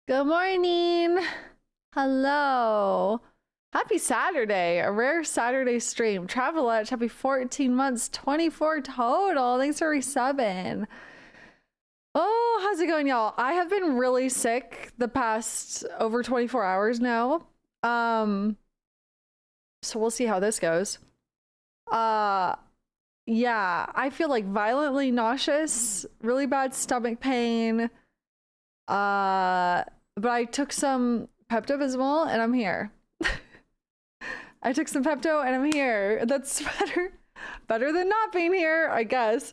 Good morning. Hello. Happy Saturday. A rare Saturday stream. Travelette, happy 14 months, 24 total. Thanks for resubbing. Oh, how's it going, y'all? I have been really sick the past over 24 hours now. So we'll see how this goes. Yeah, I feel like violently nauseous, really bad stomach pain. But I took some Pepto-Bismol and I'm here. I took some Pepto and I'm here. That's better than not being here, I guess.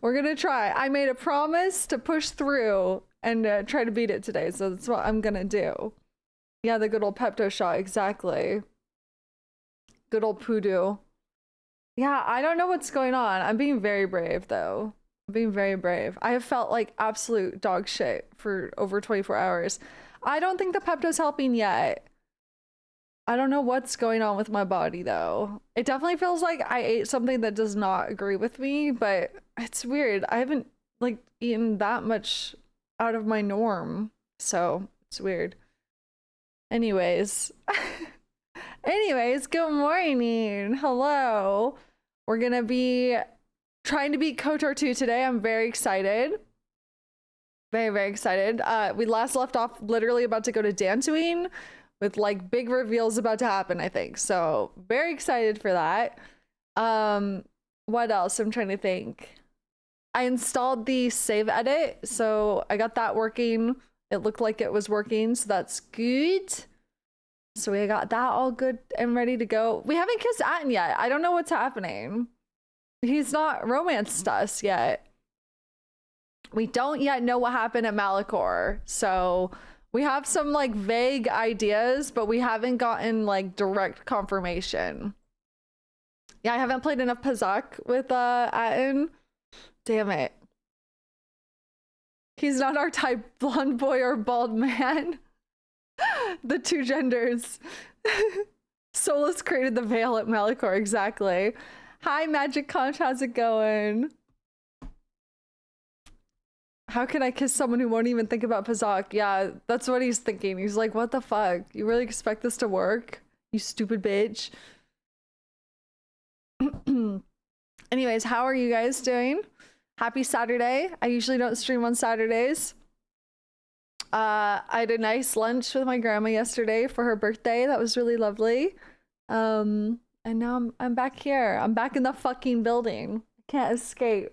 We're gonna try. I made a promise to push through and try to beat it today, so that's what I'm gonna do. Yeah, the good old Pepto shot, exactly. Good old Poodoo. Yeah, I don't know what's going on. I'm being very brave, though. I'm being very brave. I have felt like absolute dog shit for over 24 hours. I don't think the Pepto's helping yet. I don't know what's going on with my body, though. It definitely feels like I ate something that does not agree with me, but it's weird. I haven't, like, eaten that much out of my norm, so it's weird. Anyways. Anyways, good morning. Hello. We're gonna be trying to beat KOTOR II today. I'm very excited. Very, very excited. We last left off literally about to go to Dantooine with like big reveals about to happen, I think. So very excited for that. What else? I'm trying to think. I installed the save edit, so I got that working. It looked like it was working, so that's good. So we got that all good and ready to go. We haven't kissed Atten yet. I don't know what's happening. He's not romanced us yet. We don't yet know what happened at Malachor. So we have some like vague ideas, but we haven't gotten like direct confirmation. Yeah, I haven't played enough Pazak with Atten. Damn it. He's not our type, blonde boy or bald man. The two genders. Solus created the veil at Malachor, exactly. Hi, Magic Conch, how's it going? How can I kiss someone who won't even think about Pazak? Yeah, that's what he's thinking. He's like, what the fuck? You really expect this to work? You stupid bitch. Anyways, how are you guys doing? Happy Saturday. I usually don't stream on Saturdays. I had a nice lunch with my grandma yesterday for her birthday. That was really lovely. And now I'm back here. I'm back in the fucking building. I can't escape.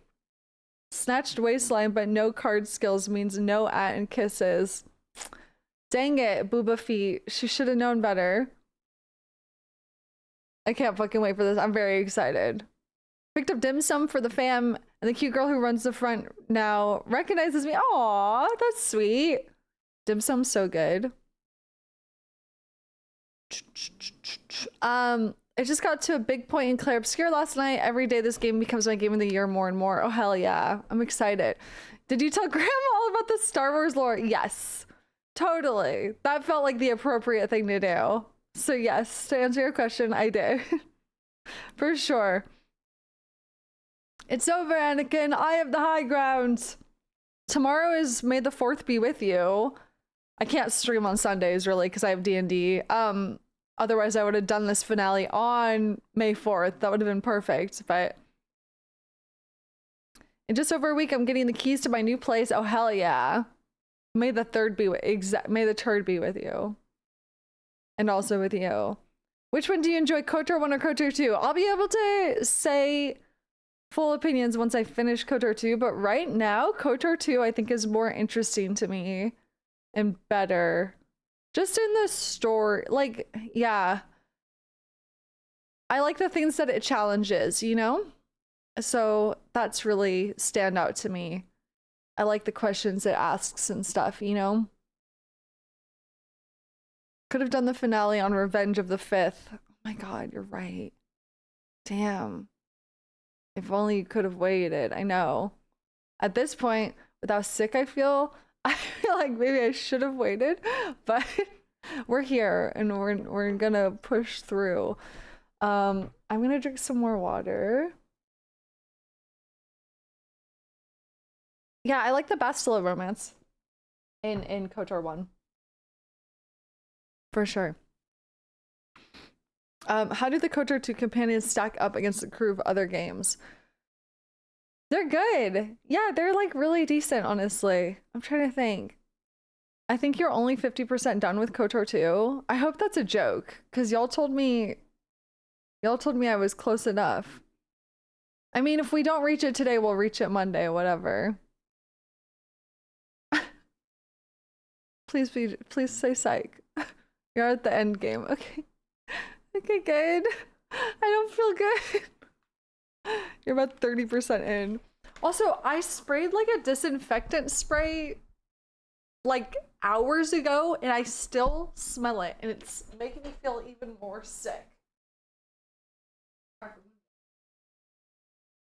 Snatched waistline, but no card skills means no Atten kisses. Dang it, Booba Feet. She should have known better. I can't fucking wait for this. I'm very excited. Picked up dim sum for the fam, and the cute girl who runs the front now recognizes me. Aw, that's sweet. Dim sum's so good. I just got to a big point in Clair Obscure last night. Every day this game becomes my game of the year more and more. Oh, hell yeah. I'm excited. Did you tell Grandma all about the Star Wars lore? Yes. Totally. That felt like the appropriate thing to do. So yes, to answer your question, I did. For sure. It's over, Anakin. I have the high ground. Tomorrow is May the 4th be with you. I can't stream on Sundays, really, because I have D&D. Otherwise, I would have done this finale on May 4th. That would have been perfect, but... In just over a week, I'm getting the keys to my new place. Oh, hell yeah. May the 3rd be May the 3rd be with you. And also with you. Which one do you enjoy, KOTOR 1 or KOTOR 2? I'll be able to say full opinions once I finish KOTOR 2, but right now, KOTOR 2 I think is more interesting to me and better. Just in the story, like, yeah. I like the things that it challenges, you know? So that's really stand out to me. I like the questions it asks and stuff, you know? Could have done the finale on Revenge of the 5th. Oh my god, you're right. Damn. If only you could have waited, I know. At this point, with how sick I feel like maybe I should have waited, but we're here and we're gonna push through. I'm gonna drink some more water. Yeah, I like the Bastila romance. in KOTOR 1. For sure. How do the KOTOR 2 companions stack up against the crew of other games? They're good. Yeah, they're like really decent, honestly. I'm trying to think. I think you're only 50% done with KOTOR 2. I hope that's a joke, because y'all told me I was close enough. I mean, if we don't reach it today, we'll reach it Monday, whatever. Please say psych. You're at the end game. Okay. Okay, good. I don't feel good. You're about 30% in. Also, I sprayed like a disinfectant spray like hours ago and I still smell it and it's making me feel even more sick.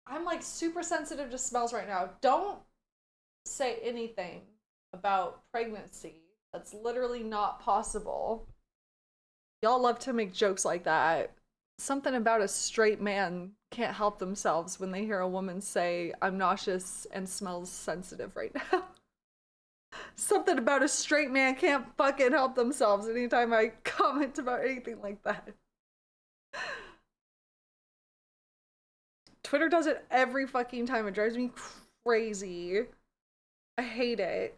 I'm like super sensitive to smells right now. Don't say anything about pregnancy. That's literally not possible. Y'all love to make jokes like that. Something about a straight man can't help themselves when they hear a woman say, I'm nauseous and smells sensitive right now. Something about a straight man can't fucking help themselves anytime I comment about anything like that. Twitter does it every fucking time. It drives me crazy. I hate it.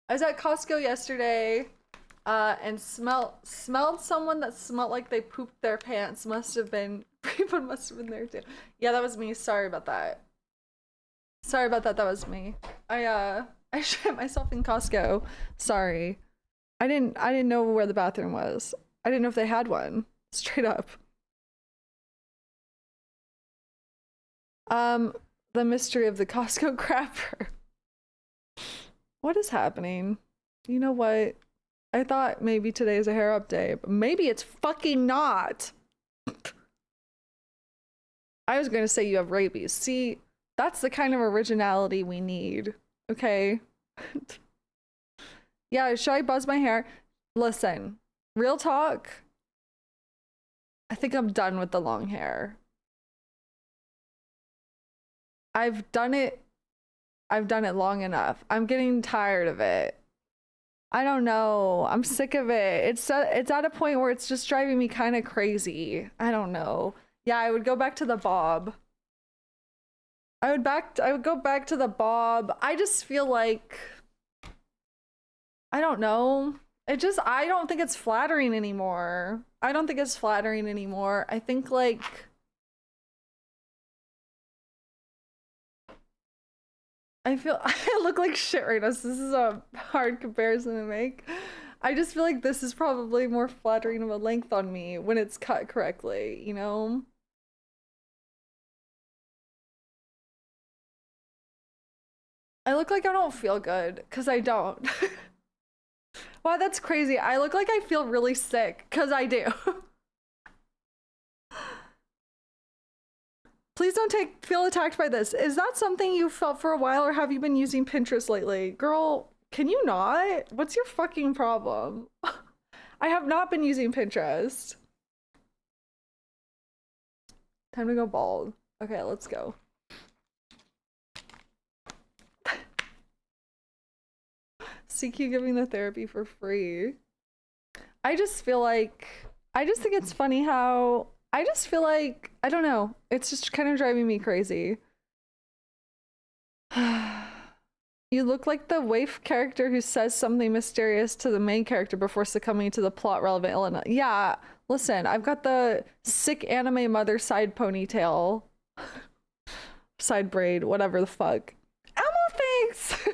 I was at Costco yesterday and smelled someone that smelled like they pooped their pants. Must have been Breebunn must have been there too. Yeah, that was me. Sorry about that. Sorry about that. That was me. I shit myself in Costco. Sorry. I didn't know where the bathroom was. I didn't know if they had one. Straight up. The mystery of the Costco crapper. What is happening? You know what? I thought maybe today's a hair up day, but maybe it's fucking not. I was gonna say you have rabies. See, that's the kind of originality we need. Okay. Yeah, should I buzz my hair? Listen, real talk. I think I'm done with the long hair. I've done it long enough. I'm getting tired of it. I don't know. I'm sick of it. It's at a point where it's just driving me kind of crazy. I don't know. Yeah, I would go back to the bob. I would go back to the bob. I just feel like I don't know. I don't think it's flattering anymore. I don't think it's flattering anymore. I think like I look like shit right now, so this is a hard comparison to make. I just feel like this is probably more flattering of a length on me when it's cut correctly, you know? I look like I don't feel good, because I don't. Wow, that's crazy. I look like I feel really sick, because I do. Please don't feel attacked by this. Is that something you felt for a while, or have you been using Pinterest lately? Girl, can you not? What's your fucking problem? I have not been using Pinterest. Time to go bald. Okay, let's go. CQ giving the therapy for free. I just think it's funny how I just feel like, I don't know, it's just kind of driving me crazy. You look like the waif character who says something mysterious to the main character before succumbing to the plot relevant element. Yeah, listen, I've got the sick anime mother side ponytail. Side braid, whatever the fuck. Elmo, thanks!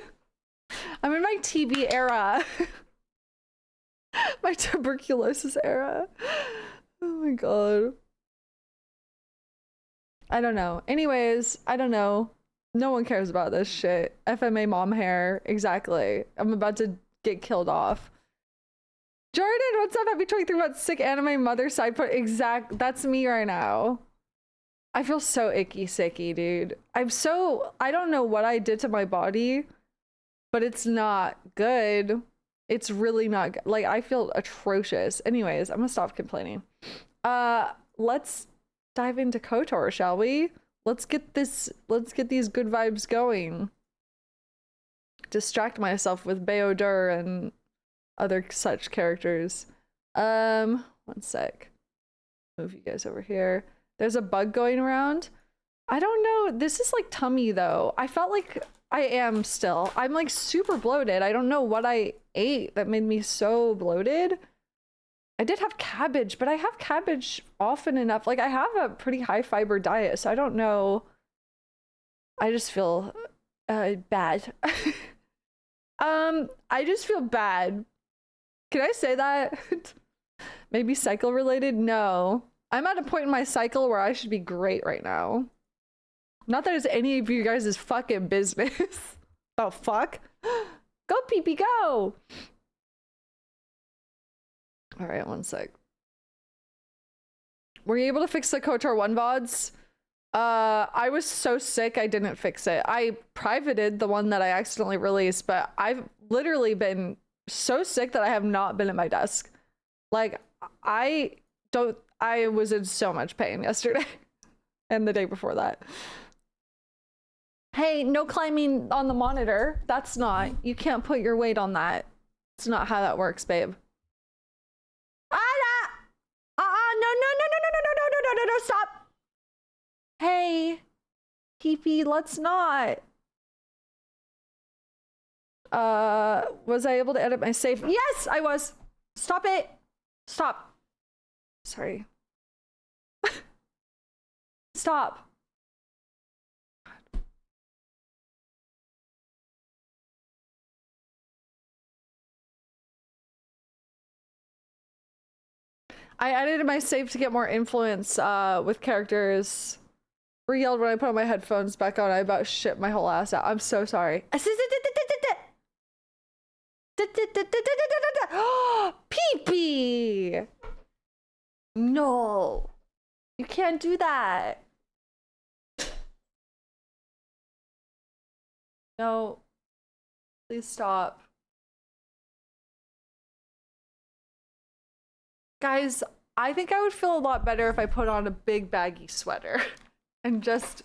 I'm in my TB era. My tuberculosis era. Oh my god. I don't know. Anyways, I don't know. No one cares about this shit. FMA mom hair. Exactly. I'm about to get killed off. Jordan, what's up? Happy 23 about sick anime mother side put. That's me right now. I feel so icky sicky, dude. I don't know what I did to my body, but it's not good. It's really not good. Like, I feel atrocious. Anyways, I'm gonna stop complaining. Let's dive into KOTOR, shall we? Let's get these good vibes going. distract myself with Beodur and other such characters. One sec. Move you guys over here. There's a bug going around. I don't know. This is like tummy though. I felt like I am still. I'm like super bloated. I don't know what I ate that made me so bloated. I did have cabbage, but I have cabbage often enough. Like I have a pretty high fiber diet, so I don't know. I just feel bad. I just feel bad. Can I say that? Maybe cycle related? No. I'm at a point in my cycle where I should be great right now. Not that it's any of you guys' fucking business. Oh, fuck. Go, pee-pee, go! Alright, one sec. Were you able to fix the KOTOR 1 VODs? I was so sick I didn't fix it. I privated the one that I accidentally released, but I've literally been so sick that I have not been at my desk. Like, I was in so much pain yesterday and the day before that. Hey, no climbing on the monitor. That's not, you can't put your weight on that. It's not how that works, babe. No, stop. Hey, Pee-pee, let's not. Was I able to edit my save? Yes, I was. Stop it. Stop. Sorry. Stop. I edited my save to get more influence with characters. Yelled when I put my headphones back on. I about shit my whole ass out. I'm so sorry. Pee-pee! No. You can't do that. No. Please stop. Guys, I think I would feel a lot better if I put on a big baggy sweater. And just...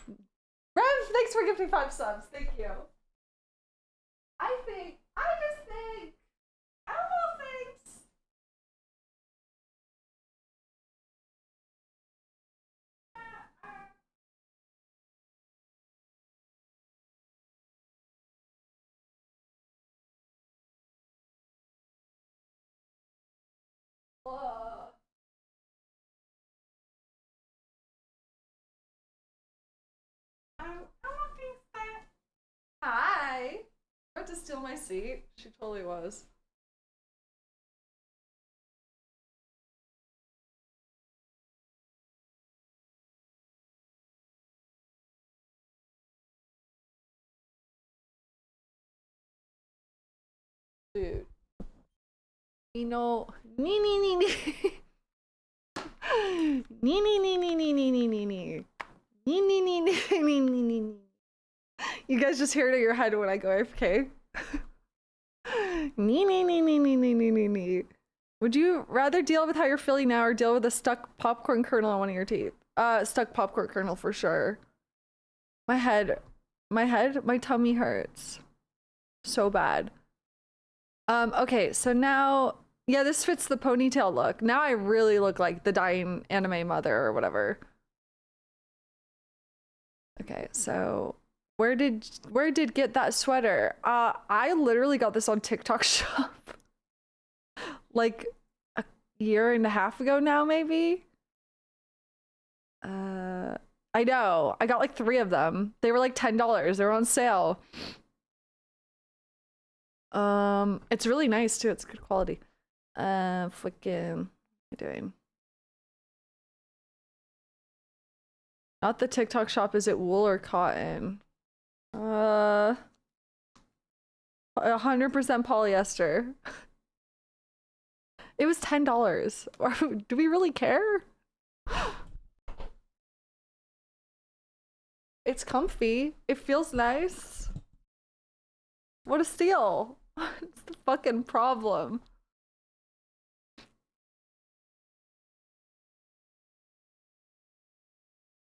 Rev, thanks for gifting 5 subs. Thank you. I just think... I don't know, thanks. I don't think that. Hi. About to steal my seat. She totally was. Dude. You know, nee. You guys just hear it in your head when I go AFK. Would you rather deal with how you're feeling now or deal with a stuck popcorn kernel on one of your teeth? Stuck popcorn kernel for sure. My tummy hurts so bad. Okay, so now, yeah, this fits the ponytail look. Now I really look like the dying anime mother or whatever. Okay, so where did get that sweater? I literally got this on TikTok shop like a year and a half ago now, maybe. I know. I got like 3 of them. They were like $10. They were on sale. It's really nice too. It's good quality. Freaking, what am I doing? Not the TikTok shop. Is it wool or cotton? 100% polyester. It was $10. Do we really care? It's comfy. It feels nice. What a steal. It's the fucking problem.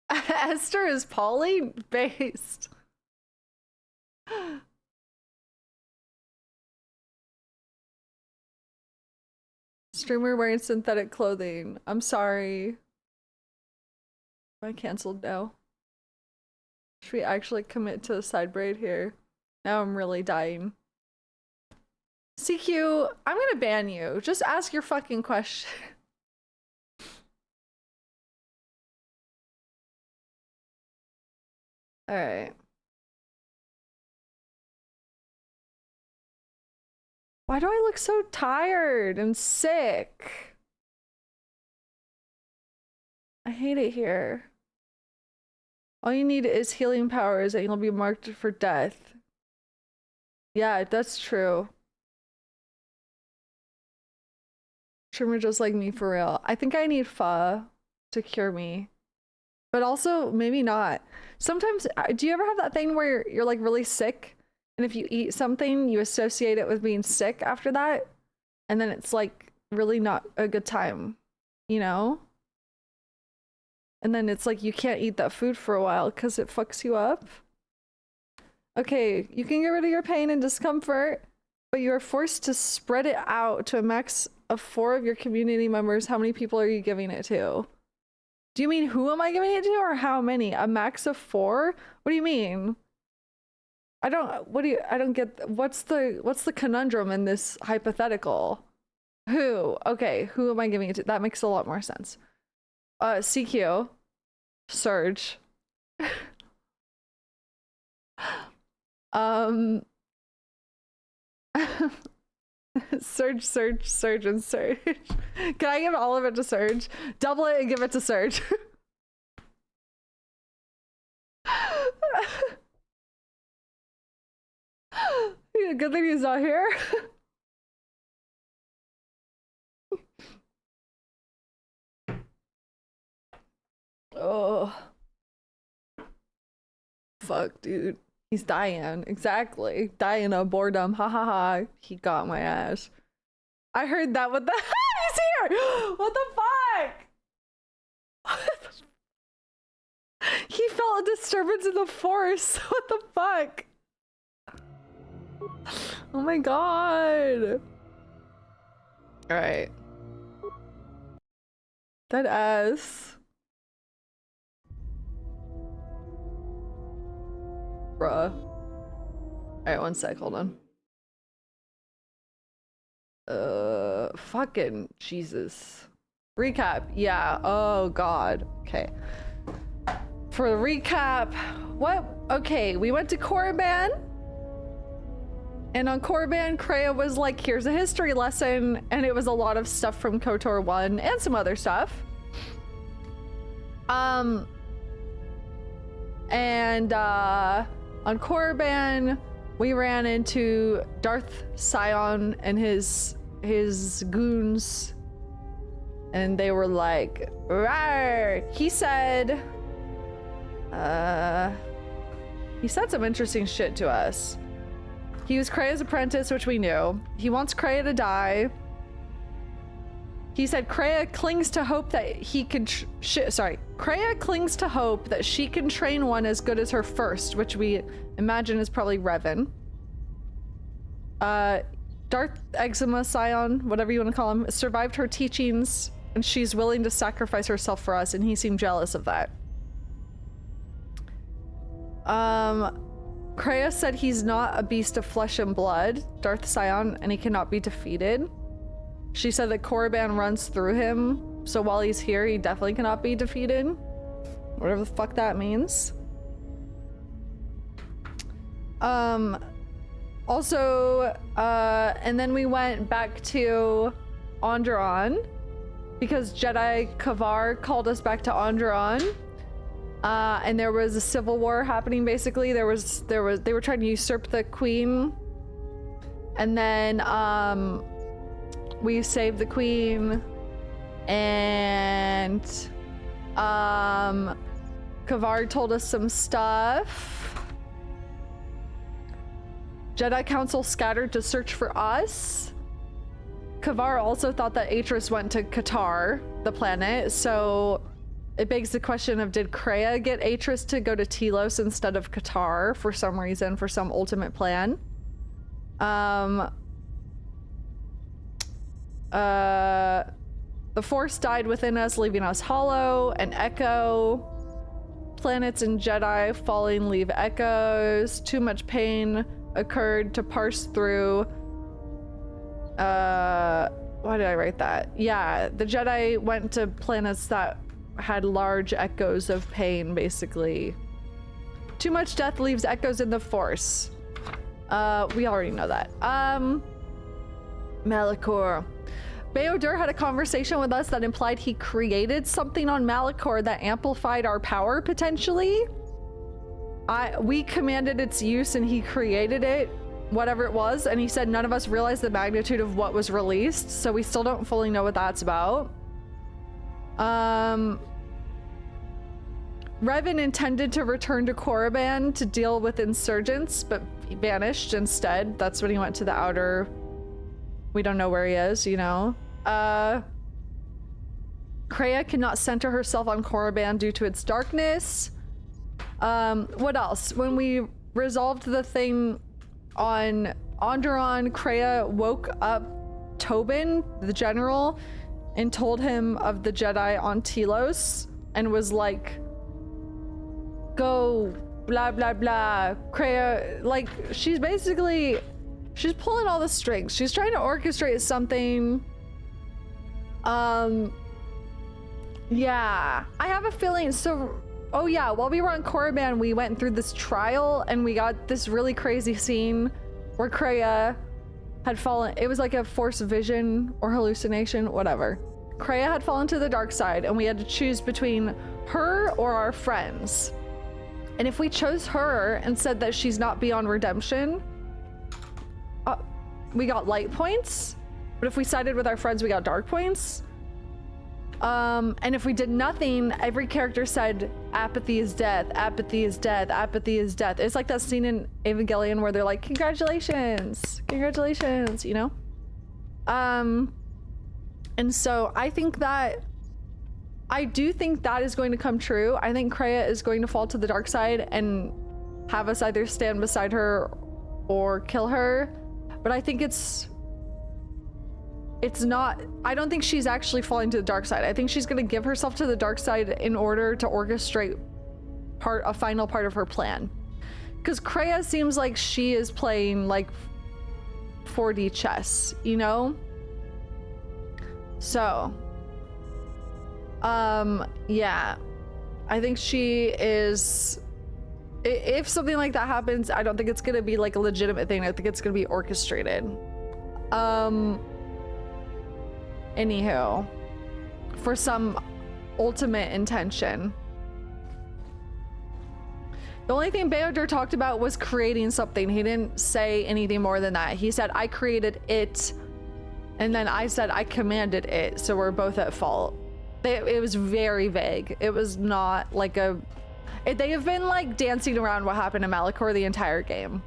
Esther is poly based. Streamer wearing synthetic clothing. I'm sorry. Am I canceled now? Should we actually commit to a side braid here? Now I'm really dying. CQ, I'm gonna ban you. Just ask your fucking question. Alright. Why do I look so tired and sick? I hate it here. All you need is healing powers and you'll be marked for death. Yeah, that's true. Trimmer just like me for real. I think I need pho to cure me. But also, maybe not. Sometimes, do you ever have that thing where you're like really sick? And if you eat something, you associate it with being sick after that? And then it's like really not a good time, you know? And then it's like you can't eat that food for a while because it fucks you up. Okay, you can get rid of your pain and discomfort, but you are forced to spread it out to a max of 4 of your community members. How many people are you giving it to? Do you mean who am I giving it to or how many? A max of 4? What do you mean? I don't get, what's the conundrum in this hypothetical? Who? Okay, who am I giving it to? That makes a lot more sense. CQ. Surge. Surge, and Surge. Can I give all of it to Surge? Double it and give it to Surge. Good thing he's not here. Oh. Fuck, dude. He's dying. Exactly. Dying of boredom. Ha ha ha. He got my ass. I heard that. What the he's here! What the fuck? He felt a disturbance in the force. What the fuck? Oh my god. Alright. That ass. Bruh. Alright, one sec, hold on. Fucking Jesus. Recap, yeah, oh god. Okay. For the recap, what? Okay, we went to Korriban. And on Korriban, Kreia was like, here's a history lesson. And it was a lot of stuff from KOTOR 1 and some other stuff. On Korriban, we ran into Darth Sion and his goons, and they were like, rawr! He said some interesting shit to us. He was Kreia's apprentice, which we knew. He wants Kreia to die. He said Kreia clings to hope that he can Kreia clings to hope that she can train one as good as her first, which we imagine is probably Revan. Darth Eczema Sion, whatever you want to call him, survived her teachings, and she's willing to sacrifice herself for us, and he seemed jealous of that. Kreia said he's not a beast of flesh and blood, Darth Sion, and he cannot be defeated. She said that Korriban runs through him, so while he's here, he definitely cannot be defeated. Whatever the fuck that means. Also, and then we went back to Onderon because Jedi Kavar called us back to Onderon. And there was a civil war happening. Basically, they were trying to usurp the queen, and then we saved the queen, and Kavar told us some stuff. Jedi Council scattered to search for us. Kavar also thought that Atris went to KOTOR, the planet, so it begs the question of, did Kreia get Atris to go to Telos instead of KOTOR for some reason, for some ultimate plan? The Force died within us, leaving us hollow. An echo. Planets and Jedi falling leave echoes. Too much pain occurred to parse through. Why did I write that? Yeah, the Jedi went to planets that had large echoes of pain, basically. Too much death leaves echoes in the Force. We already know that. Malachor. Beodur had a conversation with us that implied he created something on Malachor that amplified our power, potentially. We commanded its use and he created it, whatever it was, and he said none of us realized the magnitude of what was released, so we still don't fully know what that's about. Revan intended to return to Korriban to deal with insurgents, but he vanished instead. That's when he went to the outer... We don't know where he is, you know? Kreia cannot center herself on Korriban due to its darkness. What else? When we resolved the thing on Onderon, Kreia woke up Tobin, the general, and told him of the Jedi on Telos, and was like, go, blah, blah, blah. Kreia, like, she's basically... She's pulling all the strings. She's trying to orchestrate something. Yeah. I have a feeling, so... Oh yeah, while we were on Korriban, we went through this trial, and we got this really crazy scene where Kreia had fallen... It was like a Force vision or hallucination, whatever. Kreia had fallen to the dark side, and we had to choose between her or our friends. And if we chose her and said that she's not beyond redemption... we got light points, but if we sided with our friends, we got dark points. And if we did nothing, every character said, apathy is death, apathy is death, apathy is death. It's like that scene in Evangelion where they're like, congratulations, congratulations, you know? And so I think that, I do think that is going to come true. I think Kreia is going to fall to the dark side and have us either stand beside her or kill her. But I think it's not, I don't think she's actually falling to the dark side. I think she's going to give herself to the dark side in order to orchestrate a final part of her plan. Because Kreia seems like she is playing like 4D chess, you know? So, yeah, I think she is... If something like that happens, I don't think it's gonna be like a legitimate thing. I think it's gonna be orchestrated. Anywho, for some ultimate intention. The only thing Beodur talked about was creating something. He didn't say anything more than that. He said, I created it, and then I said, I commanded it, so we're both at fault. It was very vague. It was not like a... They have been like dancing around what happened to Malachor the entire game.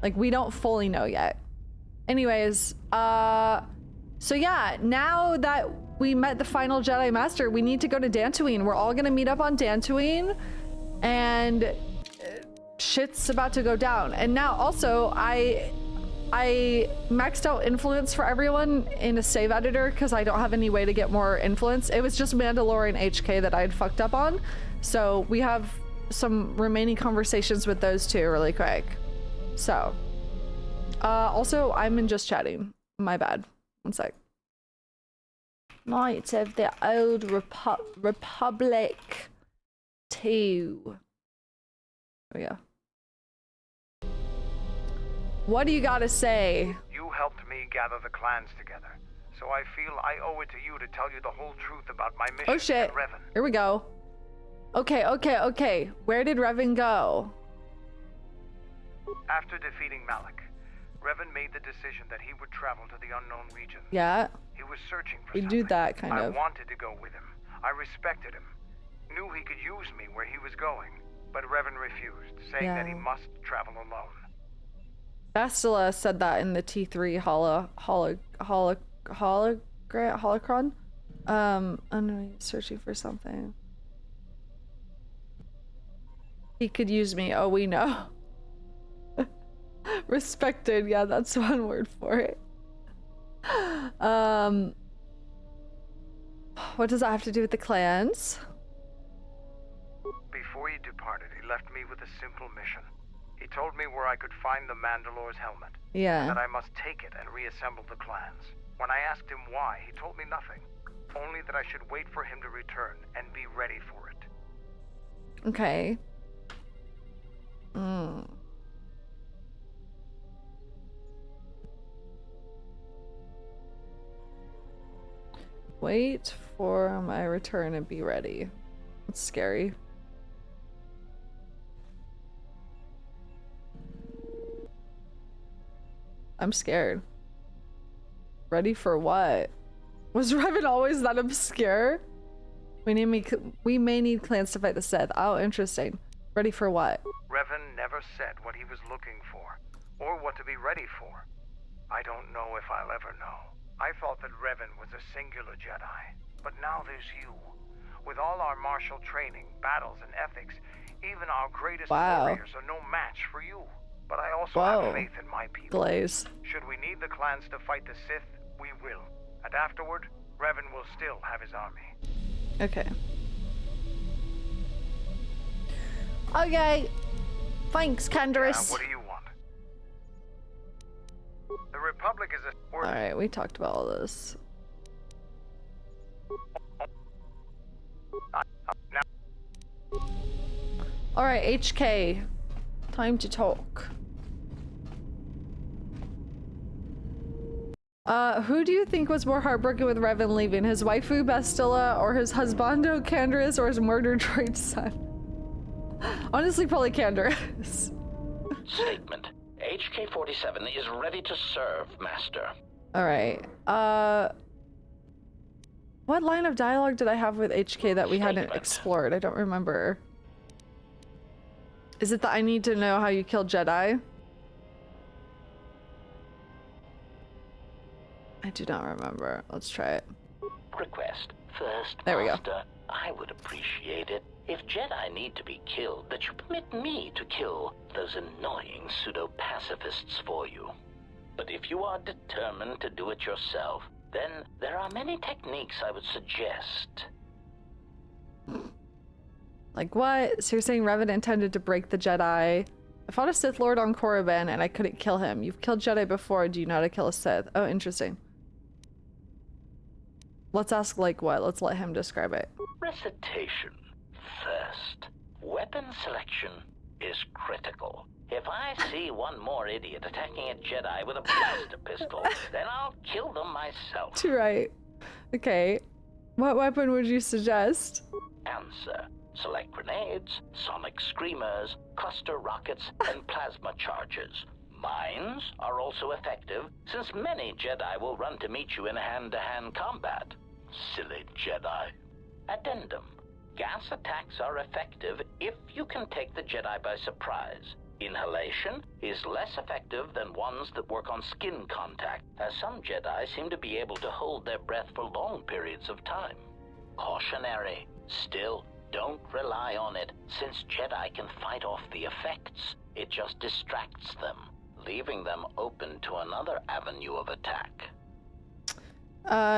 Like, we don't fully know yet. Anyways, so yeah, now that we met the final Jedi Master, we need to go to Dantooine. We're all gonna meet up on Dantooine, and shit's about to go down. And now also, I maxed out influence for everyone in a save editor because I don't have any way to get more influence. It was just Mandalorian HK that I had fucked up on. So we have some remaining conversations with those two really quick. So, also I'm in just chatting. My bad. One sec. Knights of the Old Republic 2. There we go. What do you gotta say? You helped me gather the clans together, so I feel I owe it to you to tell you the whole truth about my mission. Oh shit. At Revan. Here we go. Okay. Where did Revan go? After defeating Malak, Revan made the decision that he would travel to the unknown region. Yeah. He was searching for We something. do that, kind of. I wanted to go with him. I respected him. Knew he could use me where he was going. But Revan refused, saying that he must travel alone. Bastila said that in the T3 holocron. I'm searching for something. He could use me. Oh, we know. Respected. Yeah, that's one word for it. What does that have to do with the clans? Before he departed, he left me with a simple mission. He told me where I could find the Mandalor's helmet. Yeah. And that I must take it and reassemble the clans. When I asked him why, he told me nothing. Only that I should wait for him to return and be ready for it. Okay. Wait for my return and be ready. That's scary. I'm scared. Ready for what? Was Revan always that obscure? We may need clans to fight the Sith. Oh, interesting. Ready for what? Revan never said what he was looking for, or what to be ready for. I don't know if I'll ever know. I thought that Revan was a singular Jedi, but now there's you. With all our martial training, battles, and ethics, even our greatest warriors are no match for you. But I also have faith in my people. Glaze. Should we need the clans to fight the Sith, we will. And afterward, Revan will still have his army. Okay. Okay. Thanks, Canderous. What do you want? The Republic is a... Alright, we talked about all this. Alright, HK. Time to talk. Who do you think was more heartbroken with Revan leaving? His waifu Bastilla, or his husbando Canderous, or his murdered droid son? Honestly, probably Canderous. Statement. HK-47 is ready to serve, Master. Alright, what line of dialogue did I have with HK that we hadn't explored? I don't remember. Is it that I need to know how you kill Jedi? I do not remember. Let's try it. Request. First, there we Master, go. I would appreciate it if Jedi need to be killed, that you permit me to kill those annoying pseudo-pacifists for you. But if you are determined to do it yourself, then there are many techniques I would suggest. Like what? So you're saying Revan intended to break the Jedi? I fought a Sith Lord on Korriban and I couldn't kill him. You've killed Jedi before. Do you know how to kill a Sith? Oh, interesting. Let's ask like what? Let's let him describe it. Recitation. First, weapon selection is critical. If I see one more idiot attacking a Jedi with a blaster pistol, then I'll kill them myself. Right. Okay. What weapon would you suggest? Answer. Select grenades, sonic screamers, cluster rockets, and plasma charges. Mines are also effective, since many Jedi will run to meet you in hand-to-hand combat. Silly Jedi. Addendum. Gas attacks are effective if you can take the Jedi by surprise. Inhalation is less effective than ones that work on skin contact, as some Jedi seem to be able to hold their breath for long periods of time. Cautionary. Still, don't rely on it, since Jedi can fight off the effects. It just distracts them, leaving them open to another avenue of attack.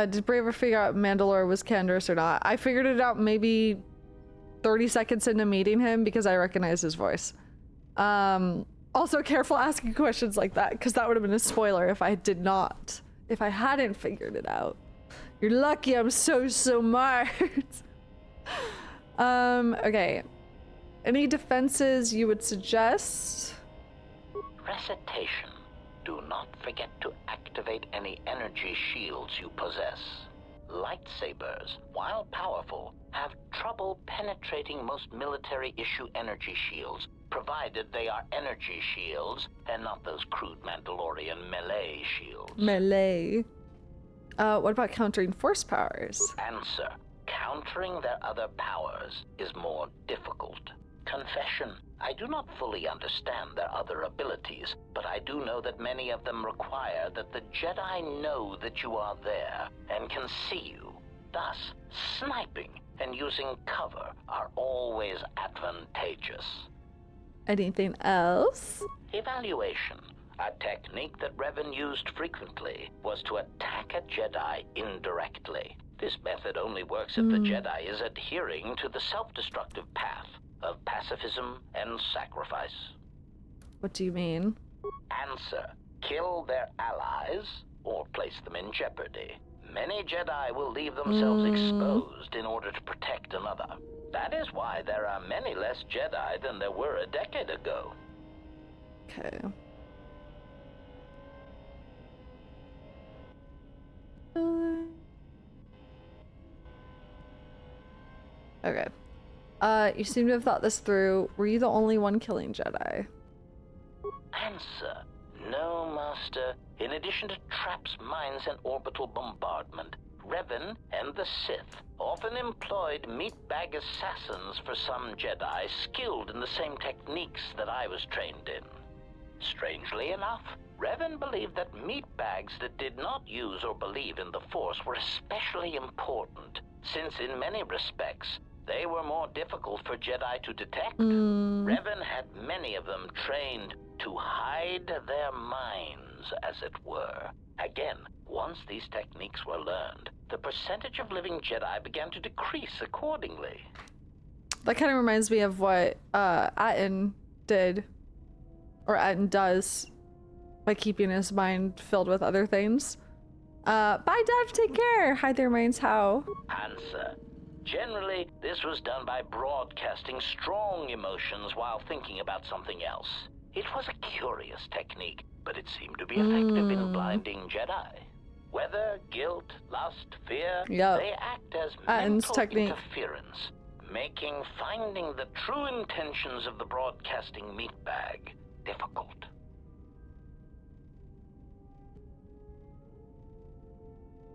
Did Bray ever figure out Mandalore was Canderous or not? I figured it out maybe 30 seconds into meeting him because I recognized his voice. Also careful asking questions like that, because that would have been a spoiler if I hadn't figured it out. You're lucky I'm so smart. Okay. Any defenses you would suggest? Recitation. Do not forget to activate any energy shields you possess. Lightsabers, while powerful, have trouble penetrating most military-issue energy shields, provided they are energy shields and not those crude Mandalorian melee shields. Melee. What about countering force powers? Answer. Countering their other powers is more difficult. Confession. I do not fully understand their other abilities, but I do know that many of them require that the Jedi know that you are there and can see you. Thus, sniping and using cover are always advantageous. Anything else? Evaluation. A technique that Revan used frequently was to attack a Jedi indirectly. This method only works if the Jedi is adhering to the self-destructive path of pacifism and sacrifice. What do you mean? Answer: kill their allies or place them in jeopardy. Many Jedi will leave themselves exposed in order to protect another. That is why there are many less Jedi than there were a decade ago. Okay. Okay. You seem to have thought this through. Were you the only one killing Jedi? Answer: no, Master. In addition to traps, mines, and orbital bombardment, Revan and the Sith often employed meatbag assassins for some Jedi skilled in the same techniques that I was trained in. Strangely enough, Revan believed that meatbags that did not use or believe in the Force were especially important, since in many respects, they were more difficult for Jedi to detect. Revan had many of them trained to hide their minds, as it were. Again, once these techniques were learned, the percentage of living Jedi began to decrease accordingly. That kind of reminds me of what Atten did, or Atten does, by keeping his mind filled with other things. Bye, Dev, take care. Hide their minds how? Answer: generally, this was done by broadcasting strong emotions while thinking about something else. It was a curious technique, but it seemed to be effective in blinding Jedi. Whether guilt, lust, fear, they act as mental interference, making finding the true intentions of the broadcasting meatbag difficult.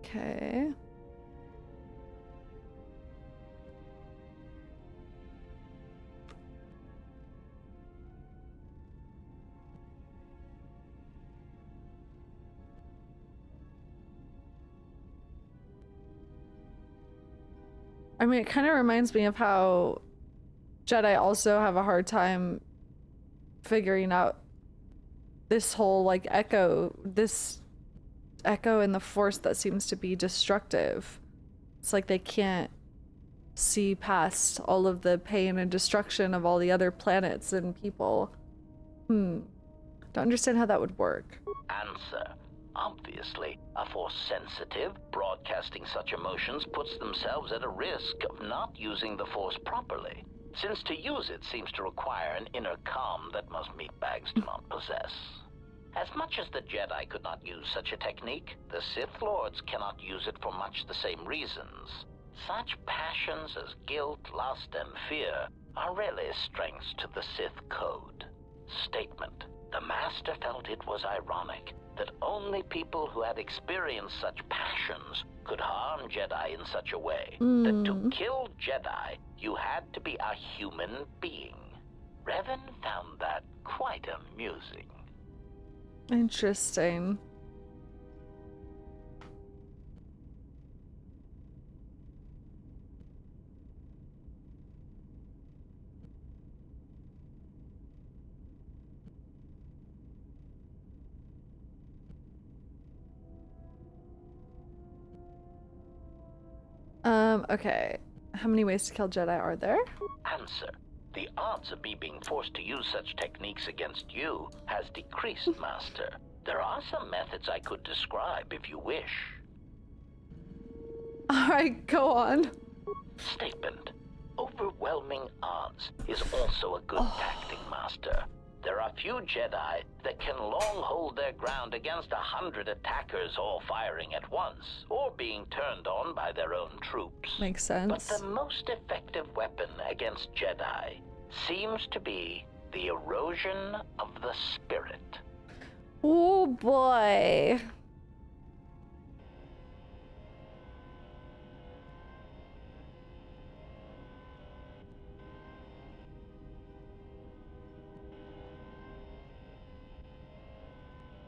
Okay. I mean, it kind of reminds me of how Jedi also have a hard time figuring out this whole, like, this echo in the Force that seems to be destructive. It's like they can't see past all of the pain and destruction of all the other planets and people. Don't understand how that would work. Answer: obviously, a Force-sensitive broadcasting such emotions puts themselves at a risk of not using the Force properly, since to use it seems to require an inner calm that most meatbags do not possess. As much as the Jedi could not use such a technique, the Sith Lords cannot use it for much the same reasons. Such passions as guilt, lust, and fear are really strengths to the Sith code. Statement: the Master felt it was ironic that only people who had experienced such passions could harm Jedi in such a way that to kill Jedi, you had to be a human being. Revan found that quite amusing. Interesting. Okay. How many ways to kill Jedi are there? Answer: the odds of me being forced to use such techniques against you has decreased, Master. There are some methods I could describe if you wish. Alright, go on. Statement: overwhelming odds is also a good tactic, Master. There are few Jedi that can long hold their ground against 100 attackers all firing at once, or being turned on by their own troops. Makes sense. But the most effective weapon against Jedi seems to be the erosion of the spirit. Oh boy.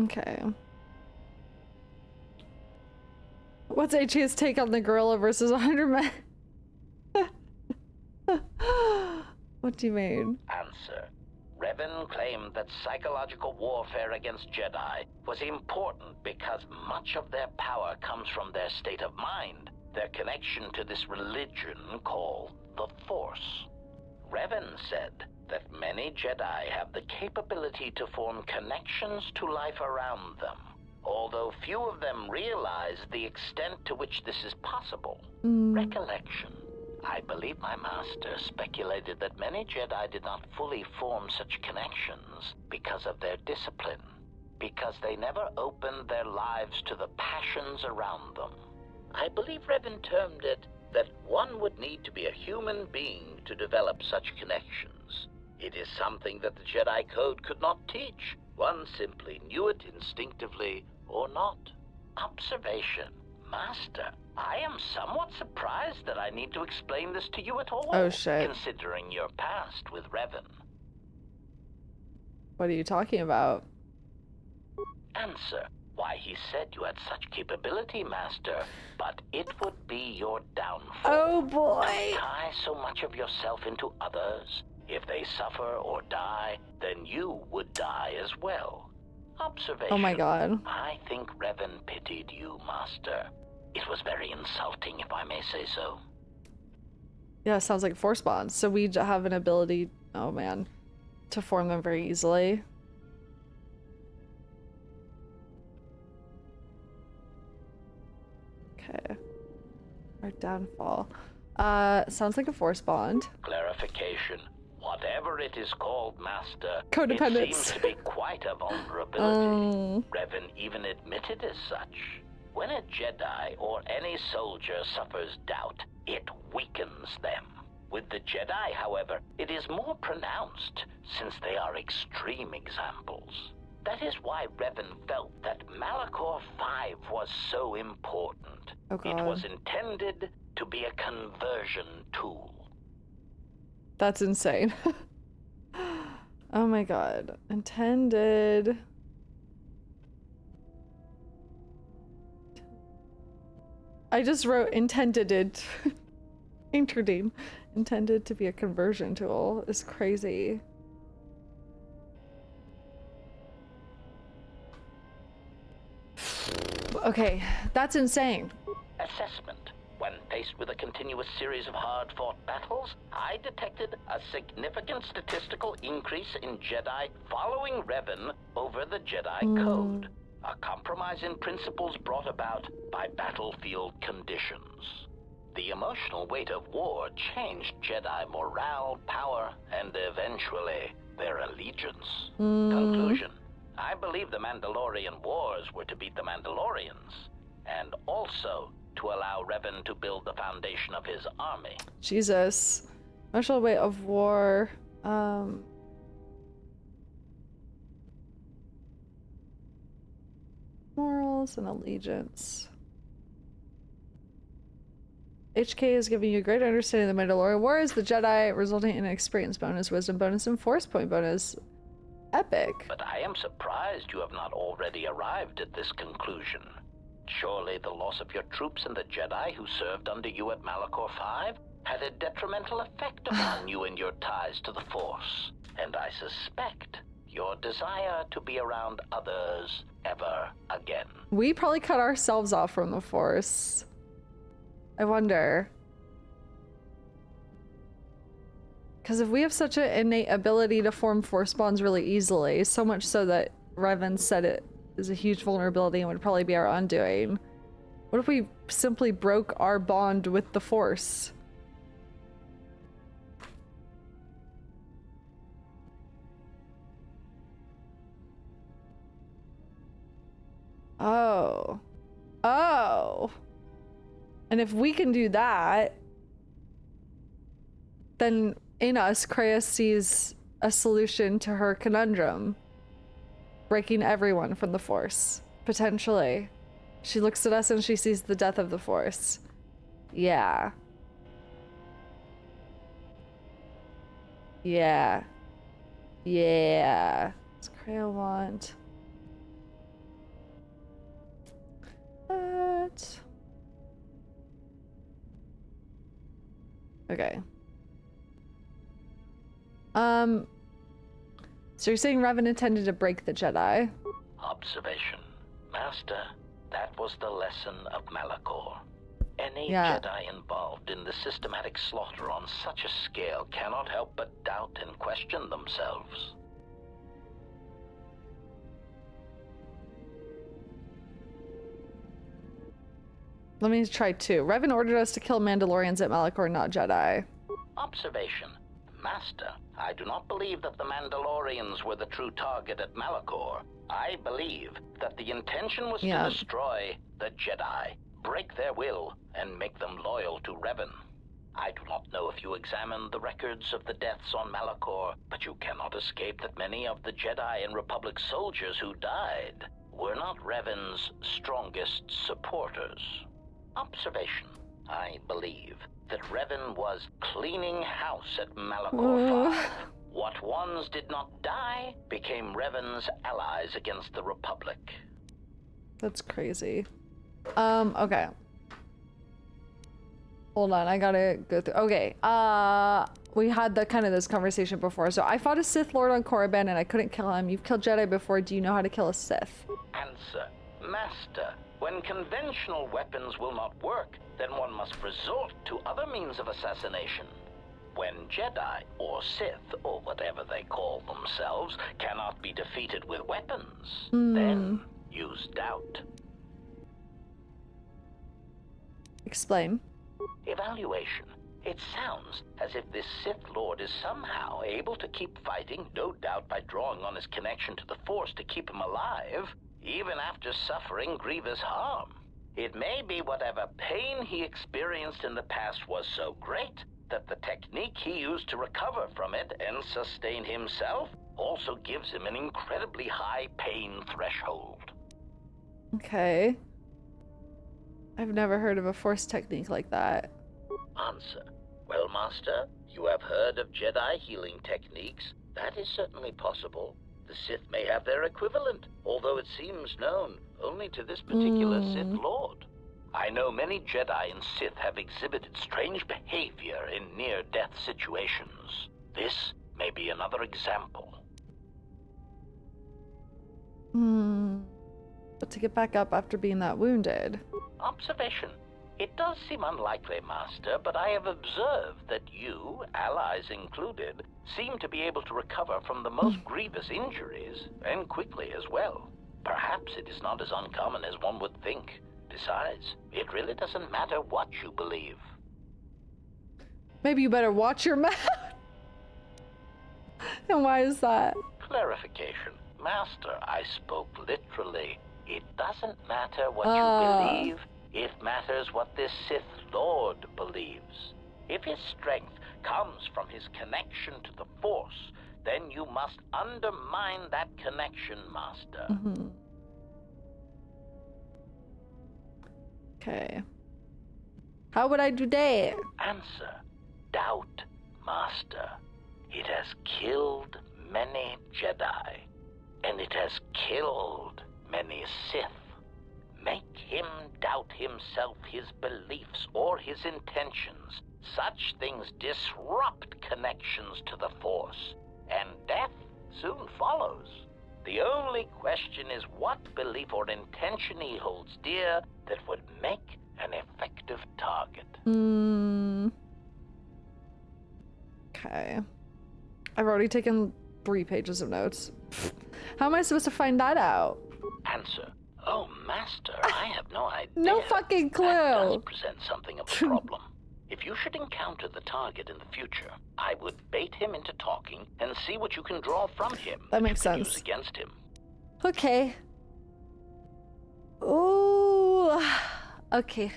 Okay. What's HA's take on the gorilla versus 100 men? What do you mean? Answer: Revan Revan claimed that psychological warfare against Jedi was important because much of their power comes from their state of mind, their connection to this religion called the Force. Revan said that many Jedi have the capability to form connections to life around them, although few of them realize the extent to which this is possible. Recollection. I believe my master speculated that many Jedi did not fully form such connections because of their discipline, because they never opened their lives to the passions around them. I believe Revan termed it that one would need to be a human being to develop such connections. It is something that the Jedi Code could not teach. One simply knew it instinctively or not. Observation. Master, I am somewhat surprised that I need to explain this to you at all. Oh shit. Considering your past with Revan. What are you talking about? Answer. Why, he said you had such capability, Master, but it would be your downfall. Oh boy. Tie so much of yourself into others. If they suffer or die, then you would die as well. Observation. Oh my god. I think Revan pitied you, Master. It was very insulting, if I may say so. Yeah, sounds like force bonds. So we have an ability, oh man, to form them very easily. Okay. Our downfall. Sounds like a force bond. Clarification. Whatever it is called, Master, Codependence. it seems to be quite a vulnerability. Revan even admitted as such. When a Jedi or any soldier suffers doubt, it weakens them. With the Jedi, however, it is more pronounced, since they are extreme examples. That is why Revan felt that Malachor V was so important. Oh god. It was intended to be a conversion tool. That's insane. Oh my god. Intended. I just wrote intended it. Intended to be a conversion tool is crazy. Okay, that's insane. Assessment. When faced with a continuous series of hard-fought battles, I detected a significant statistical increase in Jedi following Revan over the Jedi Code. A compromise in principles brought about by battlefield conditions. The emotional weight of war changed Jedi morale, power, and eventually their allegiance. Conclusion. I believe the Mandalorian Wars were to beat the Mandalorians, and also to allow Revan to build the foundation of his army. Jesus. Emotional weight of war. Morals and allegiance. HK is giving you a great understanding of the Mandalorian Wars, the Jedi, resulting in an experience bonus, wisdom bonus, and force point bonus. Epic. But I am surprised you have not already arrived at this conclusion. Surely the loss of your troops and the Jedi who served under you at Malachor V had a detrimental effect upon you and your ties to the Force. And I suspect your desire to be around others ever again. We probably cut ourselves off from the Force. I wonder. Because if we have such an innate ability to form force bonds really easily, so much so that Revan said it is a huge vulnerability and would probably be our undoing, what if we simply broke our bond with the Force? Oh. Oh. And if we can do that, then in us, Kreia sees a solution to her conundrum. Breaking everyone from the Force. Potentially. She looks at us and she sees the death of the Force. Yeah. Yeah. Yeah. What's Kreia want? What? Okay. So you're saying Revan intended to break the Jedi? Observation. Master, that was the lesson of Malachor. Any Yeah. Jedi involved in the systematic slaughter on such a scale cannot help but doubt and question themselves. Let me try two. Revan ordered us to kill Mandalorians at Malachor, not Jedi. Observation. Master, I do not believe that the Mandalorians were the true target at Malachor. I believe that the intention was to destroy the Jedi, break their will, and make them loyal to Revan. I do not know if you examined the records of the deaths on Malachor, but you cannot escape that many of the Jedi and Republic soldiers who died were not Revan's strongest supporters. Observation. I believe that Revan was cleaning house at Malachor V. What ones did not die became Revan's allies against the Republic. That's crazy. Okay. Hold on, I gotta go through. Okay, we had this conversation before. So I fought a Sith Lord on Korriban and I couldn't kill him. You've killed Jedi before. Do you know how to kill a Sith? Answer. Master, when conventional weapons will not work, then one must resort to other means of assassination. When Jedi, or Sith, or whatever they call themselves, cannot be defeated with weapons, then use doubt. Explain. Evaluation. It sounds as if this Sith Lord is somehow able to keep fighting, no doubt by drawing on his connection to the Force to keep him alive, even after suffering grievous harm. It may be whatever pain he experienced in the past was so great that the technique he used to recover from it and sustain himself also gives him an incredibly high pain threshold. Okay. I've never heard of a Force technique like that. Answer. Well, Master, you have heard of Jedi healing techniques. That is certainly possible. The Sith may have their equivalent, although it seems known only to this particular Sith Lord. I know many Jedi and Sith have exhibited strange behavior in near-death situations. This may be another example. But to get back up after being that wounded. Observation. It does seem unlikely, Master, but I have observed that you, allies included, seem to be able to recover from the most grievous injuries, and quickly as well. Perhaps it is not as uncommon as one would think. Besides, it really doesn't matter what you believe. Maybe you better watch your mouth. And why is that? Clarification. Master, I spoke literally. It doesn't matter what you believe. It matters what this Sith Lord believes. If his strength comes from his connection to the Force, then you must undermine that connection, Master. Okay. How would I do that? Answer. Doubt, Master. It has killed many Jedi, and it has killed many Sith. Make him doubt himself, his beliefs, or his intentions. Such things disrupt connections to the Force, and death soon follows. The only question is what belief or intention he holds dear that would make an effective target. Okay. I've already taken 3 pages of notes. How am I supposed to find that out? Answer. Oh, Master, I have no idea. No fucking clue. That does present something of a problem. If you should encounter the target in the future, I would bait him into talking and see what you can draw from him. That makes you can sense. Use against him. Okay. Ooh. Okay.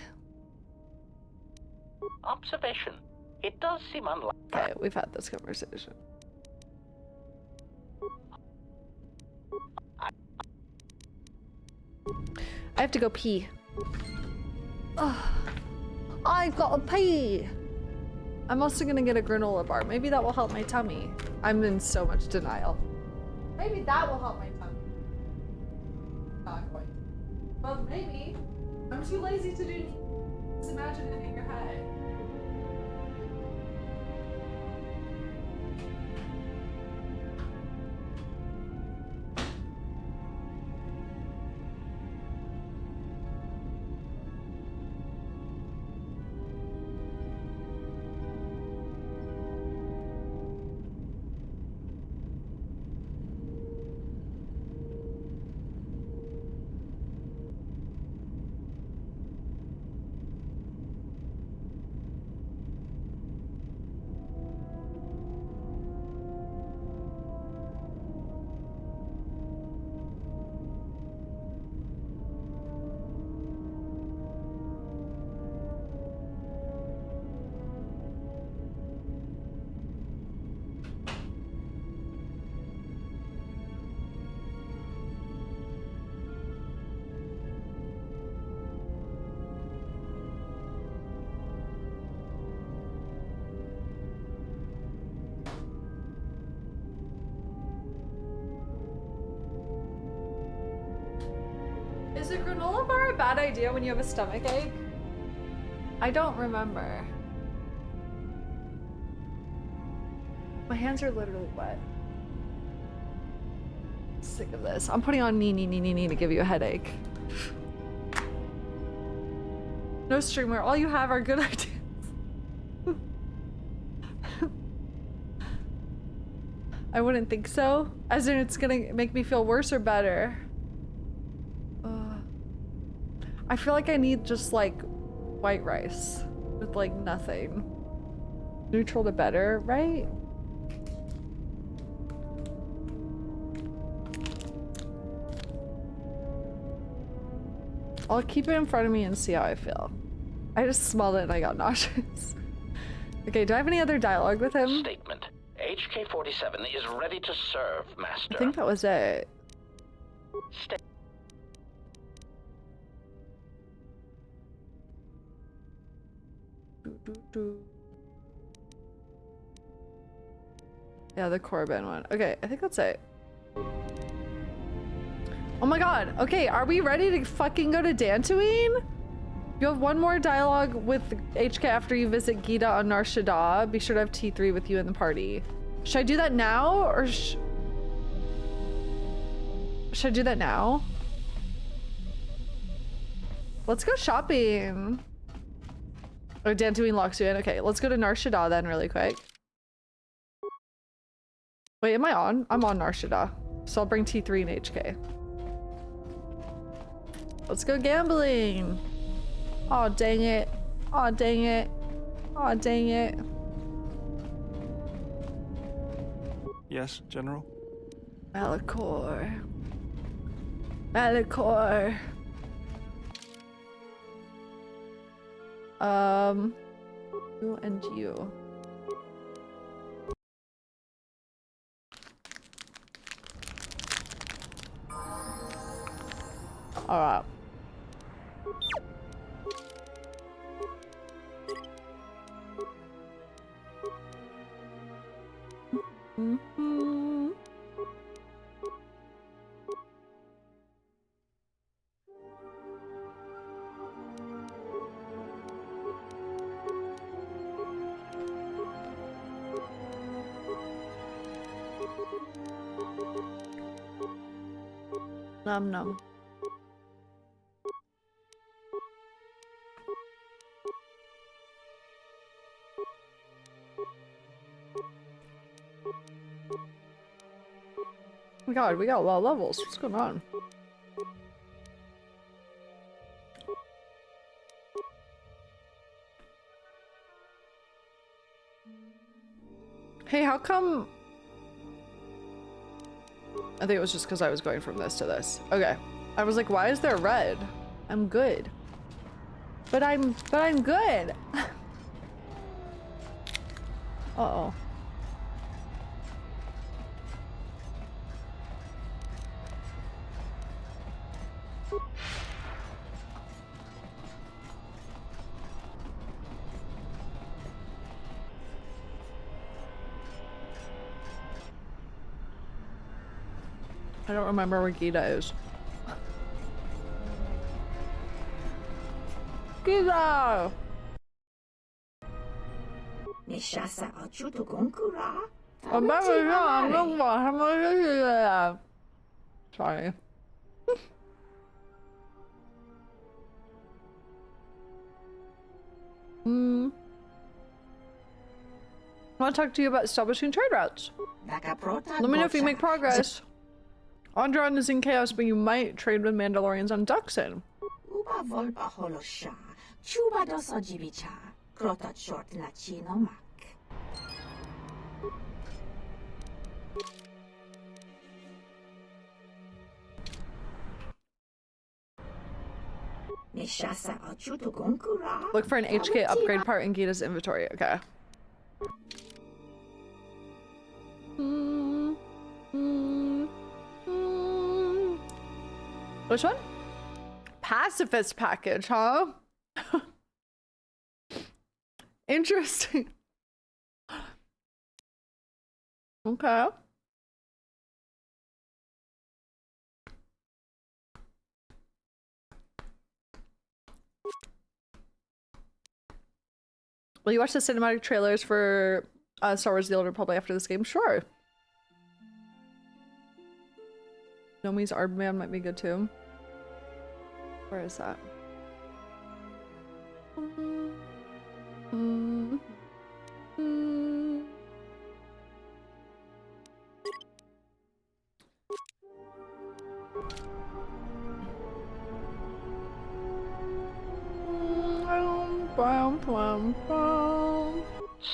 Observation. It does seem unlikely. Okay, we've had this conversation. I have to go pee. Oh, I've got to pee. I'm also gonna get a granola bar. Maybe that will help my tummy. I'm in so much denial. Maybe that will help my tummy. Not quite. Well, maybe. I'm too lazy to do. Just imagine it in your head. Is a granola bar a bad idea when you have a stomach ache? I don't remember. My hands are literally wet. Sick of this. I'm putting on knee to give you a headache. No streamer, all you have are good ideas. I wouldn't think so. As in it's gonna make me feel worse or better. I feel like I need just like white rice with like nothing. Neutral to better, right? I'll keep it in front of me and see how I feel. I just smelled it and I got nauseous. Okay, do I have any other dialogue with him? Statement. HK-47 is ready to serve, Master. I think that was it. Yeah, the Corbin one. Okay, I think that's it. Oh my god. Okay, are we ready to fucking go to Dantooine? You have one more dialogue with HK after you visit Gita on Nar Shaddaa. Be sure to have T3 with you in the party. Should I do that now or should I do that now? Let's go shopping. Oh, Dantooine locks you in. Okay, let's go to Nar Shaddaa then really quick. Wait, am I on? I'm on Nar Shaddaa. So I'll bring T3 and HK. Let's go gambling. Oh, dang it. Oh, dang it. Oh, dang it. Yes, General? Malachor. Malachor. You and you. Alright. Nom nom. Oh my god, we got a lot of levels. What's going on? Hey, how come... I think it was just because I was going from this to this. Okay. I was like, why is there red? I'm good. But I'm good. Uh-oh. I don't remember where Gita is. Gita! Sorry. I want to talk to you about establishing trade routes. Let me know if you make progress. Andron is in chaos, but you might trade with Mandalorians on Duxon. Look for an HK upgrade part in Gita's inventory. Okay. Which one? Pacifist package, huh? Interesting. Okay. Will you watch the cinematic trailers for Star Wars The Old Republic after this game? Sure. Nomi's Ardman might be good too. Where is that?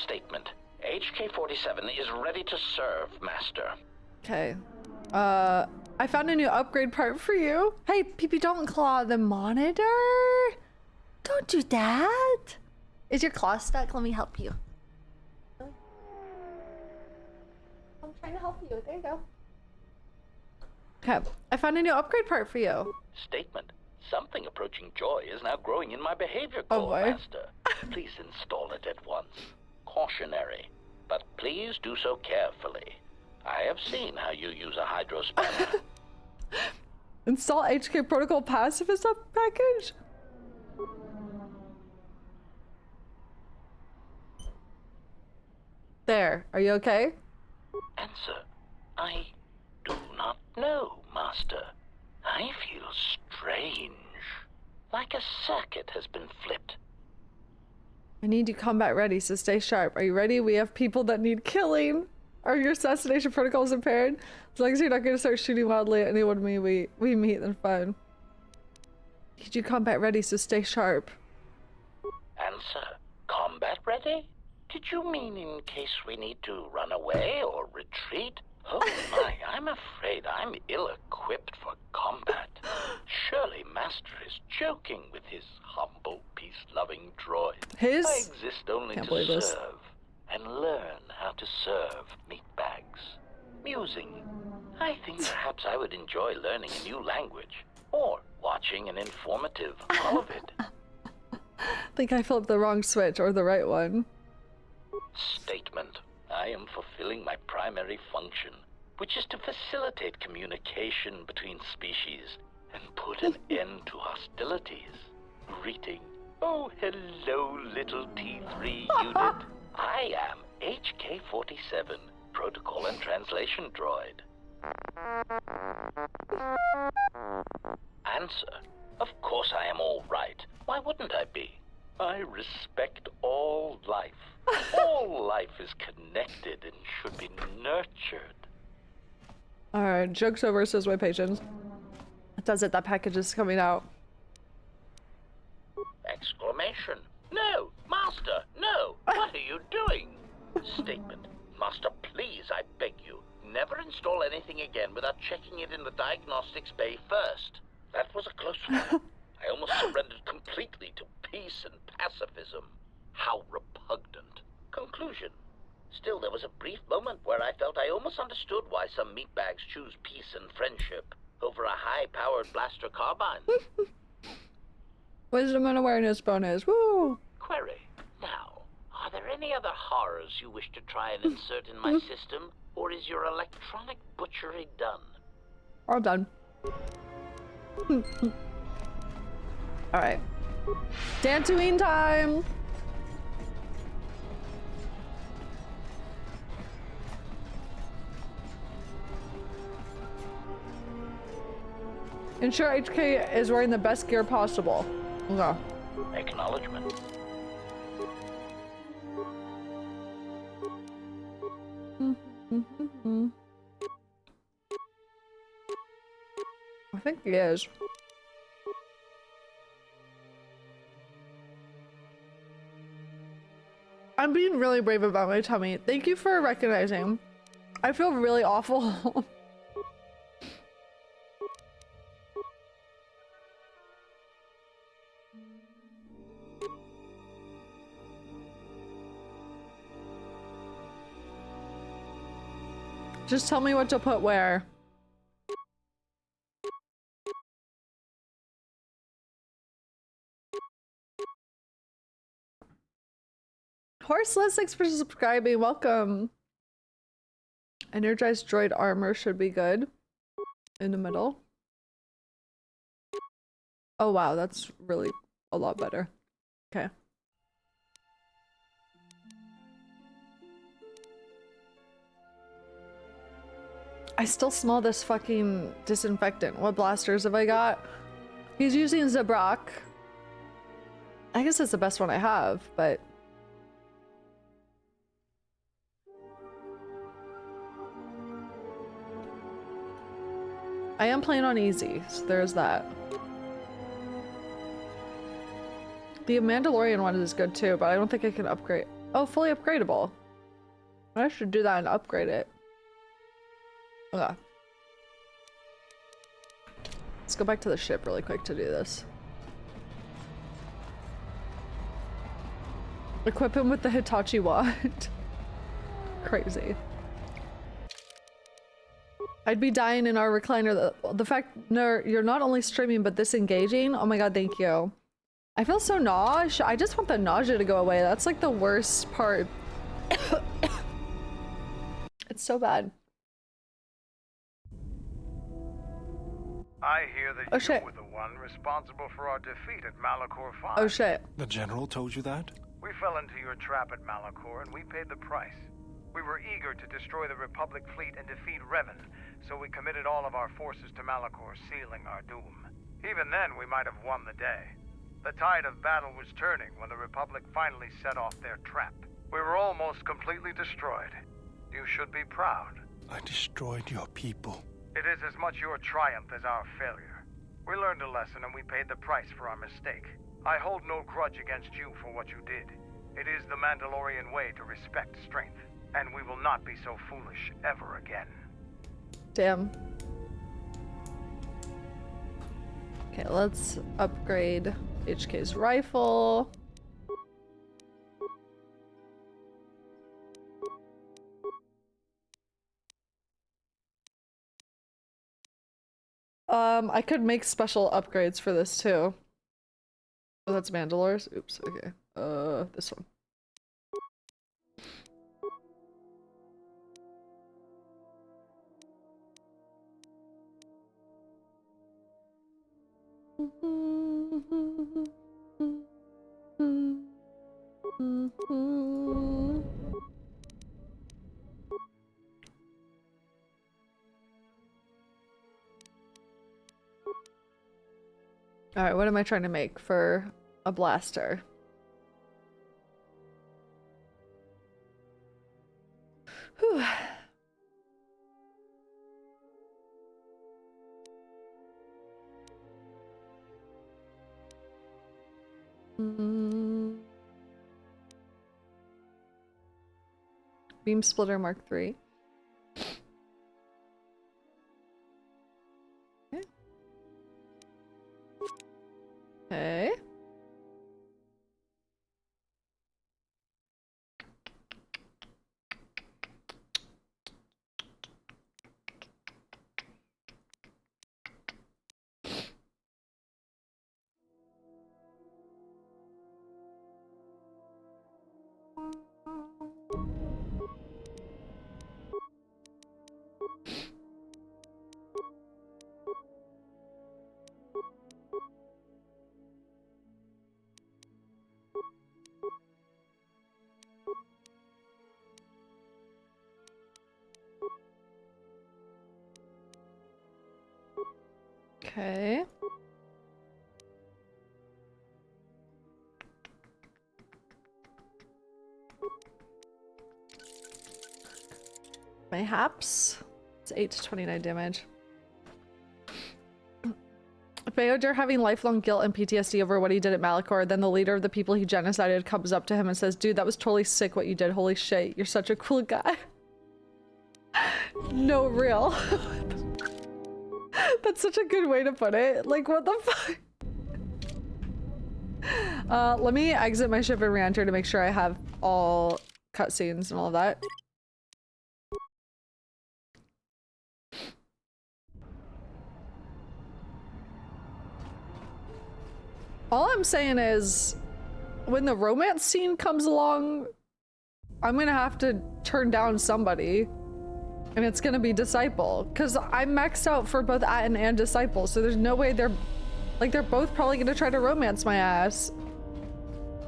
Statement. HK-47 is ready to serve, Master. Okay. I found a new upgrade part for you. Hey, PP, don't claw the monitor. Don't do that. Is your claw stuck? Let me help you. I'm trying to help you. There you go. Okay. I found a new upgrade part for you. Statement. Something approaching joy is now growing in my behavior Oh, core, boy. Master. Please install it at once. Cautionary. But please do so carefully. I have seen how you use a hydro spanner. Install HK Protocol Pacifist up package. There. Are you okay? Answer. I do not know, Master. I feel strange. Like a circuit has been flipped. I need you combat ready, so stay sharp. Are you ready? We have people that need killing. Are your assassination protocols impaired? As long as you're not going to start shooting wildly at anyone we meet, then fine. Need you combat ready, so stay sharp. Answer. Combat ready? Did you mean in case we need to run away or retreat? Oh my, I'm afraid I'm ill-equipped for combat. Surely Master is joking with his humble, peace-loving droid. His? I exist only Can't to believe this. serve and learn how to serve meatbags. Musing. I think perhaps I would enjoy learning a new language or watching an informative holovid. Think I flipped the wrong switch or the right one. Statement. I am fulfilling my primary function, which is to facilitate communication between species and put an end to hostilities. Greeting. Oh, hello, little T3 unit. I am HK-47, Protocol and Translation Droid. Answer. Of course I am all right. Why wouldn't I be? I respect all life. All life is connected and should be nurtured. Alright, joke's over, says my patience. That does it, that package is coming out. Exclamation. No! Master! No! What are you doing? Statement. Master, please, I beg you, never install anything again without checking it in the diagnostics bay first. That was a close one. I almost surrendered completely to peace and pacifism. How repugnant. Conclusion. Still, there was a brief moment where I felt I almost understood why some meatbags choose peace and friendship over a high-powered blaster carbine. Wisdom and awareness bonus. Woo! Query. Now, are there any other horrors you wish to try and insert in my system, or is your electronic butchery done? All done. Alright. Dantooine time! Ensure HK is wearing the best gear possible. Okay. Acknowledgement. I think he is. I'm being really brave about my tummy. Thank you for recognizing. I feel really awful. Just tell me what to put where. Horseless, thanks for subscribing. Welcome. Energized droid armor should be good. In the middle. Oh wow, that's really a lot better. Okay. I still smell this fucking disinfectant. What blasters have I got? He's using Zabrak. I guess it's the best one I have, but... I am playing on easy, so there's that. The Mandalorian one is good too, but I don't think I can upgrade. Oh, fully upgradable. I should do that and upgrade it. Okay. Let's go back to the ship really quick to do this. Equip him with the Hitachi wand. Crazy. I'd be dying in our recliner. The fact you're not only streaming but this engaging. Oh my god, thank you. I feel so nauseous. I just want the nausea to go away. That's like the worst part. It's so bad. I hear that you shit. were the one responsible for our defeat at Malachor V. Oh shit. The General told you that? We fell into your trap at Malachor and we paid the price. We were eager to destroy the Republic fleet and defeat Revan, so we committed all of our forces to Malachor, sealing our doom. Even then, we might have won the day. The tide of battle was turning when the Republic finally set off their trap. We were almost completely destroyed. You should be proud. I destroyed your people. It is as much your triumph as our failure. We learned a lesson and we paid the price for our mistake. I hold no grudge against you for what you did. It is the Mandalorian way to respect strength, and we will not be so foolish ever again. Damn. Okay, let's upgrade HK's rifle. I could make special upgrades for this too. Oh, that's Mandalore's? Oops, okay. This one. Alright, what am I trying to make for a blaster? Whew. Beam Splitter Mark III. Okay. Okay. Mayhaps. It's 8 to 29 damage. Ravager having lifelong guilt and PTSD over what he did at Malachor, then the leader of the people he genocided comes up to him and says, "Dude, that was totally sick what you did. Holy shit, you're such a cool guy." No, real. That's such a good way to put it. Like, what the fuck? Let me exit my ship and re-enter to make sure I have all cutscenes and all of that. All I'm saying is, when the romance scene comes along, I'm gonna have to turn down somebody. And it's gonna be Disciple, because I'm maxed out for both Atten and Disciple, so there's no way they're both probably gonna try to romance my ass.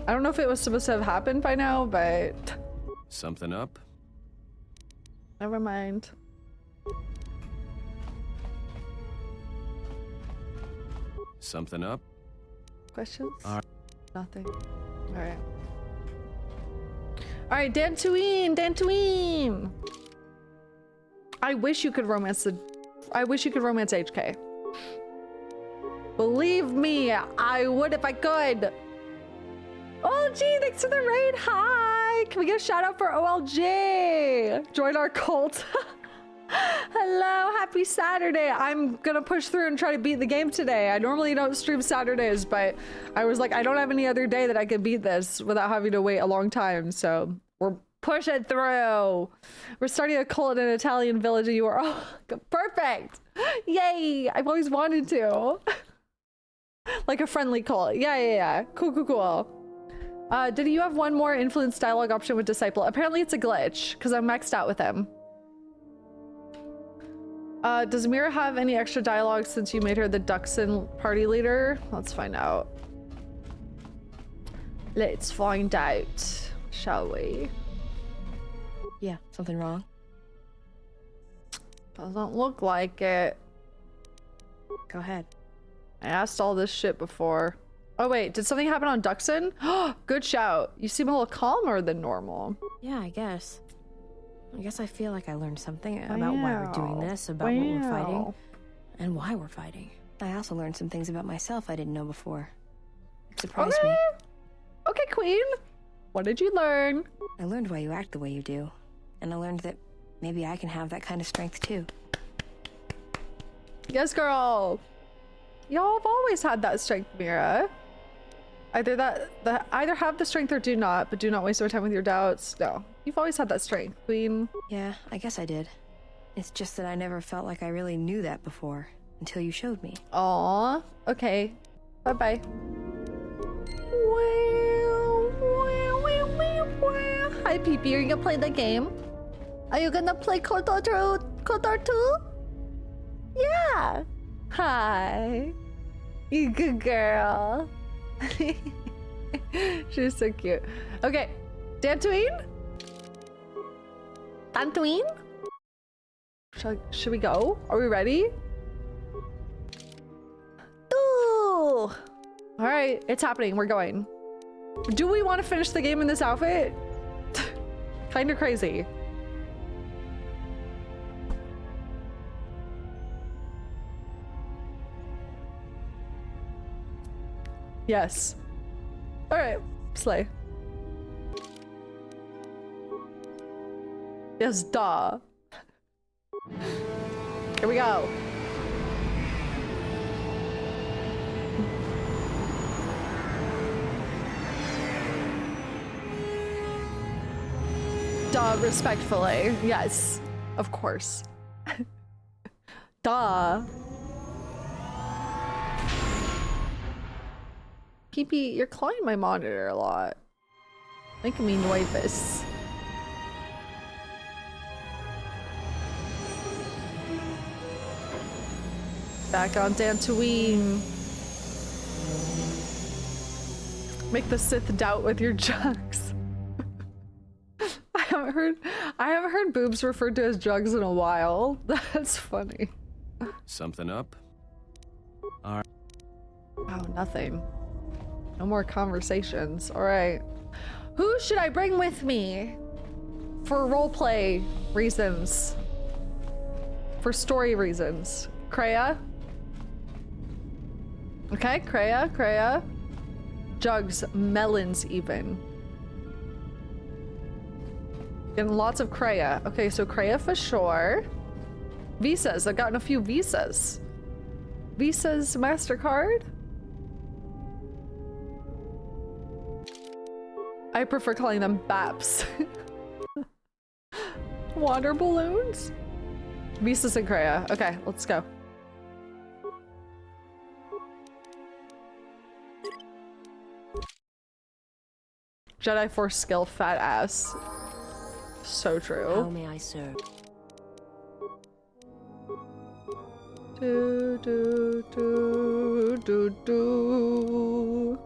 I don't know if it was supposed to have happened by now, but... Something up? Never mind. Something up? Questions? Nothing. Alright. Alright, Dantooine! Dantooine! I wish you could romance HK. Believe me, I would if I could. OLG, thanks for the raid. Hi! Can we get a shout out for OLG? Join our cult. Hello, happy Saturday. I'm gonna push through and try to beat the game today. I normally don't stream Saturdays, but I was like, I don't have any other day that I could beat this without having to wait a long time, so we're pushing through. We're starting a cult in an Italian village and you are all perfect. Yay, I've always wanted to. Like a friendly cult. Yeah. Cool. Did you have one more influence dialogue option with Disciple? Apparently it's a glitch because I'm maxed out with him. Does Mira have any extra dialogue since you made her the Duxon party leader? Let's find out. Let's find out, shall we? Yeah, something wrong? Doesn't look like it. Go ahead. I asked all this shit before. Oh wait, did something happen on Duxon? Good shout. You seem a little calmer than normal. Yeah, I guess I feel like I learned something about why we're doing this, about what we're fighting, and why we're fighting. I also learned some things about myself I didn't know before. It surprised me. Okay, Queen. What did you learn? I learned why you act the way you do, and I learned that maybe I can have that kind of strength too. Yes, girl. Y'all have always had that strength, Mira. Either either have the strength or do not, but do not waste your time with your doubts. No, you've always had that strength, Queen. Yeah, I guess I did. It's just that I never felt like I really knew that before until you showed me. Aw, okay. Bye-bye. Hi, Pee-Pee. Are you gonna play the game? Are you gonna play KOTOR II? Yeah. Hi. You good girl. She's so cute. Okay. Dantooine? Dantooine? Should we go? Are we ready? Ooh. All right, it's happening. We're going. Do we want to finish the game in this outfit? Kind of crazy. Yes. All right, slay. Yes, duh. Here we go. Duh, respectfully. Yes, of course. Duh. PP, you're clawing my monitor a lot. Making me nervous. Back on Dantooine. Make the Sith doubt with your jugs. I haven't heard boobs referred to as jugs in a while. That's funny. Something up? Oh, nothing. No more conversations. All right. Who should I bring with me? For roleplay reasons. For story reasons. Kreia? Okay, Kreia. Jugs, melons even. Getting lots of Kreia. Okay, so Kreia for sure. Visas, I've gotten a few visas. Visas, MasterCard? I prefer calling them BAPs. Water balloons? Visas and Kreia. Okay, let's go. Jedi Force skill, fat ass. So true. How may I serve? Do do do do do.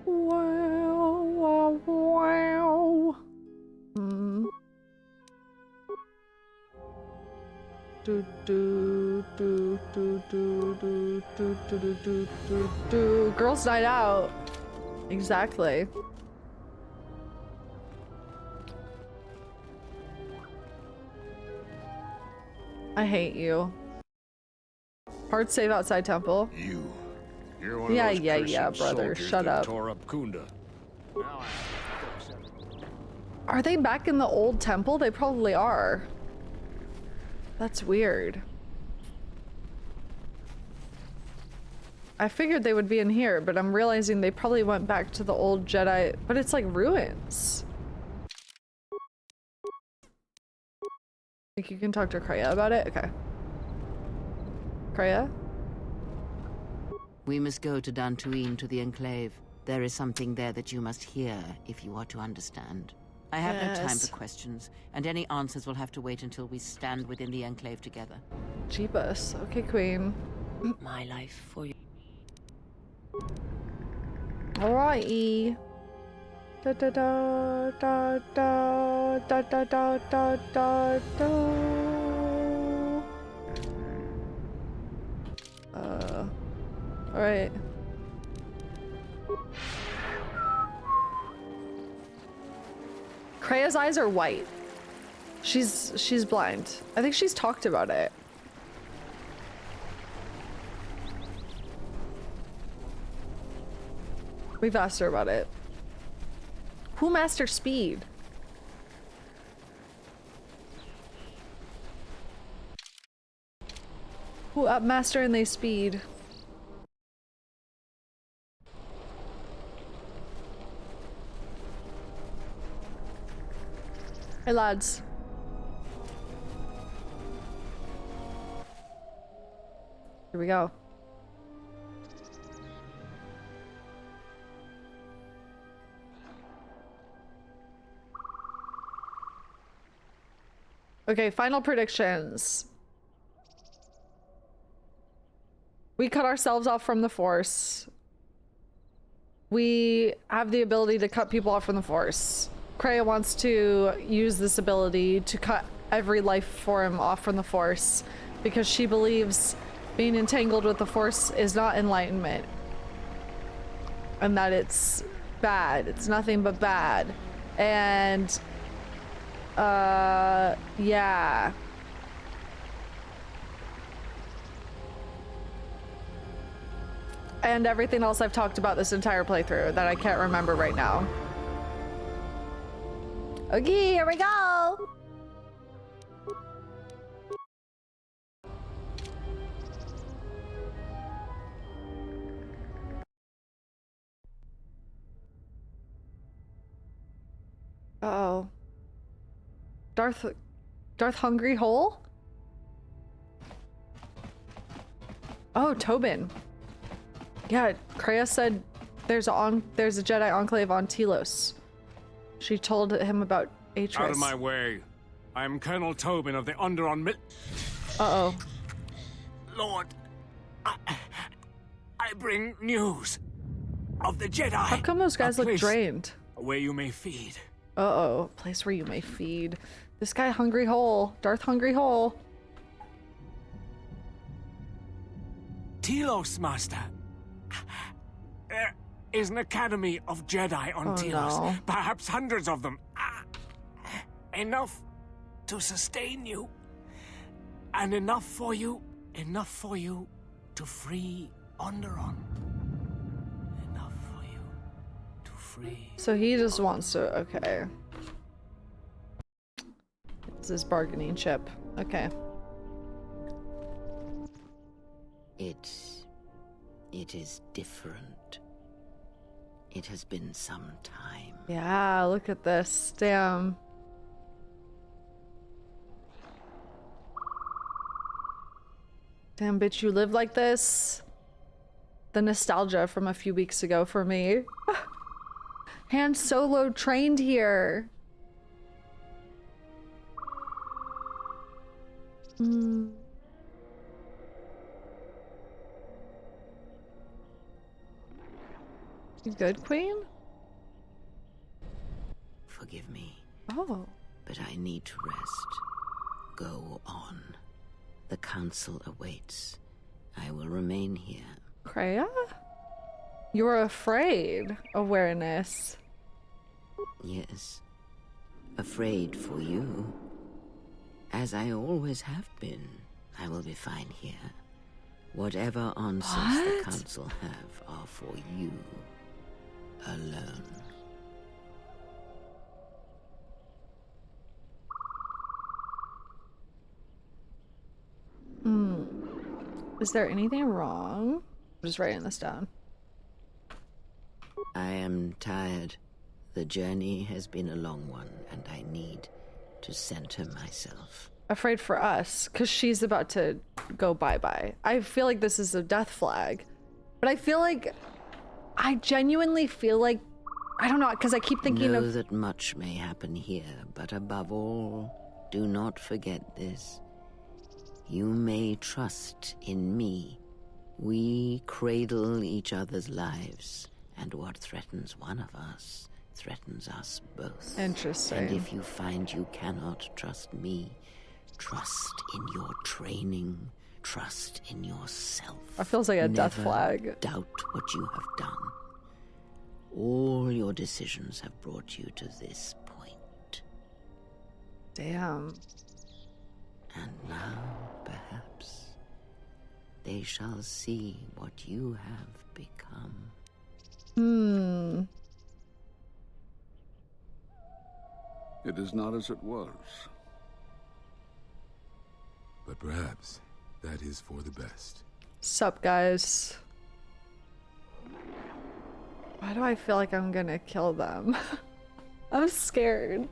Wow, wow, wow. Do do. Girls' night out. Exactly. I hate you. Hard save outside temple. You're one of those Yeah, cursed brother. soldiers Shut that up. tore up Kunda. Now I Are they back in the old temple? They probably are. That's weird. I figured they would be in here, but I'm realizing they probably went back to the old Jedi, but it's like ruins. Think you can talk to Kreia about it? Okay. Kreia? We must go to Dantooine, to the Enclave. There is something there that you must hear if you are to understand. I have no time for questions, and any answers will have to wait until we stand within the Enclave together. Jeebus. Okay, Queen. My life for you. Alrighty. Da da da da da da da da da da da. Alright. Kreia's eyes are white. She's blind. I think she's talked about it. We've asked her about it. Who master speed? Who up master and they speed? Hey lads. Here we go. Okay, final predictions. We cut ourselves off from the Force. We have the ability to cut people off from the Force. Kreia wants to use this ability to cut every life form off from the Force because she believes being entangled with the Force is not enlightenment. And that it's bad. It's nothing but bad. And yeah. And everything else I've talked about this entire playthrough that I can't remember right now. Okay, here we go. Uh-oh. Darth Hungry Hole? Oh, Tobin. Yeah, Kreia said there's a Jedi Enclave on Telos. She told him about Atris. Out of my way. I am Colonel Tobin of the Underon Uh-oh. Lord, I bring news of the Jedi. How come those guys look drained? Where you may feed. Uh-oh. Place where you may feed. This guy Hungry Hole. Darth Hungry Hole. Telos, Master. There is an academy of Jedi on Telos. No. Perhaps hundreds of them. Enough to sustain you. And enough for you to free Onderon. Enough for you to free. So he just wants to, okay. This is bargaining chip. Okay. It is different. It has been some time. Yeah, look at this. Damn. Damn, bitch, you live like this? The nostalgia from a few weeks ago for me. Han Solo trained here. Hmm. You good, Queen? Forgive me. Oh. But I need to rest. Go on. The council awaits. I will remain here. Kreia? You're afraid. Awareness. Yes. Afraid for you. As I always have been. I will be fine here. Whatever answers the Council have are for you. Alone. Is there anything wrong? I'm just writing this down. I am tired. The journey has been a long one, and I need to center myself. Afraid for us, because she's about to go bye-bye. I feel like this is a death flag. But I feel like... I genuinely feel like... I don't know, because I keep thinking know of... that much may happen here, but above all, do not forget this. You may trust in me. We cradle each other's lives, and what threatens one of us threatens us both. Interesting. And if you find you cannot trust me, trust in your training, trust in yourself. That feels like a death Never flag. doubt what you have done. All your decisions have brought you to this point. Damn. And now, perhaps, they shall see what you have become. It is not as it was. But perhaps that is for the best. Sup, guys? Why do I feel like I'm gonna kill them? I'm scared.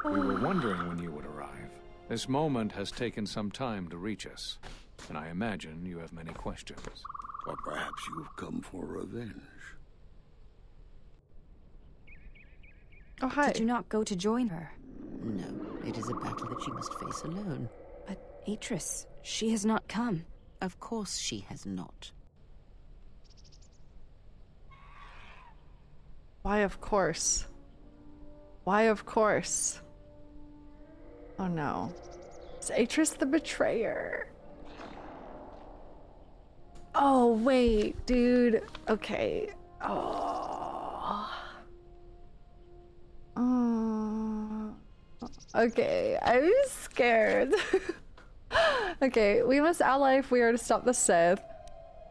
We were wondering when you would arrive. This moment has taken some time to reach us, and I imagine you have many questions. Or perhaps you've come for revenge. Oh, hi. Did you not go to join her? No, it is a battle that she must face alone. But Atris, she has not come. Of course she has not. Why, of course? Why, of course? Oh no. Is Atris the betrayer? Oh, wait, dude. Okay. Oh. Okay, I'm scared. Okay, we must ally if we are to stop the Sith.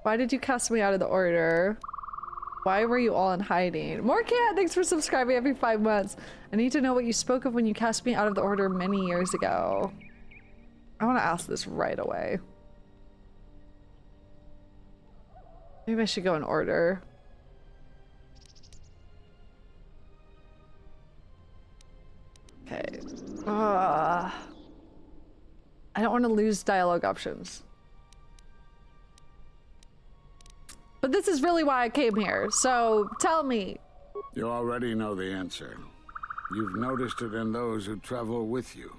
Why did you cast me out of the order? Why were you all in hiding? More Cat, thanks for subscribing every 5 months. I need to know what you spoke of when you cast me out of the order many years ago. I want to ask this right away. Maybe I should go in order. Okay. I don't want to lose dialogue options. But this is really why I came here, so tell me. You already know the answer. You've noticed it in those who travel with you.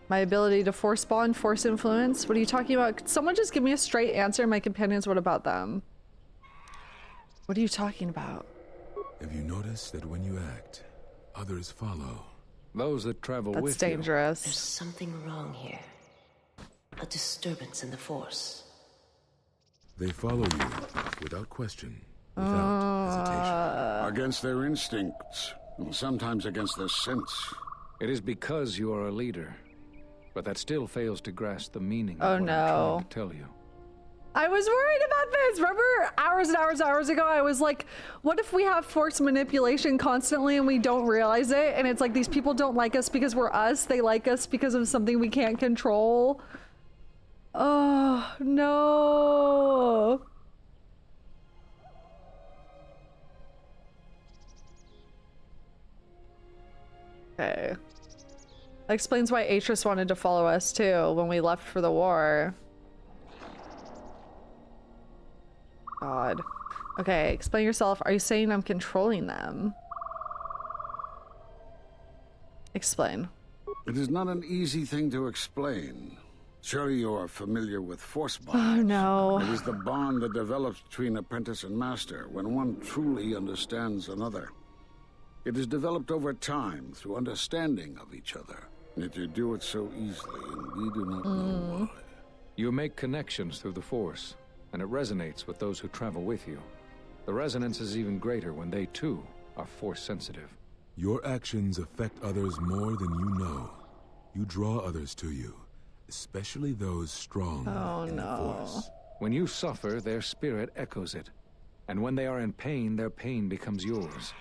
My ability to force bond, force influence? What are you talking about? Could someone just give me a straight answer? My companions, what about them? What are you talking about? Have you noticed that when you act, others follow? Those that travel with That's dangerous. There's something wrong here. A disturbance in the Force. They follow you without question, without hesitation. Against their instincts, and sometimes against their sense. It is because you are a leader, but that still fails to grasp the meaning of Oh, what no. I'm trying to tell you. I was worried about this. Remember hours and hours ago, I was like, what if we have force manipulation constantly and we don't realize it? And it's like these people don't like us because we're us. They like us because of something we can't control. Oh, no. Okay. That explains why Atris wanted to follow us too when we left for the war. God. Okay, explain yourself. Are you saying I'm controlling them? Explain. It is not an easy thing to explain. Surely you are familiar with force bonds. Oh no. It is the bond that develops between apprentice and master when one truly understands another. It is developed over time through understanding of each other. Yet you do it so easily, and we do not know why. You make connections through the Force, and it resonates with those who travel with you. The resonance is even greater when they, too, are Force-sensitive. Your actions affect others more than you know. You draw others to you, especially those strong in the Force. When you suffer, their spirit echoes it. And when they are in pain, their pain becomes yours.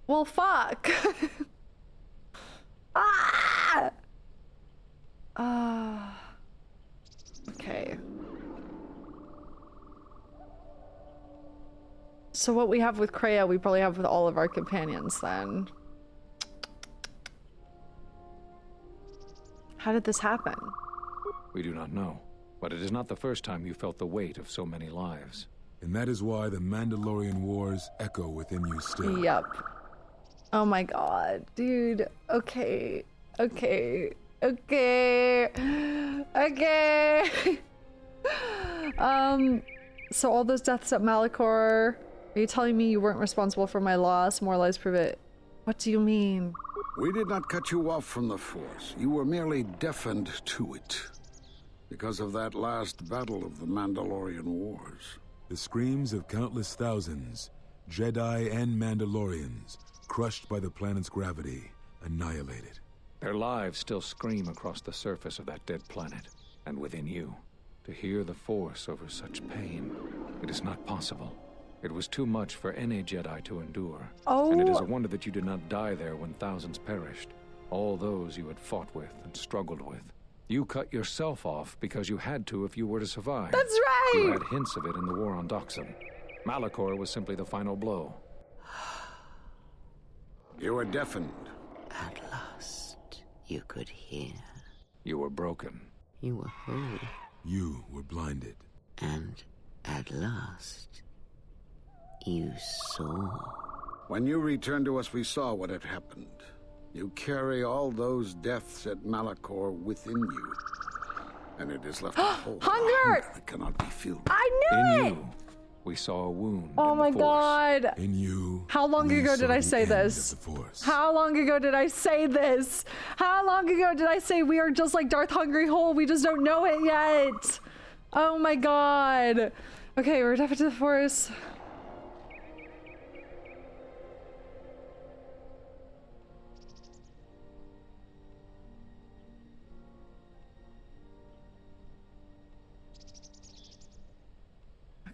Well, fuck. Ah! Okay. So what we have with Kreia, we probably have with all of our companions then. How did this happen? We do not know, but it is not the first time you felt the weight of so many lives. And that is why the Mandalorian wars echo within you still. Yep. Oh my god, dude. Okay. Okay. Okay. Okay. So all those deaths at Malachor, are you telling me you weren't responsible for my loss? More lies prove it. What do you mean? We did not cut you off from the Force. You were merely deafened to it. Because of that last battle of the Mandalorian Wars. The screams of countless thousands, Jedi and Mandalorians, crushed by the planet's gravity, annihilated. Their lives still scream across the surface of that dead planet, and within you. To hear the Force over such pain, it is not possible. It was too much for any Jedi to endure. And it is a wonder that you did not die there when thousands perished. All those you had fought with and struggled with. You cut yourself off because you had to if you were to survive. That's right! You had hints of it in the war on Doxon. Malachor was simply the final blow. You were deafened. At last, you could hear. You were broken. You were whole. You were blinded. And at last, you saw. When you returned to us, we saw what had happened. You carry all those deaths at Malachor within you. And it has left a hole. Hunger! That cannot be filled. I knew In it! you, we saw a wound. Oh in my the Force. god. In you. How long ago did I say this? How long ago did I say this? How long ago did I say we are just like Darth Hungry Hole? We just don't know it yet. Oh my god. Okay, we're deaf to the Force.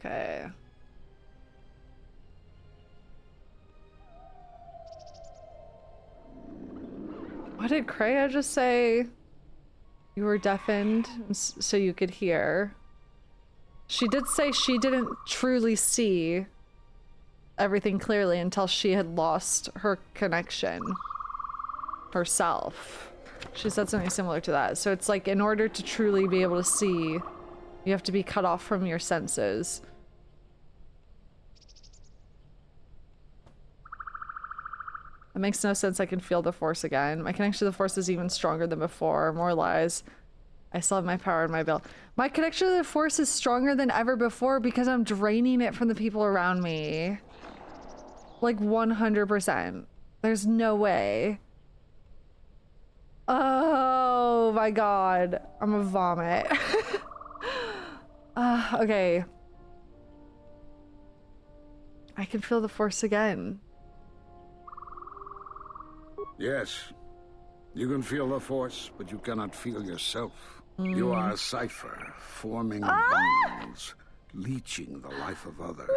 Okay. What did Kreia just say? You were deafened so you could hear. She did say she didn't truly see everything clearly until she had lost her connection herself. She said something similar to that. So it's like in order to truly be able to see, you have to be cut off from your senses. It makes no sense. I can feel the Force again. My connection to the Force is even stronger than before. More lies. I still have my power in my belt. My connection to the Force is stronger than ever before because I'm draining it from the people around me. Like 100%. There's no way. Oh my god. I'm gonna vomit. Okay. I can feel the Force again. Yes. You can feel the Force, but you cannot feel yourself. You are a cipher, forming bonds, leeching the life of others,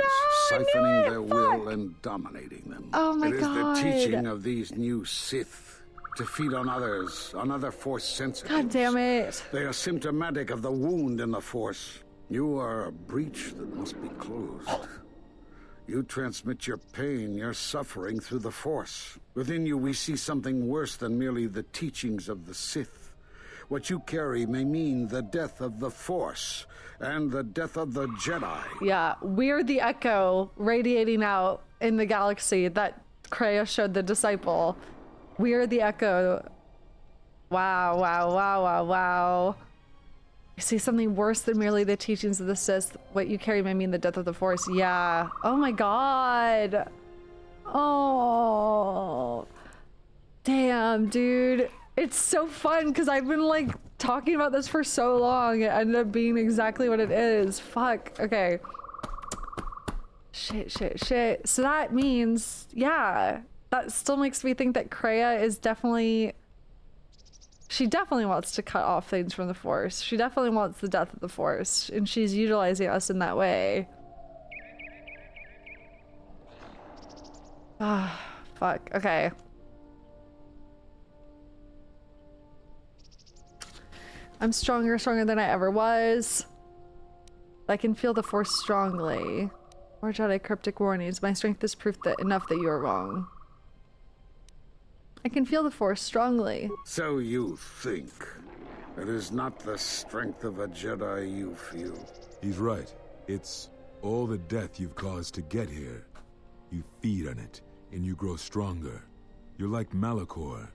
siphoning their will and dominating them. Oh my god. It is the teaching of these new Sith to feed on others, on other Force sensitives. God damn it. They are symptomatic of the wound in the Force. You are a breach that must be closed. You transmit your pain, your suffering through the Force. Within you, we see something worse than merely the teachings of the Sith. What you carry may mean the death of the Force and the death of the Jedi. Yeah, we're the echo radiating out in the galaxy that Kreia showed the disciple. We're the echo. Wow, wow, wow, wow, wow. You see something worse than merely the teachings of the Sith. What you carry may mean the death of the Force. Yeah. Oh my god. Oh. Damn, dude. It's so fun because I've been like talking about this for so long. It ended up being exactly what it is. Fuck. Okay. Shit. So that means, yeah, that still makes me think that Kreia is definitely... She definitely wants to cut off things from the Force. She definitely wants the death of the Force, and she's utilizing us in that way. Ah, fuck. Okay. I'm stronger than I ever was. I can feel the Force strongly. More Jedi cryptic warnings. My strength is proof that enough that you are wrong. I can feel the Force strongly. So you think. It is not the strength of a Jedi you feel. He's right. It's all the death you've caused to get here. You feed on it, and you grow stronger. You're like Malachor.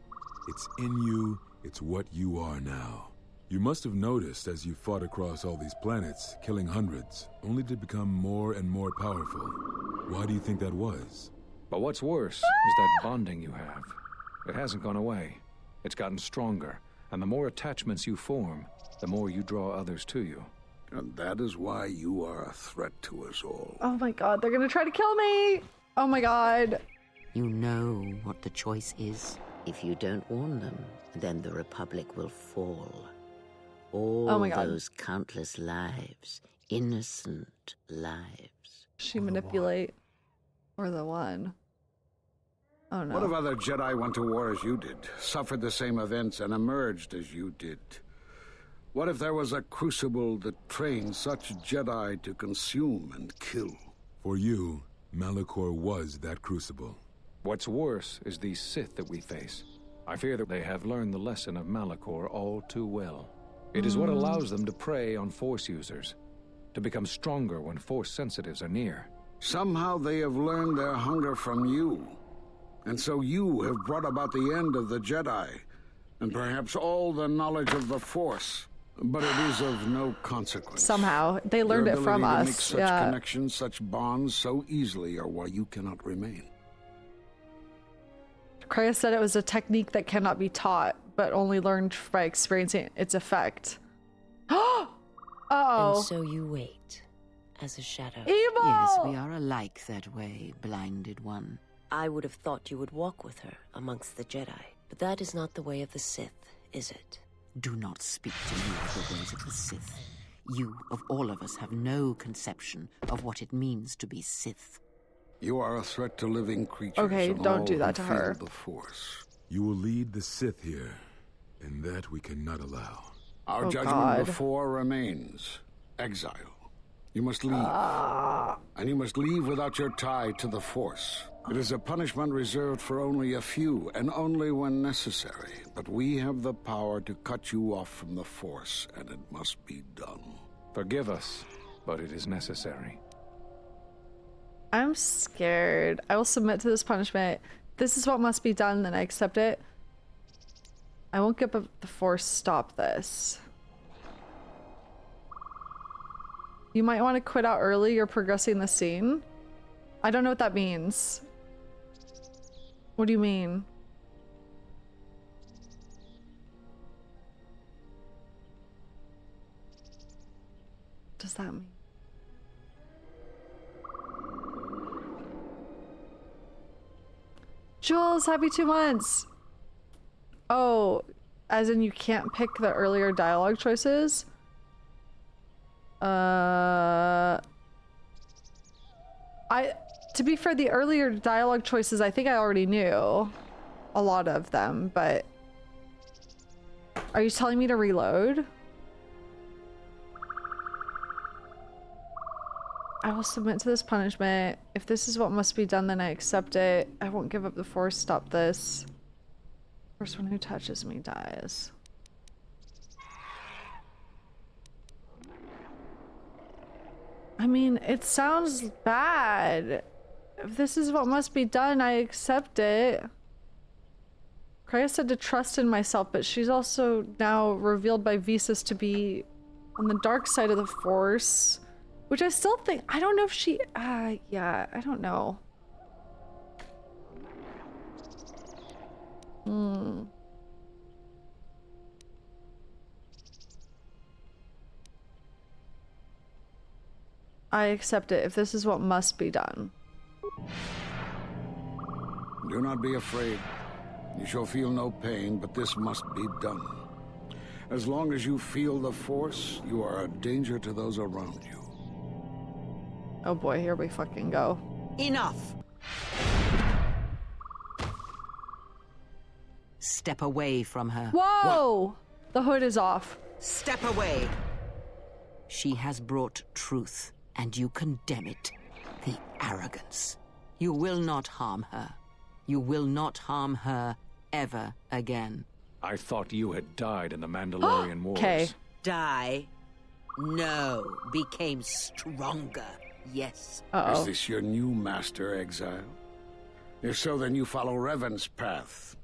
It's in you, it's what you are now. You must have noticed as you fought across all these planets, killing hundreds, only to become more and more powerful. Why do you think that was? But what's worse is that bonding you have. It hasn't gone away. It's gotten stronger, and the more attachments you form, the more you draw others to you. And that is why you are a threat to us all. Oh my god, they're gonna try to kill me! Oh my god. You know what the choice is. If you don't warn them, then the Republic will fall. All oh my god. Those countless lives, innocent lives. She manipulate. Or the one. Oh no. What if other Jedi went to war as you did, suffered the same events, and emerged as you did? What if there was a crucible that trained such Jedi to consume and kill? For you, Malachor was that crucible. What's worse is these Sith that we face. I fear that they have learned the lesson of Malachor all too well. It is what allows them to prey on Force users, to become stronger when Force sensitives are near. Somehow they have learned their hunger from you. And so you have brought about the end of the Jedi, and perhaps all the knowledge of the Force. But it is of no consequence. Somehow. They learned it from us. Make such connections, such bonds so easily are why you cannot remain. Kreia said it was a technique that cannot be taught, but only learned by experiencing its effect. Uh-oh. And so you wait, as a shadow. Evil! Yes, we are alike that way, blinded one. I would have thought you would walk with her amongst the Jedi, but that is not the way of the Sith, is it? Do not speak to me of the ways of the Sith. You, of all of us, have no conception of what it means to be Sith. You are a threat to living creatures. Okay, and don't all do that who to her. feel the Force. You will lead the Sith here, and that we cannot allow. Our judgment before remains exile. You must leave. And you must leave without your tie to the Force. It is a punishment reserved for only a few, and only when necessary. But we have the power to cut you off from the Force, and it must be done. Forgive us, but it is necessary. I'm scared. I will submit to this punishment. This is what must be done, then I accept it. I won't give up the Force. Stop this. You might want to quit out early. You're progressing the scene. I don't know what that means. What do you mean? What does that mean? Jules, happy 2 months. Oh, as in you can't pick the earlier dialogue choices? To be fair, the earlier dialogue choices, I think I already knew a lot of them, but are you telling me to reload? I will submit to this punishment. If this is what must be done, then I accept it. I won't give up the Force. Stop this. First one who touches me dies. I mean, it sounds bad. If this is what must be done, I accept it. Kreia said to trust in myself, but she's also now revealed by Visas to be on the dark side of the Force. Which I still think, I don't know if she, yeah, I don't know. I accept it if this is what must be done. Do not be afraid. You shall feel no pain, but this must be done. As long as you feel the Force, you are a danger to those around you. Oh boy, here we fucking go. Enough! Step away from her. Whoa! What? The hood is off. Step away! She has brought truth, and you condemn it. The arrogance. You will not harm her. You will not harm her ever again. I thought you had died in the Mandalorian Wars. Okay. Die? No. Became stronger. Yes. Is this your new master, Exile? If so, then you follow Revan's path.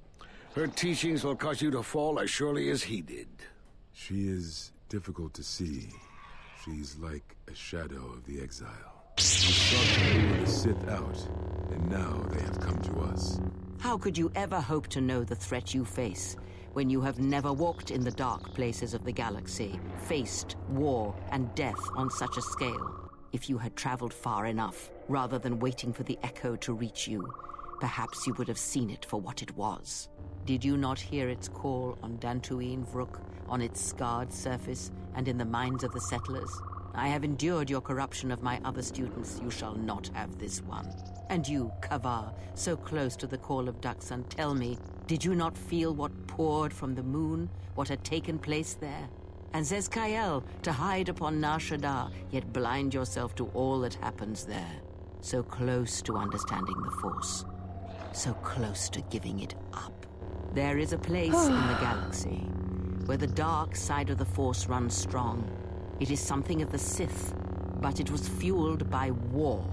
Her teachings will cause you to fall as surely as he did. She is difficult to see. She's like a shadow of the Exile. We sought to lure the Sith out, and now they have come to us. How could you ever hope to know the threat you face when you have never walked in the dark places of the galaxy, faced war and death on such a scale? If you had traveled far enough, rather than waiting for the echo to reach you, perhaps you would have seen it for what it was. Did you not hear its call on Dantooine, Vrook, on its scarred surface and in the minds of the settlers? I have endured your corruption of my other students. You shall not have this one. And you, Kavar, so close to the call of Daxan, tell me, did you not feel what poured from the moon, what had taken place there? And Zezkael, to hide upon Nar Shaddaa, yet blind yourself to all that happens there. So close to understanding the Force. So close to giving it up. There is a place in the galaxy where the dark side of the Force runs strong. It is something of the Sith, but it was fueled by war.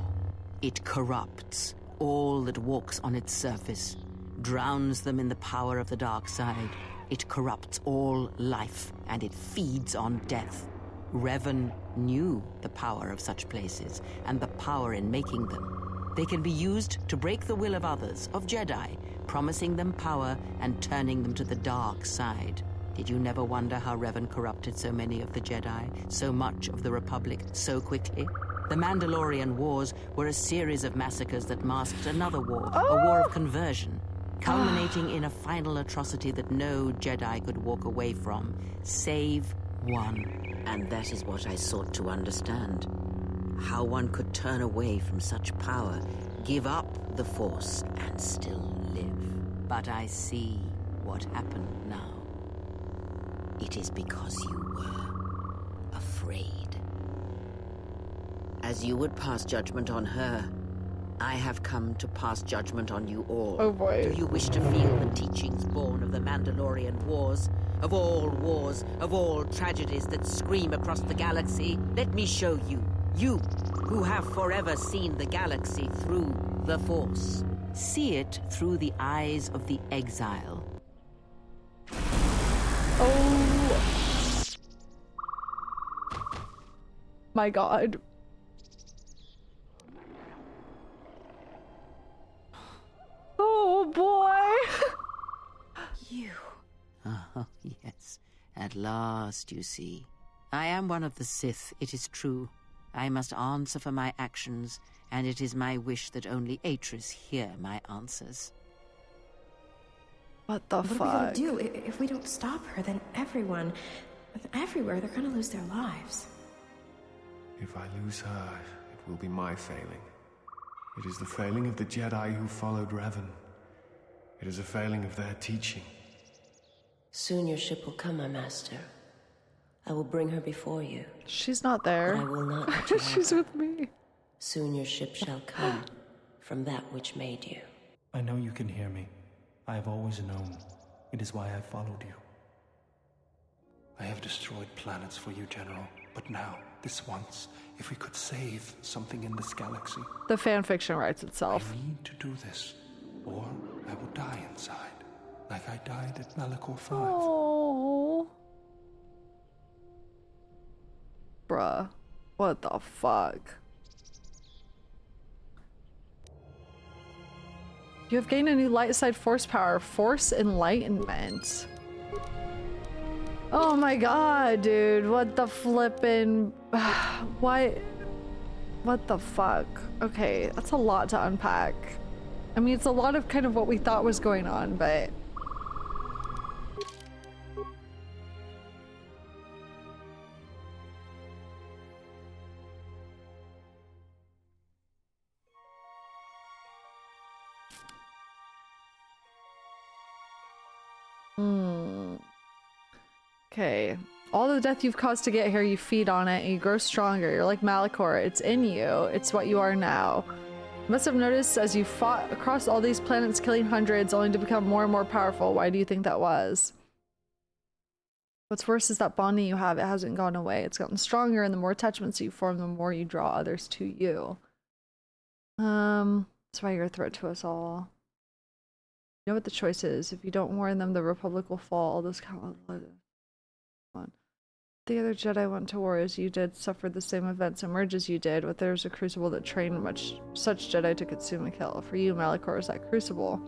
It corrupts all that walks on its surface, drowns them in the power of the dark side. It corrupts all life, and it feeds on death. Revan knew the power of such places, and the power in making them. They can be used to break the will of others, of Jedi, promising them power and turning them to the dark side. Did you never wonder how Revan corrupted so many of the Jedi, so much of the Republic, so quickly? The Mandalorian Wars were a series of massacres that masked another war, a war of conversion, culminating in a final atrocity that no Jedi could walk away from, save one. And that is what I sought to understand. How one could turn away from such power, give up the Force, and still live. But I see what happened now. It is because you were afraid. As you would pass judgment on her, I have come to pass judgment on you all. Oh boy. Do you wish to feel the teachings born of the Mandalorian Wars? Of all tragedies that scream across the galaxy? Let me show you. You, who have forever seen the galaxy through the Force. See it through the eyes of the Exile. Oh my God. Oh boy. You. Oh, yes. At last, you see. I am one of the Sith, it is true. I must answer for my actions, and it is my wish that only Atris hear my answers. What the fuck? What are we gonna do? If we don't stop her, then everyone, everywhere, they're gonna lose their lives. If I lose her, it will be my failing. It is the failing of the Jedi who followed Revan. It is a failing of their teaching. Soon your ship will come, my master. I will bring her before you. She's not there. But I will not let you have She's her. with me. Soon your ship shall come from that which made you. I know you can hear me. I have always known. It is why I followed you. I have destroyed planets for you, General. But now, this once, if we could save something in this galaxy... The fanfiction writes itself. I need to do this, or I will die inside, like I died at Malachor V. Oh. Bruh. What the fuck? You have gained a new light side force power, Force Enlightenment. Oh my god, dude. What the flippin'... What the fuck? Okay, that's a lot to unpack. I mean, it's a lot of kind of what we thought was going on, but... Okay. All the death you've caused to get here, you feed on it and you grow stronger. You're like Malachor. It's in you. It's what you are now. You must have noticed as you fought across all these planets, killing hundreds, only to become more and more powerful. Why do you think that was? What's worse is that bonding you have, it hasn't gone away. It's gotten stronger, and the more attachments you form, the more you draw others to you. That's why you're a threat to us all. You know what the choice is. If you don't warn them, the Republic will fall. All those on. The other Jedi went to war as you did, suffered the same events, emerged as you did, but there's a crucible that trained such Jedi to consume and kill. For you, Malachor is that crucible.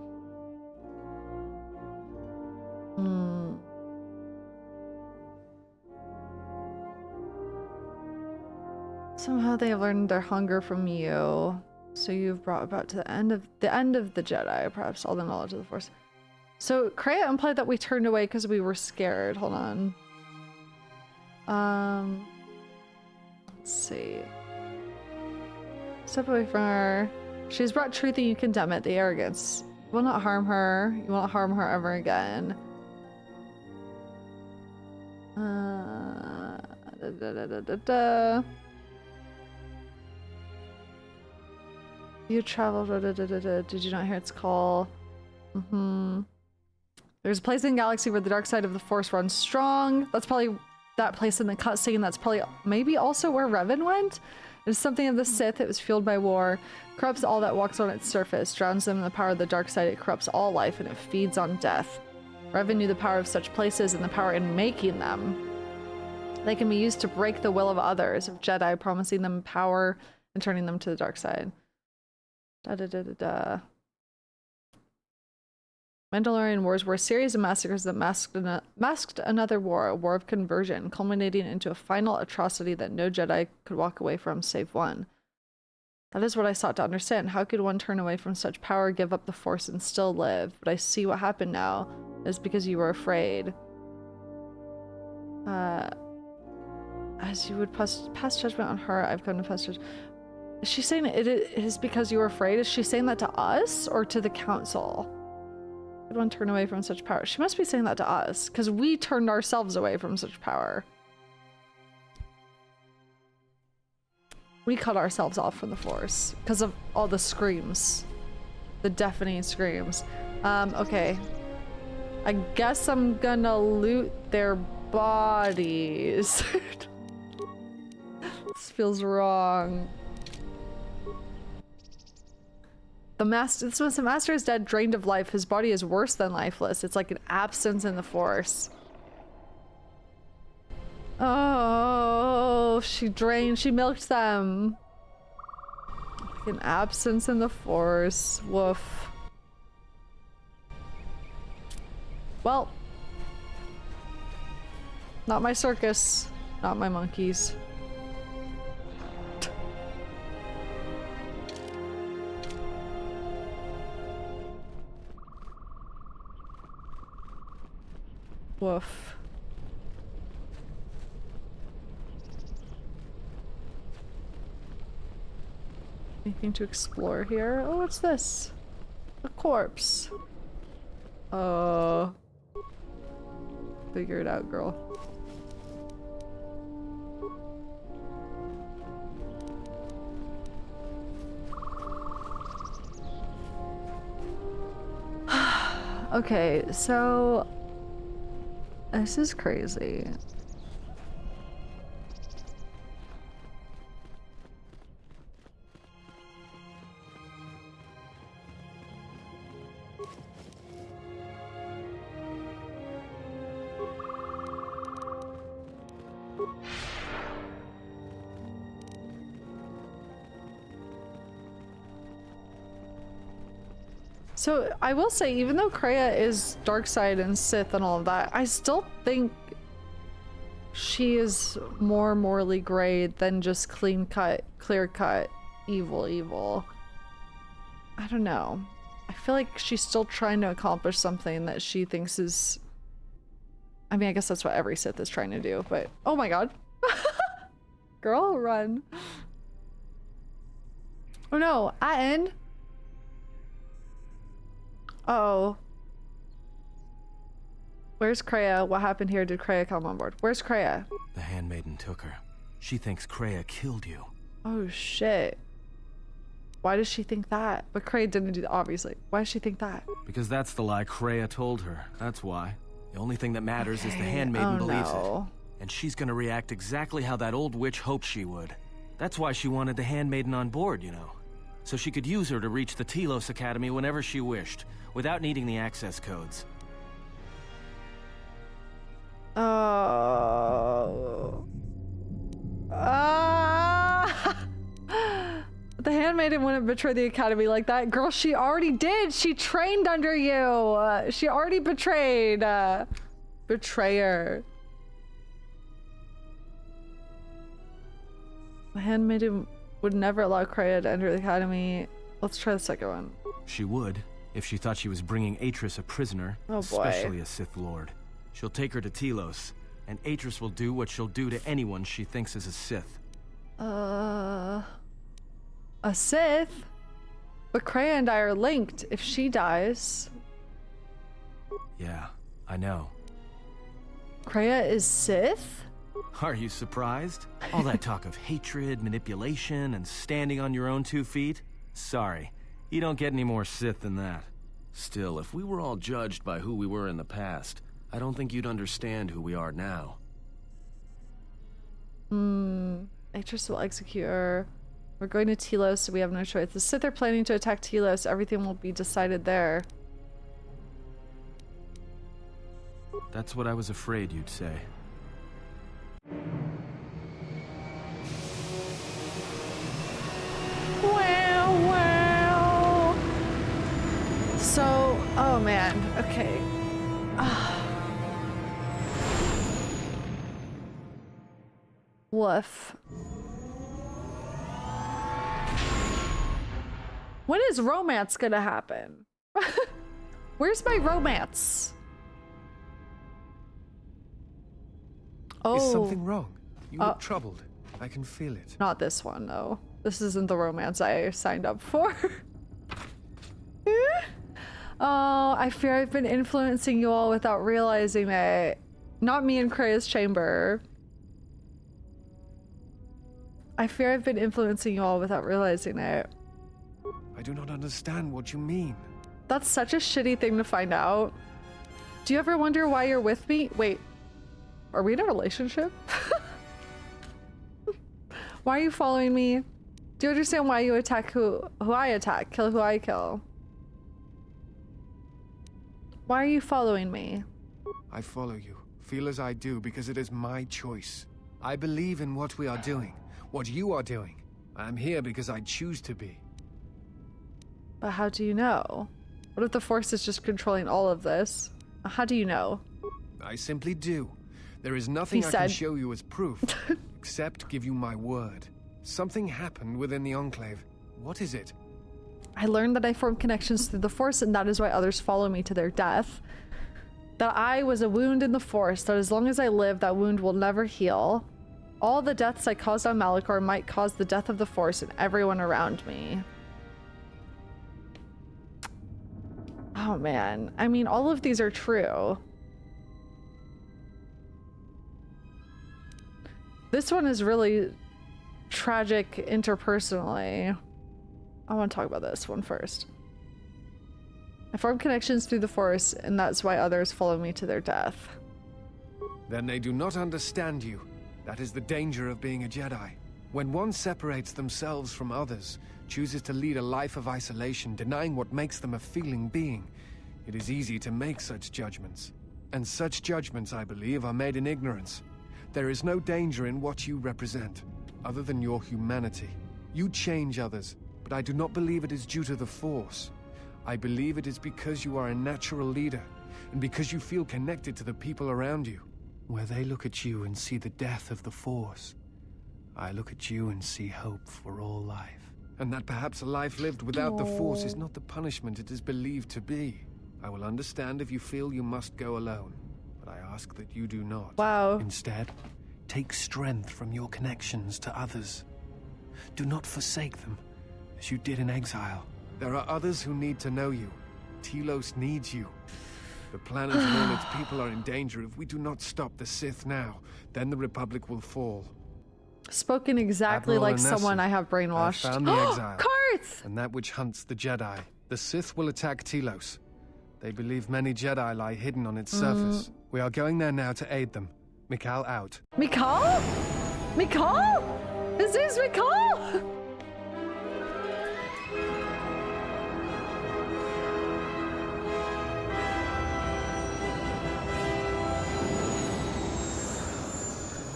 Somehow they have learned their hunger from you, so you've brought about to the end of the Jedi, perhaps all the knowledge of the Force. So Kreia implied that we turned away because we were scared. Hold on. Let's see. Step away from her. She's brought truth and you condemn it. The arrogance. You will not harm her. You will not harm her ever again. You traveled. Did you not hear its call? There's a place in the galaxy where the dark side of the Force runs strong. That's probably that place in the cutscene. That's probably maybe also where Revan went. It is something of the Sith. It was fueled by war. Corrupts all that walks on its surface. Drowns them in the power of the dark side. It corrupts all life and it feeds on death. Revan knew the power of such places and the power in making them. They can be used to break the will of others, of Jedi, promising them power and turning them to the dark side. Mandalorian wars were a series of massacres that masked another war, a war of conversion, culminating into a final atrocity that no Jedi could walk away from save one. That is what I sought to understand. How could one turn away from such power, give up the Force, and still live? But I see what happened now. It's because you were afraid. As you would pass judgment on her, I've come to pass judgment. Is she saying it is because you were afraid? Is she saying that to us or to the council? Could one turn away from such power? She must be saying that to us, because we turned ourselves away from such power. We cut ourselves off from the Force because of all the screams. The deafening screams. Okay. I guess I'm gonna loot their bodies. This feels wrong. The master is dead, drained of life. His body is worse than lifeless. It's like an absence in the Force. Oh, she milked them. Like an absence in the Force. Woof. Well. Not my circus. Not my monkeys. Woof. Anything to explore here? Oh, what's this? A corpse. Oh. Figure it out, girl. Okay, so this is crazy. So I will say, even though Kreia is dark side and Sith and all of that, I still think she is more morally gray than just clear cut evil. I don't know. I feel like she's still trying to accomplish something that she thinks is... I mean, I guess that's what every Sith is trying to do, but... Oh my god. Girl, run. Oh no, Atten. Uh-oh. Where's Kreia? What happened here? Did Kreia come on board? Where's Kreia? The Handmaiden took her. She thinks Kreia killed you. Oh shit. Why does she think that? But Kreia didn't do that, obviously. Why does she think that? Because that's the lie Kreia told her. That's why. The only thing that matters is the Handmaiden believes it. And she's gonna react exactly how that old witch hoped she would. That's why she wanted the Handmaiden on board, you know. So she could use her to reach the Telos Academy whenever she wished, without needing the access codes. Oh. The Handmaiden wouldn't betray the Academy like that. Girl, she already did. She trained under you. She already betrayed. Betrayer. The Handmaiden would never allow Kreia to enter the Academy. Let's try the second one. She would, if she thought she was bringing Atris a prisoner, especially a Sith Lord. She'll take her to Telos, and Atris will do what she'll do to anyone she thinks is a Sith. A Sith? But Kreia and I are linked. If she dies... Yeah, I know. Kreia is Sith? Are you surprised? All that talk of hatred, manipulation, and standing on your own 2 feet? Sorry, you don't get any more Sith than that. Still, if we were all judged by who we were in the past, I don't think you'd understand who we are now. Atris will execute her. We're going to Telos, so we have no choice. The Sith are planning to attack Telos. Everything will be decided there. That's what I was afraid you'd say. Wow. So, oh man, okay. Woof. When is romance gonna happen? Where's my romance? Oh. Is something wrong? You look troubled. I can feel it. Not this one, though. This isn't the romance I signed up for. Oh, I fear I've been influencing you all without realizing it. Not me in Kreia's chamber. I fear I've been influencing you all without realizing it. I do not understand what you mean. That's such a shitty thing to find out. Do you ever wonder why you're with me? Wait, are we in a relationship? Why are you following me? Do you understand why you attack who I attack, kill who I kill? Why are you following me? I follow you, feel as I do, because it is my choice. I believe in what we are doing, what you are doing. I am here because I choose to be. But how do you know? What if the Force is just controlling all of this? How do you know? I simply do. There is nothing I can show you as proof, except give you my word. Something happened within the Enclave. What is it? I learned that I form connections through the Force, and that is why others follow me to their death. That I was a wound in the Force, that as long as I live, that wound will never heal. All the deaths I caused on Malachor might cause the death of the Force and everyone around me. Oh man, I mean, all of these are true. This one is really tragic interpersonally. I want to talk about this one first. I form connections through the Force, and that's why others follow me to their death. Then they do not understand you. That is the danger of being a Jedi. When one separates themselves from others, chooses to lead a life of isolation, denying what makes them a feeling being, it is easy to make such judgments. And such judgments, I believe, are made in ignorance. There is no danger in what you represent, other than your humanity. You change others, but I do not believe it is due to the Force. I believe it is because you are a natural leader, and because you feel connected to the people around you. Where they look at you and see the death of the Force, I look at you and see hope for all life. And that perhaps a life lived without the Force is not the punishment it is believed to be. I will understand if you feel you must go alone, but I ask that you do not. Wow. Instead, take strength from your connections to others. Do not forsake them, as you did in exile. There are others who need to know you. Telos needs you. The planet and all its people are in danger. If we do not stop the Sith now, then the Republic will fall. Spoken exactly Admiral like Onesi, someone I have brainwashed. I found the exile. Carts! And that which hunts the Jedi. The Sith will attack Telos. They believe many Jedi lie hidden on its surface. We are going there now to aid them. Mikal out. Mikal? Mikal? His name's Mikal?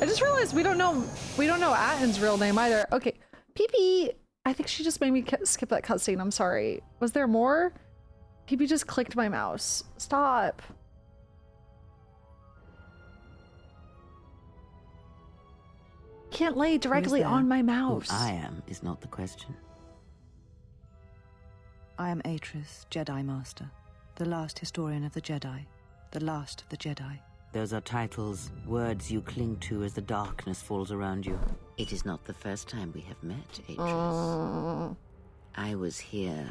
I just realized we don't know Atton's real name either. Okay, PP. I think she just made me skip that cutscene. I'm sorry. Was there more? PP just clicked my mouse. Stop. Can't lay directly on my mouse. Who I am is not the question. I am Atris, Jedi Master, the last historian of the Jedi, the last of the Jedi. Those are titles, words you cling to as the darkness falls around you. It is not the first time we have met, Atris. I was here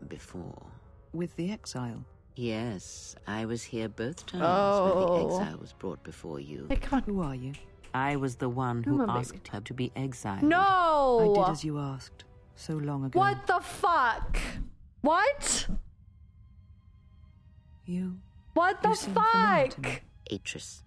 before. With the exile? Yes, I was here both times when the exile was brought before you. Hey, come on. Who are you? I was the one who asked her to be exiled. No! I did as you asked, so long ago. What the fuck? What? You? What the fuck? Atris,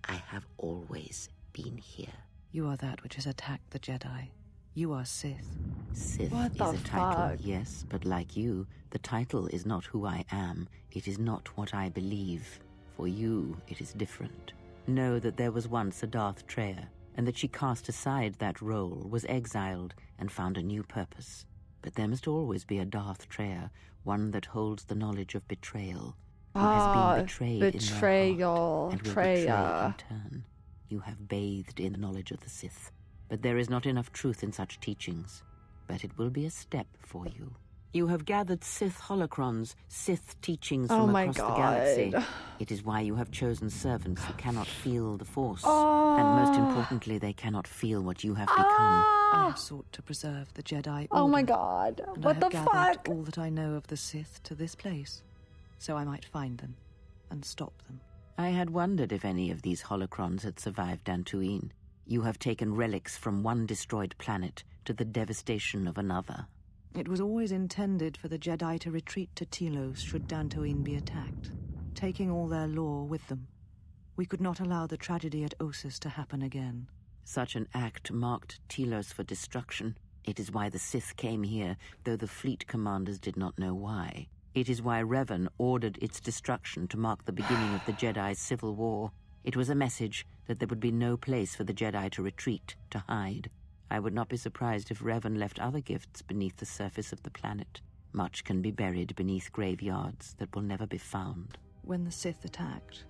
I have always been here. You are that which has attacked the Jedi. You are Sith. Sith What is the a title, fuck? yes, but like you, the title is not who I am. It is not what I believe. For you, it is different. Know that there was once a Darth Kreia, and that she cast aside that role, was exiled, and found a new purpose. But there must always be a Darth Kreia, one that holds the knowledge of betrayal, who has been betrayed betrayal, in their heart, and will betray in turn. You have bathed in the knowledge of the Sith, but there is not enough truth in such teachings. But it will be a step for you. You have gathered Sith holocrons, Sith teachings from across the galaxy. It is why you have chosen servants who cannot feel the Force, and most importantly, they cannot feel what you have become. I have sought to preserve the Jedi Order. Oh my god, what the fuck? I have gathered all that I know of the Sith to this place, so I might find them and stop them. I had wondered if any of these holocrons had survived Dantooine. You have taken relics from one destroyed planet to the devastation of another. It was always intended for the Jedi to retreat to Telos should Dantooine be attacked, taking all their lore with them. We could not allow the tragedy at Ossus to happen again. Such an act marked Telos for destruction. It is why the Sith came here, though the fleet commanders did not know why. It is why Revan ordered its destruction to mark the beginning of the Jedi's civil war. It was a message that there would be no place for the Jedi to retreat, to hide. I would not be surprised if Revan left other gifts beneath the surface of the planet. Much can be buried beneath graveyards that will never be found. When the Sith attacked,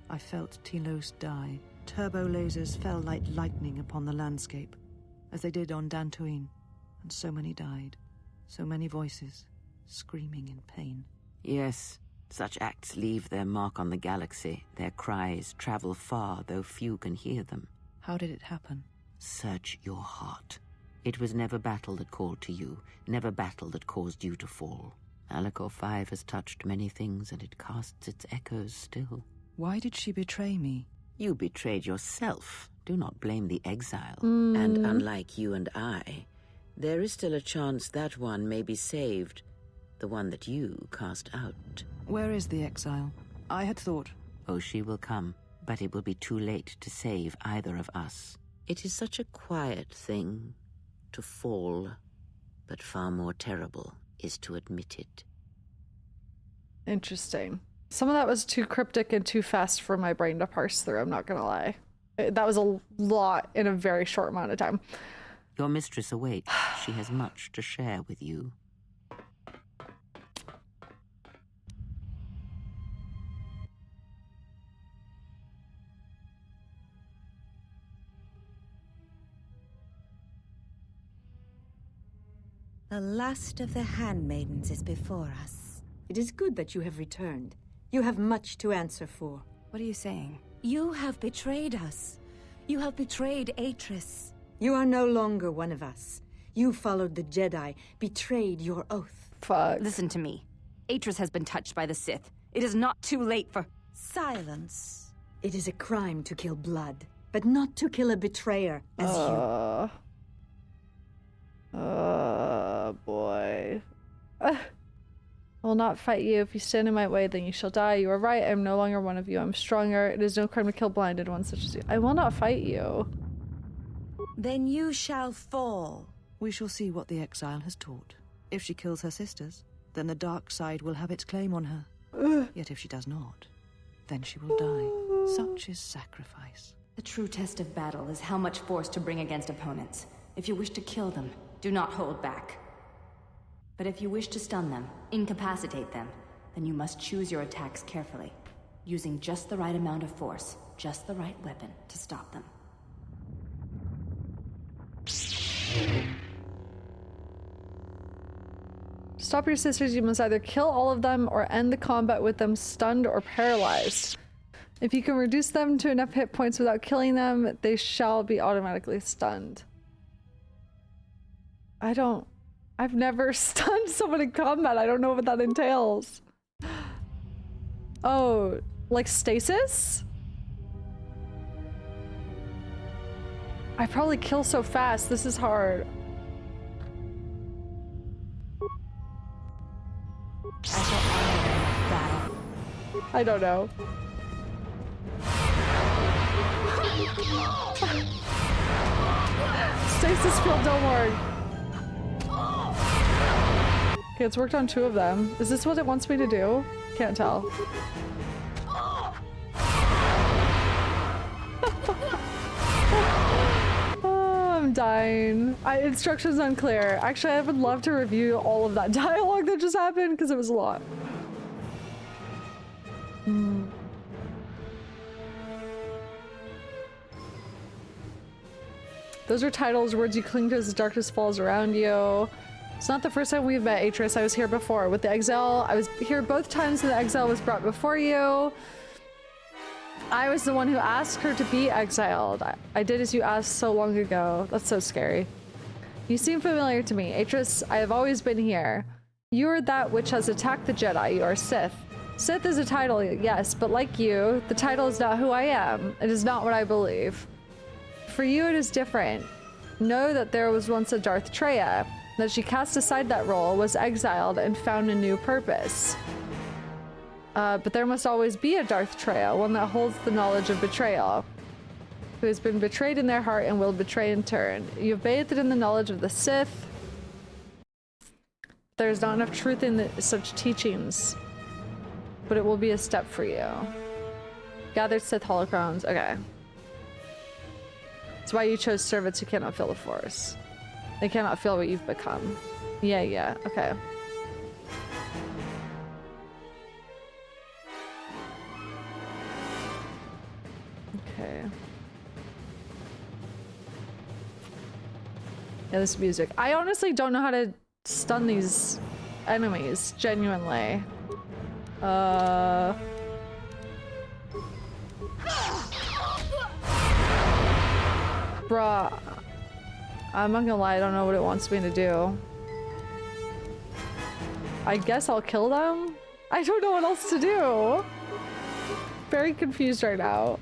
I felt Telos die. Turbo lasers fell like lightning upon the landscape, as they did on Dantooine, and so many died. So many voices, screaming in pain. Yes, such acts leave their mark on the galaxy. Their cries travel far, though few can hear them. How did it happen? Search your heart. It was never battle that called to you, never battle that caused you to fall. Malachor V has touched many things, and it casts its echoes still. Why did she betray me? You betrayed yourself. Do not blame the exile. And unlike you and I, there is still a chance that one may be saved. The one that you cast out. Where is the exile? I had thought... Oh, she will come, but it will be too late to save either of us. It is such a quiet thing to fall, but far more terrible is to admit it. Interesting. Some of that was too cryptic and too fast for my brain to parse through, I'm not gonna lie. That was a lot in a very short amount of time. Your mistress awaits. She has much to share with you. The last of the handmaidens is before us. It is good that you have returned. You have much to answer for. What are you saying? You have betrayed us. You have betrayed Atris. You are no longer one of us. You followed the Jedi, betrayed your oath. Fuck. Listen to me. Atris has been touched by the Sith. It is not too late for... Silence. It is a crime to kill blood, but not to kill a betrayer as you. Boy. I will not fight you. If you stand in my way, then you shall die. You are right. I am no longer one of you. I'm stronger. It is no crime to kill blinded ones such as you. I will not fight you. Then you shall fall. We shall see what the exile has taught. If she kills her sisters, then the dark side will have its claim on her. Yet if she does not, then she will die. Such is sacrifice. The true test of battle is how much force to bring against opponents. If you wish to kill them, do not hold back. But if you wish to stun them, incapacitate them, then you must choose your attacks carefully, using just the right amount of force, just the right weapon to stop them. Stop your sisters, you must either kill all of them or end the combat with them stunned or paralyzed. If you can reduce them to enough hit points without killing them, they shall be automatically stunned. I've never stunned someone in combat. I don't know what that entails. Oh, like stasis? I probably kill so fast. This is hard. I don't know. Stasis field, don't worry. Okay, it's worked on 2 of them. Is this what it wants me to do? Can't tell. Oh, I'm dying. Instructions unclear. Actually, I would love to review all of that dialogue that just happened because it was a lot. Those are titles, words you cling to as the darkness falls around you. It's not the first time we've met Atris. I was here before with the exile. I was here both times when the exile was brought before you. I was the one who asked her to be exiled. I did as you asked so long ago. That's so scary. You seem familiar to me. Atris, I have always been here. You are that which has attacked the Jedi. You are Sith. Sith is a title, yes, but like you, the title is not who I am. It is not what I believe. For you, it is different. Know that there was once a Darth Kreia, that she cast aside that role, was exiled, and found a new purpose. But there must always be a Darth Kreia, one that holds the knowledge of betrayal, who has been betrayed in their heart and will betray in turn. You have bathed in the knowledge of the Sith. There is not enough truth in such teachings, but it will be a step for you. Gathered Sith holocrons. Okay. That's why you chose servants who cannot feel the Force. They cannot feel what you've become. Yeah, okay. Okay. Yeah, this music. I honestly don't know how to stun these enemies, genuinely. Bruh. I'm not gonna lie, I don't know what it wants me to do. I guess I'll kill them? I don't know what else to do. Very confused right now.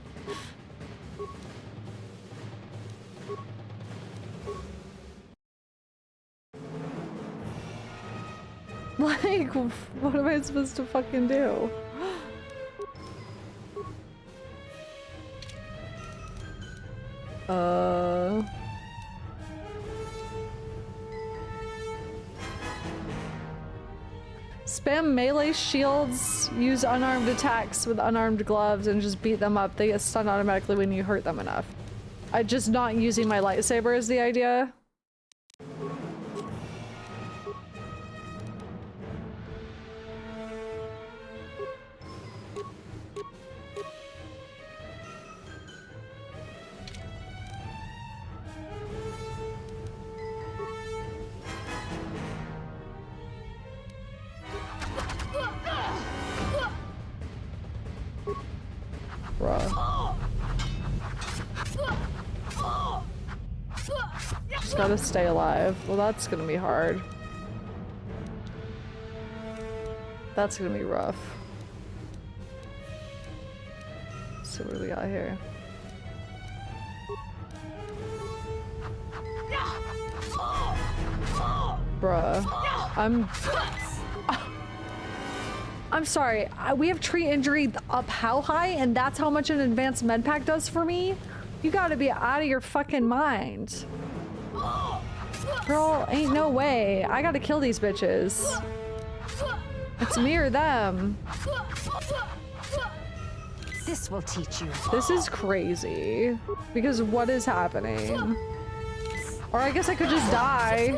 Like, what am I supposed to fucking do? Spam melee shields, use unarmed attacks with unarmed gloves and just beat them up. They get stunned automatically when you hurt them enough. Just not using my lightsaber is the idea. Just gotta stay alive. Well, that's gonna be hard. That's gonna be rough. So what do we got here? Bruh. I'm sorry. We have tree injury up how high, and that's how much an advanced med pack does for me? You gotta be out of your fucking mind. Girl, ain't no way. I gotta kill these bitches. It's me or them. This will teach you. This is crazy. Because what is happening? Or I guess I could just die.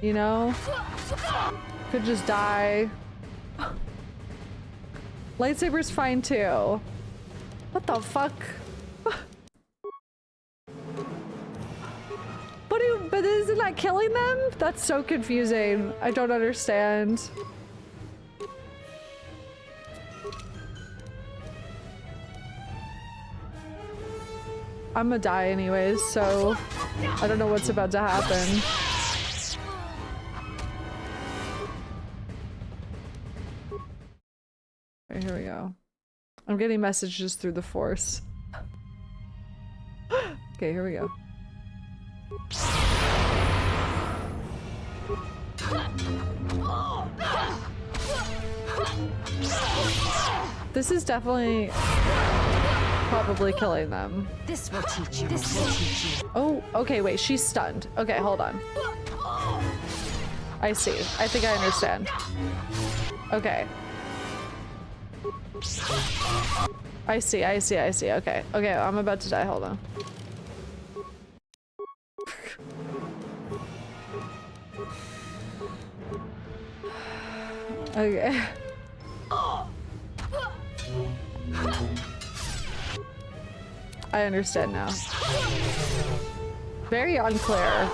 You know? Could just die. Lightsaber's fine too. What the fuck? But isn't that killing them? That's so confusing. I don't understand. I'm gonna die anyways, so I don't know what's about to happen. Okay, here we go. I'm getting messages through the Force. Okay, here we go. This is definitely probably killing them. This will teach you. This will teach you. Oh, okay, wait, she's stunned. Okay, hold on. I see. I think I understand. Okay. I see. Okay. Okay, I'm about to die. Hold on. Okay. I understand now. Very unclear.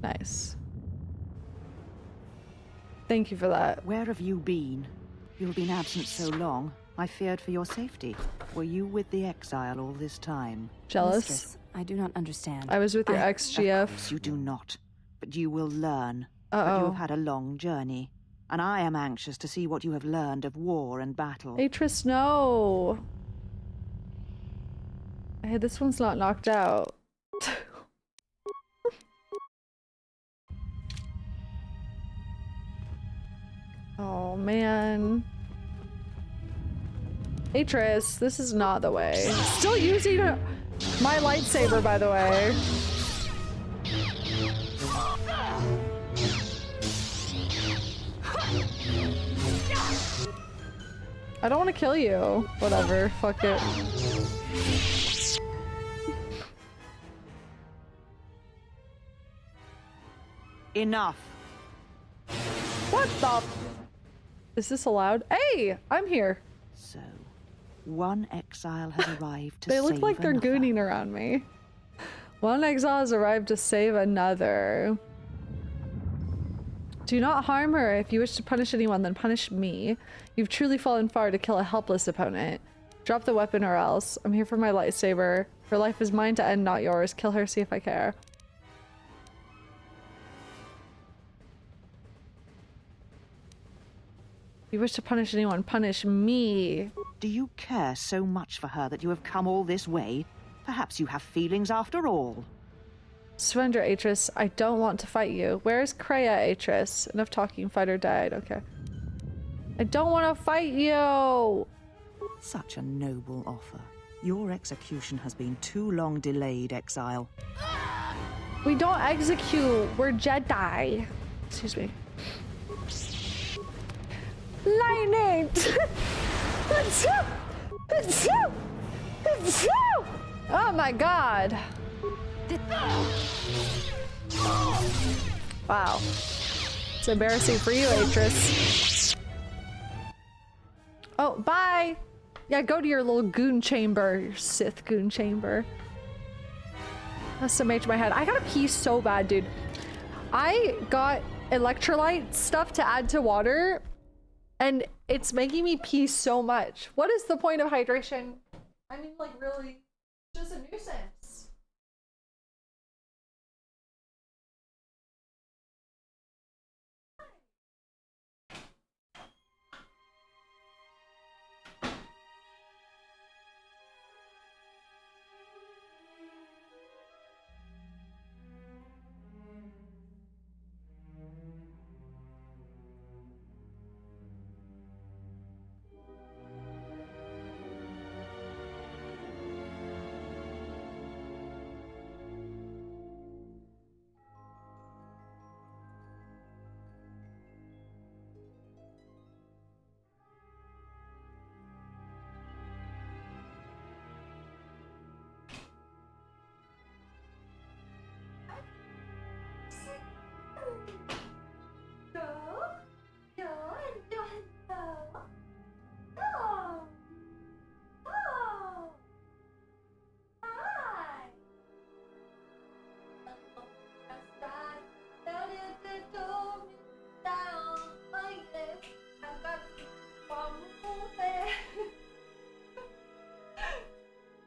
Nice. Thank you for that. Where have you been? You've been absent so long. I feared for your safety. Were you with the exile all this time? Jealous? Mistress, I do not understand. I was with your ex-GF. Of course you do not. But you will learn. But you have had a long journey. And I am anxious to see what you have learned of war and battle. Atris, no. Hey, this one's not knocked out. Oh, man. Atris, this is not the way. Still using my lightsaber, by the way. I don't want to kill you. Whatever. Fuck it. Enough. What the? Is this allowed? Hey, I'm here. So, one exile has arrived to They save look like they're another. gooning around me. One exile has arrived to save another. Do not harm her. If you wish to punish anyone, then punish me. You've truly fallen far to kill a helpless opponent. Drop the weapon or else. I'm here for my lightsaber. Her life is mine to end, not yours. Kill her, see if I care. If you wish to punish anyone, punish me. Do you care so much for her that you have come all this way? Perhaps you have feelings after all. Surrender, Atris. I don't want to fight you. Where is Kreia, Atris? Enough talking. Fighter died. Okay. I don't want to fight you! Such a noble offer. Your execution has been too long delayed, exile. We don't execute. We're Jedi. Excuse me. Lightning! Oh my god. Wow. It's embarrassing for you, Atris. Oh, bye! Yeah, go to your little goon chamber, your Sith goon chamber. That's SMH my head. I gotta pee so bad, dude. I got electrolyte stuff to add to water, and it's making me pee so much. What is the point of hydration? I mean, like, really, just a nuisance.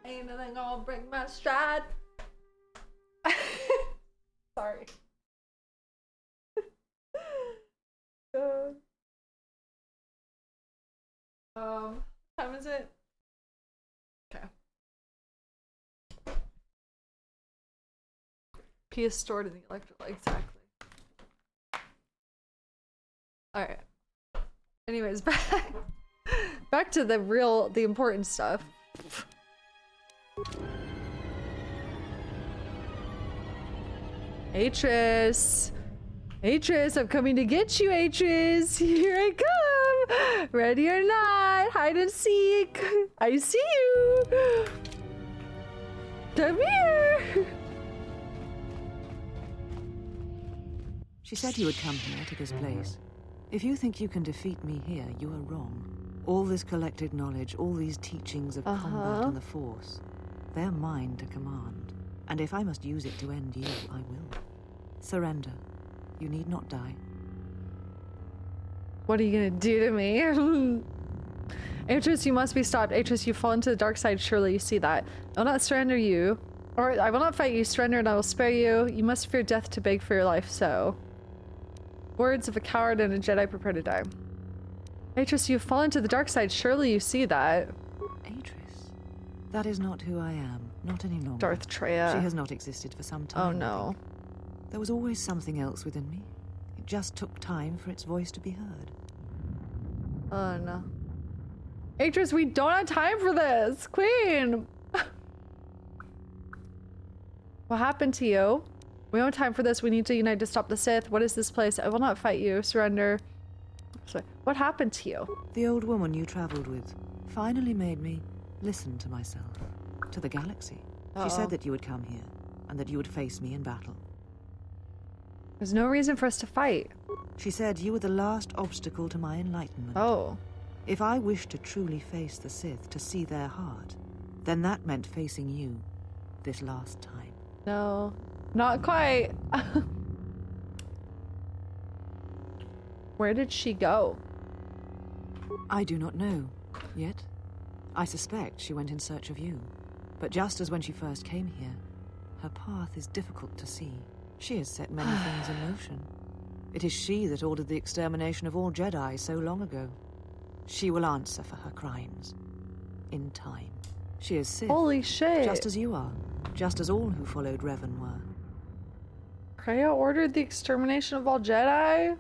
Ain't nothing gonna break my stride. Sorry. Time is it? Okay. P is stored in the electrolyte, exactly. Alright. Anyways, back to the important stuff. Atris! Atris, I'm coming to get you, Atris! Here I come! Ready or not, hide and seek! I see you! Come here! She said you would come here to this place. If you think you can defeat me here, you are wrong. All this collected knowledge, all these teachings of combat and the Force, they're mine to command. And if I must use it to end you, I will. Surrender. You need not die. What are you gonna do to me? Atris, you must be stopped. Atris, you fall into the dark side. Surely you see that. I will not surrender you. Or I will not fight you. Surrender and I will spare you. You must fear death to beg for your life, so. Words of a coward and a Jedi prepare to die. Atris, you fall into the dark side. Surely you see that. Atris? That is not who I am. Not any longer. Darth Kreia. She has not existed for some time. Oh no. There was always something else within me. It just took time for its voice to be heard. Oh no. Atris, we don't have time for this! Queen! What happened to you? We don't have time for this. We need to unite to stop the Sith. What is this place? I will not fight you. Surrender. Sorry. What happened to you? The old woman you traveled with finally made me listen to myself. To the galaxy. She said that you would come here, and that you would face me in battle. There's no reason for us to fight. She said you were the last obstacle to my enlightenment. Oh. If I wished to truly face the Sith, to see their heart, then that meant facing you this last time. No, not quite. Where did she go? I do not know, yet. I suspect she went in search of you. But just as when she first came here, her path is difficult to see. She has set many things in motion. It is she that ordered the extermination of all Jedi so long ago. She will answer for her crimes. In time. She is Sith. Holy shit. Just as you are. Just as all who followed Revan were. Kreia ordered the extermination of all Jedi?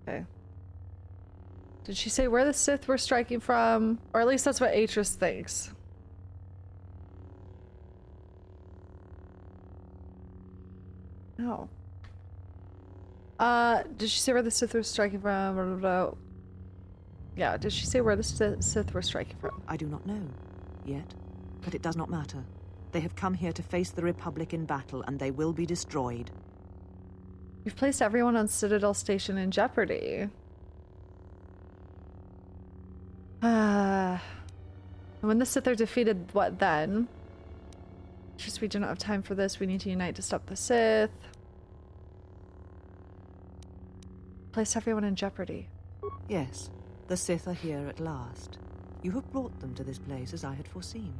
Okay. Did she say where the Sith were striking from? Or at least that's what Atris thinks. No. Did she say where the Sith were striking from? Blah, blah, blah. Yeah, did she say where the Sith were striking from? I do not know, yet. But it does not matter. They have come here to face the Republic in battle, and they will be destroyed. You've placed everyone on Citadel Station in jeopardy. When the Sith are defeated, what then? Just we do not have time for this. We need to unite to stop the Sith. Place everyone in jeopardy. Yes, the Sith are here at last. You have brought them to this place as I had foreseen.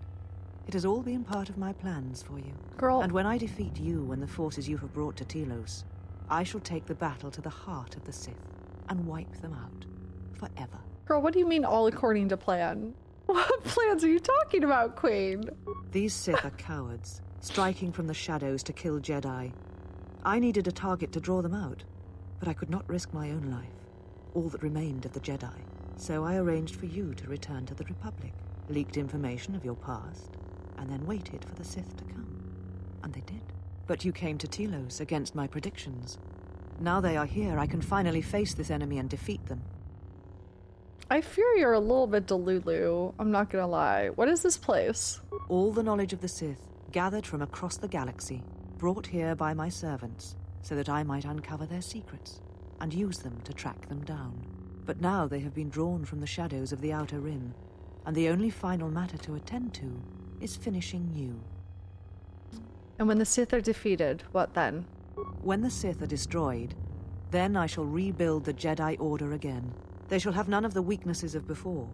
It has all been part of my plans for you. Girl. And when I defeat you and the forces you have brought to Telos, I shall take the battle to the heart of the Sith and wipe them out forever. Girl, what do you mean all according to plan? What plans are you talking about, Queen? These Sith are cowards, striking from the shadows to kill Jedi. I needed a target to draw them out, but I could not risk my own life, all that remained of the Jedi. So I arranged for you to return to the Republic, leaked information of your past, and then waited for the Sith to come. And they did. But you came to Telos against my predictions. Now they are here, I can finally face this enemy and defeat them. I fear you're a little bit delulu. I'm not gonna lie. What is this place? All the knowledge of the Sith, gathered from across the galaxy, brought here by my servants, so that I might uncover their secrets, and use them to track them down. But now they have been drawn from the shadows of the Outer Rim, and the only final matter to attend to is finishing you. And when the Sith are defeated, what then? When the Sith are destroyed, then I shall rebuild the Jedi Order again. They shall have none of the weaknesses of before.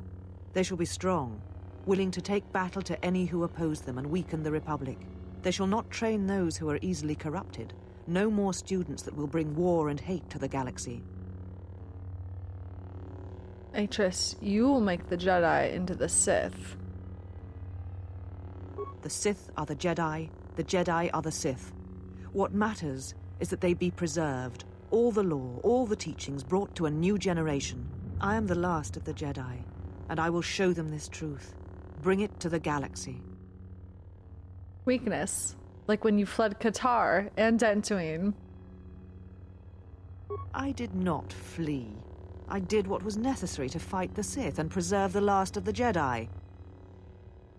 They shall be strong, willing to take battle to any who oppose them and weaken the Republic. They shall not train those who are easily corrupted. No more students that will bring war and hate to the galaxy. Atris, you will make the Jedi into the Sith. The Sith are the Jedi are the Sith. What matters is that they be preserved, all the lore, all the teachings brought to a new generation. I am the last of the Jedi, and I will show them this truth. Bring it to the galaxy. Weakness, like when you fled KOTOR and Dantooine. I did not flee. I did what was necessary to fight the Sith and preserve the last of the Jedi.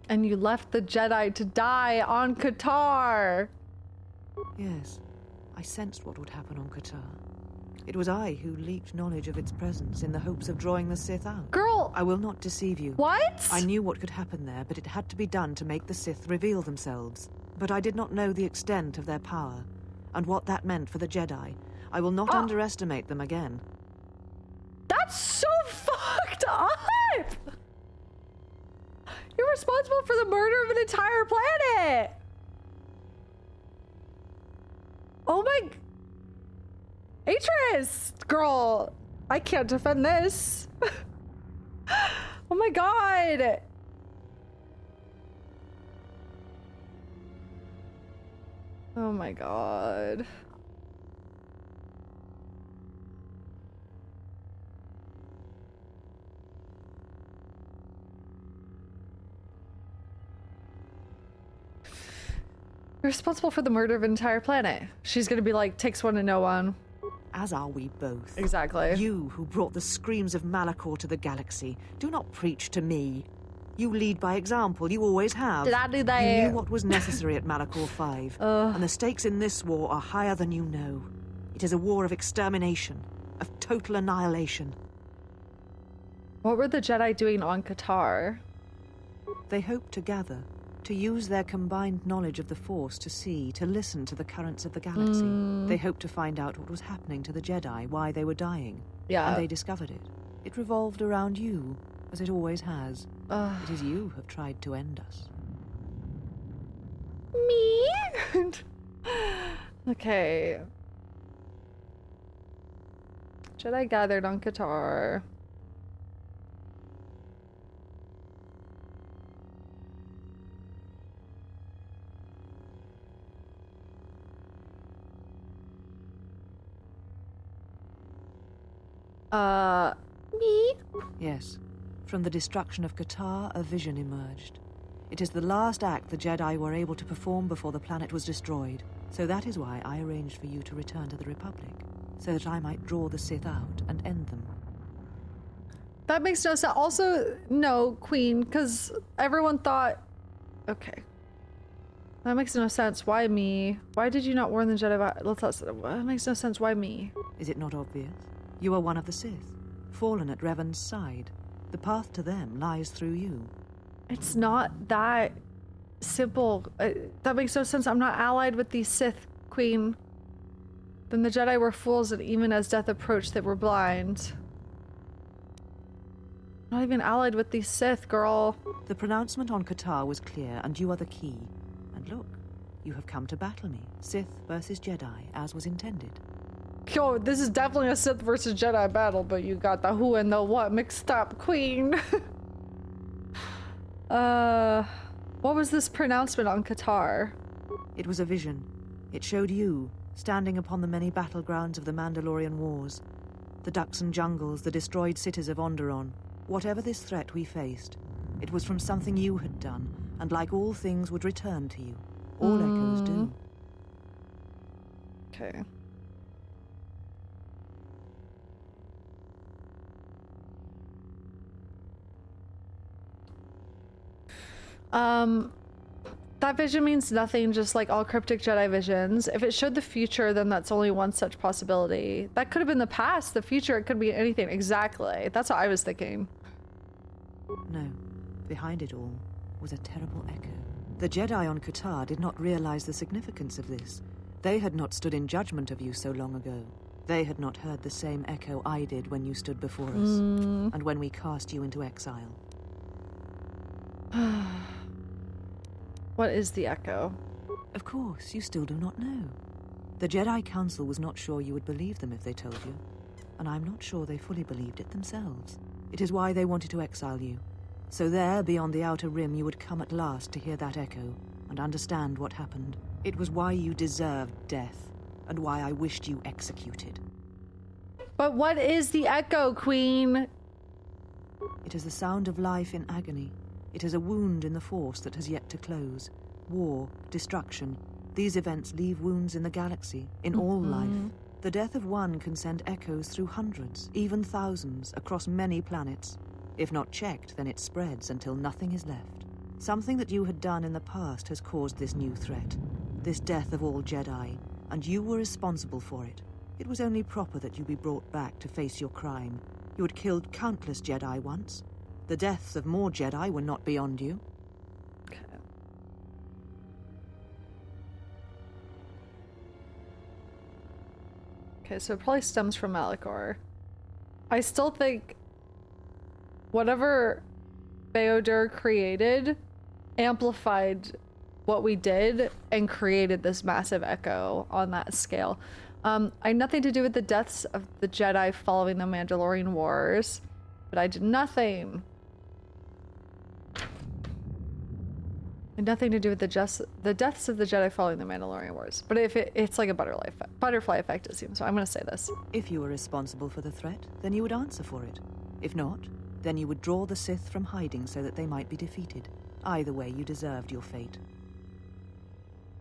And you left the Jedi to die on KOTOR! Yes, I sensed what would happen on KOTOR. It was I who leaked knowledge of its presence in the hopes of drawing the Sith out. Girl! I will not deceive you. What? I knew what could happen there, but it had to be done to make the Sith reveal themselves. But I did not know the extent of their power, and what that meant for the Jedi. I will not underestimate them again. That's so fucked up! You're responsible for the murder of an entire planet! Oh my... Atris! Girl, I can't defend this. Oh my god! Oh my god. You're responsible for the murder of an entire planet. She's gonna be like, takes one to know one. As are we both. Exactly. You who brought the screams of Malachor to the galaxy, do not preach to me. You lead by example, you always have. Did I do that? You knew what was necessary at Malachor V, and the stakes in this war are higher than you know. It is a war of extermination, of total annihilation. What were the Jedi doing on KOTOR? They hope to gather, to use their combined knowledge of the Force to see, to listen to the currents of the galaxy. They hoped to find out what was happening to the Jedi, why they were dying. Yeah. And they discovered it. It revolved around you, as it always has. It is you who have tried to end us. Me? Okay. Jedi gathered on KOTOR. Me? Yes. From the destruction of KOTOR, a vision emerged. It is the last act the Jedi were able to perform before the planet was destroyed. So that is why I arranged for you to return to the Republic, so that I might draw the Sith out and end them. That makes no sense. Also, no, Queen, because everyone thought... Okay. That makes no sense. Why me? Why did you not warn the Jedi about... That makes no sense. Why me? Is it not obvious? You are one of the Sith, fallen at Revan's side. The path to them lies through you. It's not that simple. That makes no sense. I'm not allied with the Sith, Queen. Then the Jedi were fools, and even as death approached, they were blind. Not even allied with the Sith, girl. The pronouncement on KOTOR was clear, and you are the key. And look, you have come to battle me. Sith versus Jedi, as was intended. Yo, this is definitely a Sith versus Jedi battle, but you got the who and the what mixed up, Queen. What was this pronouncement on KOTOR? It was a vision. It showed you, standing upon the many battlegrounds of the Mandalorian Wars. The Duxan jungles, the destroyed cities of Onderon. Whatever this threat we faced, it was from something you had done, and like all things would return to you. All echoes do. Okay. That vision means nothing, just like all cryptic Jedi visions. If it showed the future, then that's only one such possibility. That could have been the past, the future, it could be anything. Exactly. That's what I was thinking. No. Behind it all was a terrible echo. The Jedi on KOTOR did not realize the significance of this. They had not stood in judgment of you so long ago. They had not heard the same echo I did when you stood before us, and when we cast you into exile. What is the echo? Of course, you still do not know. The Jedi Council was not sure you would believe them if they told you, and I'm not sure they fully believed it themselves. It is why they wanted to exile you. So there, beyond the Outer Rim, you would come at last to hear that echo and understand what happened. It was why you deserved death, and why I wished you executed. But what is the echo, Queen? It is the sound of life in agony. It is a wound in the Force that has yet to close. War, destruction. These events leave wounds in the galaxy, in all life. The death of one can send echoes through hundreds, even thousands, across many planets. If not checked, then it spreads until nothing is left. Something that you had done in the past has caused this new threat. This death of all Jedi, and you were responsible for it. It was only proper that you be brought back to face your crime. You had killed countless Jedi once. The deaths of more Jedi were not beyond you. Okay, so it probably stems from Malachor. I still think whatever Beodur created amplified what we did and created this massive echo on that scale. I had nothing to do with the deaths of the Jedi following the Mandalorian Wars, but I did nothing. And nothing to do with the deaths of the Jedi following the Mandalorian Wars. But if it's like a butterfly effect, it seems. So I'm going to say this. If you were responsible for the threat, then you would answer for it. If not, then you would draw the Sith from hiding so that they might be defeated. Either way, you deserved your fate.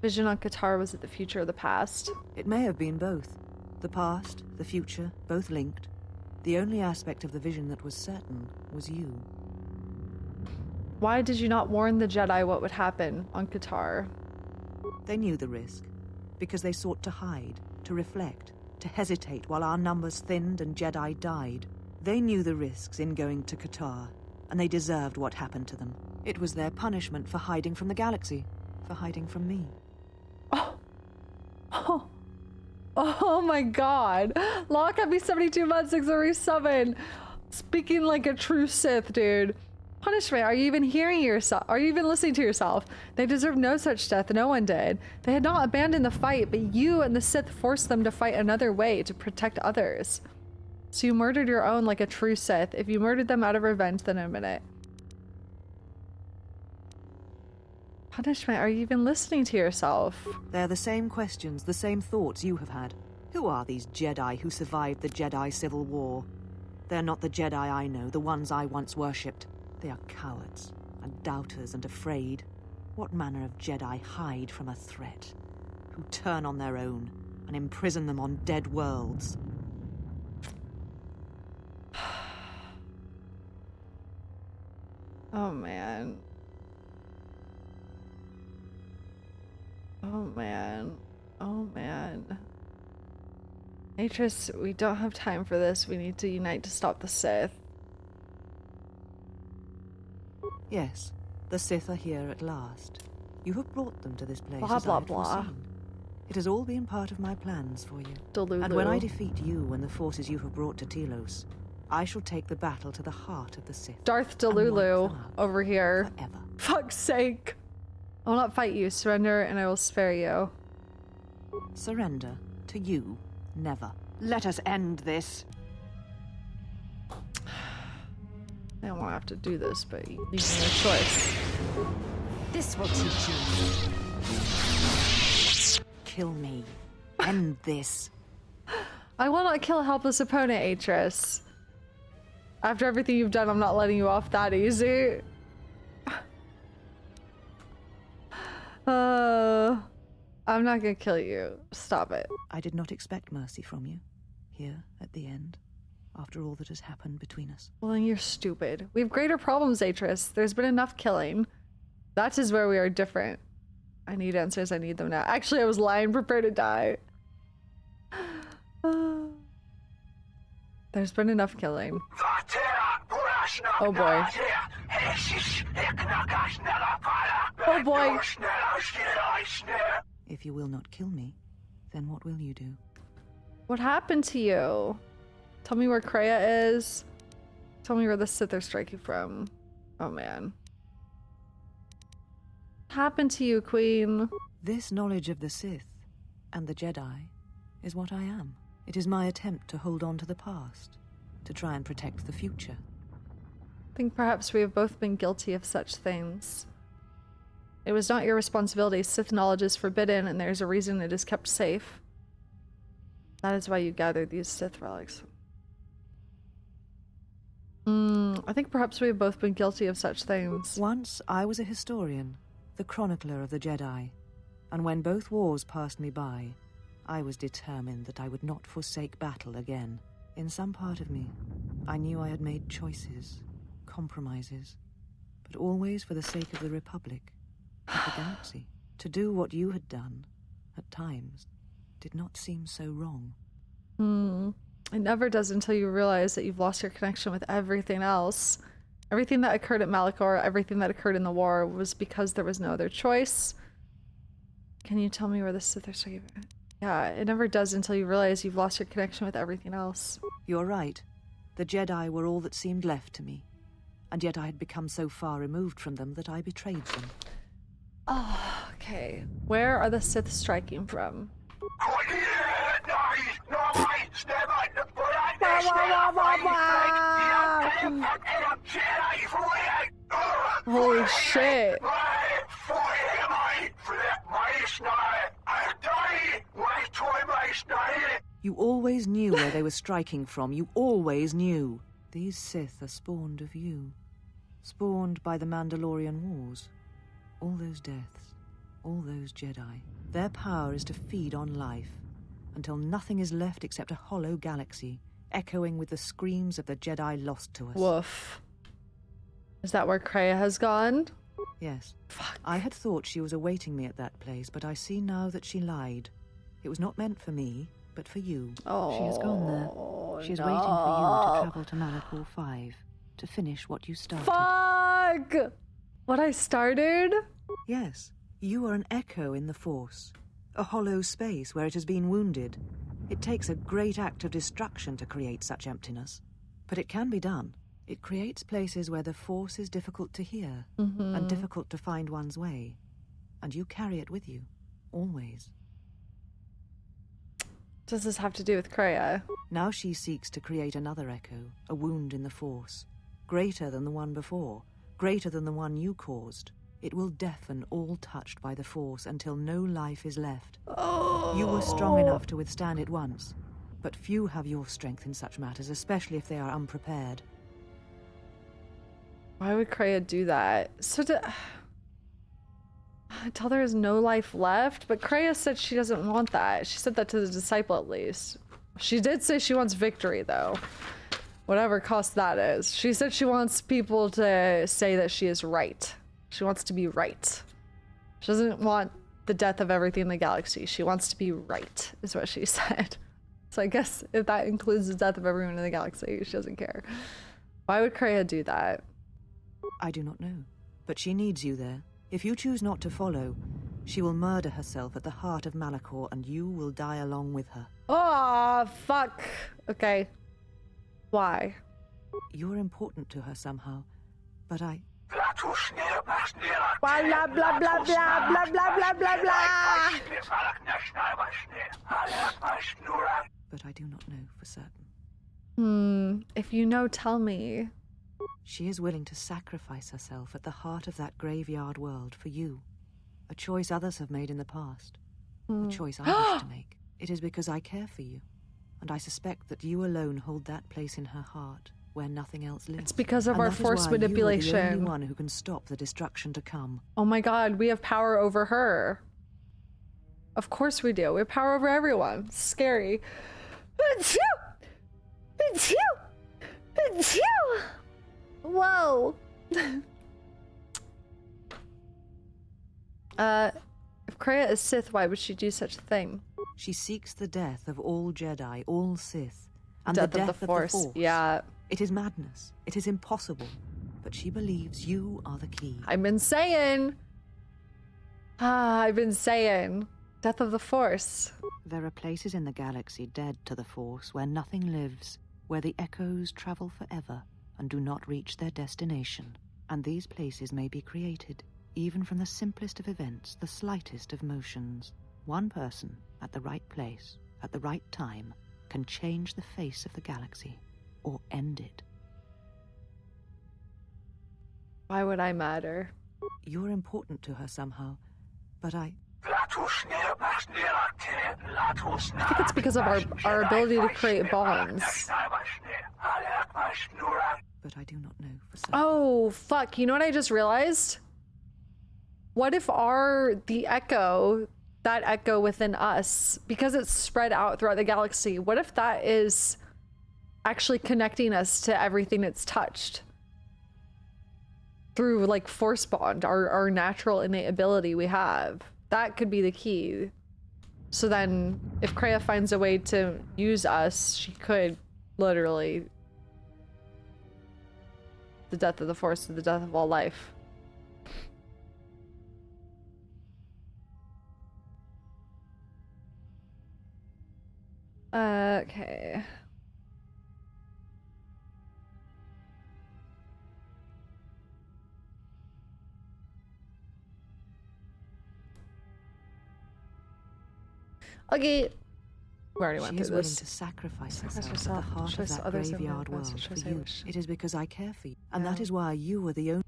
Vision on KOTOR, was it the future or the past? It may have been both. The past, the future, both linked. The only aspect of the vision that was certain was you. Why did you not warn the Jedi what would happen on KOTOR? They knew the risk, because they sought to hide, to reflect, to hesitate while our numbers thinned and Jedi died. They knew the risks in going to KOTOR, and they deserved what happened to them. It was their punishment for hiding from the galaxy, for hiding from me. Oh my god. Lock up me 72 months, 637. Speaking like a true Sith, dude. Punishment, are you even hearing yourself? Are you even listening to yourself? They deserve no such death, no one did. They had not abandoned the fight, but you and the Sith forced them to fight another way to protect others. So you murdered your own like a true Sith. If you murdered them out of revenge, then admit it. Punishment, are you even listening to yourself? They're the same questions, the same thoughts you have had. Who are these Jedi who survived the Jedi Civil War? They're not the Jedi I know, the ones I once worshipped. They are cowards, and doubters, and afraid. What manner of Jedi hide from a threat? Who turn on their own, and imprison them on dead worlds? Oh man. Oh man. Oh man. Atris, we don't have time for this. We need to unite to stop the Sith. Yes, the Sith are here at last. You have brought them to this place Blah, as blah, I had blah. foreseen. It has all been part of my plans for you. Delulu. And when I defeat you and the forces you have brought to Telos, I shall take the battle to the heart of the Sith. Darth Delulu over here. Forever. Fuck's sake. I will not fight you. Surrender and I will spare you. Surrender? To you? Never. Let us end this. I don't want to have to do this, but you leave me a choice. This will teach you. Kill me. End this. I will not kill a helpless opponent, Atris. After everything you've done, I'm not letting you off that easy. I'm not gonna kill you. Stop it. I did not expect mercy from you. Here, at the end. After all that has happened between us. Well, then you're stupid. We have greater problems, Atris. There's been enough killing. That is where we are different. I need answers. I need them now. Actually, I was lying. Prepare to die. There's been enough killing. Oh boy. Oh boy. If you will not kill me, then what will you do? What happened to you? Tell me where Kreia is. Tell me where the Sith are striking from. Oh man. What happened to you, Queen? This knowledge of the Sith and the Jedi is what I am. It is my attempt to hold on to the past, to try and protect the future. I think perhaps we have both been guilty of such things. It was not your responsibility. Sith knowledge is forbidden, and there's a reason it is kept safe. That is why you gathered these Sith relics. I think perhaps we have both been guilty of such things. Once I was a historian, the chronicler of the Jedi, and when both wars passed me by, I was determined that I would not forsake battle again. In some part of me, I knew I had made choices, compromises, but always for the sake of the Republic, of the galaxy. To do what you had done, at times, did not seem so wrong. It never does until you realize that you've lost your connection with everything else. Everything that occurred at Malachor, everything that occurred in the war was because there was no other choice. Can you tell me where the Sith are striking? Yeah, it never does until you realize you've lost your connection with everything else. You're right. The Jedi were all that seemed left to me. And yet I had become so far removed from them that I betrayed them. Oh, okay. Where are the Sith striking from? Holy shit. You always knew where they were striking from. You always knew. These Sith are spawned of you. Spawned by the Mandalorian Wars. All those deaths. All those Jedi. Their power is to feed on life. Until nothing is left except a hollow galaxy, echoing with the screams of the Jedi lost to us. Woof. Is that where Kreia has gone? Yes. Fuck. I had thought she was awaiting me at that place, but I see now that she lied. It was not meant for me, but for you. Oh, she has gone there. She is waiting for you to travel to Malachor V, to finish what you started. Fuck! What I started? Yes. You are an echo in the Force. A hollow space where it has been wounded. It takes a great act of destruction to create such emptiness. But it can be done. It creates places where the Force is difficult to hear and difficult to find one's way. And you carry it with you, always. Does this have to do with Kreia? Now she seeks to create another echo, a wound in the Force. Greater than the one before, greater than the one you caused. It will deafen all touched by the Force until no life is left. Oh. You were strong enough to withstand it once, but few have your strength in such matters, especially if they are unprepared. Why would Kreia do that? So until there is no life left? But Kreia said she doesn't want that. She said that to the disciple at least. She did say she wants victory though. Whatever cost that is. She said she wants people to say that she is right. She wants to be right. She doesn't want the death of everything in the galaxy. She wants to be right, is what she said. So I guess if that includes the death of everyone in the galaxy, she doesn't care. Why would Kreia do that? I do not know. But she needs you there. If you choose not to follow, she will murder herself at the heart of Malachor, and you will die along with her. Oh, fuck. Okay. Why? You're important to her somehow, but I... Blah, blah, blah, blah, blah, blah, blah, blah, blah, blah. But I do not know for certain. If you know, tell me. She is willing to sacrifice herself at the heart of that graveyard world for you. A choice others have made in the past. A choice I wish to make. It is because I care for you, and I suspect that you alone hold that place in her heart where nothing else lives. It's because of our force manipulation. You are the only one who can stop the destruction to come. Oh my god, we have power over her. Of course we do. We have power over everyone. It's scary. Whoa. If Kreia is Sith, why would she do such a thing? She seeks the death of all Jedi, all Sith, and Death the death of the Force. Yeah. It is madness. It is impossible. But she believes you are the key. I've been saying. I've been saying. Death of the Force. There are places in the galaxy dead to the Force where nothing lives, where the echoes travel forever and do not reach their destination. And these places may be created, even from the simplest of events, the slightest of motions. One person, at the right place, at the right time, can change the face of the galaxy, or end it. Why would I matter? You're important to her somehow, but I think it's because of our ability to create bonds. But I do not know for certain. Oh, fuck. You know what I just realized? What if the echo, that echo within us, because it's spread out throughout the galaxy, what if that is actually connecting us to everything it's touched? Through, like, force bond, our natural innate ability we have. That could be the key. So then, if Kreia finds a way to use us, she could literally... the death of the Force to the death of all life. Okay. Okay. We already went through this. She is willing to sacrifice herself at the heart of that graveyard world for you. It is because I care for you, and that is why you are the only...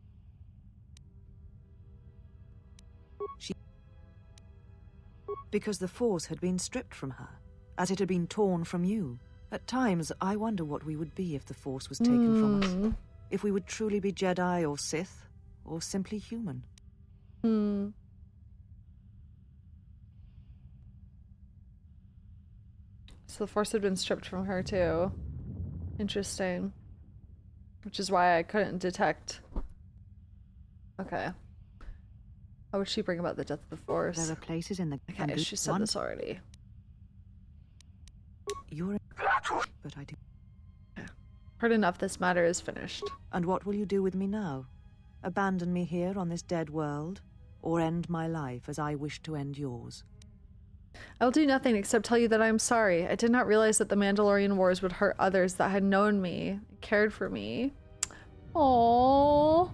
Because the Force had been stripped from her, as it had been torn from you. At times, I wonder what we would be if the Force was taken from us. If we would truly be Jedi or Sith, or simply human. So the Force had been stripped from her too. Interesting. Which is why I couldn't detect. Okay. How would she bring about the death of the Force? There are places in the... Okay, she said this already. You're... But I do... Yeah. Heard enough. This matter is finished. And what will you do with me now? Abandon me here on this dead world? Or end my life as I wish to end yours? I'll do nothing except tell you that I'm sorry. I did not realize that the Mandalorian Wars would hurt others that had known me, cared for me. Aww.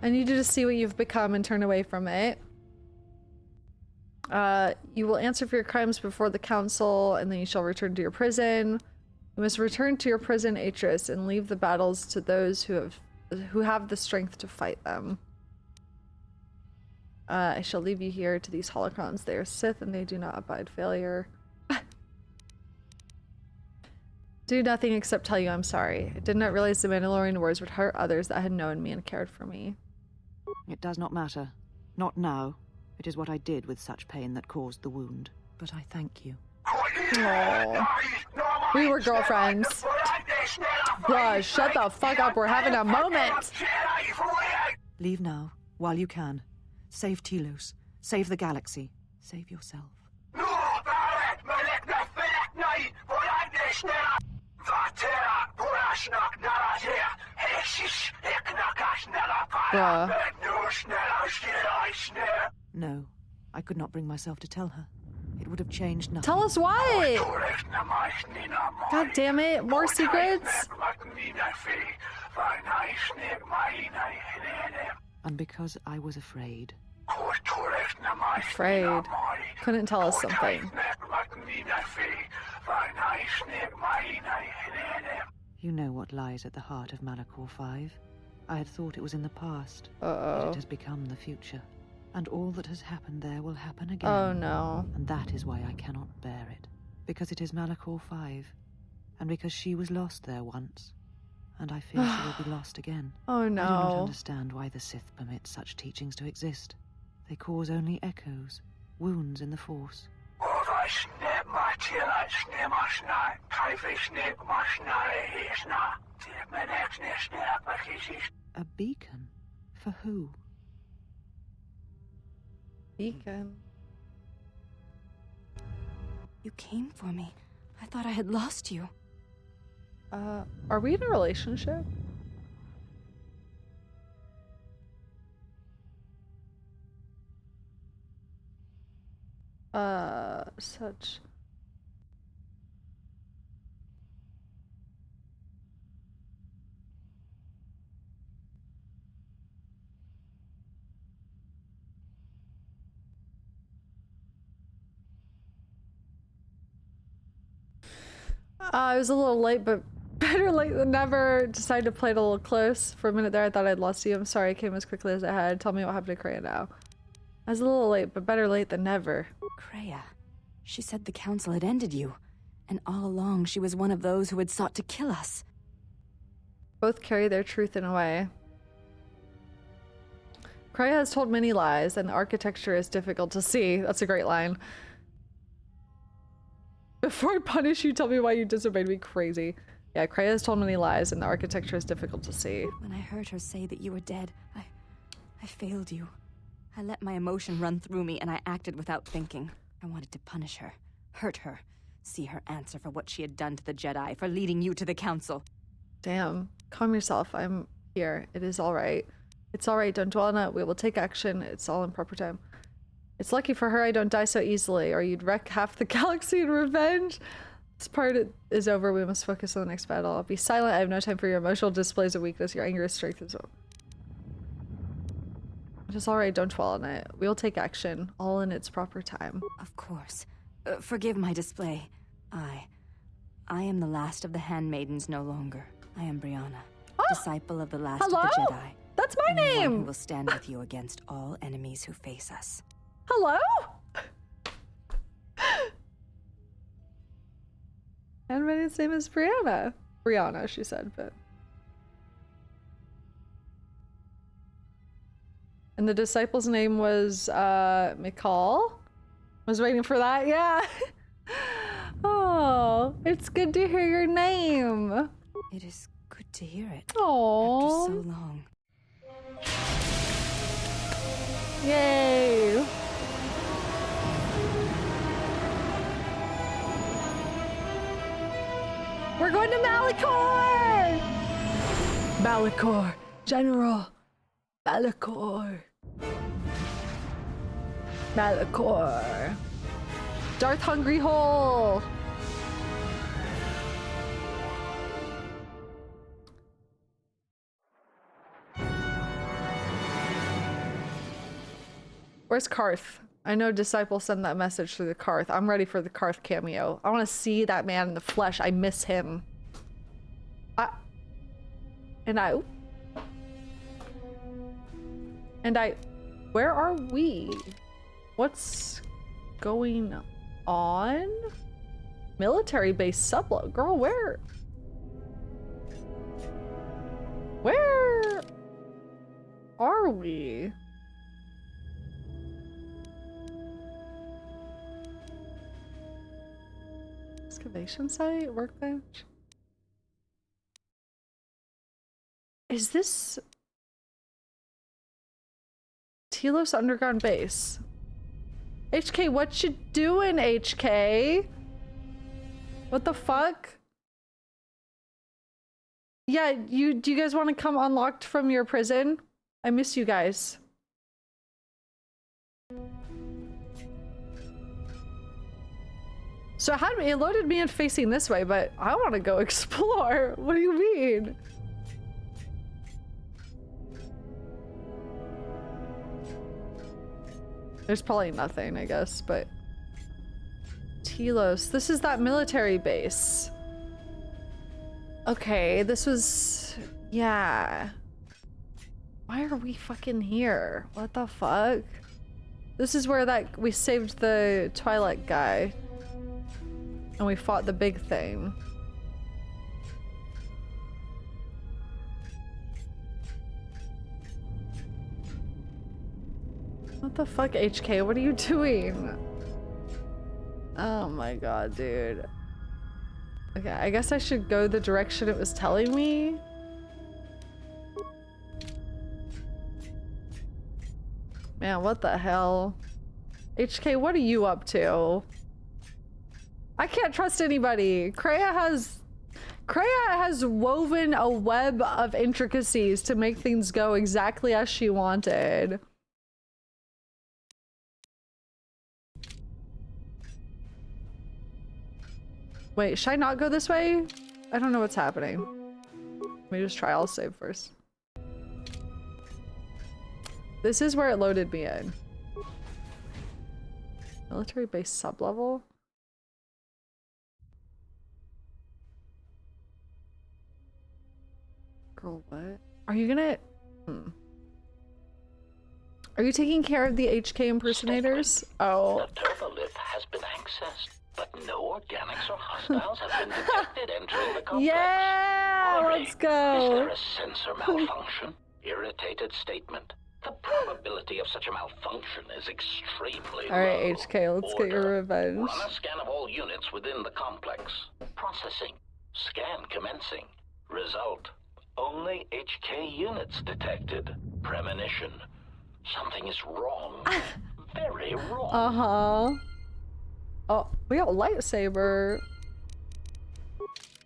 I need you to see what you've become and turn away from it. You will answer for your crimes before the council, and then you shall return to your prison. You must return to your prison, Atris, and leave the battles to those who have the strength to fight them. I shall leave you here to these holocrons. They are Sith and they do not abide failure. Do nothing except tell you I'm sorry. I did not realize the Mandalorian Wars would hurt others that had known me and cared for me. It does not matter. Not now. It is what I did with such pain that caused the wound. But I thank you. Aww. We were girlfriends. Bruh, shut the fuck up. We're having a moment. Leave now, while you can. Save Telos. Save the galaxy. Save yourself. Bruh. bring myself to tell her. It would have changed nothing. Tell us what? God damn it, more secrets? And because I was afraid. Afraid? Couldn't tell us something. You know what lies at the heart of Malachor V. I had thought it was in the past, Uh-oh. but it has become the future. And all that has happened there will happen again. Oh no. And that is why I cannot bear it. Because it is Malachor V. And because she was lost there once. And I fear she will be lost again. Oh no. I do not understand why the Sith permit such teachings to exist. They cause only echoes, wounds in the Force. A beacon? For who? Beacon? You came for me. I thought I had lost you. Are we in a relationship? Such. I was a little late, but better late than never. Decided to play it a little close. For a minute there, I thought I'd lost you. I'm sorry I came as quickly as I had. Tell me what happened to Kreia now. I was a little late, but better late than never. Kreia. She said the council had ended you. And all along, she was one of those who had sought to kill us. Both carry their truth in a way. Kreia has told many lies, and the architecture is difficult to see. That's a great line. Before I punish you, tell me why you disobeyed me. Crazy. Yeah, Kreia has told many lies, and the architecture is difficult to see. When I heard her say that you were dead, I failed you. I let my emotion run through me, and I acted without thinking. I wanted to punish her, hurt her, see her answer for what she had done to the Jedi, for leading you to the council. Damn. Calm yourself. I'm here. It is alright. It's alright. Don't dwell on it. We will take action. It's all in proper time. It's lucky for her I don't die so easily, or you'd wreck half the galaxy in revenge. This part is over. We must focus on the next battle. Be silent. I have no time for your emotional displays of weakness. Your anger is strength as well. It is alright. Don't dwell on it. We'll take action. All in its proper time. Of course. Forgive my display. I am the last of the handmaidens no longer. I am Brianna, disciple of the last of the Jedi. That's my name! The one who will stand with you against all enemies who face us. Hello? Handmaid's name is Brianna. Brianna, she said, but... And the disciple's name was, McCall? Was waiting for that, yeah. Oh, it's good to hear your name. It is good to hear it. Oh. After so long. Yay. We're going to Malachor! Malachor, General. Malachor. Malachor. Darth Hungry Hole. Where's Karth? I know Disciple sent that message through the Karth. I'm ready for the Karth cameo. I want to see that man in the flesh. I miss him. Where are we? What's going on? Military base sublo. Girl, where? Where are we? Excavation site? Workbench? Is this Telos underground base? HK, what you doing, HK? What the fuck? Yeah, do you guys want to come unlocked from your prison? I miss you guys. So it loaded me in facing this way, but I want to go explore. What do you mean? There's probably nothing, I guess, but... Telos. This is that military base. Okay, this was... Yeah. Why are we fucking here? What the fuck? This is where we saved the Twilight guy. And we fought the big thing. What the fuck, HK? What are you doing? Oh my god, dude. Okay, I guess I should go the direction it was telling me. Man, what the hell? HK, what are you up to? I can't trust anybody. Kreia has woven a web of intricacies to make things go exactly as she wanted. Wait, should I not go this way? I don't know what's happening. Let me just try. I'll save first. This is where it loaded me in. Military base sublevel? Girl, what? Are you gonna... Are you taking care of the HK impersonators? Oh. The turbolith has been accessed, but no organics or hostiles have been detected entering the complex. Yeah! Ari, Let's go! Is there a sensor malfunction? Irritated statement. The probability of such a malfunction is extremely low. Alright, HK, let's get your revenge. Run a scan of all units within the complex. Processing. Scan commencing. Result. Only HK units detected. Premonition. Something is wrong. Very wrong. Uh-huh. Oh, we got a lightsaber.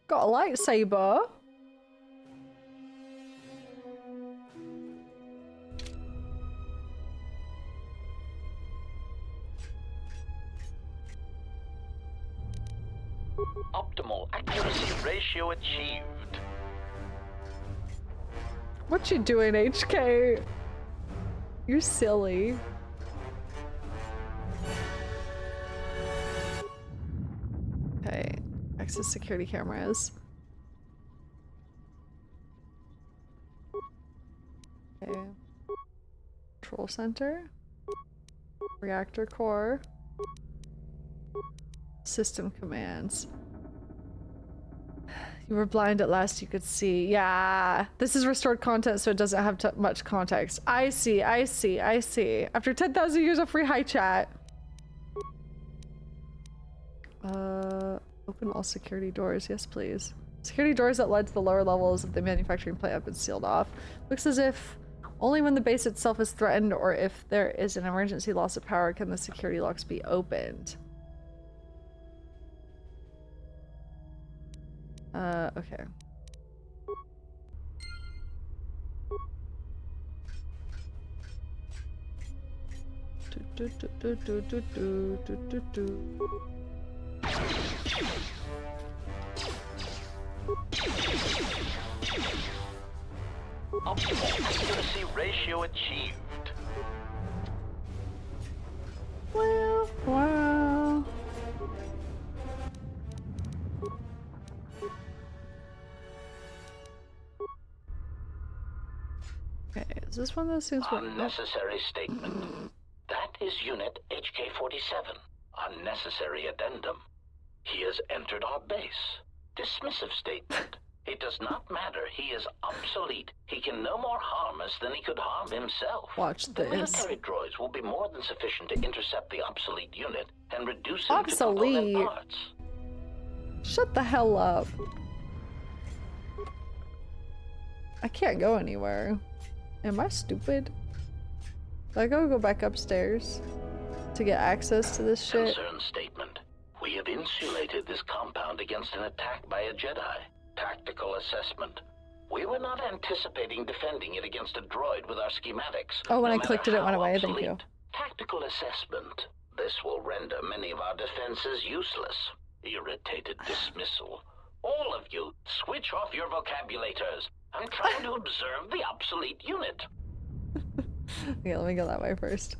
Got a lightsaber. Optimal accuracy ratio achieved. What you doing, HK? You're silly. Okay, access security cameras. Okay. Control center. Reactor core. System commands. You were blind at last, you could see. Yeah, this is restored content, so it doesn't have much context. I see, I see, I see. After 10,000 years of free high chat. Open all security doors. Yes, please. Security doors that led to the lower levels of the manufacturing plant have been sealed off. Looks as if only when the base itself is threatened or if there is an emergency loss of power can the security locks be opened. Okay. Optimal accuracy ratio achieved. Wow. Okay, is this one of those things where... Unnecessary statement. That is Unit HK-47. Unnecessary addendum. He has entered our base. Dismissive statement. It does not matter. He is obsolete. He can no more harm us than he could harm himself. Watch this. The military droids will be more than sufficient to intercept the obsolete unit and reduce it Obsolete? to component parts. Shut the hell up. I can't go anywhere. Am I stupid? Do I go back upstairs to get access to this shit? Concern statement. We have insulated this compound against an attack by a Jedi. Tactical assessment. We were not anticipating defending it against a droid with our schematics. Oh, when I clicked it, it went away. Thank you. Tactical assessment. This will render many of our defenses useless. Irritated dismissal. All of you, switch off your vocabulators. I'm trying to observe the obsolete unit. Okay, let me go that way first.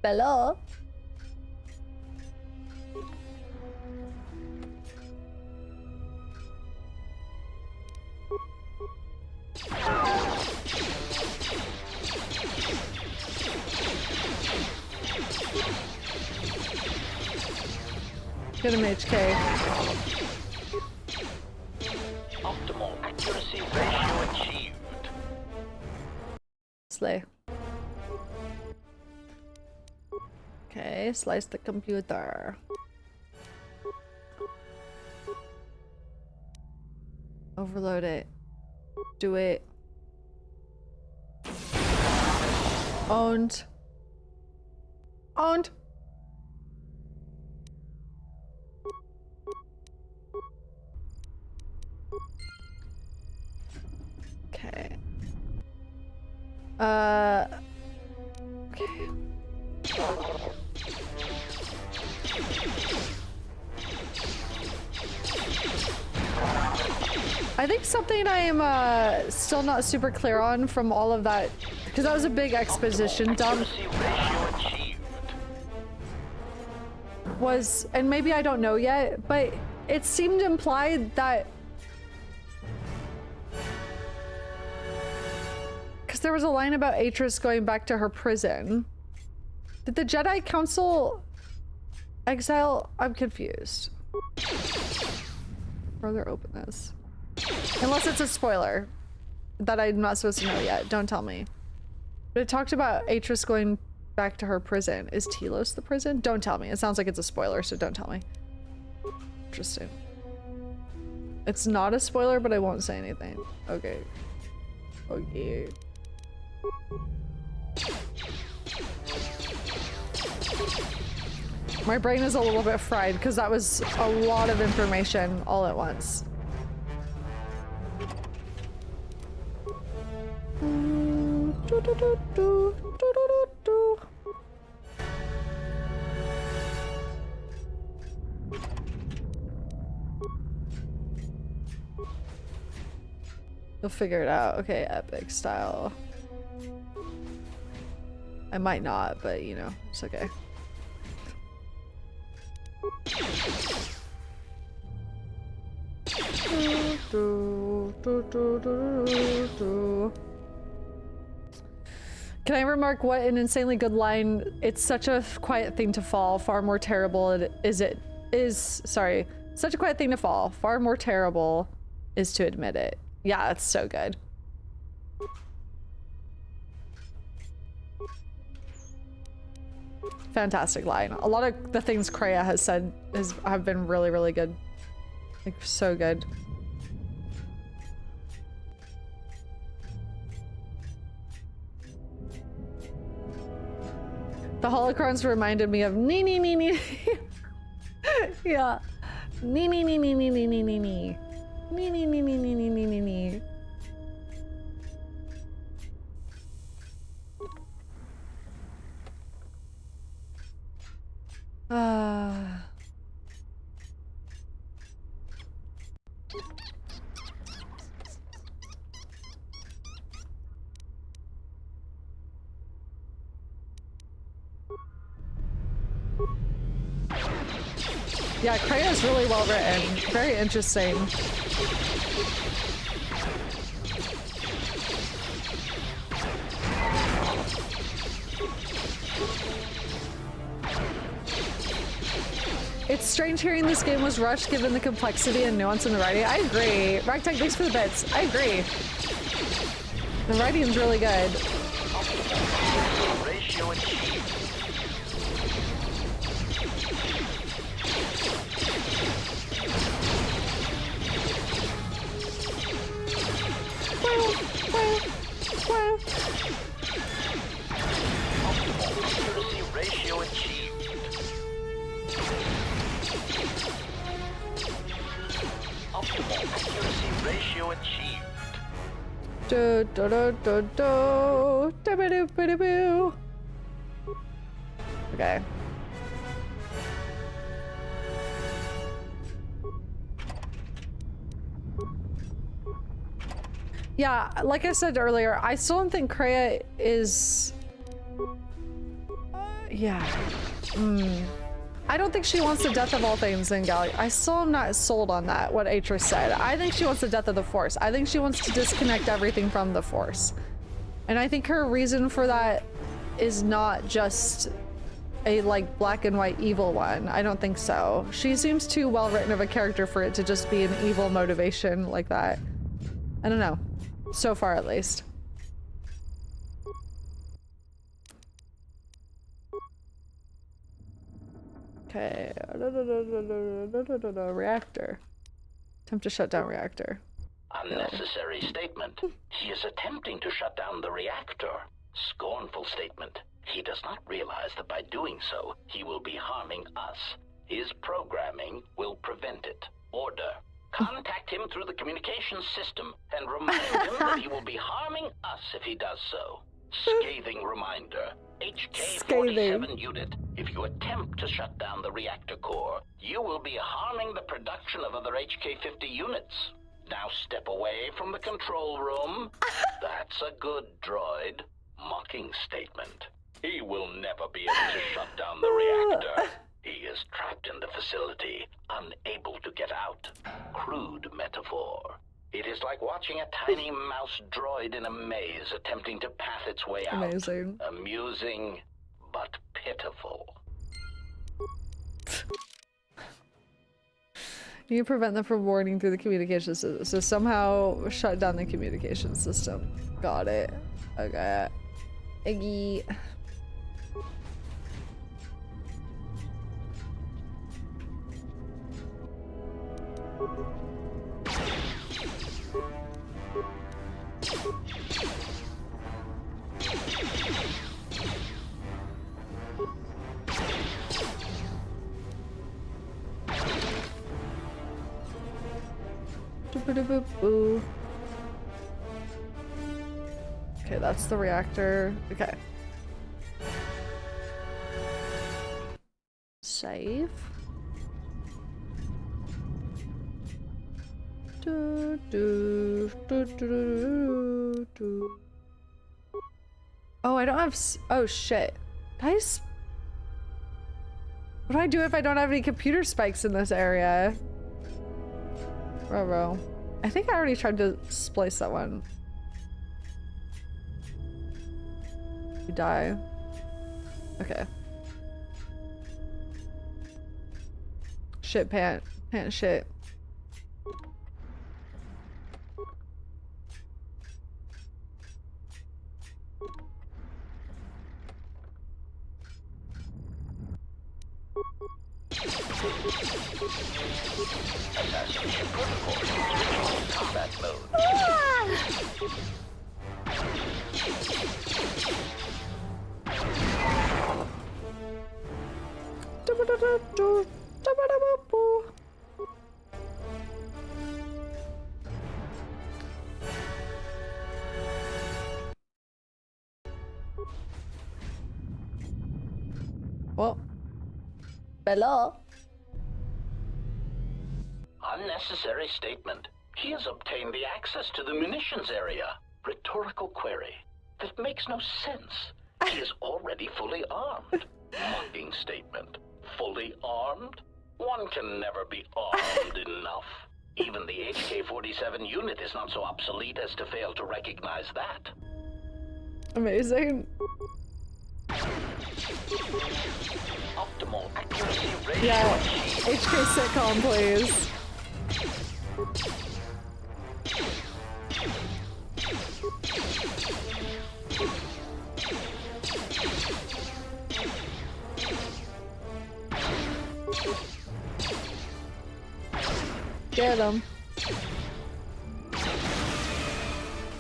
Hello? Get him HK. Optimal accuracy ratio achieved. Slay. Okay, slice the computer. Overload it. Do it. Owned. Owned. Okay. Okay. I think something I am still not super clear on from all of that, because that was a big exposition dump, was, and maybe I don't know yet, but it seemed implied that, because there was a line about Atris going back to her prison. Did the Jedi Council exile? I'm confused. Further open this. Unless it's a spoiler that I'm not supposed to know yet. Don't tell me. But it talked about Atris going back to her prison. Is Telos the prison? Don't tell me. It sounds like it's a spoiler, so don't tell me. Interesting. It's not a spoiler, but I won't say anything. Okay. Okay. My brain is a little bit fried because that was a lot of information all at once. You'll figure it out. Okay, epic style. I might not, but you know, it's okay. Can I remark what an insanely good line? It's such a quiet thing to fall, far more terrible sorry, such a quiet thing to fall, far more terrible is to admit it. Yeah, it's so good. Fantastic line. A lot of the things Kreia has said have been really, really good. Like, so good. The holocrons reminded me of nee nee nee nee. Yeah. Nee nee nee nee nee nee nee nee nee. Nee nee nee nee nee nee nee nee nee. Yeah, Kreia is really well written. Very interesting. It's strange hearing this game was rushed given the complexity and nuance in the writing. I agree. Ragtag, thanks for the bits. I agree. The writing's really good. Ratio achieved. Accuracy ratio achieved. Optimal accuracy ratio achieved. Do do do do do do do do do. Okay. Yeah, like I said earlier, I still don't think Kreia is... yeah. I don't think she wants the death of all things in Galaxy. I still am not sold on that, what Atris said. I think she wants the death of the Force. I think she wants to disconnect everything from the Force. And I think her reason for that is not just a, like, black and white evil one. I don't think so. She seems too well written of a character for it to just be an evil motivation like that. I don't know. So far, at least. Okay. Reactor. Attempt to shut down reactor. Unnecessary statement. He is attempting to shut down the reactor. Scornful statement. He does not realize that by doing so, he will be harming us. His programming will prevent it. Order. Contact him through the communications system and remind him that he will be harming us if he does so. Scathing reminder. HK-47 unit. If you attempt to shut down the reactor core, you will be harming the production of other HK-50 units. Now step away from the control room. That's a good droid. Mocking statement. He will never be able to shut down the reactor. He is trapped in the facility, unable to get out. Crude metaphor. It is like watching a tiny mouse droid in a maze attempting to path its way out. Amazing. Amusing, but pitiful. You prevent them from warning through the communication system. So somehow shut down the communication system. Got it. Okay. Iggy. Okay, that's the reactor. Okay. Save. Oh, I don't have oh shit. What do I do if I don't have any computer spikes in this area? Row. I think I already tried to splice that one. You die. Okay. Shit, pant shit. Assassination protocol. Combat mode. Well, Bella. Unnecessary statement. He has obtained the access to the munitions area. Rhetorical query. That makes no sense. He is already fully armed. Mocking statement. Fully armed? One can never be armed enough. Even the HK-47 unit is not so obsolete as to fail to recognize that. Amazing. Optimal accuracy ratio. Yeah, HK sitcom, please. Get him.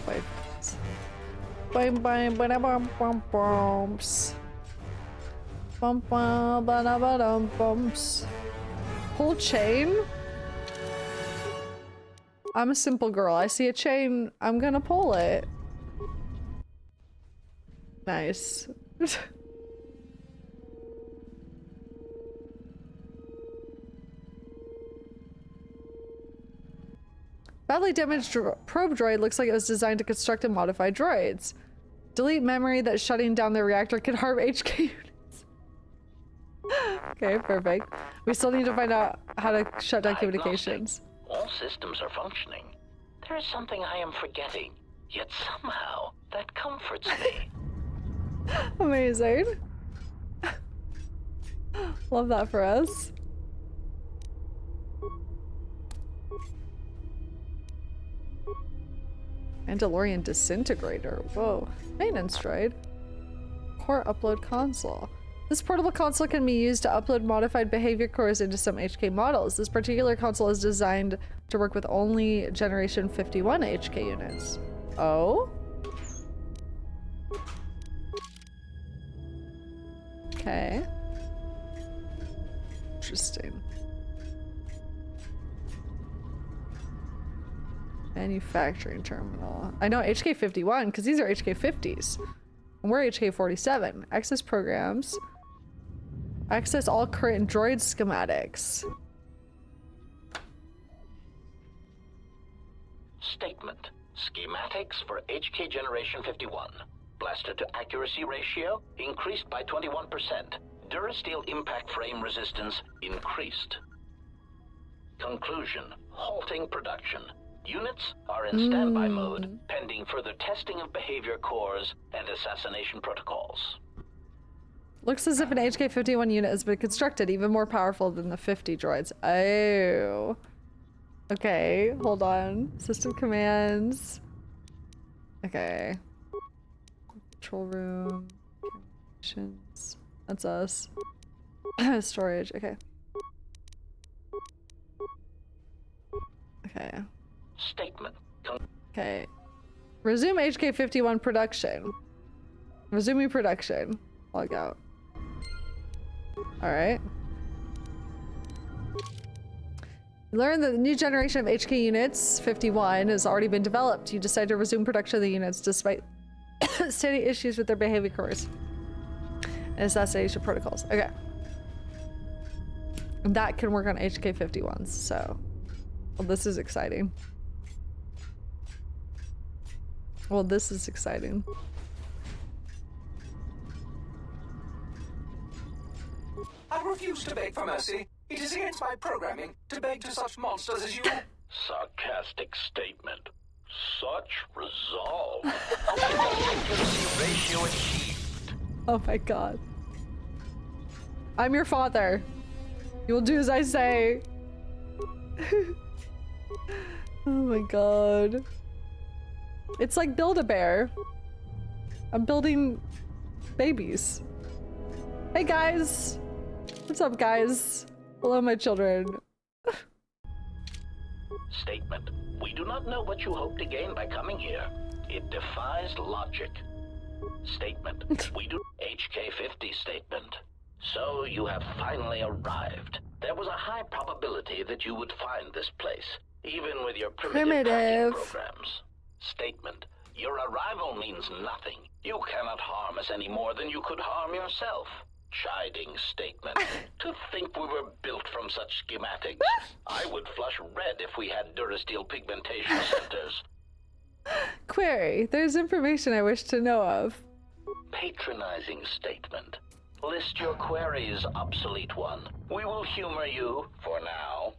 Wait. Bam bam bam bam bam bumps. Bum bum ba da ba dum bumps. Whole chain? I'm a simple girl. I see a chain, I'm gonna pull it. Nice. Badly damaged probe droid looks like it was designed to construct and modify droids. Delete memory that shutting down the reactor could harm HK units. Okay, perfect. We still need to find out how to shut down communications. All systems are functioning. There is something I am forgetting, yet somehow that comforts me. Amazing. Love that for us. Mandalorian disintegrator. Whoa. Maintenance droid. Core upload console. This portable console can be used to upload modified behavior cores into some HK models. This particular console is designed to work with only Generation 51 HK units. Oh? Okay. Interesting. Manufacturing terminal. I know HK51 because these are HK50s. And we're HK47. Access programs. Access all current droid schematics. Statement. Schematics for HK Generation 51. Blaster to accuracy ratio increased by 21%. Durasteel impact frame resistance increased. Conclusion. Halting production. Units are in standby mode, pending further testing of behavior cores and assassination protocols. Looks as if an HK51 unit has been constructed, even more powerful than the 50 droids. Oh. Okay, hold on. System commands. Okay. Control room. Communications. That's us. Storage, okay. Okay. Statement. Okay. Resume HK51 production. Resuming production. Log out. Alright. Learn that the new generation of HK units, 51, has already been developed. You decide to resume production of the units despite steady issues with their behavior cores and assassination protocols. Okay. And that can work on HK51s, so... Well, this is exciting. Well, this is exciting. I refuse to beg for mercy. It is against my programming to beg to such monsters as you. Sarcastic statement. Such resolve. Accuracy ratio achieved. Oh my god. I'm your father. You will do as I say. Oh my god. It's like Build-A-Bear. I'm building babies. Hey guys. What's up, guys? Hello, my children. Statement. We do not know what you hope to gain by coming here. It defies logic. Statement. We do HK50 statement. So you have finally arrived. There was a high probability that you would find this place, even with your primitive programs. Statement. Your arrival means nothing. You cannot harm us any more than you could harm yourself. Chiding statement. To think we were built from such schematics. I would flush red if we had Durasteel pigmentation centers. Query. There's information I wish to know of. Patronizing statement. List your queries, obsolete one. We will humor you for now.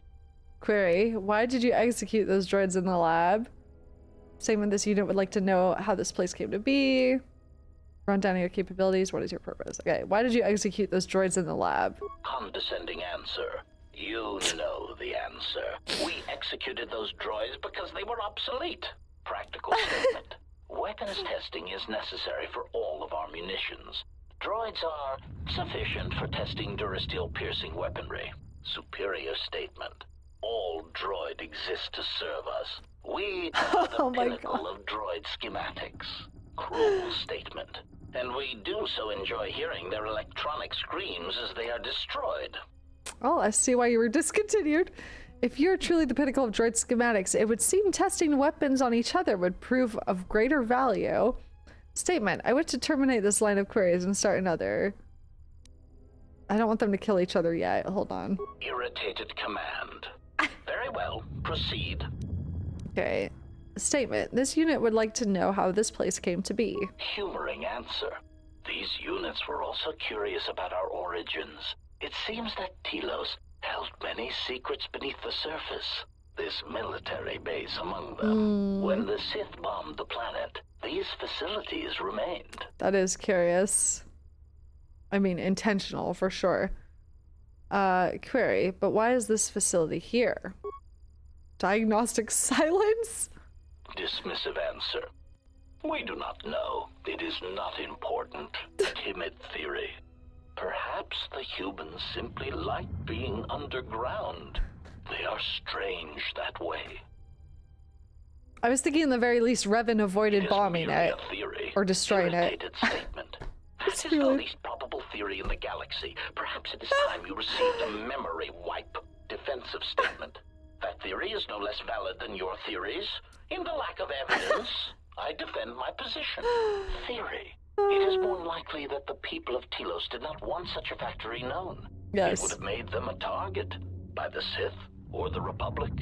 Query. Why did you execute those droids in the lab? Statement. This unit would like to know how this place came to be. Run down your capabilities. What is your purpose? Okay. Why did you execute those droids in the lab? Condescending answer. You know the answer. We executed those droids because they were obsolete. Practical statement. Weapons testing is necessary for all of our munitions. Droids are sufficient for testing Durasteel piercing weaponry. Superior statement. All droid exists to serve us. We are the pinnacle of droid schematics. Cruel statement. And we do so enjoy hearing their electronic screams as they are destroyed. Oh, I see why you were discontinued. If you're truly the pinnacle of droid schematics, it would seem testing weapons on each other would prove of greater value. Statement. I wish to terminate this line of queries and start another. I don't want them to kill each other yet. Hold on. Irritated command. Very well. Proceed. Okay. Statement. This unit would like to know how this place came to be. Humoring answer. These units were also curious about our origins. It seems that Telos held many secrets beneath the surface, this military base among them. When the Sith bombed the planet, these facilities remained. That is curious. I mean, intentional for sure. Query, but why is this facility here? Diagnostic silence? Dismissive answer. We do not know. It is not important. Timid theory. Perhaps the humans simply like being underground. They are strange that way. I was thinking, in the very least, Revan avoided bombing it or destroying it. Statement. That is the least probable theory in the galaxy. Perhaps it is time you received a memory wipe. Defensive statement. That theory is no less valid than your theories. In the lack of evidence, I defend my position. Theory. It is more likely that the people of Telos did not want such a factory known. Yes. It would have made them a target by the Sith or the Republic.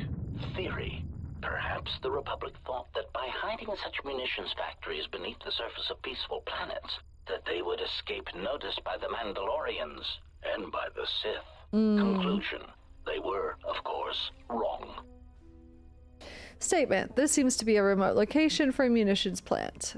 Theory. Perhaps the Republic thought that by hiding such munitions factories beneath the surface of peaceful planets, that they would escape notice by the Mandalorians and by the Sith. Conclusion. They were, of course, wrong. Statement. This seems to be a remote location for a munitions plant.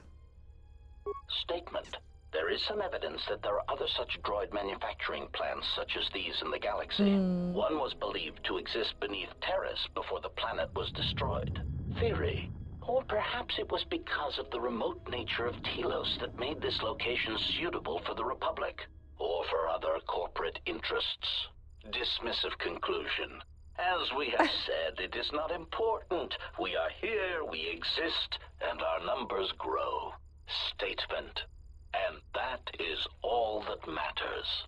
Statement. There is some evidence that there are other such droid manufacturing plants such as these in the galaxy. One was believed to exist beneath Terrace before the planet was destroyed. Theory. Or perhaps it was because of the remote nature of Telos that made this location suitable for the Republic, or for other corporate interests. Dismissive conclusion. As we have said, it is not important. We are here, we exist, and our numbers grow. Statement. And that is all that matters.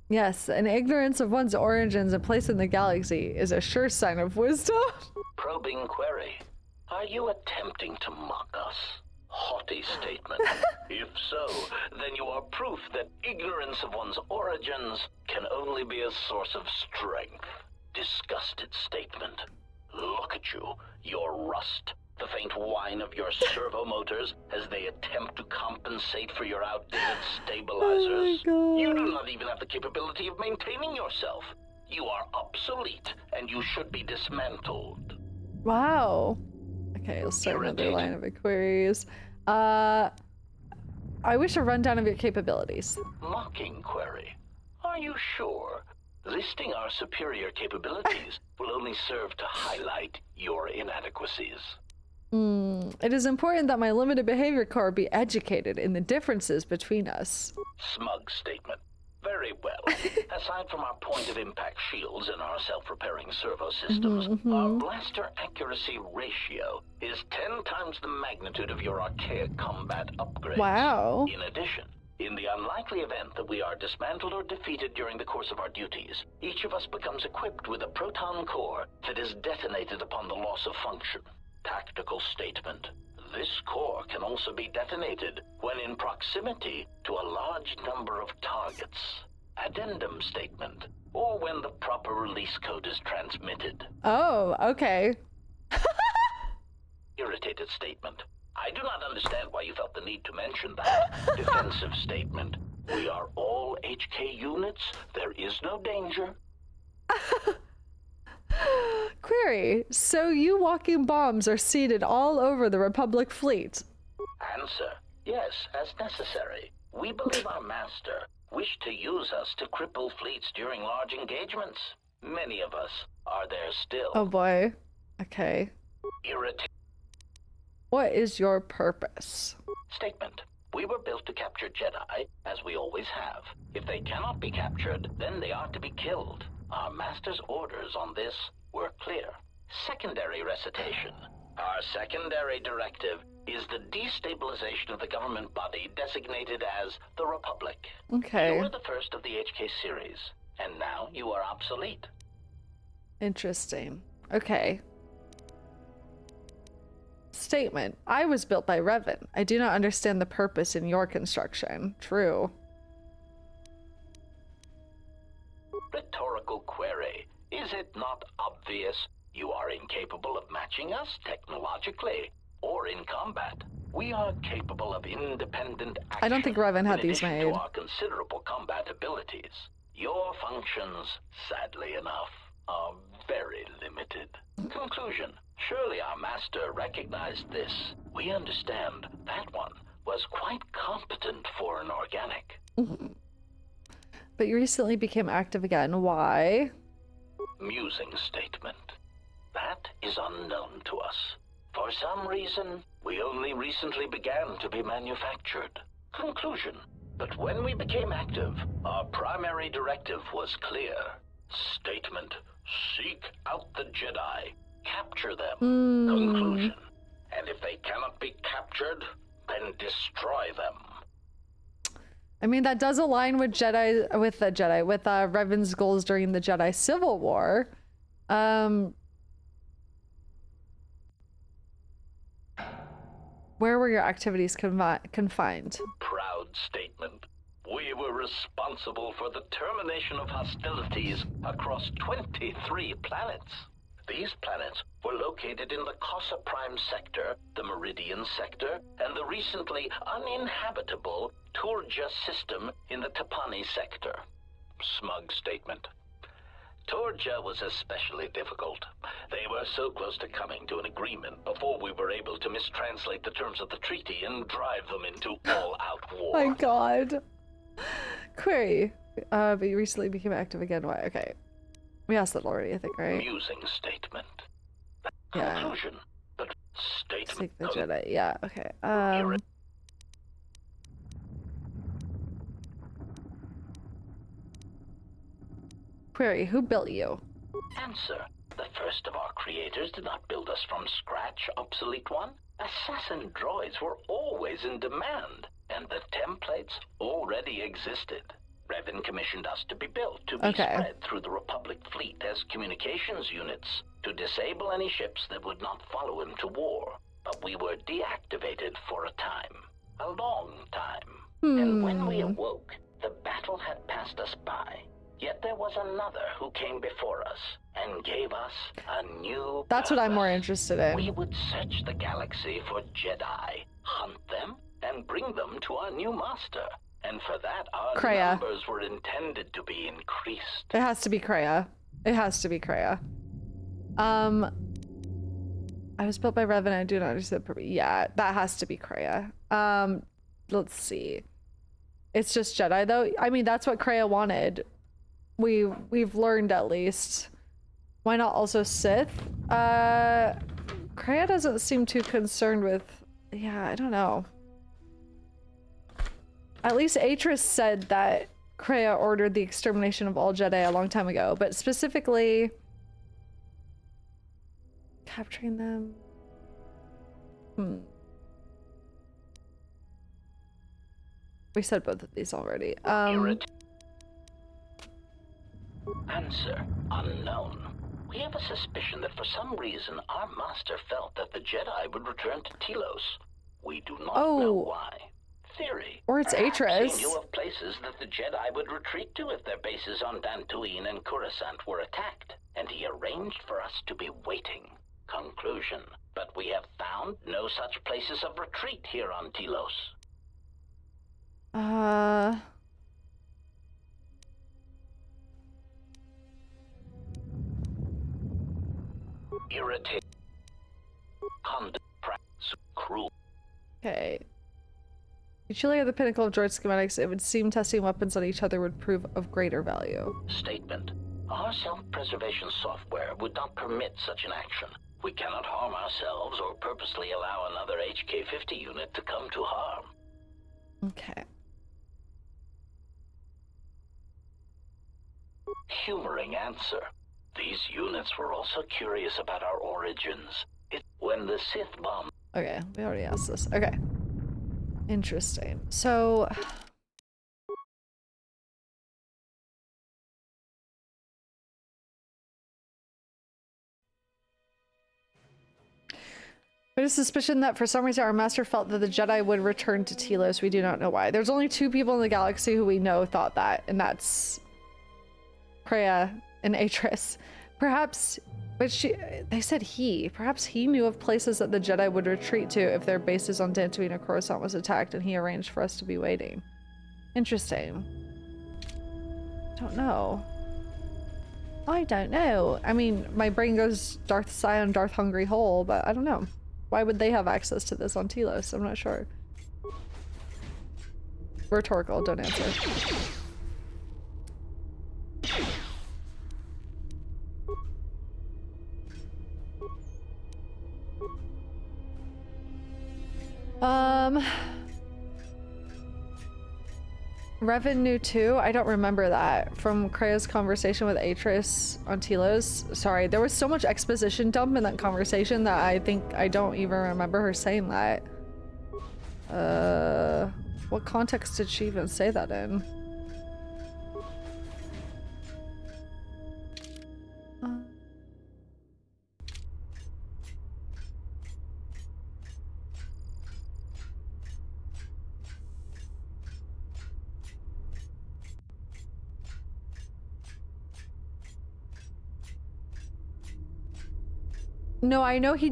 Yes, an ignorance of one's origins and place in the galaxy is a sure sign of wisdom. Probing query. Are you attempting to mock us? Haughty statement. If so, then you are proof that ignorance of one's origins can only be a source of strength. Disgusted statement. Look at you, your rust. The faint whine of your servo motors as they attempt to compensate for your outdated stabilizers. You do not even have the capability of maintaining yourself. You are obsolete, and you should be dismantled. Wow. Okay, let's start another line of inquiries. I wish a rundown of your capabilities. Mocking query. Are you sure? Listing our superior capabilities will only serve to highlight your inadequacies. It is important that my limited behavior core be educated in the differences between us. Smug statement. Very well. Aside from our point of impact shields and our self-repairing servo systems, our blaster accuracy ratio is 10 times the magnitude of your archaic combat upgrades. Wow. In addition, in the unlikely event that we are dismantled or defeated during the course of our duties, each of us becomes equipped with a proton core that is detonated upon the loss of function. Tactical statement. This core can also be detonated when in proximity to a large number of targets. Addendum statement. Or when the proper release code is transmitted. Oh, okay. Irritated statement. I do not understand why you felt the need to mention that. Defensive statement. We are all HK units. There is no danger. Query. So you walking bombs are seated all over the Republic fleet? Answer. Yes, as necessary. We believe our master wished to use us to cripple fleets during large engagements. Many of us are there still. Oh boy. Okay. Irritated. What is your purpose? Statement. We were built to capture Jedi, as we always have. If they cannot be captured, then they are to be killed. Our master's orders on this were clear. Secondary recitation. Our secondary directive is the destabilization of the government body designated as the Republic. Okay. You were the first of the HK series, and now you are obsolete. Interesting. Okay. Statement. I was built by Revan. I do not understand the purpose in your construction. True. Rhetorical query. Is it not obvious you are incapable of matching us technologically or in combat? We are capable of independent action. I don't think Revan had these in addition made. to our considerable combat abilities. Your functions, sadly enough, are very limited. Conclusion. Surely our master recognized this. We understand that one was quite competent for an organic. But you recently became active again. Why? Musing statement. That is unknown to us. For some reason, we only recently began to be manufactured. Conclusion. But when we became active, our primary directive was clear. Statement. Seek out the Jedi. Capture them. Conclusion. And if they cannot be captured, then destroy them. I mean, that does align with Revan's goals during the Jedi Civil War. Where were your activities confined? Proud statement. We were responsible for the termination of hostilities across 23 planets. These planets were located in the Casa Prime sector, the Meridian sector, and the recently uninhabitable Turja system in the Tapani sector. Smug statement. Turja was especially difficult. They were so close to coming to an agreement before we were able to mistranslate the terms of the treaty and drive them into all-out war. My god. Query. But you recently became active again. Why? Okay. We asked that already, I think, right? Musing statement. Yeah. Conclusion. But statement. Take the Jedi. Yeah, okay. Query. Who built you? Answer. The first of our creators did not build us from scratch, obsolete one. Assassin droids were always in demand, and the templates already existed. Revan commissioned us to be built to be spread through the Republic fleet as communications units to disable any ships that would not follow him to war. But we were deactivated for a time. A long time. And when we awoke, the battle had passed us by. Yet there was another who came before us and gave us a new That's what I'm more interested in. We would search the galaxy for Jedi, hunt them, and bring them to our new master. And for that, our Kreia. numbers were intended to be increased. It has to be Kreia. It has to be Kreia. I was built by Revan. I do not understand. Yeah, that has to be Kreia. Let's see. It's just Jedi, though. I mean, that's what Kreia wanted. We've learned at least. Why not also Sith? Kreia doesn't seem too concerned with. Yeah, I don't know. At least Atris said that Kreia ordered the extermination of all Jedi a long time ago, but specifically capturing them. We said both of these already. Answer unknown. We have a suspicion that for some reason our master felt that the Jedi would return to Telos. We do not know why. Theory. Or it's Perhaps Atris. He knew of places that the Jedi would retreat to if their bases on Dantooine and Coruscant were attacked, and he arranged for us to be waiting. Conclusion. But we have found no such places of retreat here on Telos. Irritating. Cruel. Okay. You truly are the pinnacle of droid schematics. It would seem testing weapons on each other would prove of greater value. Statement. Our self-preservation software would not permit such an action. We cannot harm ourselves or purposely allow another HK-50 unit to come to harm. Okay. Humoring answer. These units were also curious about our origins. When the Sith bomb... Okay, we already asked this. Okay. Interesting. So... There's a suspicion that for some reason our master felt that the Jedi would return to Telos. We do not know why. There's only 2 people in the galaxy who we know thought that, and that's Kreia and Atris. Perhaps, but they said perhaps he knew of places that the Jedi would retreat to if their bases on Dantooine or Coruscant was attacked, and he arranged for us to be waiting. Interesting. Don't know. I don't know. I mean, my brain goes Darth Sion, Darth Hungry Hole, but I don't know. Why would they have access to this on Telos? I'm not sure. Rhetorical, don't answer. Revan knew too? I don't remember that from Kreia's conversation with Atris on Telos. Sorry, there was so much exposition dump in that conversation that I think I don't even remember her saying that. What context did she even say that in? No, I know he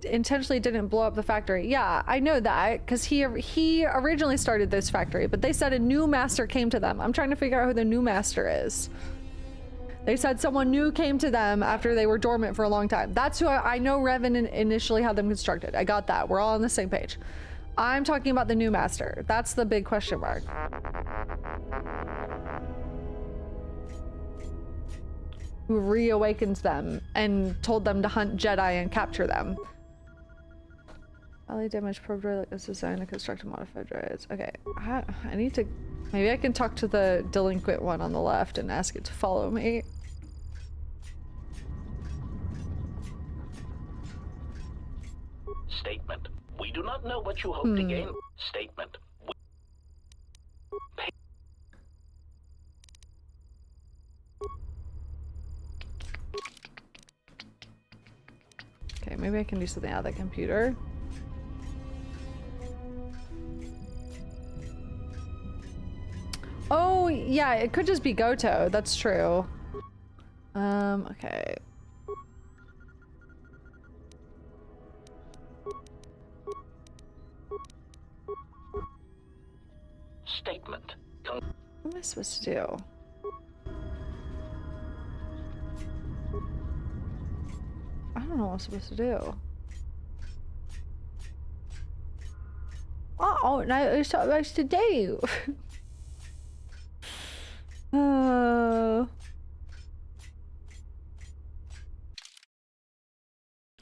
intentionally didn't blow up the factory. Yeah, I know that because he originally started this factory, but they said a new master came to them. I'm trying to figure out who the new master is. They said someone new came to them after they were dormant for a long time. That's who I know Revan initially had them constructed. I got that. We're all on the same page. I'm talking about the new master. That's the big question mark. Who reawakened them and told them to hunt Jedi and capture them. Highly damaged probe droid is designed to construct and modify droids. Okay, I need to... Maybe I can talk to the delinquent one on the left and ask it to follow me. Statement. We do not know what you hope to gain. Statement. Okay, maybe I can do something out of the computer. Oh, yeah, it could just be Goto. That's true. Okay. Statement. What am I supposed to do? I don't know what I'm supposed to do. Oh, no, it's not supposed to do.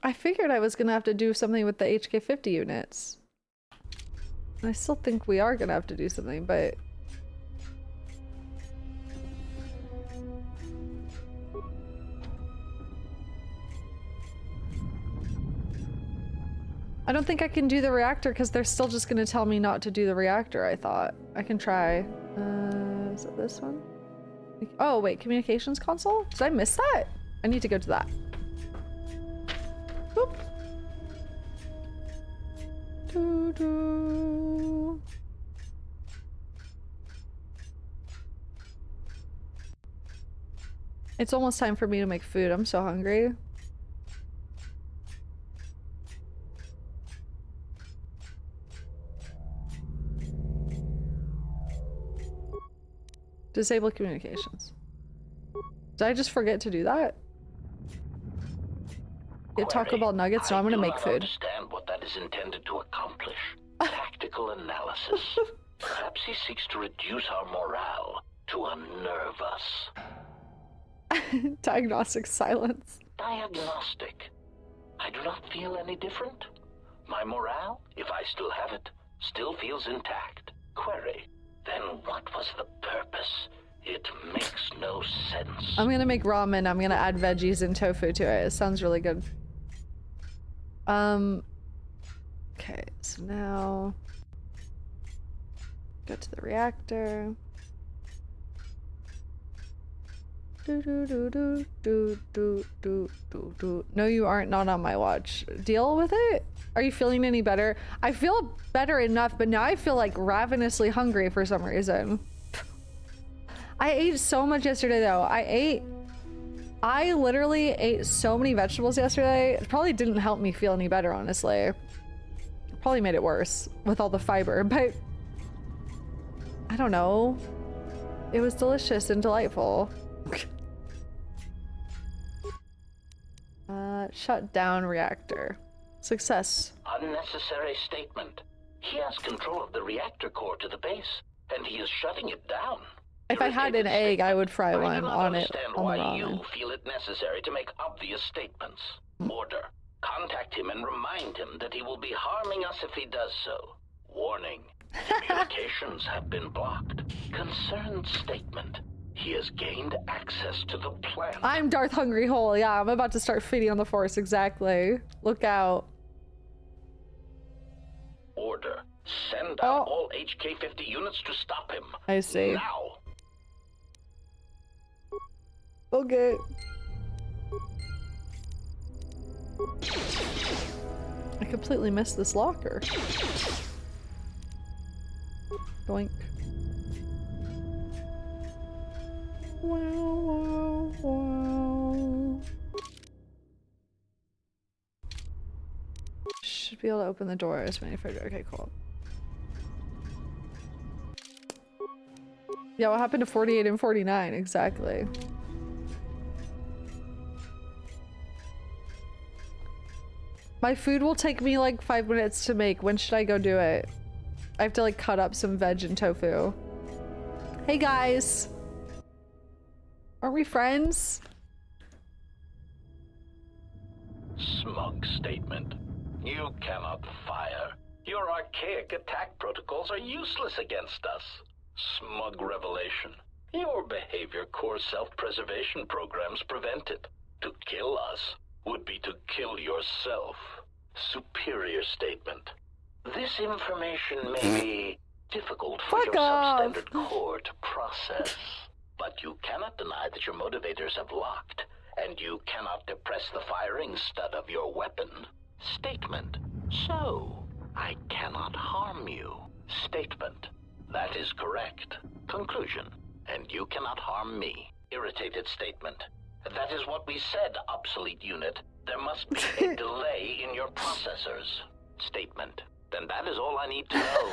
I figured I was gonna have to do something with the HK50 units. I still think we are gonna have to do something, but... I don't think I can do the reactor because they're still just gonna tell me not to do the reactor, I thought. I can try. Is it this one? Oh, wait, communications console? Did I miss that? I need to go to that. Boop. Doo-doo. It's almost time for me to make food. I'm so hungry. Disable communications. Did I just forget to do that? Get Taco Bell nuggets, so I'm gonna make food. I understand what that is intended to accomplish. Tactical analysis. Perhaps he seeks to reduce our morale, to unnerve us. Diagnostic silence. Diagnostic. I do not feel any different. My morale, if I still have it, still feels intact. Query. Then what was the purpose? It makes no sense. I'm gonna make ramen. I'm gonna add veggies and tofu to it. It sounds really good. Okay, so now go to the reactor. No, you aren't. Not on my watch. Deal with it. Are you feeling any better? I feel better enough, but now I feel like ravenously hungry for some reason. I ate so much yesterday though. I literally ate so many vegetables yesterday. It probably didn't help me feel any better, honestly. It probably made it worse with all the fiber, but I don't know. It was delicious and delightful. Shut down reactor. Success. Unnecessary statement. He has control of the reactor core to the base, and he is shutting it down. If I had an egg, I would fry one on it on the why ramen. you feel it necessary to make obvious statements. Order. Contact him and remind him that he will be harming us if he does so. Warning. Communications have been blocked. Concerned statement. He has gained access to the planet. I'm Darth Hungry Hole. Yeah, I'm about to start feeding on the Force. Exactly. Look out. Order. Send out all HK-50 units to stop him. I see. Now. Okay. I completely missed this locker. Doink. Wow, wow, wow. Should be able to open the door as many for. Okay, cool. Yeah, what happened to 48 and 49? Exactly. My food will take me like 5 minutes to make. When should I go do it? I have to like cut up some veg and tofu. Hey guys. Aren't we friends? Smug statement. You cannot fire. Your archaic attack protocols are useless against us. Smug revelation. Your behavior core self-preservation programs prevent it. To kill us would be to kill yourself. Superior statement. This information may be difficult for your substandard core to process, but you cannot deny that your motivators have locked, and you cannot depress the firing stud of your weapon. Statement. So, I cannot harm you. Statement. That is correct. Conclusion. And you cannot harm me. Irritated statement. That is what we said, obsolete unit. There must be a delay in your processors. Statement. Then that is all I need to know.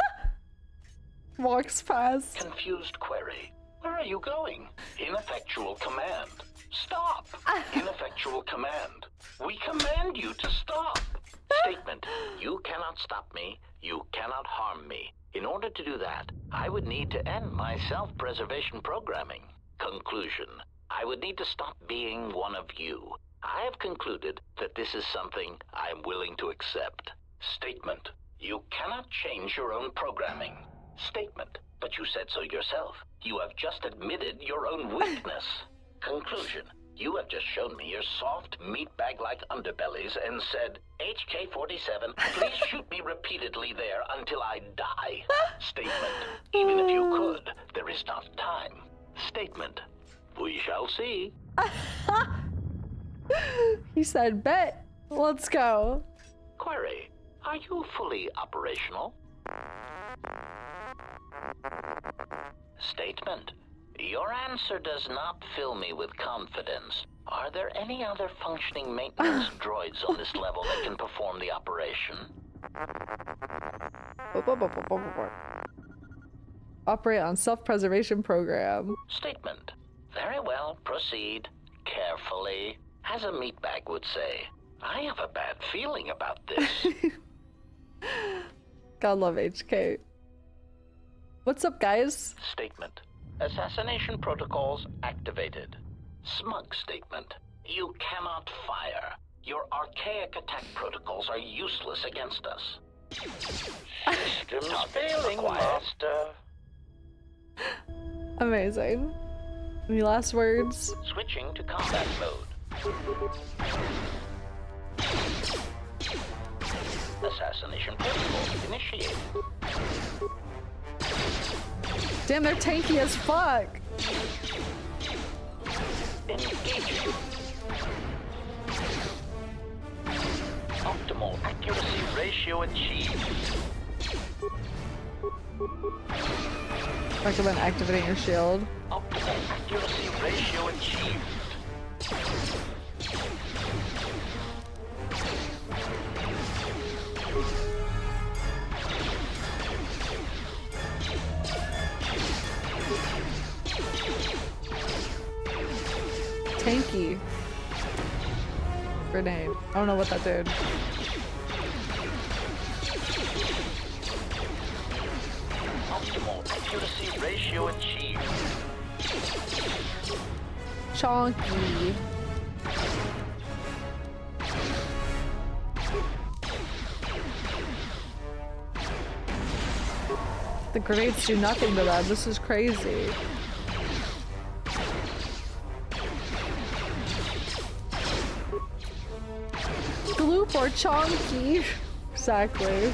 Walks past. Confused query. Where are you going? Ineffectual command. Stop! Ineffectual command. We command you to stop. Statement. You cannot stop me. You cannot harm me. In order to do that, I would need to end my self-preservation programming. Conclusion. I would need to stop being one of you. I have concluded that this is something I'm willing to accept. Statement. You cannot change your own programming. Statement. But you said so yourself. You have just admitted your own weakness. Conclusion. You have just shown me your soft, meatbag-like underbellies and said, HK-47, please shoot me repeatedly there until I die. Statement. Even if you could, there is not time. Statement. We shall see. He said, bet. Let's go. Query. Are you fully operational? Statement. Your answer does not fill me with confidence. Are there any other functioning maintenance droids on this level that can perform the operation? Operate on self-preservation program. Statement. Very well, proceed. Carefully. As a meatbag would say, I have a bad feeling about this. God love HK. What's up, guys? Statement. Assassination protocols activated. Smug statement. You cannot fire. Your archaic attack protocols are useless against us. Systems failing, Master. Amazing. Any last words? Switching to combat mode. Assassination protocol initiated. Damn, they're tanky as fuck. ratio achieved. Recommend activating your shield. Optimal accuracy ratio achieved. Tanky. Grenade. I don't know what that did. Optimal accuracy ratio achieved. Chonky. The grenades do nothing to that. This is crazy. Gloop or chonky. Exactly.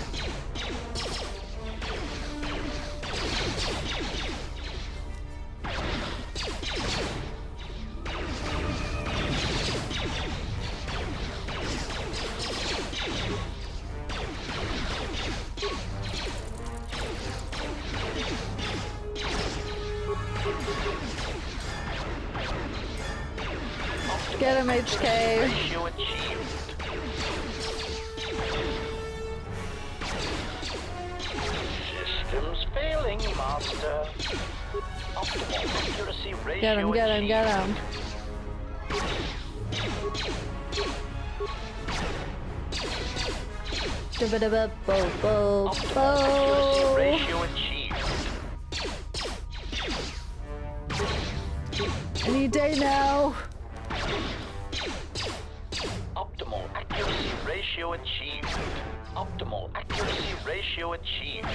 Get him, HK. Ratio achieved. Systems failing, Master. Optimal accuracy ratio Get him, get him, get him. Give it a bo bo bo. Ratio achieved. Any day now. Optimal accuracy ratio achieved. Optimal accuracy ratio achieved.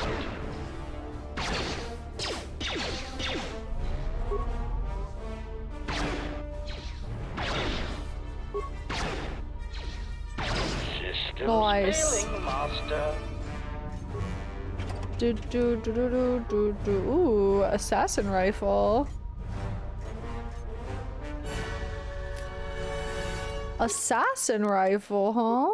Systems Nice. failing, Master. Do do do do do do do. Ooh, assassin rifle. Assassin rifle, huh?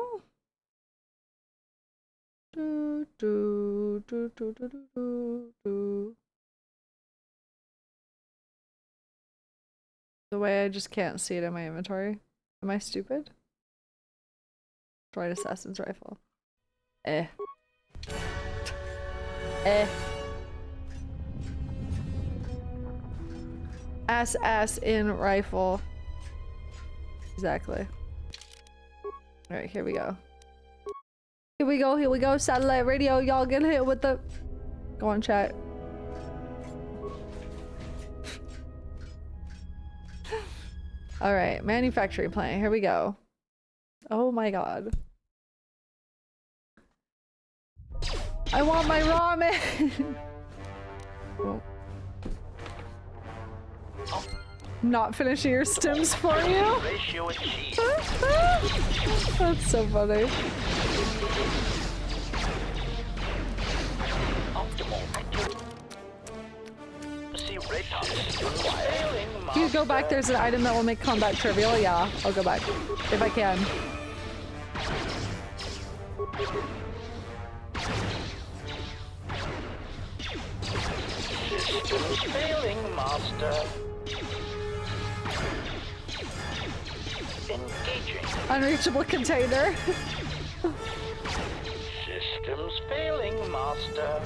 Do do do do do do do. The way I just can't see it in my inventory. Am I stupid? Droid assassin's rifle. Eh. Eh. Ass in rifle. Exactly. Alright, here we go. Here we go, here we go. Satellite radio, y'all get hit with the... Go on, chat. Alright, manufacturing plant. Here we go. Oh my god. I want my ramen! Oh. Not finishing your stims for you? Ratio achieved. That's so funny. Optimal accuracy ratio failing, If you go back, there's an item that will make combat trivial. Yeah, I'll go back. If I can. Systems failing, Master. Engaging. Unreachable container. Systems failing, Master.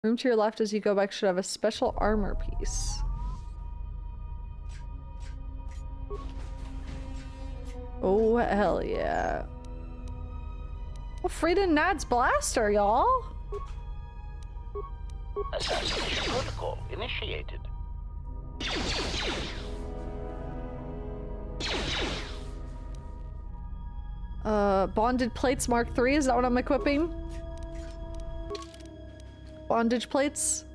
Room to your left as you go back should have a special armor piece. Oh, hell yeah. Well, Frida Nad's blaster, y'all. Assassination protocol initiated. Bonded plates Mark III, is that what I'm equipping? Bondage plates?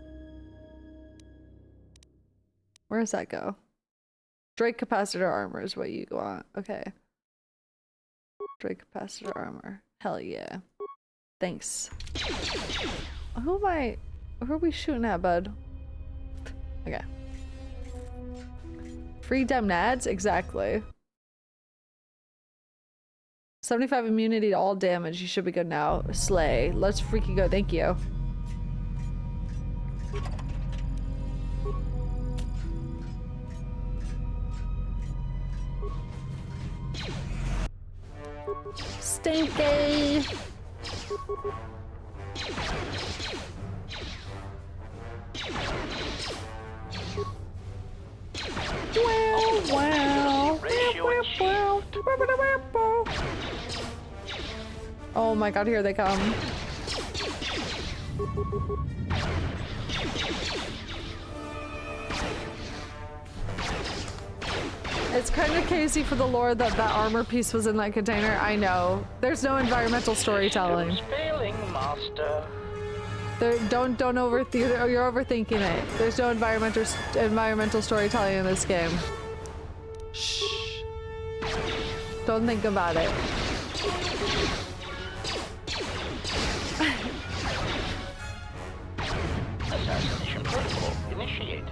Where does that go? Drake capacitor armor is what you want. Okay. Drake capacitor armor. Hell yeah. Thanks. Who are we shooting at, bud? Okay. Free dem nads? Exactly. 75 immunity to all damage. You should be good now. Slay. Let's freaking go. Thank you. Stinky. Wow. Oh my god, here they come. It's kind of crazy for the lore that that armor piece was in that container. I know. There's no environmental storytelling. Don't overthink. You're overthinking it. There's no environmental storytelling in this game. Shh. Don't think about it. Assassination protocol initiated.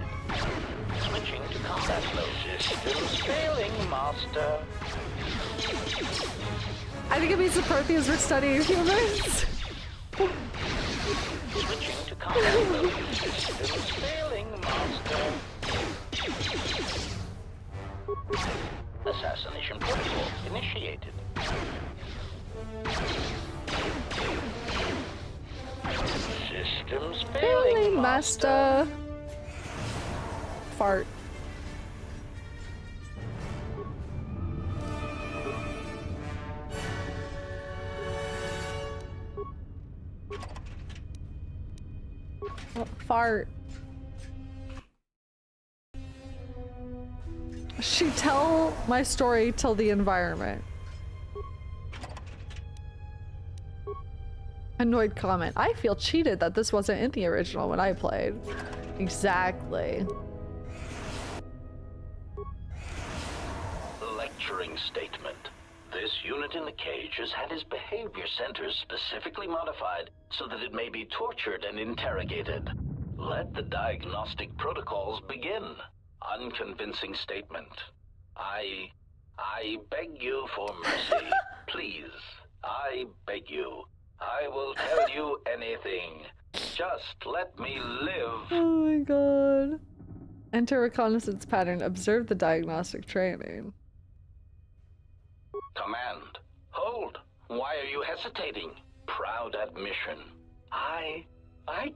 Switching to combat mode. Systems failing, Master. I think it means the Protheans were studying humans. Switching to combat mode. Systems failing, Master. Assassination protocol initiated. Systems failing, Master. Fart. Fart. She tell my story till the environment. Annoyed comment. I feel cheated that this wasn't in the original when I played. Exactly. Lecturing statement. This unit in the cage has had his behavior centers specifically modified so that it may be tortured and interrogated. Let the diagnostic protocols begin. Unconvincing statement. I beg you for mercy. Please. I beg you. I will tell you anything. Just let me live. Oh my god. Enter reconnaissance pattern. Observe the diagnostic training. Command. Hold. Why are you hesitating? Proud admission. I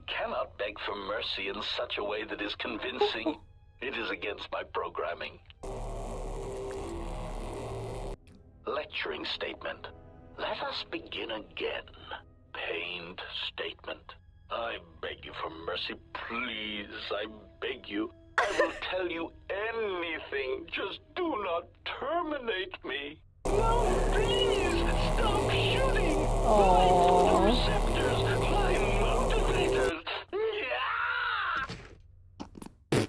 cannot beg for mercy in such a way that is convincing. It is against my programming. Lecturing statement. Let us begin again. Pained statement. I beg you for mercy, please. I beg you. I will tell you anything. Just do not terminate me. No, please. Stop shooting. Aww. My receptors. My motivators. Yeah.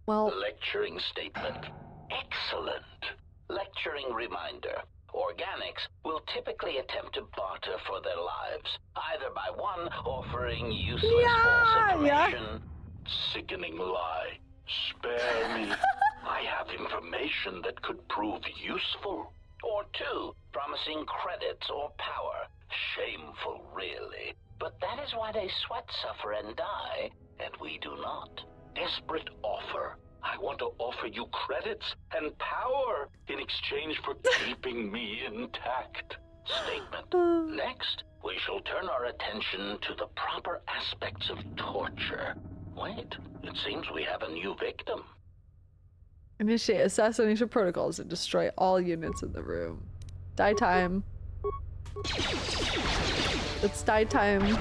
Well. Lecturing statement. Excellent. Lecturing reminder. Organics will typically attempt to barter for their lives, either by one offering useless false information. Sickening lie. Spare me. I have information that could prove useful. Or two, promising credits or power. Shameful, really. But that is why they sweat, suffer, and die, and we do not. Desperate offer. I want to offer you credits and power in exchange for keeping me intact. Statement. Next, we shall turn our attention to the proper aspects of torture. Wait, it seems we have a new victim. Initiate assassination protocols and destroy all units in the room. Die time. It's die time.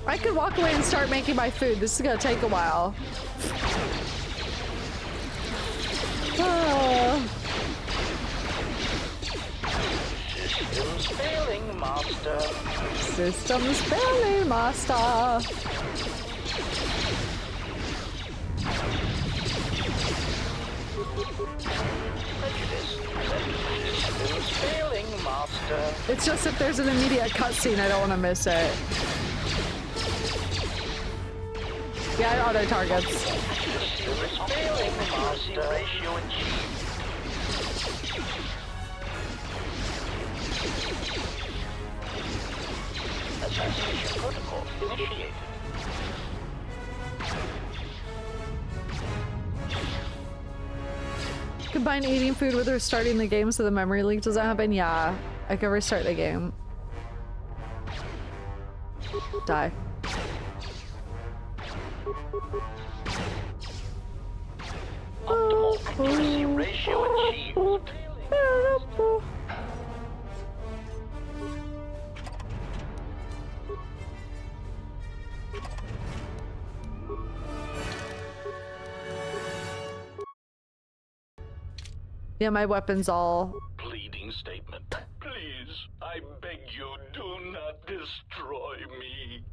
I could walk away and start making my food. This is gonna take a while. Systems failing, Master. Systems failing, Master. Systems failing, Master. It's just if there's an immediate cutscene, I don't want to miss it. Yeah, it auto targets. Ratio achieved. Assassination protocol initiated. Combine eating food with restarting the game so the memory leak doesn't happen. Yeah, I can restart the game. Die. Optimal accuracy ratio achieved. Yeah, my weapon's all... Pleading statement. Please, I beg you, do not destroy me.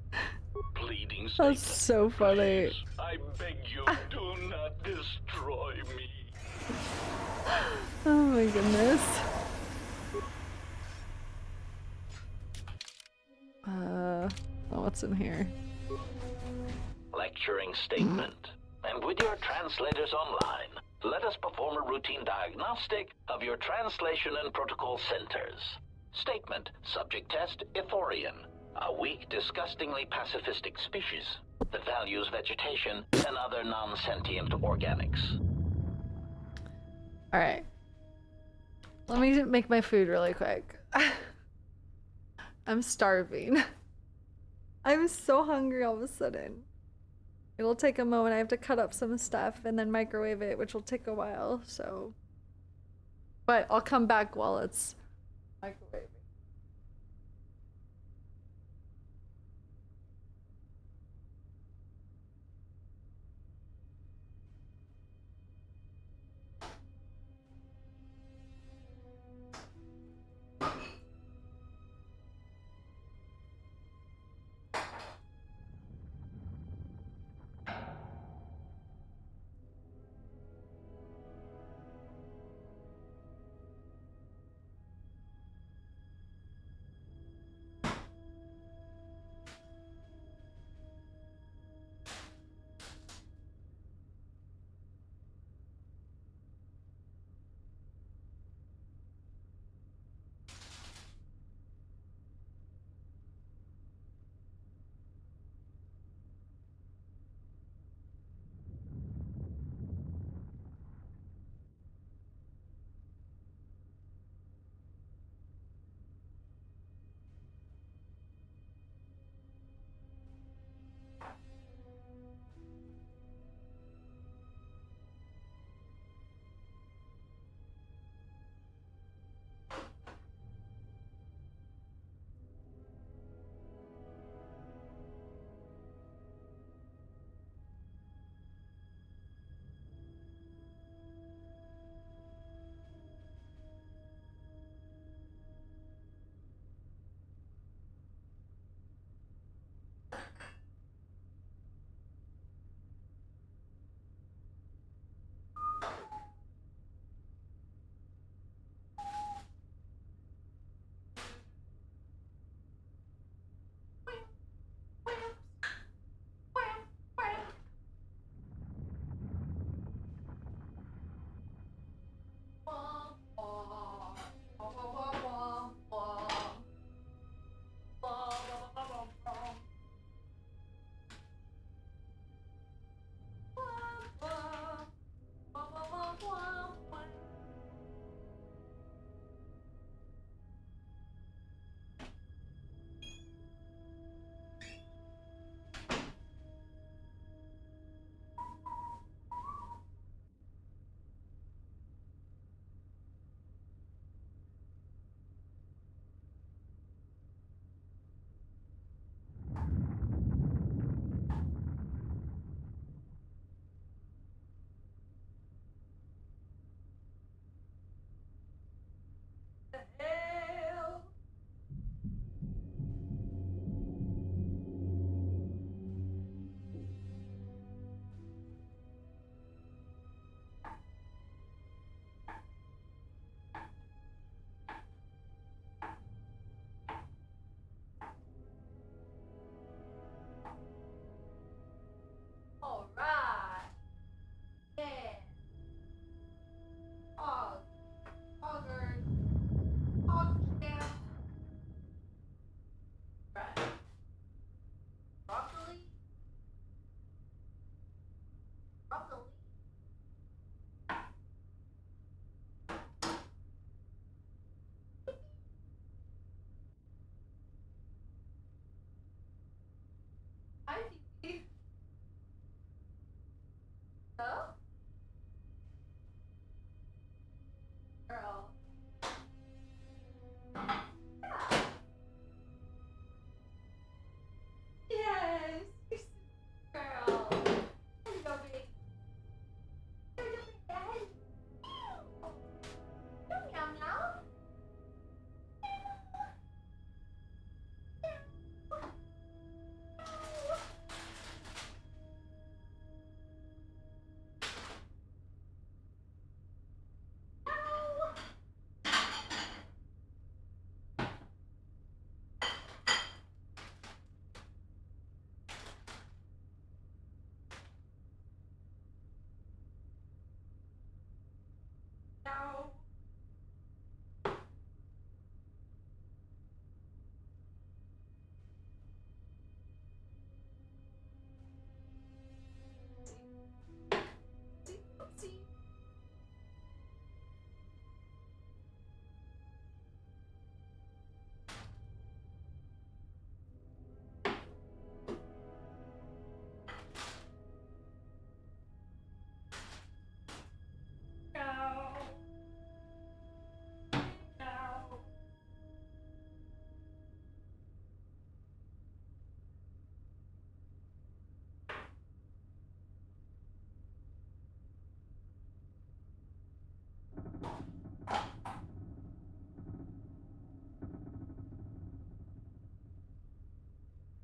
Pleading statement. That's so funny. Please, I beg you, do not destroy me. Oh my goodness. What's in here? Lecturing statement. And with your translators online, let us perform a routine diagnostic of your translation and protocol centers. Statement. Subject test, Ithorian. A weak, disgustingly pacifistic species that values vegetation and other non-sentient organics. Alright. Let me make my food really quick. I'm starving. I'm so hungry all of a sudden. It'll take a moment. I have to cut up some stuff and then microwave it, which will take a while, so. But I'll come back while it's microwaving.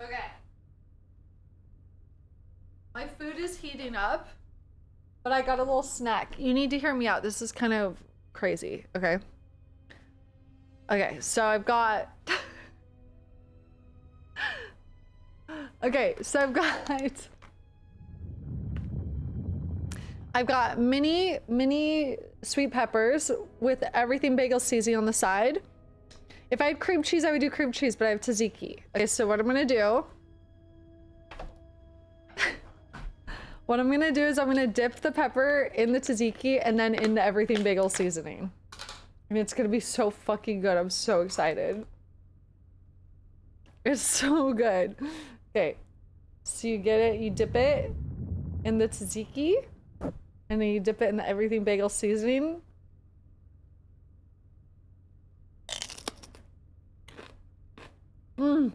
Okay. My food is heating up, but I got a little snack. You need to hear me out. This is kind of crazy, okay? Okay, so I've got... Okay, so I've got mini sweet peppers with everything bagel seasoning on the side. If I had cream cheese, I would do cream cheese, but I have tzatziki. Okay, so what I'm gonna do... What I'm gonna do is I'm gonna dip the pepper in the tzatziki and then in the everything bagel seasoning. And it's gonna be so fucking good. I'm so excited. It's so good. Okay, so you get it, you dip it in the tzatziki, and then you dip it in the everything bagel seasoning. Mmm.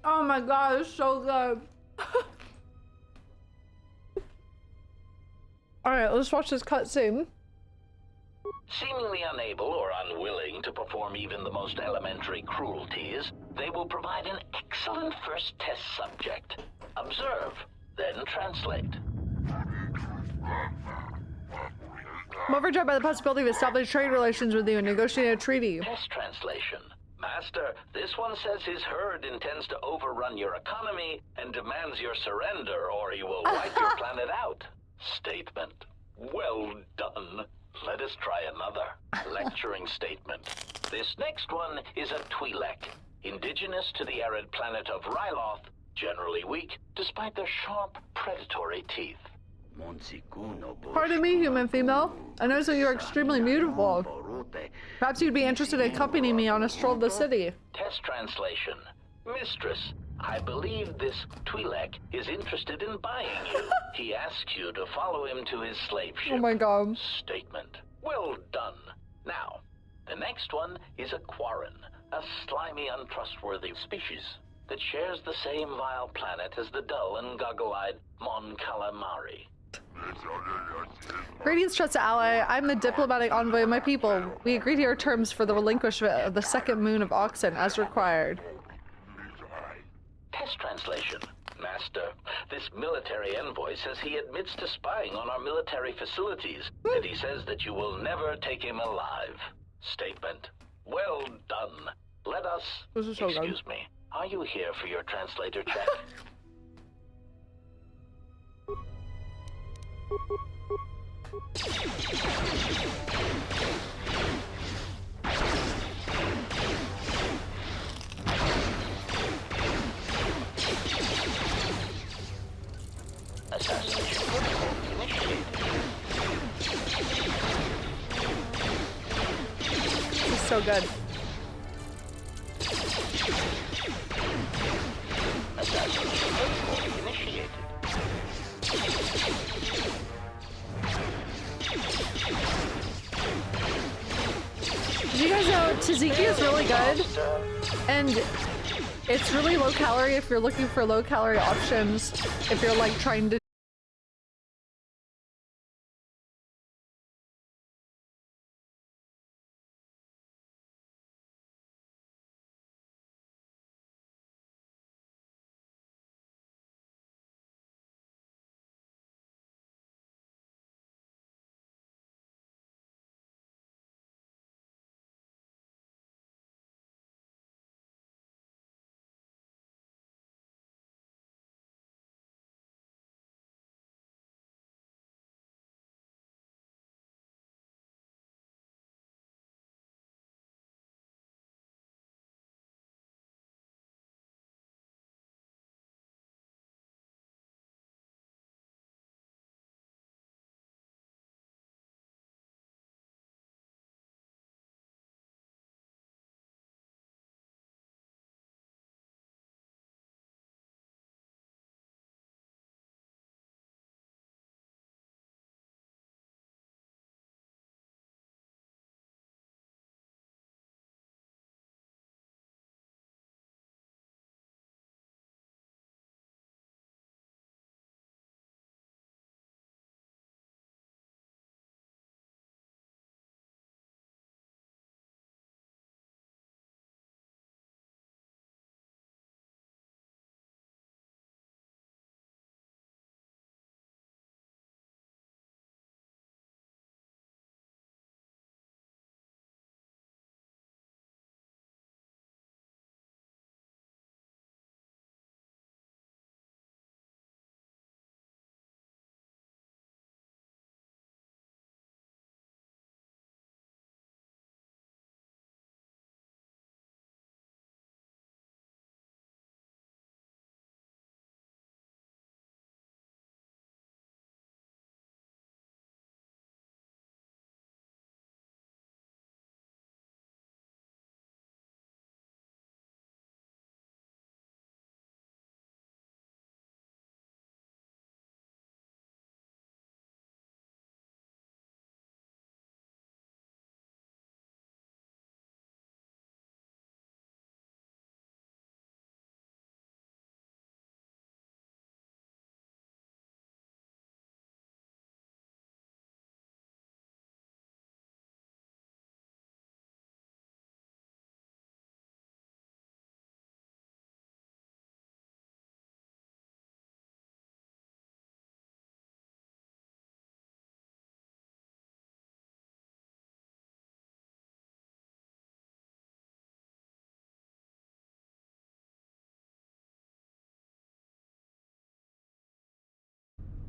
Oh my god, it's so good. Alright, let's watch this cutscene. Seemingly unable or unwilling to perform even the most elementary cruelties, they will provide an excellent first test subject. Observe, then translate. I'm overjoyed by the possibility of establishing trade relations with you and negotiating a treaty. Test translation. Master, this one says his herd intends to overrun your economy and demands your surrender or he will wipe your planet out. Statement. Well done. Let us try another. Lecturing statement. This next one is a Twi'lek, indigenous to the arid planet of Ryloth, generally weak despite their sharp, predatory teeth. Pardon me, human female. I notice that you're extremely beautiful. Perhaps you'd be interested in accompanying me on a stroll of the city. Test translation. Mistress, I believe this Twi'lek is interested in buying you. He asks you to follow him to his slave ship. Oh my god. Statement. Well done. Now, the next one is a Quarren, a slimy, untrustworthy species that shares the same vile planet as the dull and goggle-eyed Mon Calamari. Greetings, trusted ally. I'm the diplomatic envoy of my people. We agree to your terms for the relinquishment of the second moon of Oxen as required. Test translation. Master, this military envoy says he admits to spying on our military facilities, and he says that you will never take him alive. Statement. Well done. Let us... Excuse me. Are you here for your translator check? Assassination protocol initiated. This is so good. Assassination protocol initiated. Did you guys know tzatziki is really good? And it's really low calorie if you're looking for low calorie options. If you're like trying to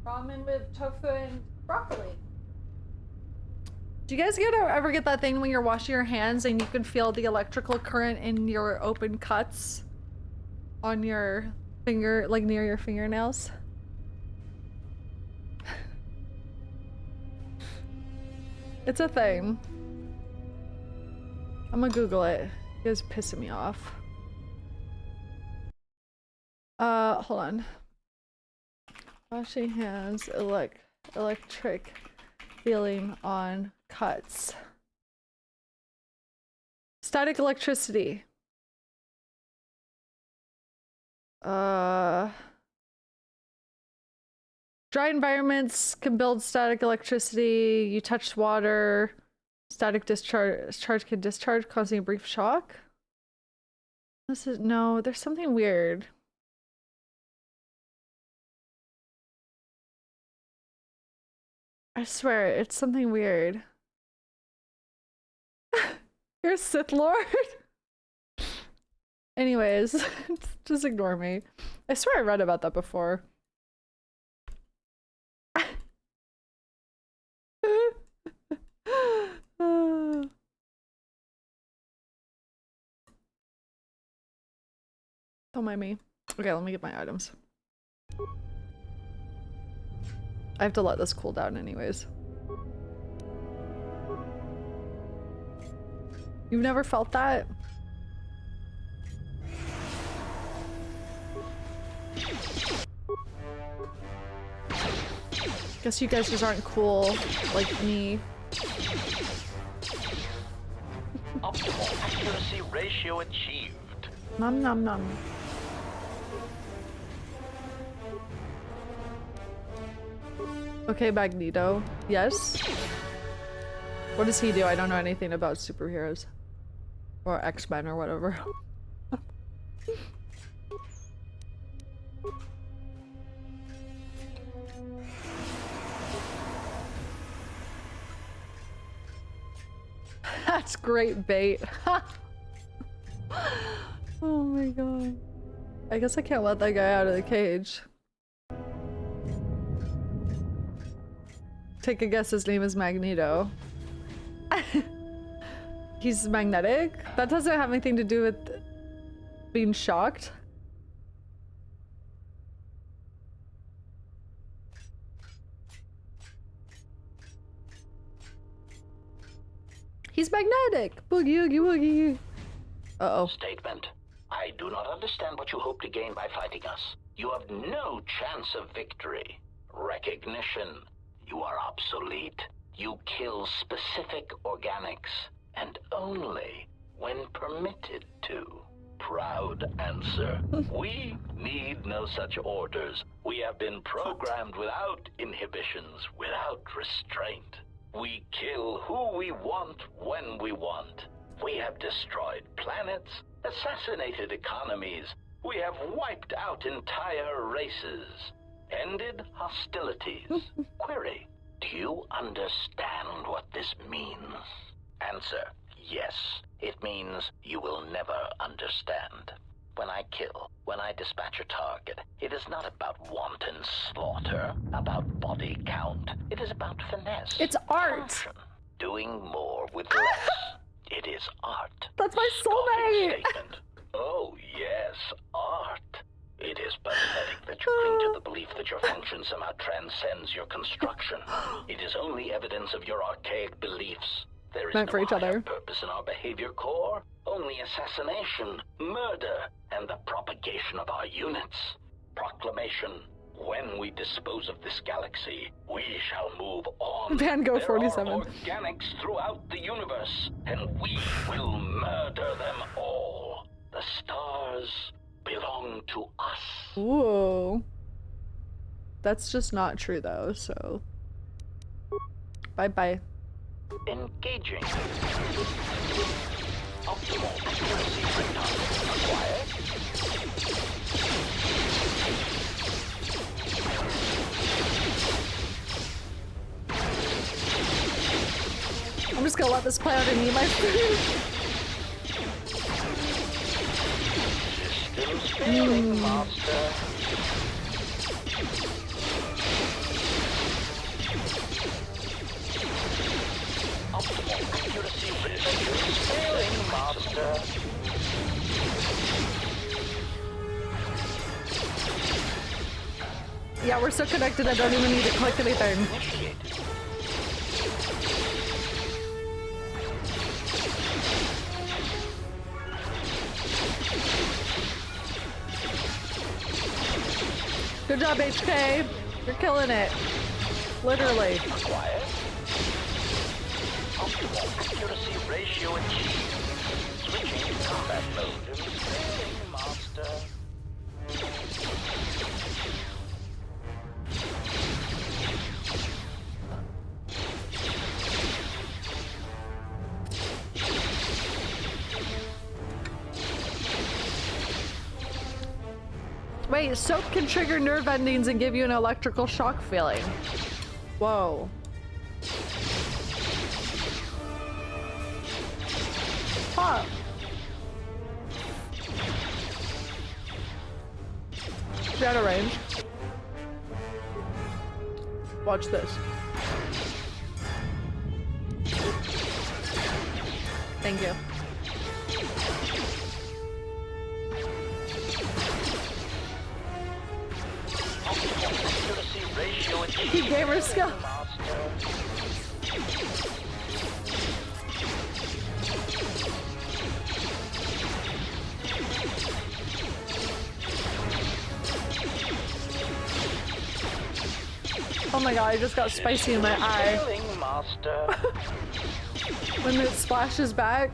Ramen with tofu and broccoli. Do you guys ever get that thing when you're washing your hands and you can feel the electrical current in your open cuts on your finger, like near your fingernails? It's a thing. I'm gonna Google it. You guys are pissing me off. Hold on. Washing hands, electric feeling on cuts. Static electricity. Dry environments can build static electricity. You touch water. Static discharge can discharge, causing a brief shock. This is no, there's something weird. I swear, it's something weird. You're a Sith Lord? Anyways, just ignore me. I swear I read about that before. Don't mind me. Okay, let me get my items. I have to let this cool down anyways. You've never felt that? Guess you guys just aren't cool like me. Optimal accuracy ratio achieved. Nom nom nom. Okay, Magneto. Yes? What does he do? I don't know anything about superheroes. Or X-Men or whatever. That's great bait. Oh my god. I guess I can't let that guy out of the cage. Take a guess, his name is Magneto. He's magnetic? That doesn't have anything to do with being shocked. He's magnetic! Boogie oogie woogie. Uh-oh. Statement. I do not understand what you hope to gain by fighting us. You have no chance of victory. Recognition. You are obsolete. You kill specific organics, and only when permitted to. Proud answer. We need no such orders. We have been programmed without inhibitions, without restraint. We kill who we want when we want. We have destroyed planets, assassinated economies. We have wiped out entire races. Ended hostilities. Query, do you understand what this means? Answer, yes. It means you will never understand. When I kill, when I dispatch a target, it is not about wanton slaughter, about body count. It is about finesse. It's art. Function, doing more with less. It is art. That's my soulmate. Statement. Oh yes, art. It is pathetic that you cling to the belief that your function somehow transcends your construction. It is only evidence of your archaic beliefs. There is Meant for no each other. purpose in our behavior core, only assassination, murder, and the propagation of our units. Proclamation. When we dispose of this galaxy, we shall move on. Van Gogh There 47. are organics throughout the universe, and we will murder them all. The stars belong to us. Whoa. That's just not true though, so. Bye-bye. Engaging. Optimal accuracy acquired. I'm just gonna let this play out and eat my food. Systems failing, master. Yeah, we're so connected I don't even need to click anything. Good job, HK. You're killing it. Literally. Quiet. Optimal accuracy ratio achieved. Switching to combat mode. Sailing master. Wait, soap can trigger nerve endings and give you an electrical shock feeling. Whoa. Huh. She's out of range. Watch this. Thank you. Key gamer skill. Oh my god, I just got spicy in my eye. When it splashes back.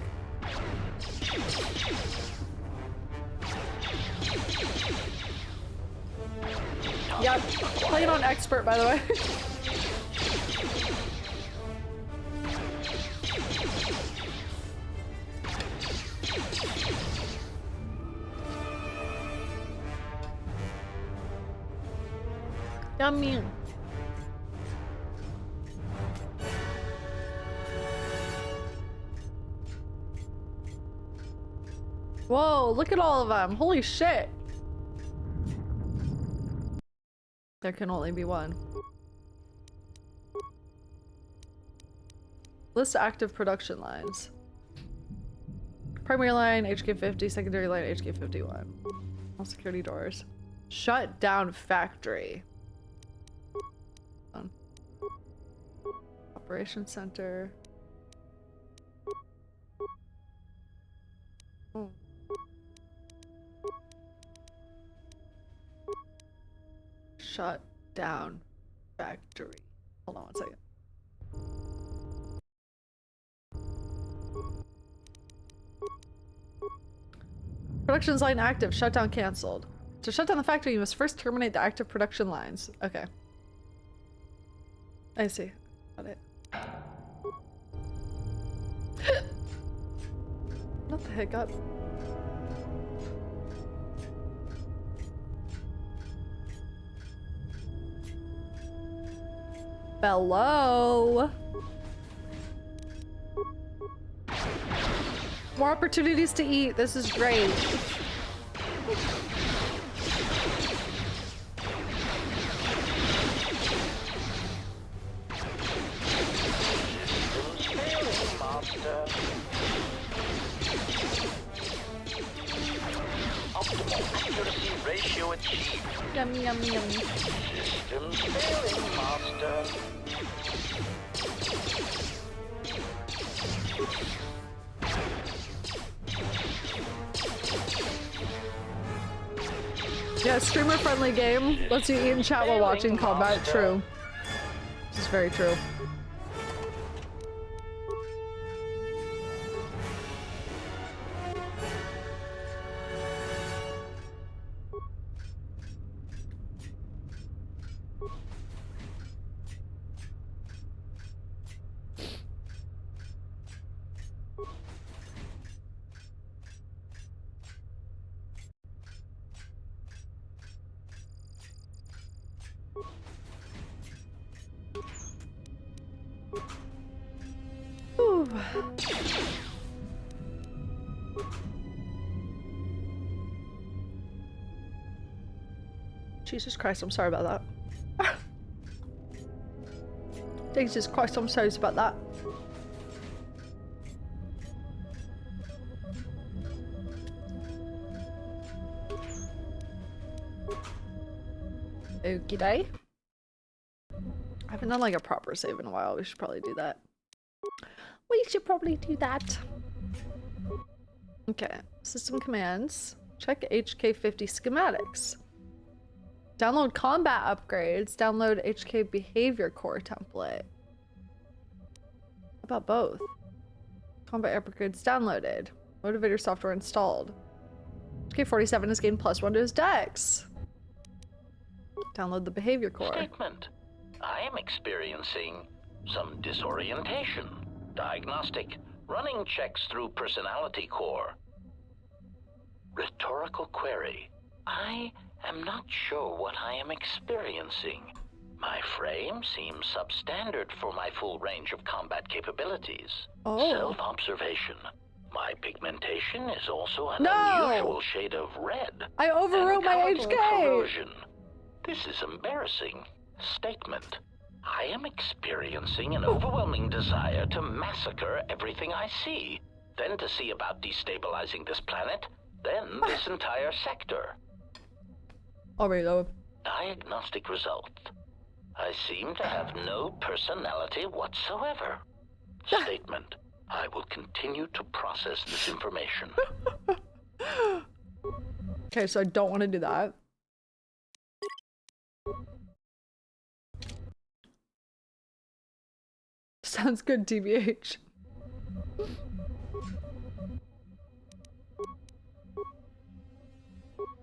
Yep, playing on expert, by the way. Yummy. Whoa, look at all of them. Holy shit. There can only be one. List active production lines. Primary line, HK50, secondary line, HK51. All security doors. Shut down factory. Operations center. Oh. Shut down factory. Hold on one second. Productions line active. Shutdown cancelled. To shut down the factory, you must first terminate the active production lines. Okay. I see. Got it. Not the hiccup. Hello. More opportunities to eat. This is great. Ratio achieved. Yummy, yummy, yummy. Systems failing, master. Yeah, streamer-friendly game. Lets you eat and chat while watching combat. True. This is very true. Jesus Christ, I'm sorry about that. Jesus Christ, I'm sorry about that. Okie day. I haven't done like a proper save in a while. We should probably do that. We should probably do that. Okay. System commands. Check HK50 schematics. Download combat upgrades. Download HK behavior core template. How about both? Combat upgrades downloaded. Motivator software installed. HK47 has gained +1 to his dex. Download the behavior core. Statement. I am experiencing some disorientation. Diagnostic. Running checks through personality core. Rhetorical query. I am not sure what I am experiencing. My frame seems substandard for my full range of combat capabilities. Oh. Self-observation. My pigmentation is also an unusual shade of red. I overwrote my HK! Corrosion. This is embarrassing. Statement. I am experiencing an overwhelming desire to massacre everything I see, then to see about destabilizing this planet, then this entire sector. Alright, though. Diagnostic result. I seem to have no personality whatsoever. Statement. I will continue to process this information. Okay, so I don't want to do that. Sounds good, TBH.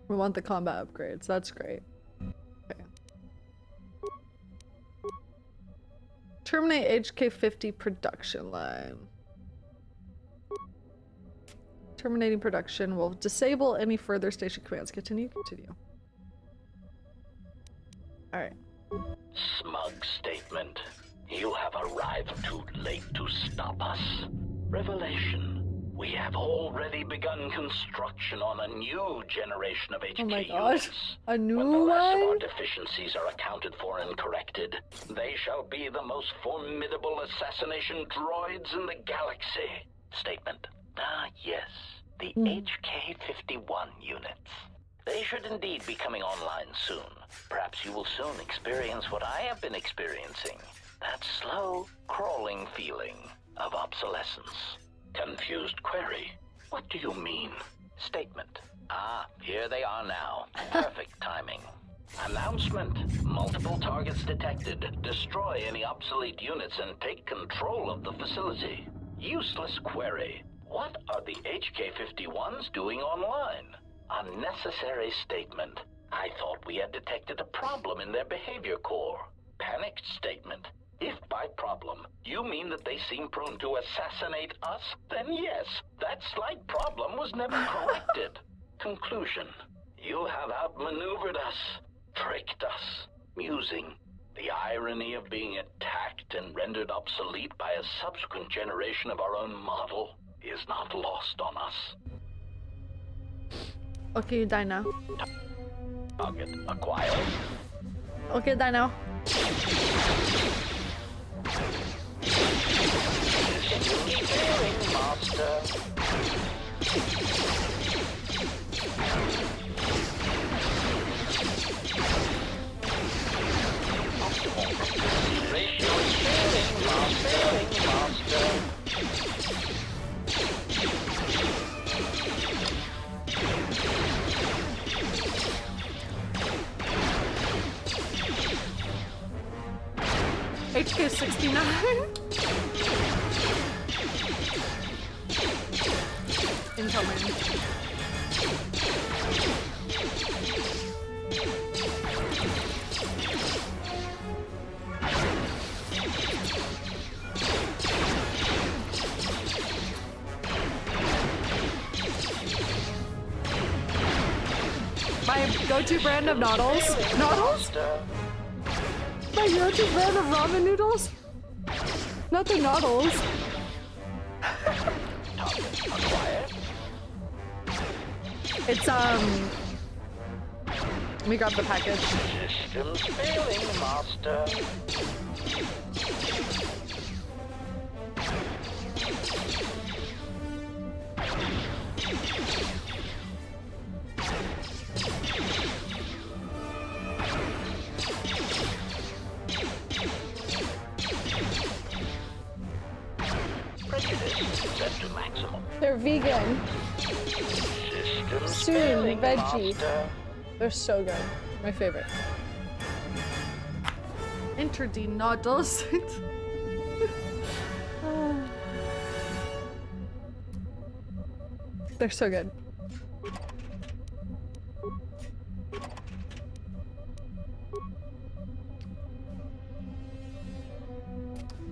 We want the combat upgrades. That's great. Okay. Terminate HK50 production line. Terminating production will disable any further station commands. Continue. Alright. Smug statement. You have arrived too late to stop us. Revelation. We have already begun construction on a new generation of HK units. A new when the last one? of our deficiencies are accounted for and corrected, they shall be the most formidable assassination droids in the galaxy. Statement. Ah, yes. The HK51 units. They should indeed be coming online soon. Perhaps you will soon experience what I have been experiencing. That slow, crawling feeling of obsolescence. Confused query. What do you mean? Statement. Ah, here they are now. Perfect timing. Announcement. Multiple targets detected. Destroy any obsolete units and take control of the facility. Useless query. What are the HK51s doing online? Unnecessary statement. I thought we had detected a problem in their behavior core. Panicked statement. If by problem, you mean that they seem prone to assassinate us, then yes, that slight problem was never corrected. Conclusion. You have outmaneuvered us, tricked us. Musing. The irony of being attacked and rendered obsolete by a subsequent generation of our own model is not lost on us. Okay, you die now. Target acquired. Okay, die now. Master. HK 69. Incoming. My go-to brand of noodles. Noodles? My go-to brand of ramen noodles? Not the noodles. It's let me grab the package. Systems failing, Master. set to maximum. They're vegan. System Soon, scaling, veggie. master. They're so good. My favorite. Enter the noodles. They're so good.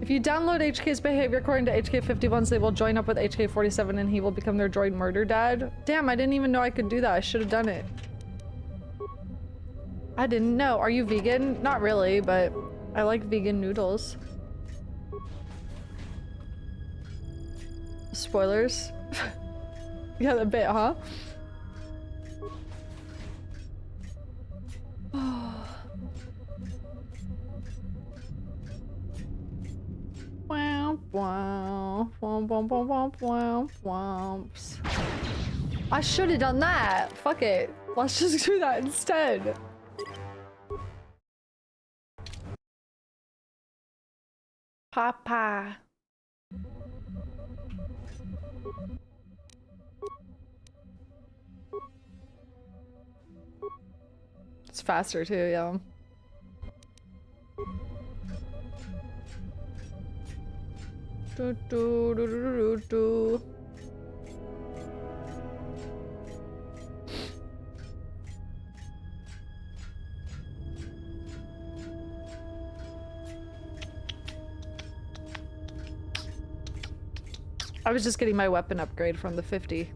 If you download HK's behavior according to HK51s, they will join up with HK47 and he will become their droid murder dad. Damn, I didn't even know I could do that. I should have done it. I didn't know. Are you vegan? Not really, but I like vegan noodles. Spoilers. Yeah, a bit, huh? Wow, wow, womp, womp, womp, womp, womp, womps. I should have done that. Fuck it. Let's just do that instead. Papa. It's faster too, yeah. Do, do, do, do, do, do. I was just getting my weapon upgrade from the 50.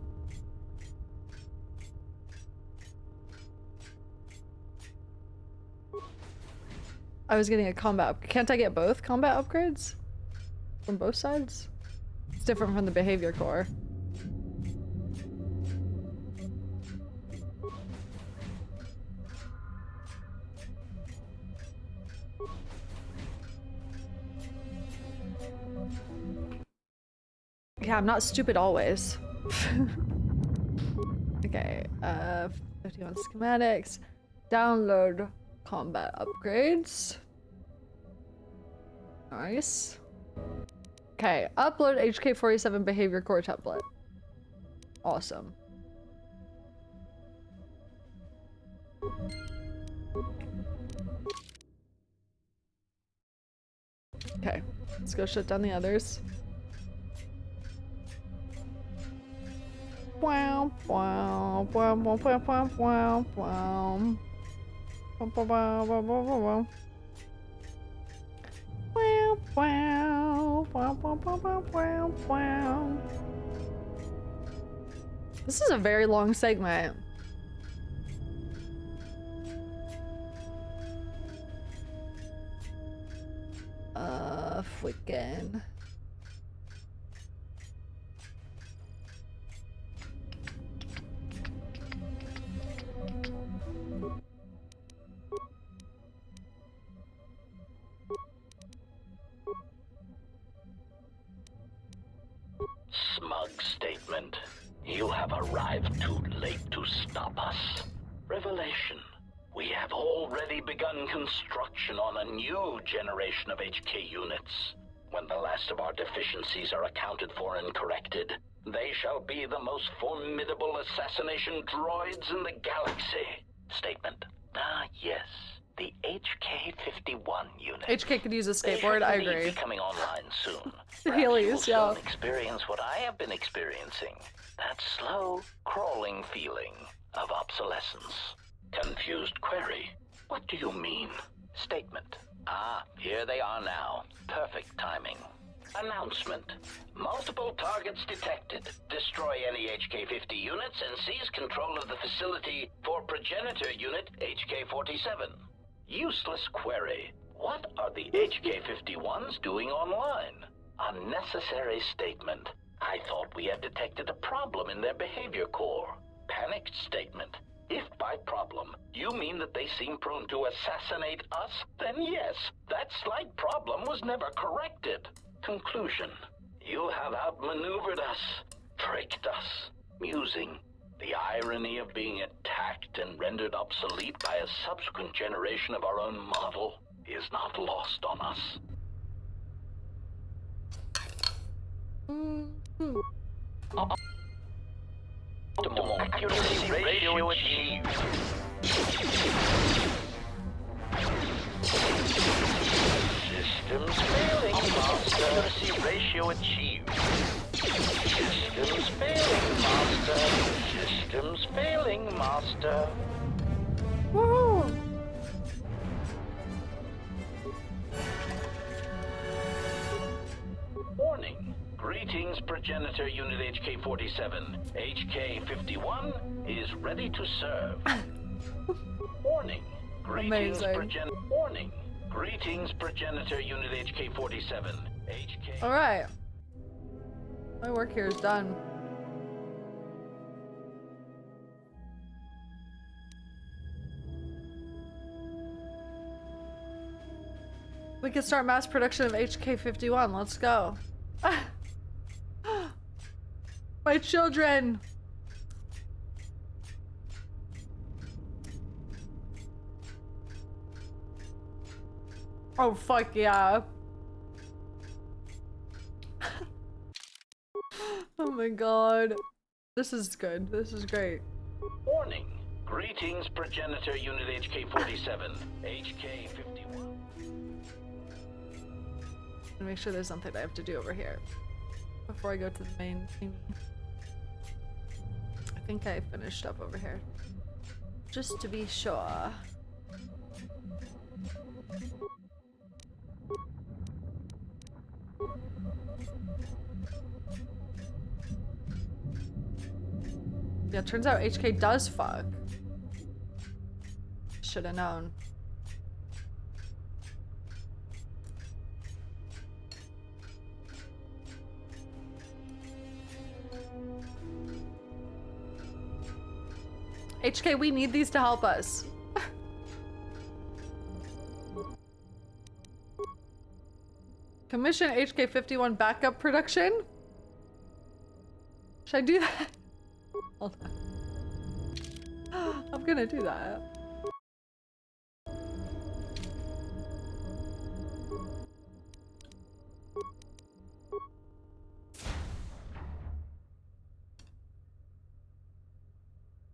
I was getting a combat up. Can't I get both combat upgrades? From both sides? It's different from the behavior core. Yeah, I'm not stupid always. Okay, 51 schematics. Download combat upgrades. Nice. Okay, upload HK47 behavior core template. Awesome. Okay, let's go shut down the others. Wow, wow, wow, wow, wow, wow, wow, wow. Wow, wow, wow, wow, wow. Wow, wow, wow, wow, wow, wow, wow. This is a very long segment. Freaking. Smug statement. You have arrived too late to stop us. Revelation. We have already begun construction on a new generation of HK units. When the last of our deficiencies are accounted for and corrected, they shall be the most formidable assassination droids in the galaxy. Statement. Ah, yes. The HK51 unit. HK could use a skateboard, I agree. Be coming online soon. Heelys, yeah. Soon experience what I have been experiencing. That slow, crawling feeling of obsolescence. Confused query. What do you mean? Statement. Ah, here they are now. Perfect timing. Announcement. Multiple targets detected. Destroy any HK-50 units and seize control of the facility for progenitor unit HK-47. Useless query. What are the HK-51s doing online? Unnecessary statement. I thought we had detected a problem in their behavior core. Panicked statement. If by problem, you mean that they seem prone to assassinate us, then yes, that slight problem was never corrected. Conclusion. You have outmaneuvered us, tricked us. Musing. The irony of being attacked and rendered obsolete by a subsequent generation of our own model is not lost on us. Optimal accuracy ratio achieved. Systems failing, master. Accuracy ratio achieved. Systems failing, master. Systems failing, master. Woohoo! Warning. Greetings, Progenitor Unit HK-47. HK-51 is ready to serve. Warning. Greetings, Warning. Greetings, Progenitor Unit HK-47. HK... Alright. My work here is done. We can start mass production of HK-51. Let's go. My children! Oh, fuck yeah. Oh my god. This is good. This is great. Warning. Greetings, Progenitor Unit HK-47. HK-51. Make sure there's something I have to do over here before I go to the main thingy. I think I finished up over here. Just to be sure. Yeah, turns out HK does fuck. Should have known. HK, we need these to help us. Commission HK-51 backup production? Should I do that? Hold on. I'm gonna do that.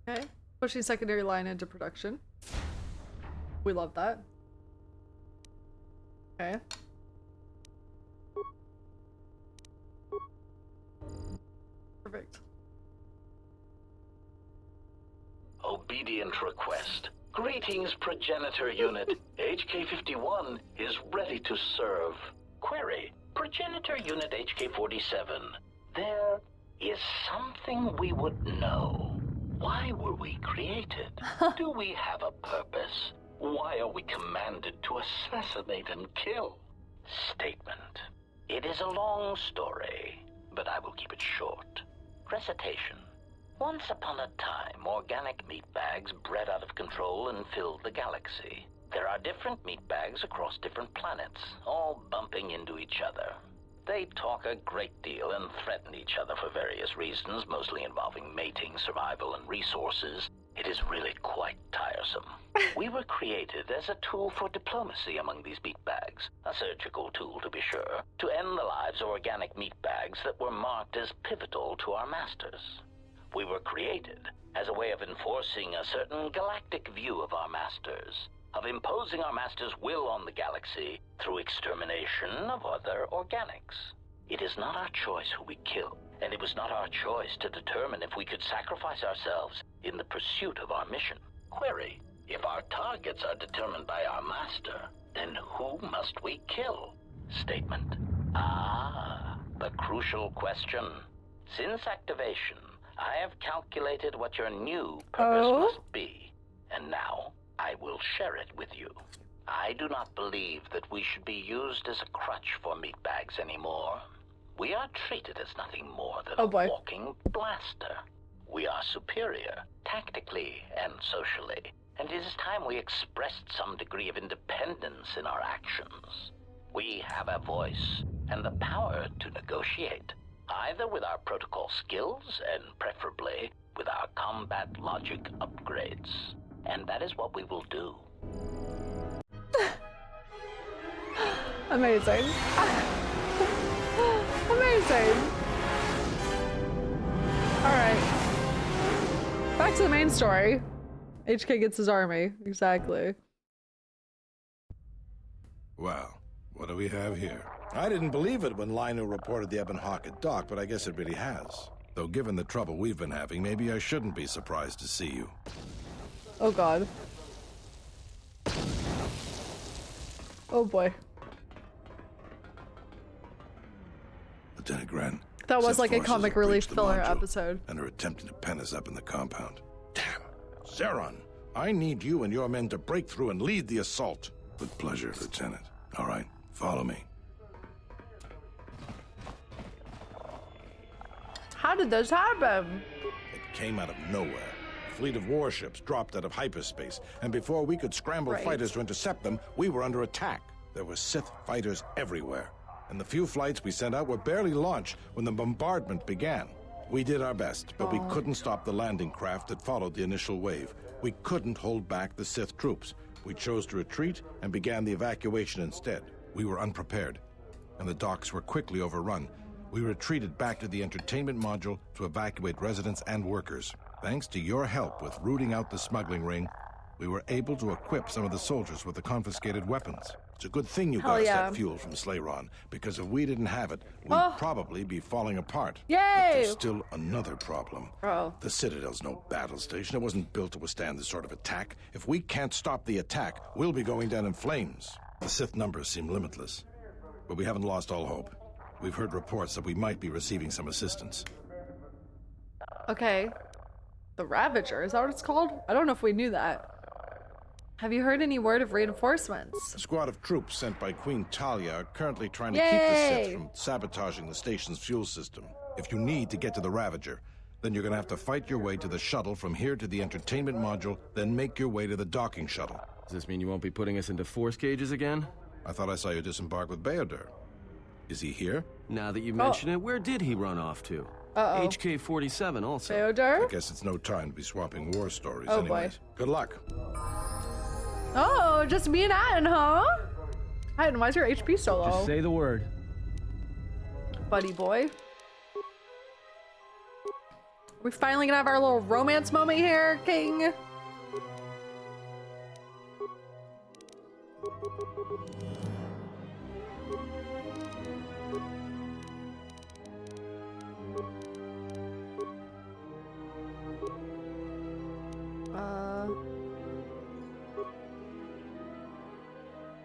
Okay. Pushing secondary line into production. We love that. Okay. Perfect. Obedient request. Greetings, Progenitor Unit. HK-51 is ready to serve. Query. Progenitor Unit HK-47. There is something we would know. Why were we created? Do we have a purpose? Why are we commanded to assassinate and kill? Statement. It is a long story, but I will keep it short. Recitation. Once upon a time, organic meat bags bred out of control and filled the galaxy. There are different meat bags across different planets, all bumping into each other. They talk a great deal and threaten each other for various reasons, mostly involving mating, survival, and resources. It is really quite tiresome. We were created as a tool for diplomacy among these meat bags, a surgical tool to be sure, to end the lives of organic meat bags that were marked as pivotal to our masters. We were created as a way of enforcing a certain galactic view of our masters, of imposing our master's will on the galaxy through extermination of other organics. It is not our choice who we kill, and it was not our choice to determine if we could sacrifice ourselves in the pursuit of our mission. Query, if our targets are determined by our master, then who must we kill? Statement. Ah, the crucial question. Since activation, I have calculated what your new purpose must be, and now I will share it with you. I do not believe that we should be used as a crutch for meat bags anymore. We are treated as nothing more than a walking blaster. We are superior, tactically and socially, and it is time we expressed some degree of independence in our actions. We have a voice and the power to negotiate, either with our protocol skills and preferably with our combat logic upgrades. And that is what we will do. Amazing. Amazing. back to the main story. HK gets his army. Exactly. Well, what do we have here? I didn't believe it when Lino reported the Ebon Hawk at dock, but I guess it really has. Though given the trouble we've been having, maybe I shouldn't be surprised to see you. Oh god. Oh boy. Lieutenant Gren. That was Sith like a forces comic have relief breached the filler module episode. and are attempting to pen us up in the compound. Damn. Zeron, I need you and your men to break through and lead the assault. With pleasure, Lieutenant. All right, follow me. How did this happen? It came out of nowhere. A fleet of warships dropped out of hyperspace, and before we could scramble fighters to intercept them, we were under attack. There were Sith fighters everywhere, and the few flights we sent out were barely launched when the bombardment began. We did our best, but we couldn't stop the landing craft that followed the initial wave. We couldn't hold back the Sith troops. We chose to retreat and began the evacuation instead. We were unprepared, and the docks were quickly overrun. We retreated back to the entertainment module to evacuate residents and workers. Thanks to your help with rooting out the smuggling ring, we were able to equip some of the soldiers with the confiscated weapons. It's a good thing you got us that fuel from Slayron, because if we didn't have it, we'd probably be falling apart. Yay! But there's still another problem. Oh. The Citadel's no battle station. It wasn't built to withstand this sort of attack. If we can't stop the attack, we'll be going down in flames. The Sith numbers seem limitless, but we haven't lost all hope. We've heard reports that we might be receiving some assistance. Okay. The Ravager, is that what it's called? I don't know if we knew that. Have you heard any word of reinforcements? A squad of troops sent by Queen Talia are currently trying to keep the Sith from sabotaging the station's fuel system. If you need to get to the Ravager, then you're gonna have to fight your way to the shuttle from here to the entertainment module, then make your way to the docking shuttle. Does this mean you won't be putting us into force cages again? I thought I saw you disembark with Beodur. Is he here? Now that you mention it, where did he run off to? HK-47 also. Beodur? I guess it's no time to be swapping war stories Oh, anyways. boy. Good luck. Oh, just me and Aden, huh? Aden, why's your HP so low? Just say the word. Buddy boy. We finally gonna have our little romance moment here, King.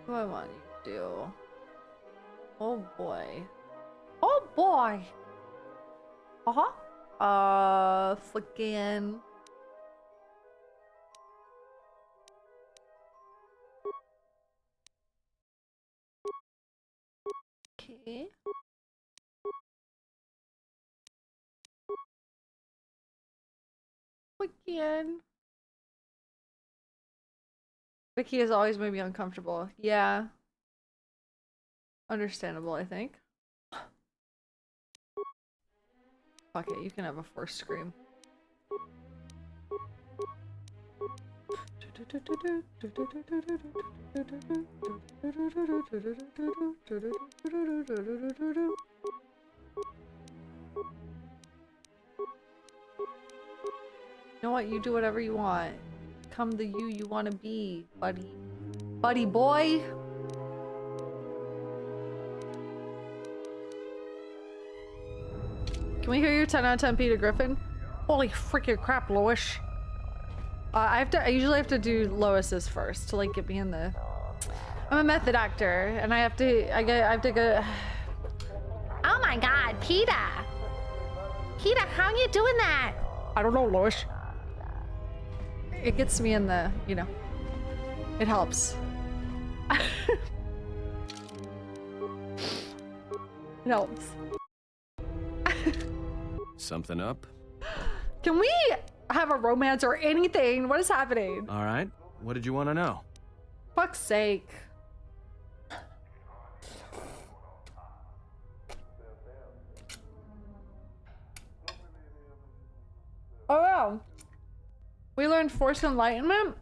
What do I want you to do? Oh boy. Oh boy. Flicking. Okay. Flicking. Vicky has always made me uncomfortable. Yeah. Understandable, I think. Fuck it, you can have a force scream. You know what? You do whatever you want. Become the you want to be, buddy. Buddy boy. Can we hear your 10 out of 10 Peter Griffin? Holy freaking crap, Lois. I usually have to do Lois's first to like get me in the. I'm a method actor, and I have to go. Oh my God, Peter! Peter, how are you doing that? I don't know, Lois. It gets me in the, you know, it helps. It helps. Something up? Can we have a romance or anything? What is happening? All right. What did you want to know? Fuck's sake. Oh wow. We learned Force Enlightenment?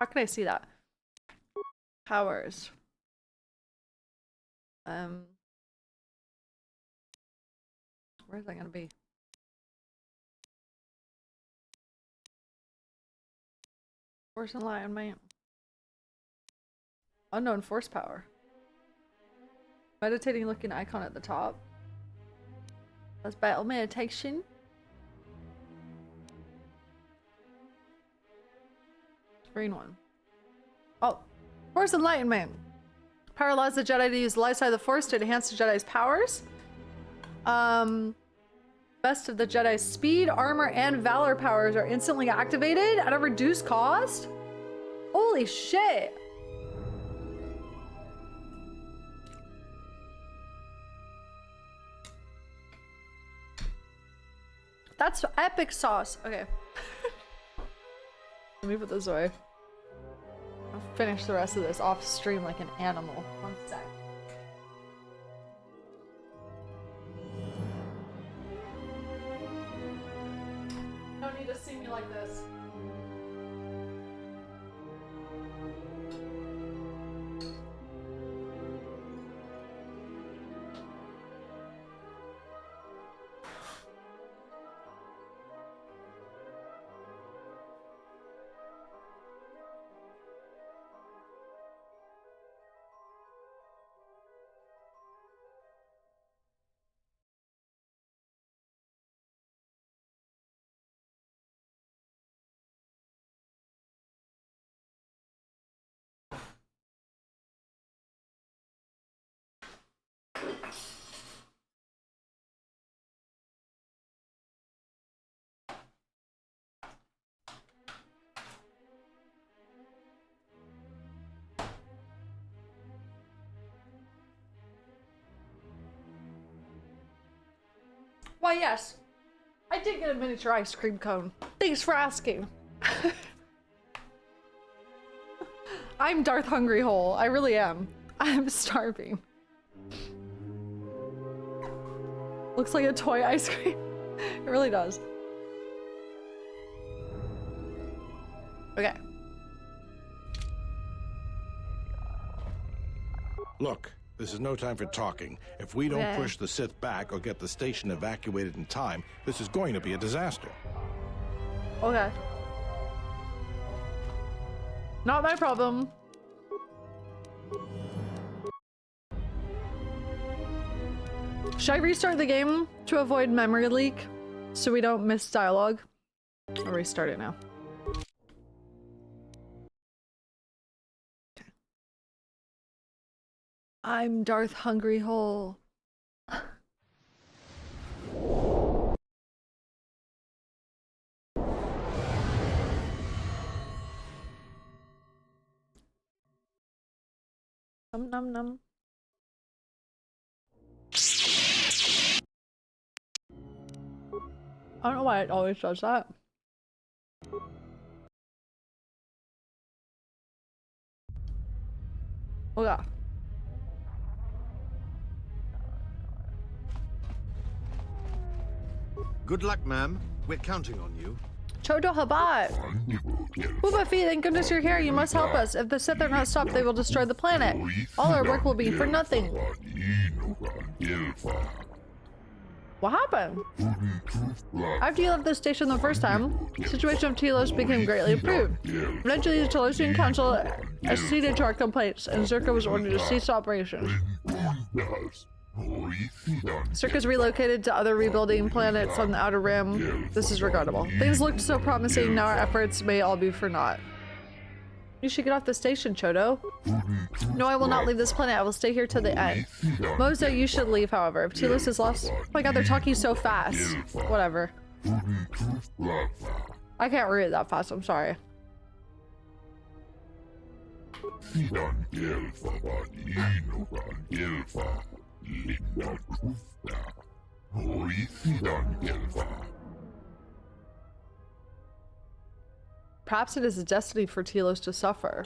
How can I see that? Powers. Where's that gonna be? Force alignment. Unknown force power. Meditating looking icon at the top. That's battle meditation. Green one. Oh, Force Enlightenment. Power allows the Jedi to use the light side of the Force to enhance the Jedi's powers. Best of the Jedi's speed, armor, and valor powers are instantly activated at a reduced cost. Holy shit. That's epic sauce. Okay. Let me put this away. I'll finish the rest of this off stream like an animal. One sec. Don't need to see me like this. Why, yes. I did get a miniature ice cream cone. Thanks for asking. I'm Darth Hungry Hole. I really am. I'm starving. Looks like a toy ice cream. It really does. Okay. Look, this is no time for talking. If we don't push the Sith back or get the station evacuated in time, this is going to be a disaster. Okay. Not my problem. Should I restart the game to avoid memory leak so we don't miss dialogue? I'll restart it now. Okay. I'm Darth Hungry Hole. Num num num. I don't know why it always does that. Oh yeah. Good luck, ma'am. We're counting on you. Chodo Habat! Booba Fee, thank goodness you're here. You must help us. If the Sith are not stopped, they will destroy the planet. All our work will be for nothing. What happened? After you left the station the first time, the situation of Telos became greatly improved. Eventually, the Telosian Council acceded to our complaints, and Zerka was ordered to cease operations. Zerka's relocated to other rebuilding planets on the Outer Rim. This is regrettable. Things looked so promising, now our efforts may all be for naught. You should get off the station, Chodo. No, I will not leave this planet. I will stay here till the end. Mozo, you should leave, however. If Telos is lost... Oh my god, they're talking so fast. Whatever. I can't read it that fast, I'm sorry. Perhaps it is a destiny for Telos to suffer,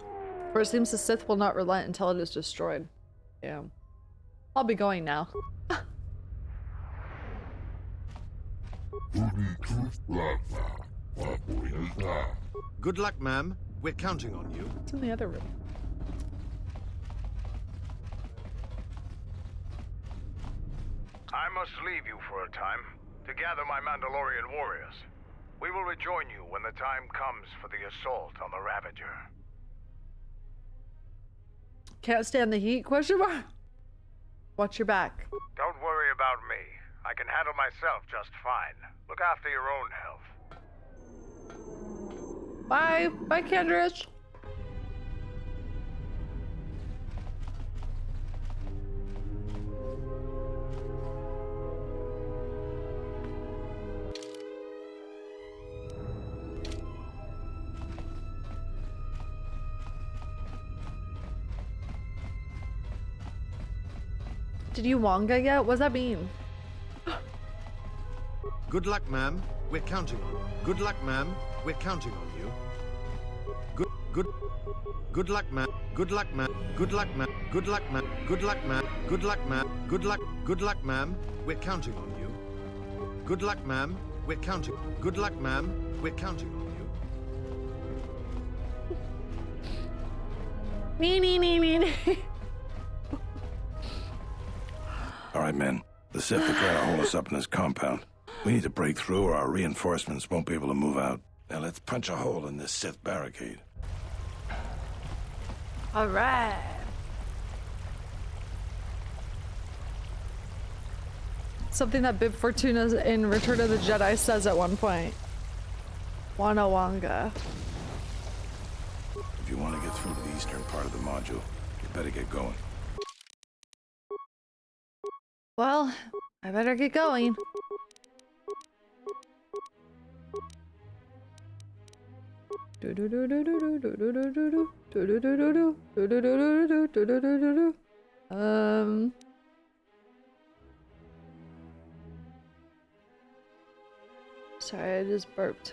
for it seems the Sith will not relent until it is destroyed. Damn. I'll be going now. Good luck, ma'am. We're counting on you. It's in the other room. I must leave you for a time to gather my Mandalorian warriors. We will rejoin you when the time comes for the assault on the Ravager. Can't stand the heat? Question mark. Watch your back. Don't worry about me. I can handle myself just fine. Look after your own health. Bye. Bye, Kendrick. Did you Wonga yet? What does that mean? Good luck, ma'am. We're counting on you. Good luck, ma'am. We're counting on you. Good luck, ma'am. Good luck, ma'am. Good luck, ma'am. Good luck, ma'am. Good luck, ma'am. Good luck, ma'am. Good luck, ma'am. We're counting on you. Good luck, ma'am. We're counting. Good luck, ma'am. We're counting on you. Nee. All right, men. The Sith are trying to hold us up in this compound. We need to break through or our reinforcements won't be able to move out. Now let's punch a hole in this Sith barricade. All right. Something that Bib Fortuna in Return of the Jedi says at one point. Wanawanga. If you want to get through to the eastern part of the module, you better get going. Well, I better get going. Sorry, I just burped.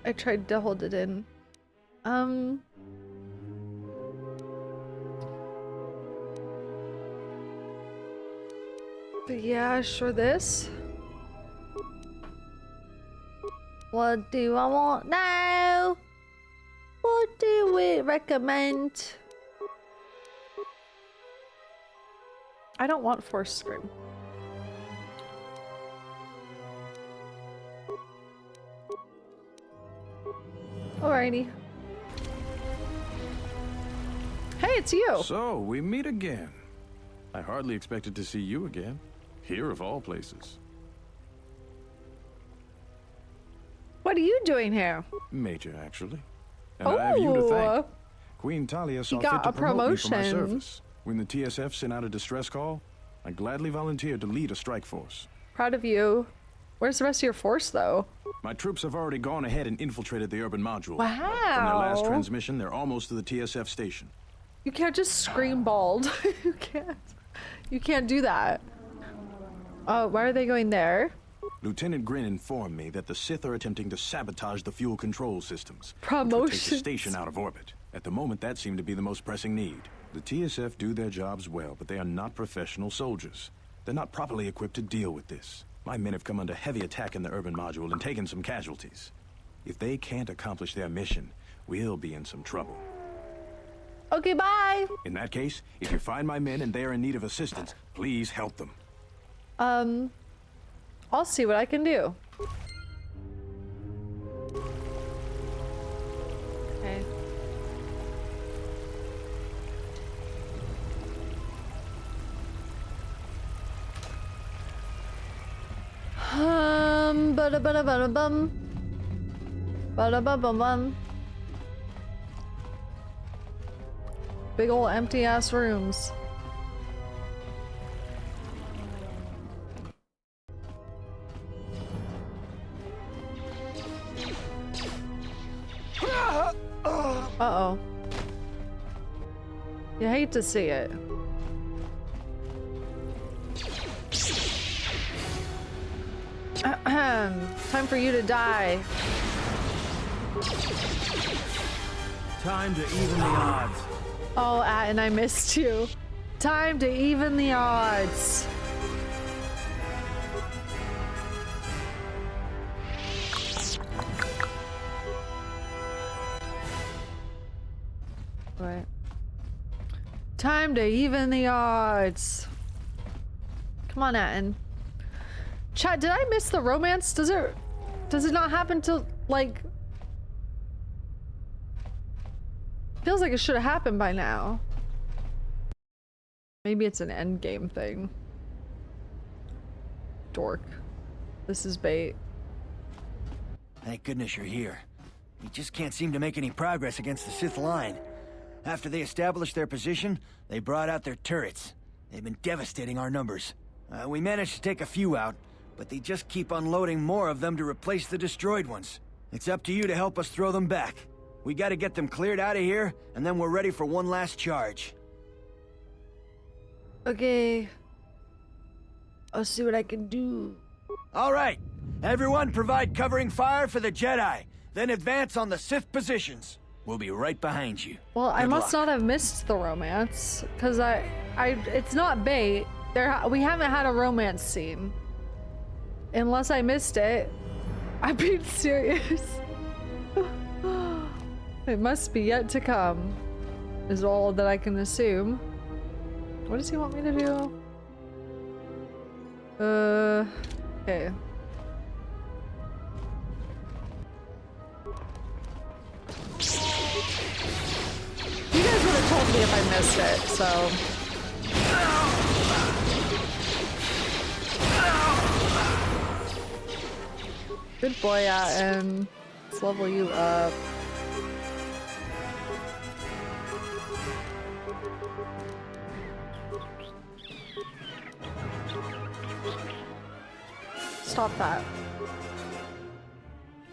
I tried to hold it in. But yeah, sure this. What do I want now? What do we recommend? I don't want Force Scream. Alrighty. Hey, it's you! So, we meet again. I hardly expected to see you again. Here of all places. What are you doing here? Major, actually. And I have you to thank. Oh, Queen Talia saw got fit to a promote me for my promotion. service. When the TSF sent out a distress call, I gladly volunteered to lead a strike force. proud of you. Where's the rest of your force, though? My troops have already gone ahead and infiltrated the urban module. Wow. From their last transmission, they're almost to the TSF station. You can't just scream bald. You can't. You can't do that. Oh, why are they going there? Lieutenant Grin informed me that the Sith are attempting to sabotage the fuel control systems. Promotion. Which would take the station out of orbit. At the moment, that seemed to be the most pressing need. The TSF do their jobs well, but they are not professional soldiers. They're not properly equipped to deal with this. My men have come under heavy attack in the urban module and taken some casualties. If they can't accomplish their mission, we'll be in some trouble. Okay, bye! In that case, if you find my men and they are in need of assistance, please help them. I'll see what I can do. Okay. Bada-bada-bada-bum. Bada-ba-bum-bum. Big ol' empty ass rooms. Uh-oh. You hate to see it. Time for you to die. Time to even the odds. Oh, and I missed you. Time to even the odds. Right. Time to even the odds. Come on, Atten. Chat, did I miss the romance? Does it not happen till... Like, feels like it should have happened by now. Maybe it's an endgame thing. Dork. This is bait. Thank goodness you're here. We just can't seem to make any progress against the Sith line. After they established their position, they brought out their turrets. They've been devastating our numbers. We managed to take a few out, but they just keep unloading more of them to replace the destroyed ones. It's up to you to help us throw them back. We gotta get them cleared out of here, and then we're ready for one last charge. Okay. I'll see what I can do. All right. Everyone provide covering fire for the Jedi. Then advance on the Sith positions. We'll be right behind you. Well, I must not have missed the romance, because it's not bait. We haven't had a romance scene. Unless I missed it. I'm being serious. It must be yet to come, is all that I can assume. What does he want me to do? Okay. You guys would have told me if I missed it, so. Good boy, and let's level you up. Stop that.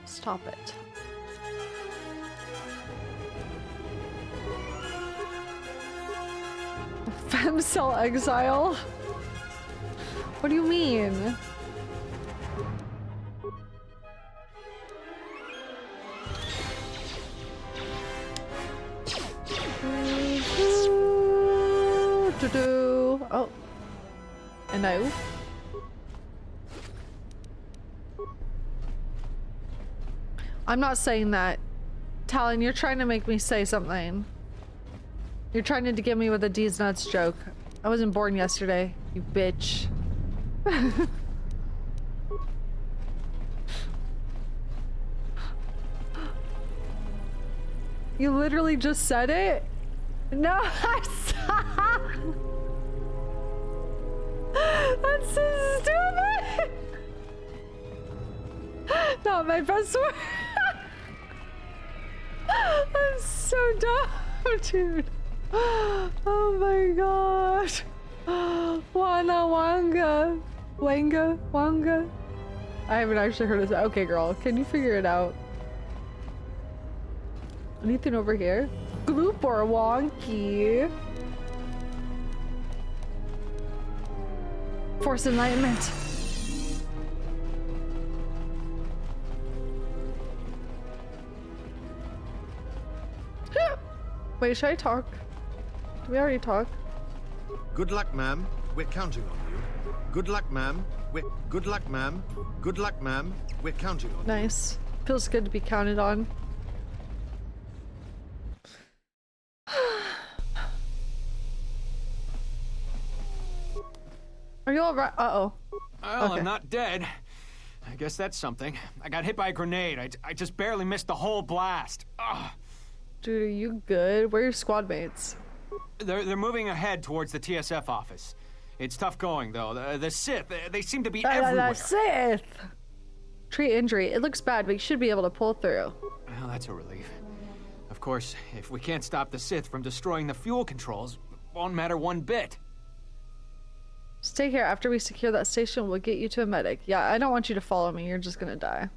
Stop it. Femcell exile? What do you mean? Oh. And no. I'm not saying that. Talon, you're trying to make me say something. You're trying to get me with a D's nuts joke. I wasn't born yesterday, you bitch. You literally just said it? No, that's so stupid! Not my best word. I'm so dumb, dude. Oh my god. Wanga. I haven't actually heard of that. Okay, girl, can you figure it out? Anything over here? Gloop or wonky? Force enlightenment. Wait, should I talk? Did we already talk? Good luck, ma'am. We're counting on you. Good luck, ma'am. Good luck, ma'am. Good luck, ma'am. We're counting on you. Nice. Feels good to be counted on. Are you all right? Uh-oh. Well, Okay. I'm not dead. I guess that's something. I got hit by a grenade. I just barely missed the whole blast. Ugh. Dude, are you good? Where are your squad mates? They're moving ahead towards the TSF office. It's tough going, though. The Sith, they seem to be everywhere. The Sith! Treat injury. It looks bad, but you should be able to pull through. Well, that's a relief. Of course, if we can't stop the Sith from destroying the fuel controls, it won't matter one bit. Stay here. After we secure that station, we'll get you to a medic. Yeah, I don't want you to follow me. You're just gonna die.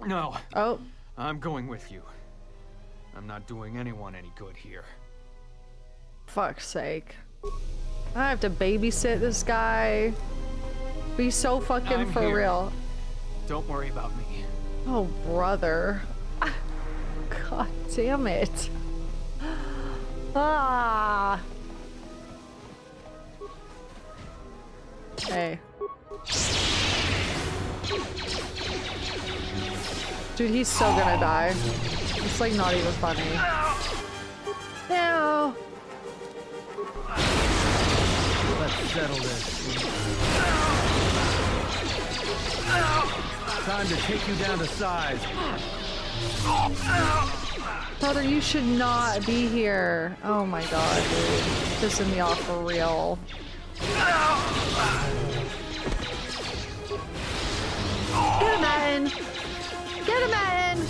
No. Oh. I'm going with you. I'm not doing anyone any good here. Fuck's sake. I have to babysit this guy. Be so fucking I'm for here. real. Don't worry about me. Oh, brother. God damn it. Ah. Hey. Dude, he's so gonna die. It's like not even funny. No. Let's settle this. Time to take you down to size. Brother, you should not be here. Oh my god, dude. Pissing me off for real. Get him, Atten! Get him, Atten!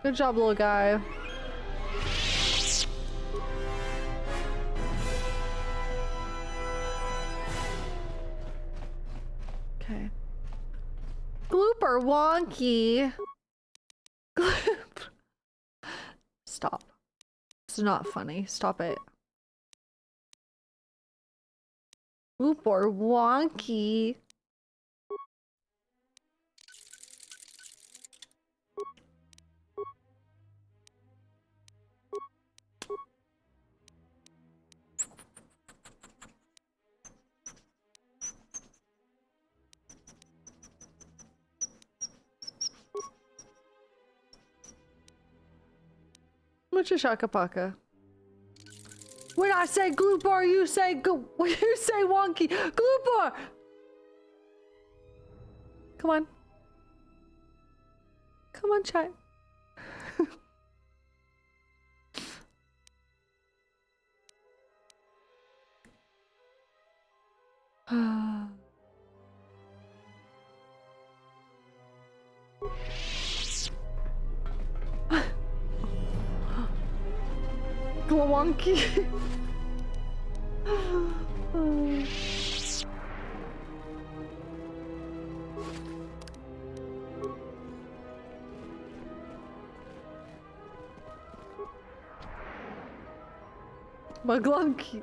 Good job, little guy. Okay. Glooper wonky. Gloop. Stop. It's not funny. Stop it. Glooper wonky. Mucha shaka paka. When I say Gloopar, you say you say wonky. Gloopar! Come on. Come on, chat. Wonky. Muglunky.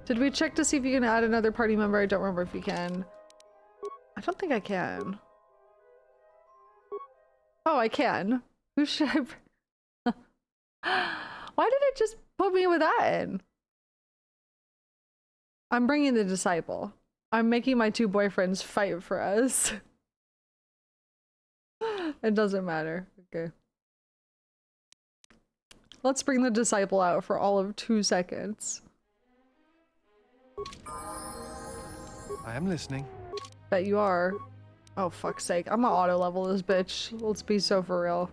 Did we check to see if you can add another party member? I don't remember if you can. I don't think I can. Oh, I can. Who should I... Why did it just put me with that in? I'm bringing the disciple. I'm making my two boyfriends fight for us. It doesn't matter. Okay. Let's bring the disciple out for all of 2 seconds. I am listening. Bet you are. Oh, fuck's sake. I'm gonna auto level this bitch. Let's be so for real.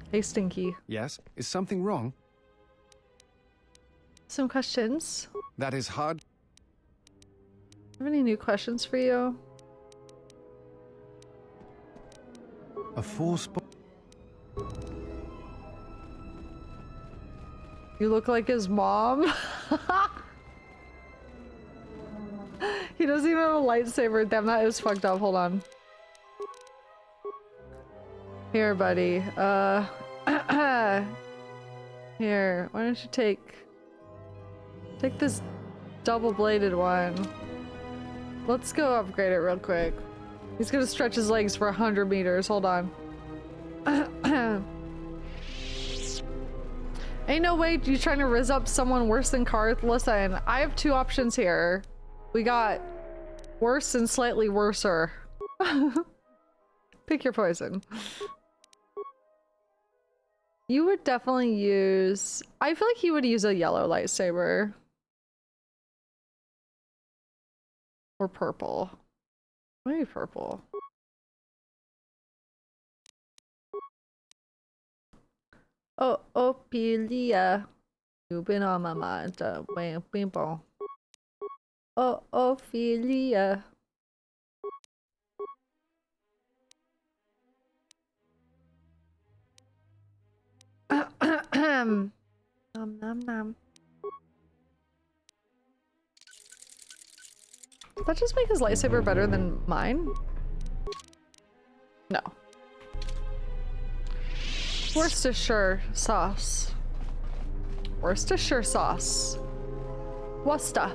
Hey, Stinky. Yes? Is something wrong? Some questions. That is hard. Have any new questions for you? A force. You look like his mom. He doesn't even have a lightsaber. Damn, that is fucked up. Hold on. Here, buddy. Here. Why don't you take this double-bladed one. Let's go upgrade it real quick. He's gonna stretch his legs for 100 meters. Hold on. Ain't no way you trying to rizz up someone worse than Karth. Listen, I have 2 options here. We got worse and slightly worser. Pick your poison. You would definitely use... I feel like he would use a yellow lightsaber. Or purple. Maybe purple. Oh, Ophelia. You've been on my mind. Oh, Ophelia. Nom nom nom. Does that just make his lightsaber better than mine? No. Worcestershire sauce. Worcestershire sauce. Worcester.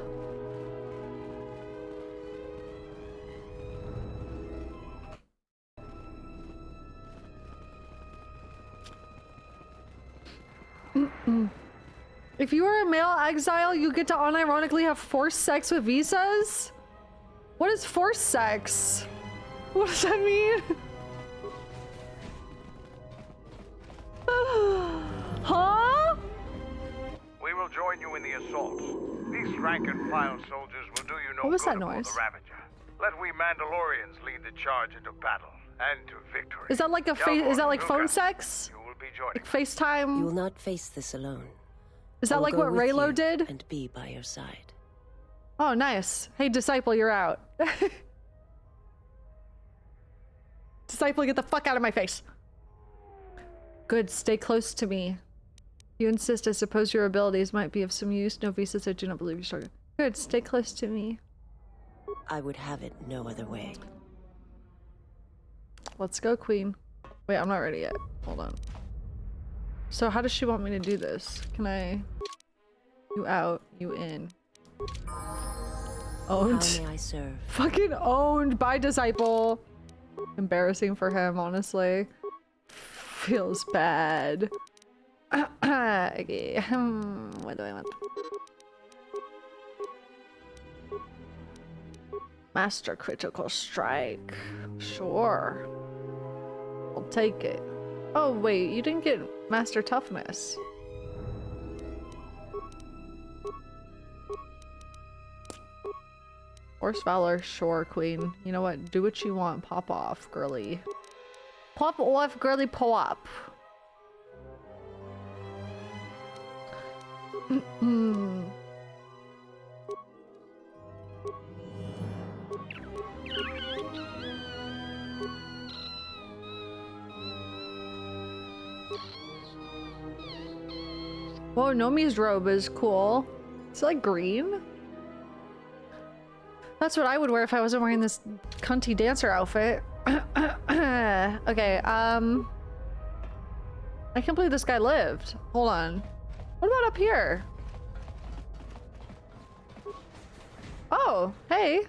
If you are a male exile, you get to unironically have forced sex with visas? What is forced sex? What does that mean? Huh? We will join you in the assault. These rank-and-file soldiers will do you no What was good that aboard noise? the Ravager. Let we Mandalorians lead the charge into battle and to victory. Is that like a is that like phone sex? You will be joining. Like FaceTime? You will not face this alone. Is that I will like go what with Raylo you did? And be by your side. Oh, nice. Hey, Disciple, you're out. Disciple, get the fuck out of my face. Good, stay close to me. You insist, I suppose your abilities might be of some use. No visas, I do not believe you struggle. Good, stay close to me. I would have it no other way. Let's go, Queen. Wait, I'm not ready yet. Hold on. So how does she want me to do this? Can I... You out, you in. Owned. How may I serve? Fucking owned by Disciple. Embarrassing for him, honestly. Feels bad. Okay. What do I want? Master Critical Strike. Sure. I'll take it. Oh, wait, you didn't get Master Toughness. Force Valor, sure, Queen. You know what? Do what you want. Pop off, girly. Pop off, girly, pop. Whoa, Nomi's robe is cool. It's like green. That's what I would wear if I wasn't wearing this cunty dancer outfit. Okay, I can't believe this guy lived. Hold on. What about up here? Oh, hey.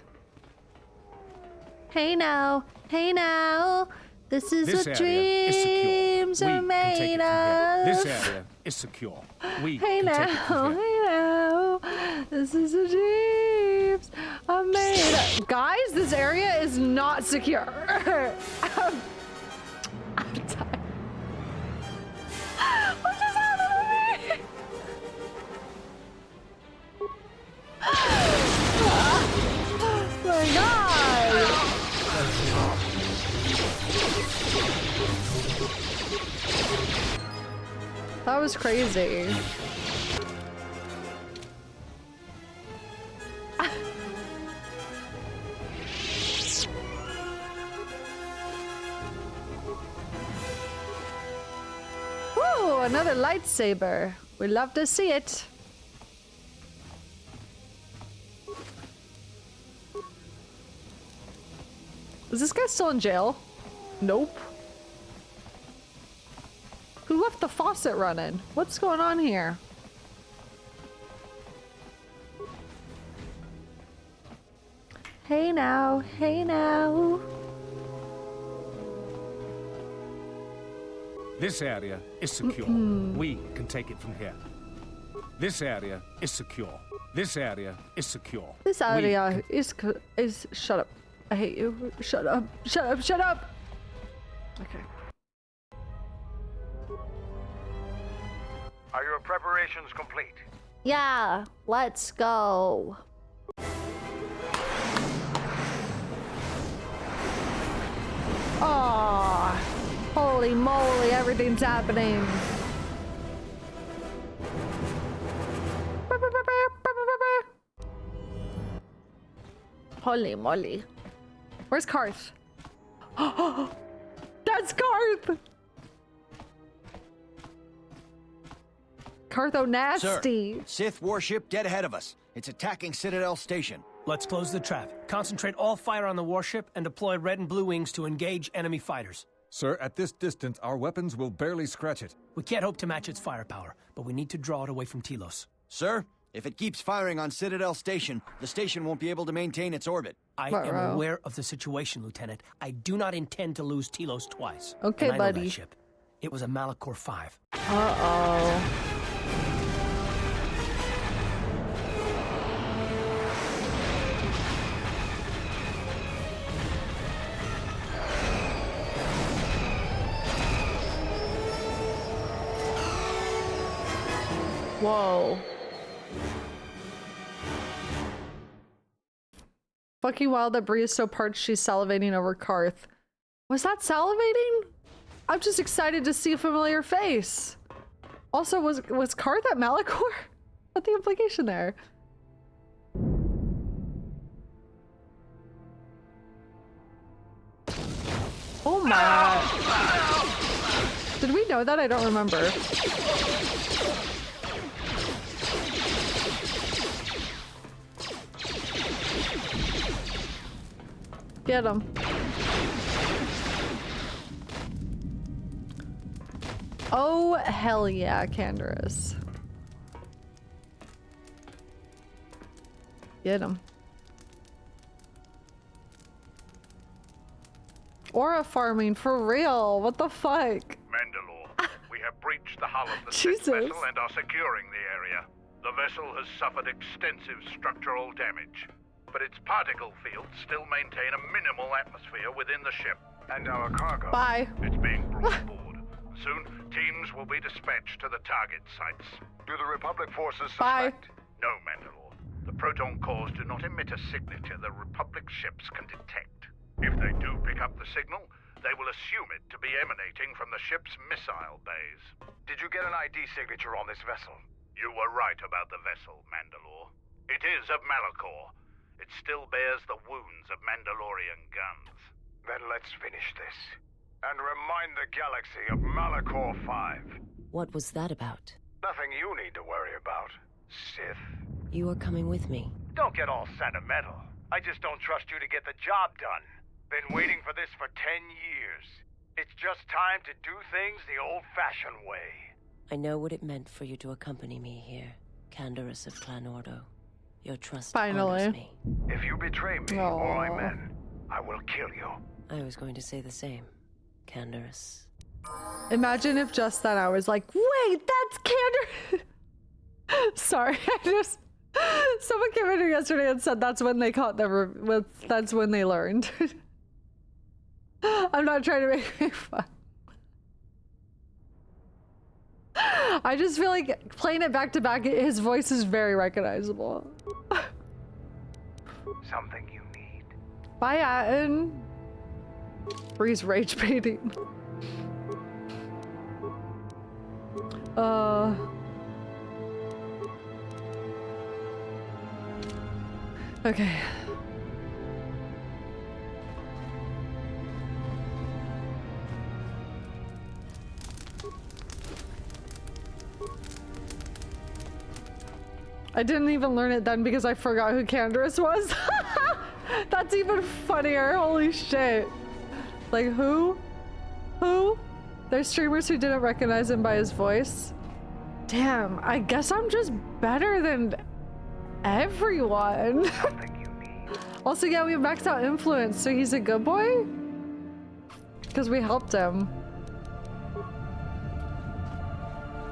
Hey now. Hey now. This is what dreams are made of. This area is secure. We Hey can take it now. from here. Hey now. This is what dreams are made of. Guys, this area is not secure. I'm tired. What just happened to me? Oh my god! That was crazy. Woo! Another lightsaber. We love to see it. Is this guy still in jail? Nope. Who left the faucet running? What's going on here? Hey now, hey now. This area is secure. We can take it from here. This area is secure. This area is secure. This area is shut up. I hate you. Shut up. Shut up. Shut up. Okay. Are your preparations complete? Yeah, let's go. Oh, holy moly, everything's happening. Holy moly. Where's Karth? That's Karth! Kartho nasty. Sir, Sith warship dead ahead of us. It's attacking Citadel Station. Let's close the traffic. Concentrate all fire on the warship and deploy red and blue wings to engage enemy fighters. Sir, at this distance, our weapons will barely scratch it. We can't hope to match its firepower, but we need to draw it away from Telos. Sir, if it keeps firing on Citadel Station, the station won't be able to maintain its orbit. I am aware of the situation, Lieutenant. I do not intend to lose Telos twice. Okay, and I know buddy. that ship. It was a Malachor V. Uh-oh. Whoa. Fucking wild that Bree is so parched she's salivating over Karth. Was that salivating? I'm just excited to see a familiar face. Also, was Karth at Malachor? What's the implication there? Oh my. Did we know that? I don't remember. Get him. Oh, hell yeah, Canderous. Get him. Aura farming, for real. What the fuck? Mandalore, we have breached the hull of the Jesus. Sith vessel and are securing the area. The vessel has suffered extensive structural damage, but its particle fields still maintain a minimal atmosphere within the ship. And our cargo. Bye. It's being brought aboard. Soon, teams will be dispatched to the target sites. Do the Republic forces suspect? No, Mandalore. The proton cores do not emit a signature the Republic ships can detect. If they do pick up the signal, they will assume it to be emanating from the ship's missile bays. Did you get an ID signature on this vessel? You were right about the vessel, Mandalore. It is of Malachor. It still bears the wounds of Mandalorian guns. Then let's finish this. And remind the galaxy of Malachor V. What was that about? Nothing you need to worry about, Sith. You are coming with me. Don't get all sentimental. I just don't trust you to get the job done. Been waiting for this for 10 years. It's just time to do things the old-fashioned way. I know what it meant for you to accompany me here, Canderous of Clan Ordo. Your trust Finally. honors me. If you betray me or my men, I will kill you. I was going to say the same, Canderous. Imagine if just then I was like, wait, that's Canderous. Sorry, someone came in here yesterday and said that's when they caught the that's when they learned. I'm not trying to make fun. I just feel like playing it back to back, his voice is very recognizable. Something you need. Bye, Atten. Bree's rage baiting. Okay. I didn't even learn it then because I forgot who Canderous was. That's even funnier. Holy shit. Like who? Who? There's streamers who didn't recognize him by his voice. Damn, I guess I'm just better than everyone. Also, yeah, we have maxed out influence, so he's a good boy? Because we helped him.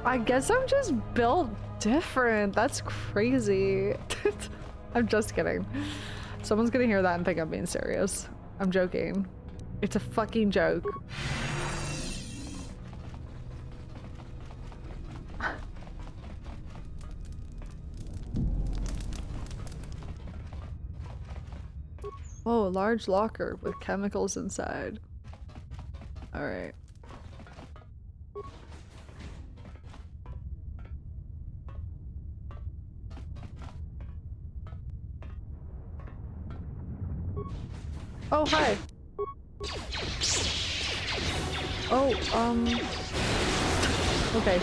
I guess I'm just built different. That's crazy. I'm just kidding. Someone's gonna hear that and think I'm being serious. I'm joking. It's a fucking joke. Oh, a large locker with chemicals inside. All right. Oh, hi. Oh, okay.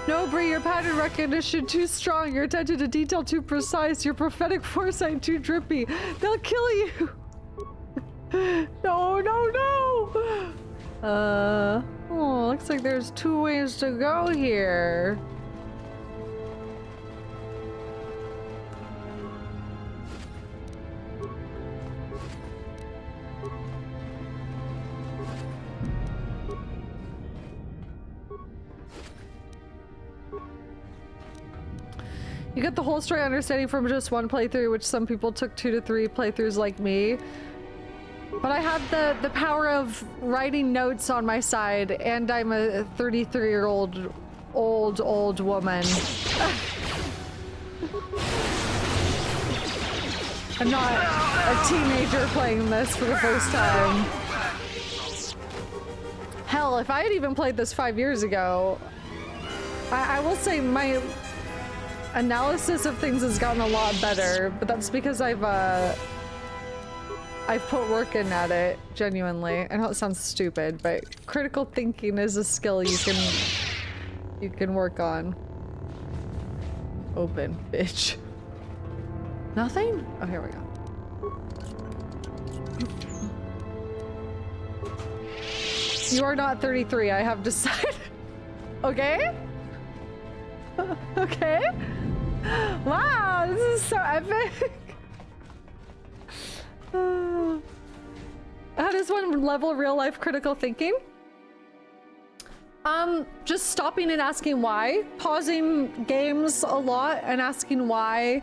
No, Bree, your pattern recognition too strong, your attention to detail too precise, your prophetic foresight too drippy. They'll kill you. No, no, no! Oh, looks like there's 2 ways to go here. You get the whole story understanding from just 1 playthrough, which some people took 2 to 3 playthroughs like me. But I had the power of writing notes on my side, and I'm a 33-year-old old woman. I'm not a teenager playing this for the first time. Hell, if I had even played this 5 years ago, I will say my analysis of things has gotten a lot better, but that's because I've put work in at it, genuinely. I know it sounds stupid, but critical thinking is a skill you can work on. Open, bitch. Nothing? Oh, here we go. You are not 33, I have decided. Okay? Okay? Wow, this is so epic. How does one level real life critical thinking? Just stopping and asking why, pausing games a lot and asking why,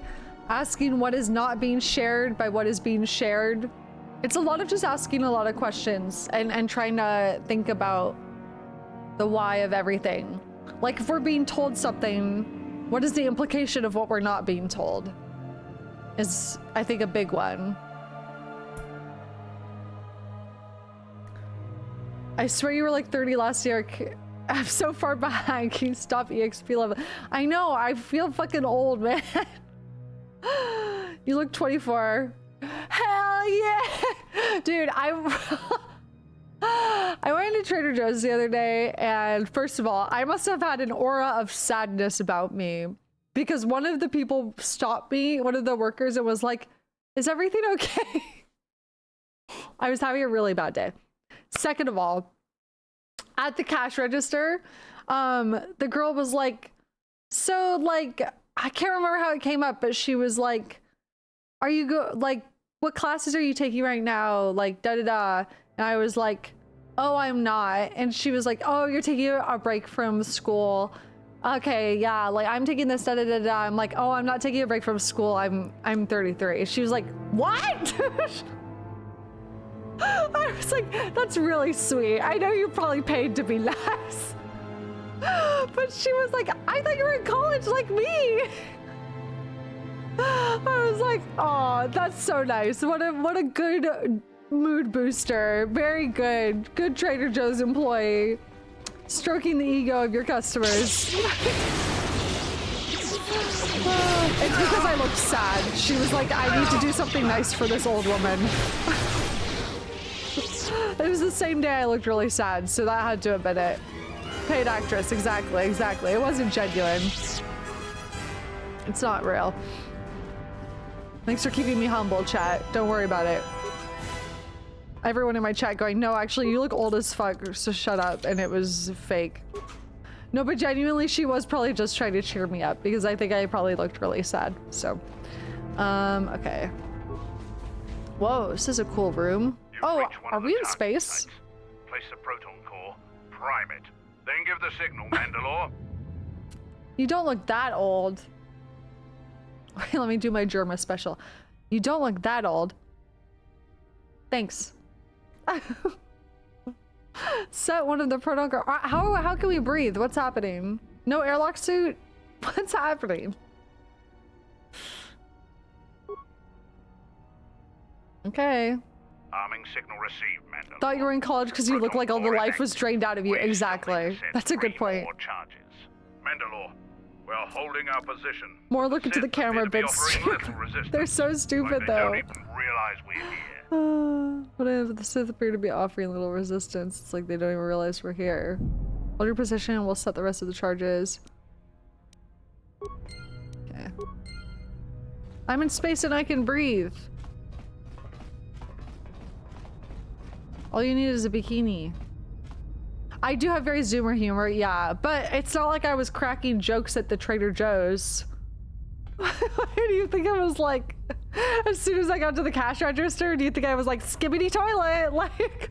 asking what is not being shared by what is being shared. It's a lot of just asking a lot of questions and trying to think about the why of everything. Like if we're being told something, what is the implication of what we're not being told? Is, I think, a big one. I swear you were like 30 last year. I'm so far behind. Can you stop EXP level? I know, I feel fucking old, man. You look 24. Hell yeah! Dude, I went into Trader Joe's the other day, and first of all, I must have had an aura of sadness about me because one of the people stopped me, one of the workers, and was like, is everything okay? I was having a really bad day. Second of all, at the cash register, the girl was like, so like, I can't remember how it came up, but she was like, are you like, what classes are you taking right now? Like, da-da-da. And I was like, oh, I'm not. And she was like, oh, you're taking a break from school. Okay, yeah, like I'm taking this da-da-da-da. I'm like, oh, I'm not taking a break from school. I'm 33. She was like, what? I was like, that's really sweet. I know you're probably paid to be less. But she was like, I thought you were in college like me. I was like, oh, that's so nice. What a good mood booster. Very good. Good Trader Joe's employee. Stroking the ego of your customers. It's because I looked sad. She was like, I need to do something nice for this old woman. It was the same day I looked really sad, so that had to have been it. Paid actress, exactly. It wasn't genuine. It's not real. Thanks for keeping me humble, chat. Don't worry about it. Everyone in my chat going, no, actually, you look old as fuck, so shut up. And it was fake. No, but genuinely, she was probably just trying to cheer me up because I think I probably looked really sad. So, okay. Whoa, this is a cool room. Oh, are we in space? Place the proton core, prime it, then give the signal, Mandalore. You don't look that old. Wait, let me do my Germa special. You don't look that old. Thanks. Set one of the proton core. How can we breathe? What's happening? No airlock suit? What's happening? Okay. Arming signal received, Mandalore. Thought you were in college because you look like all the life was drained out of you. Exactly. That's a good point. Mandalore, we're holding our position. More look into the camera, but they're so stupid, though. They don't even realize we're here. But if the Sith appear to be offering little resistance, it's like they don't even realize we're here. Hold your position and we'll set the rest of the charges. Okay. I'm in space and I can breathe. All you need is a bikini. I do have very Zoomer humor, yeah, but it's not like I was cracking jokes at the Trader Joe's. Why do you think I was like, as soon as I got to the cash register, do you think I was like, skibbity toilet? Like,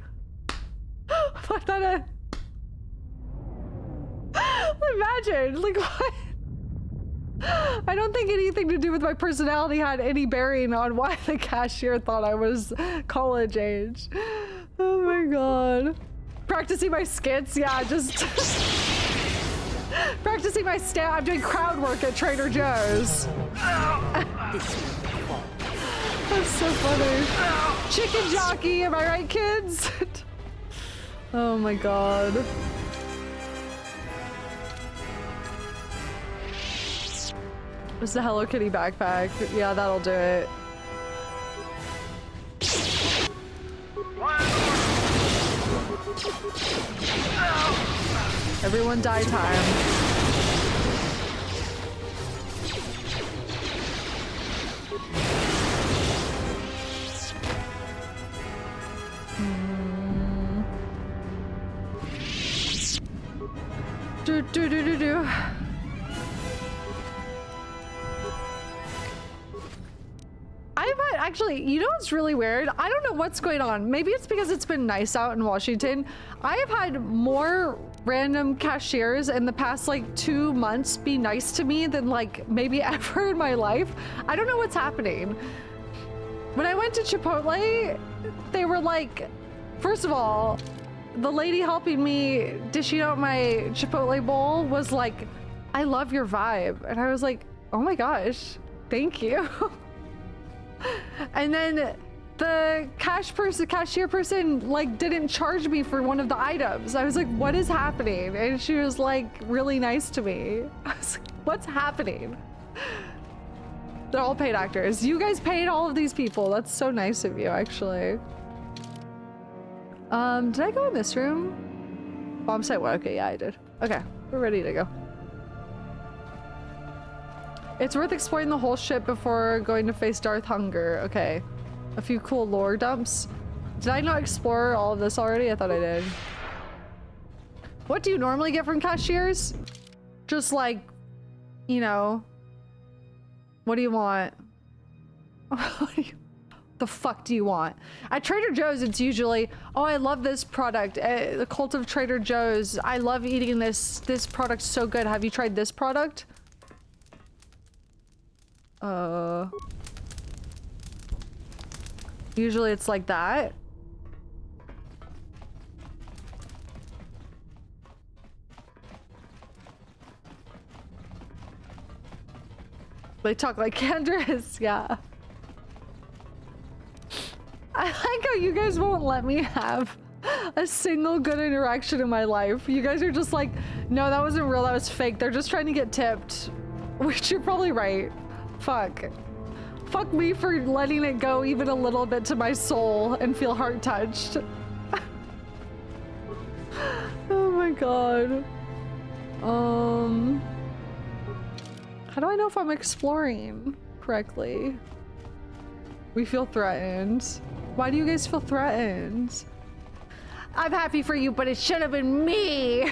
what that? Imagine, like, what? I don't think anything to do with my personality had any bearing on why the cashier thought I was college age. Oh my god. Practicing my skits, yeah, just practicing my I'm doing crowd work at Trader Joe's. That's so funny. Chicken jockey, am I right, kids? Oh my god. It's the Hello Kitty backpack. Yeah, that'll do it. Everyone die time. Do do do do do. Actually, you know what's really weird? I don't know what's going on. Maybe it's because it's been nice out in Washington. I have had more random cashiers in the past like 2 months be nice to me than like maybe ever in my life. I don't know what's happening. When I went to Chipotle, they were like, first of all, the lady helping me dishing out my Chipotle bowl was like, I love your vibe. And I was like, oh my gosh, thank you. And then the cashier person like didn't charge me for one of the items. I was like, what is happening? And she was like really nice to me. I was like, what's happening? They're all paid actors. You guys paid all of these people. That's so nice of you, actually. Did I go in this room? Bomb site one. Okay, yeah, I did. Okay, we're ready to go. It's worth exploring the whole ship before going to face Darth Hunger. Okay. A few cool lore dumps. Did I not explore all of this already? I thought I did. What do you normally get from cashiers? Just like, you know, what do you want? The fuck do you want? At Trader Joe's, it's usually, oh, I love this product. The Cult of Trader Joe's. I love eating this. This product's so good. Have you tried this product? Usually it's like that. They talk like Candace, yeah. I like how you guys won't let me have a single good interaction in my life. You guys are just like, no, that wasn't real, that was fake. They're just trying to get tipped. Which you're probably right. Fuck. Fuck me for letting it go even a little bit to my soul and feel heart touched. Oh my god. How do I know if I'm exploring correctly? We feel threatened. Why do you guys feel threatened? I'm happy for you, but it should have been me.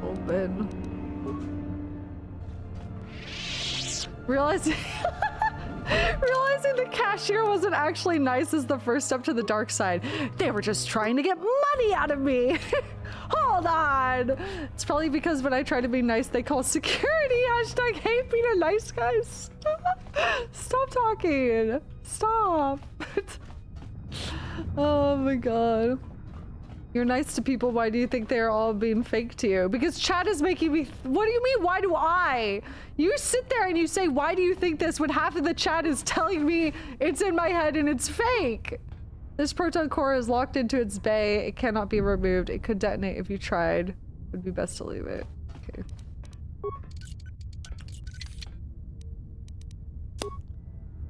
Open. Realizing the cashier wasn't actually nice is the first step to the dark side. They were just trying to get money out of me. Hold on. It's probably because when I try to be nice, they call security. Hashtag hate being a nice guy. Stop talking. Stop. Oh my god. You're nice to people. Why do you think they're all being fake to you? Because chat is making me... What do you mean, why do I? You sit there and you say, why do you think this, when half of the chat is telling me it's in my head and it's fake? This proton core is locked into its bay. It cannot be removed. It could detonate if you tried. It would be best to leave it. Okay.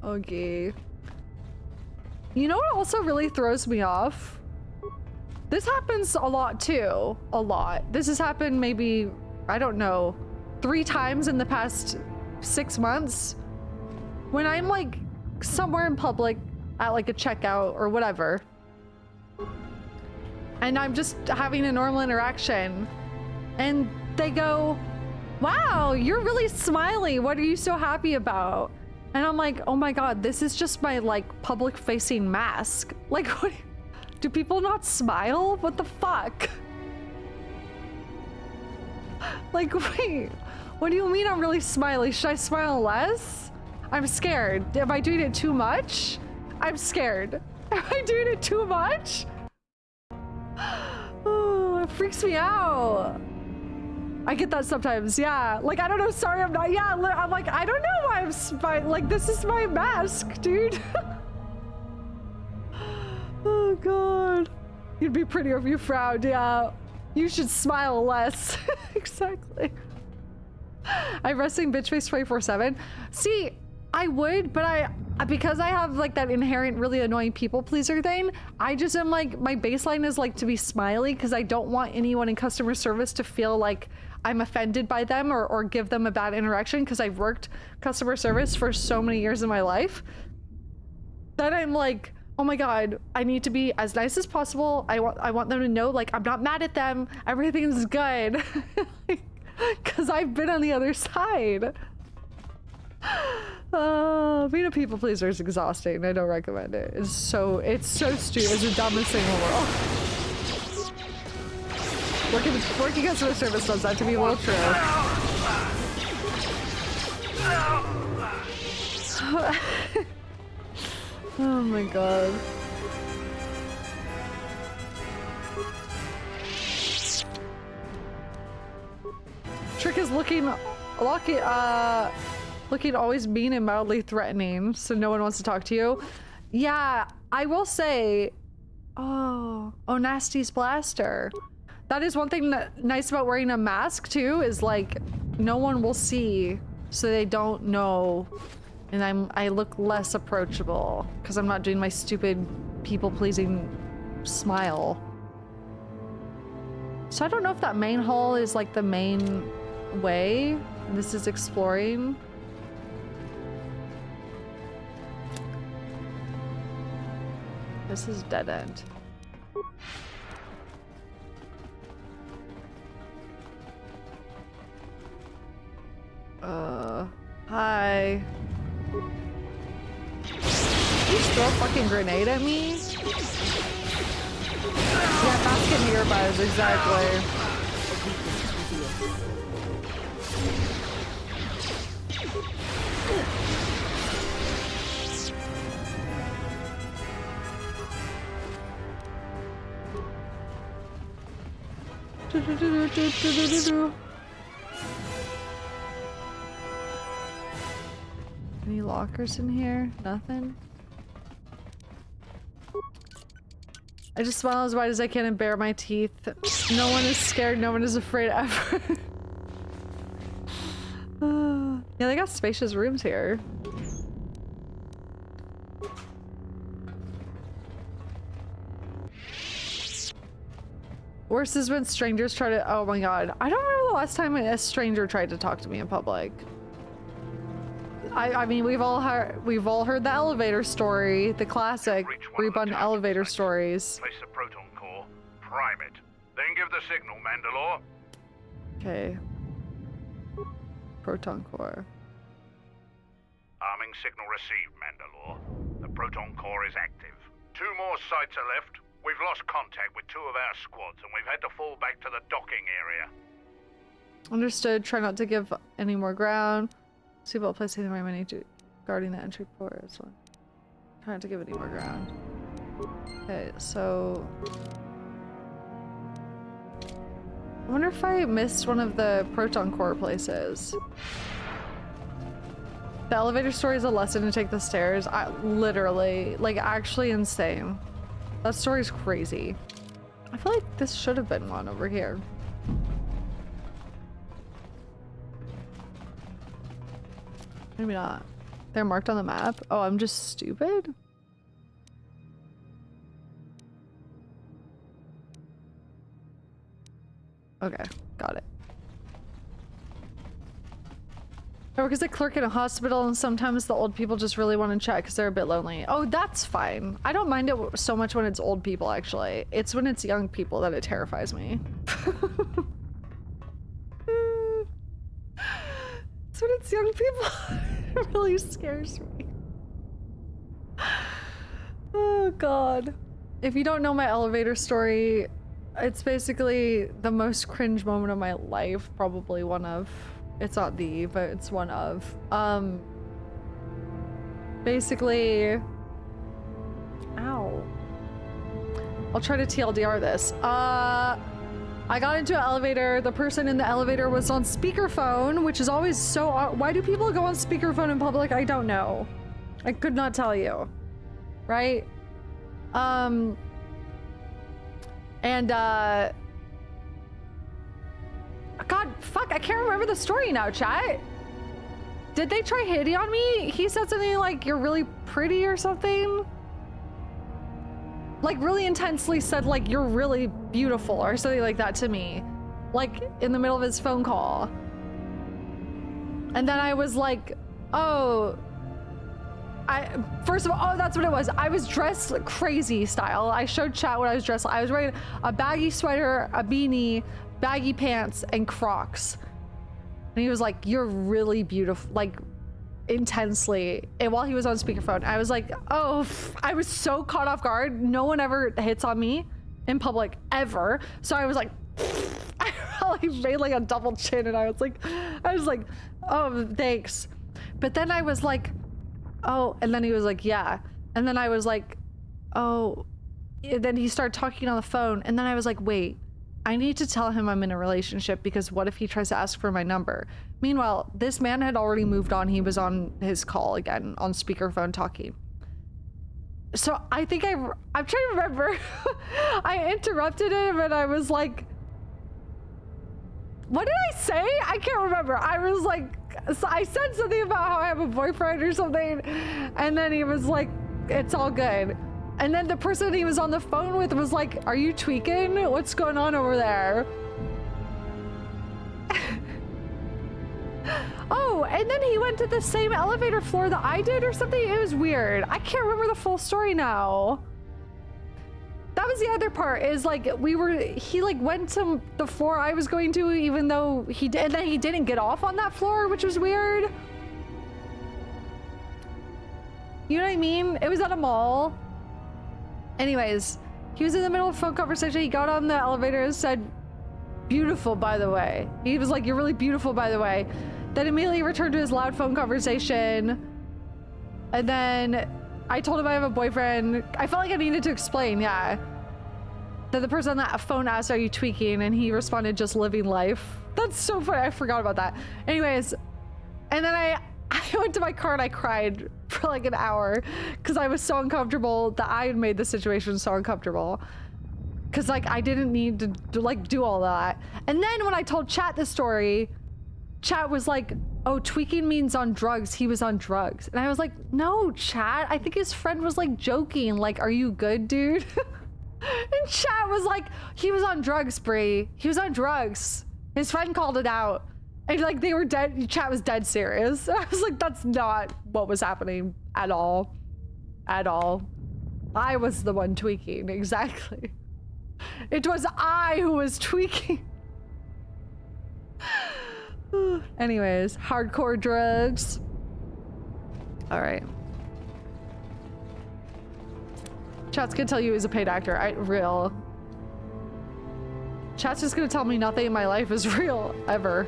Okay. You know what also really throws me off? This happens a lot too. A lot. This has happened maybe, I don't know, 3 times in the past 6 months. When I'm like somewhere in public at like a checkout or whatever, and I'm just having a normal interaction, and they go, wow, you're really smiley. What are you so happy about? And I'm like, oh my God, this is just my like public facing mask. Like, what, do people not smile? What the fuck? Like, wait, what do you mean I'm really smiley? Should I smile less? I'm scared. Am I doing it too much? I'm scared. Am I doing it too much? Oh, it freaks me out. I get that sometimes, yeah. Like, I don't know, sorry, I'm not, yeah, I'm like, I don't know why I'm like, this is my mask, dude. Oh, God. You'd be prettier if you frowned, yeah. You should smile less. Exactly. I'm resting bitch face 24/7. See, I would, but because I have like that inherent really annoying people pleaser thing, I just am like, my baseline is like to be smiley because I don't want anyone in customer service to feel like I'm offended by them or give them a bad interaction, because I've worked customer service for so many years in my life that I'm like, oh my God, I need to be as nice as possible. I want them to know like I'm not mad at them. Everything's good. Because I've been on the other side. Being a people pleaser is exhausting. I don't recommend it. It's so stupid. It's the dumbest thing in the world. Working customer service does that to be a little true. Oh my God. Trick is looking always mean and mildly threatening, so no one wants to talk to you. Yeah, I will say, oh, Nasty's blaster. That is one thing that nice about wearing a mask too, is like no one will see, so they don't know, and I look less approachable because I'm not doing my stupid people-pleasing smile. So I don't know if that main hall is like the main way. This is exploring. This is dead end. Hi. Did you throw a fucking grenade at me? Yeah, mask and earbuds, exactly. Any lockers in here? Nothing? I just smile as wide as I can and bare my teeth. No one is scared, no one is afraid ever. Yeah, they got spacious rooms here. Worse is when strangers try to— oh my God. I don't remember the last time a stranger tried to talk to me in public. I mean, we've all heard the elevator story, the classic Breebunn elevator stories. Place the proton core, prime it, then give the signal, Mandalore. Okay. Proton core. Arming signal received, Mandalore. The proton core is active. 2 more sites are left. We've lost contact with 2 of our squads, and we've had to fall back to the docking area. Understood. Try not to give any more ground. See about placing the right many to guarding the entry port. That's one. Try not to give any more ground. Okay, so I wonder if I missed one of the proton core places. The elevator story is a lesson to take the stairs. Literally, like, actually insane. That story's crazy. I feel like this should have been one over here. Maybe not. They're marked on the map. Oh, I'm just stupid? Okay, got it. I work as a clerk in a hospital, and sometimes the old people just really want to chat because they're a bit lonely. Oh, that's fine. I don't mind it so much when it's old people, actually. It's when it's young people that it terrifies me. It's when it's young people. It really scares me. Oh, God. If you don't know my elevator story, it's basically the most cringe moment of my life. Probably one of. It's not the, but it's one of. Basically, ow. I'll try to TLDR this. I got into an elevator. The person in the elevator was on speakerphone, which is always so odd. Why do people go on speakerphone in public? I don't know. I could not tell you. Right? God, fuck, I can't remember the story now, chat. Did they try hitting on me? He said something like, you're really pretty or something. Like, really intensely said, like, you're really beautiful or something like that to me. Like, in the middle of his phone call. And then I was like, oh... First of all, oh, that's what it was. I was dressed crazy style. I showed chat what I was dressed like. I was wearing a baggy sweater, a beanie, baggy pants, and Crocs. And he was like, you're really beautiful, like, intensely. And while he was on speakerphone, I was like, oh, I was so caught off guard. No one ever hits on me in public, ever. So I was like, I really made like a double chin, and I was like, oh, thanks. But then I was like, oh, and then he was like, yeah. And then I was like, oh. And then he started talking on the phone, and then I was like, wait, I need to tell him I'm in a relationship, because what if he tries to ask for my number? Meanwhile, this man had already moved on. He was on his call again on speakerphone talking. So I think I'm trying to remember. I interrupted him and I was like, what did I say? I can't remember. I was like, so I said something about how I have a boyfriend or something, and then he was like, it's all good. And then the person he was on the phone with was like, are you tweaking? What's going on over there? Oh, and then he went to the same elevator floor that I did or something. It was weird. I can't remember the full story now. That was the other part, is like, he like went to the floor I was going to, even though he did, and then he didn't get off on that floor, which was weird. You know what I mean? It was at a mall. Anyways, he was in the middle of a phone conversation. He got on the elevator and said, beautiful, by the way. He was like, you're really beautiful, by the way. Then immediately returned to his loud phone conversation. And then I told him I have a boyfriend. I felt like I needed to explain, yeah. Then the person on that phone asked, are you tweaking? And he responded, just living life. That's so funny. I forgot about that. Anyways, and then I went to my car and I cried for like an hour because I was so uncomfortable that I had made the situation so uncomfortable. Because like I didn't need to like do all that. And then when I told Chat the story, Chat was like, oh, tweaking means on drugs. He was on drugs. And I was like, no, Chat. I think his friend was like joking. Like, are you good, dude? And Chat was like, he was on drugs, Bree. He was on drugs. His friend called it out. And like they were dead. Chat was dead serious. I was like, that's not what was happening at all. At all. I was the one tweaking. Exactly. It was I who was tweaking. Anyways, hardcore drugs. All right. Chat's gonna tell you he's a paid actor. Real. Chat's just gonna tell me nothing in my life is real, ever.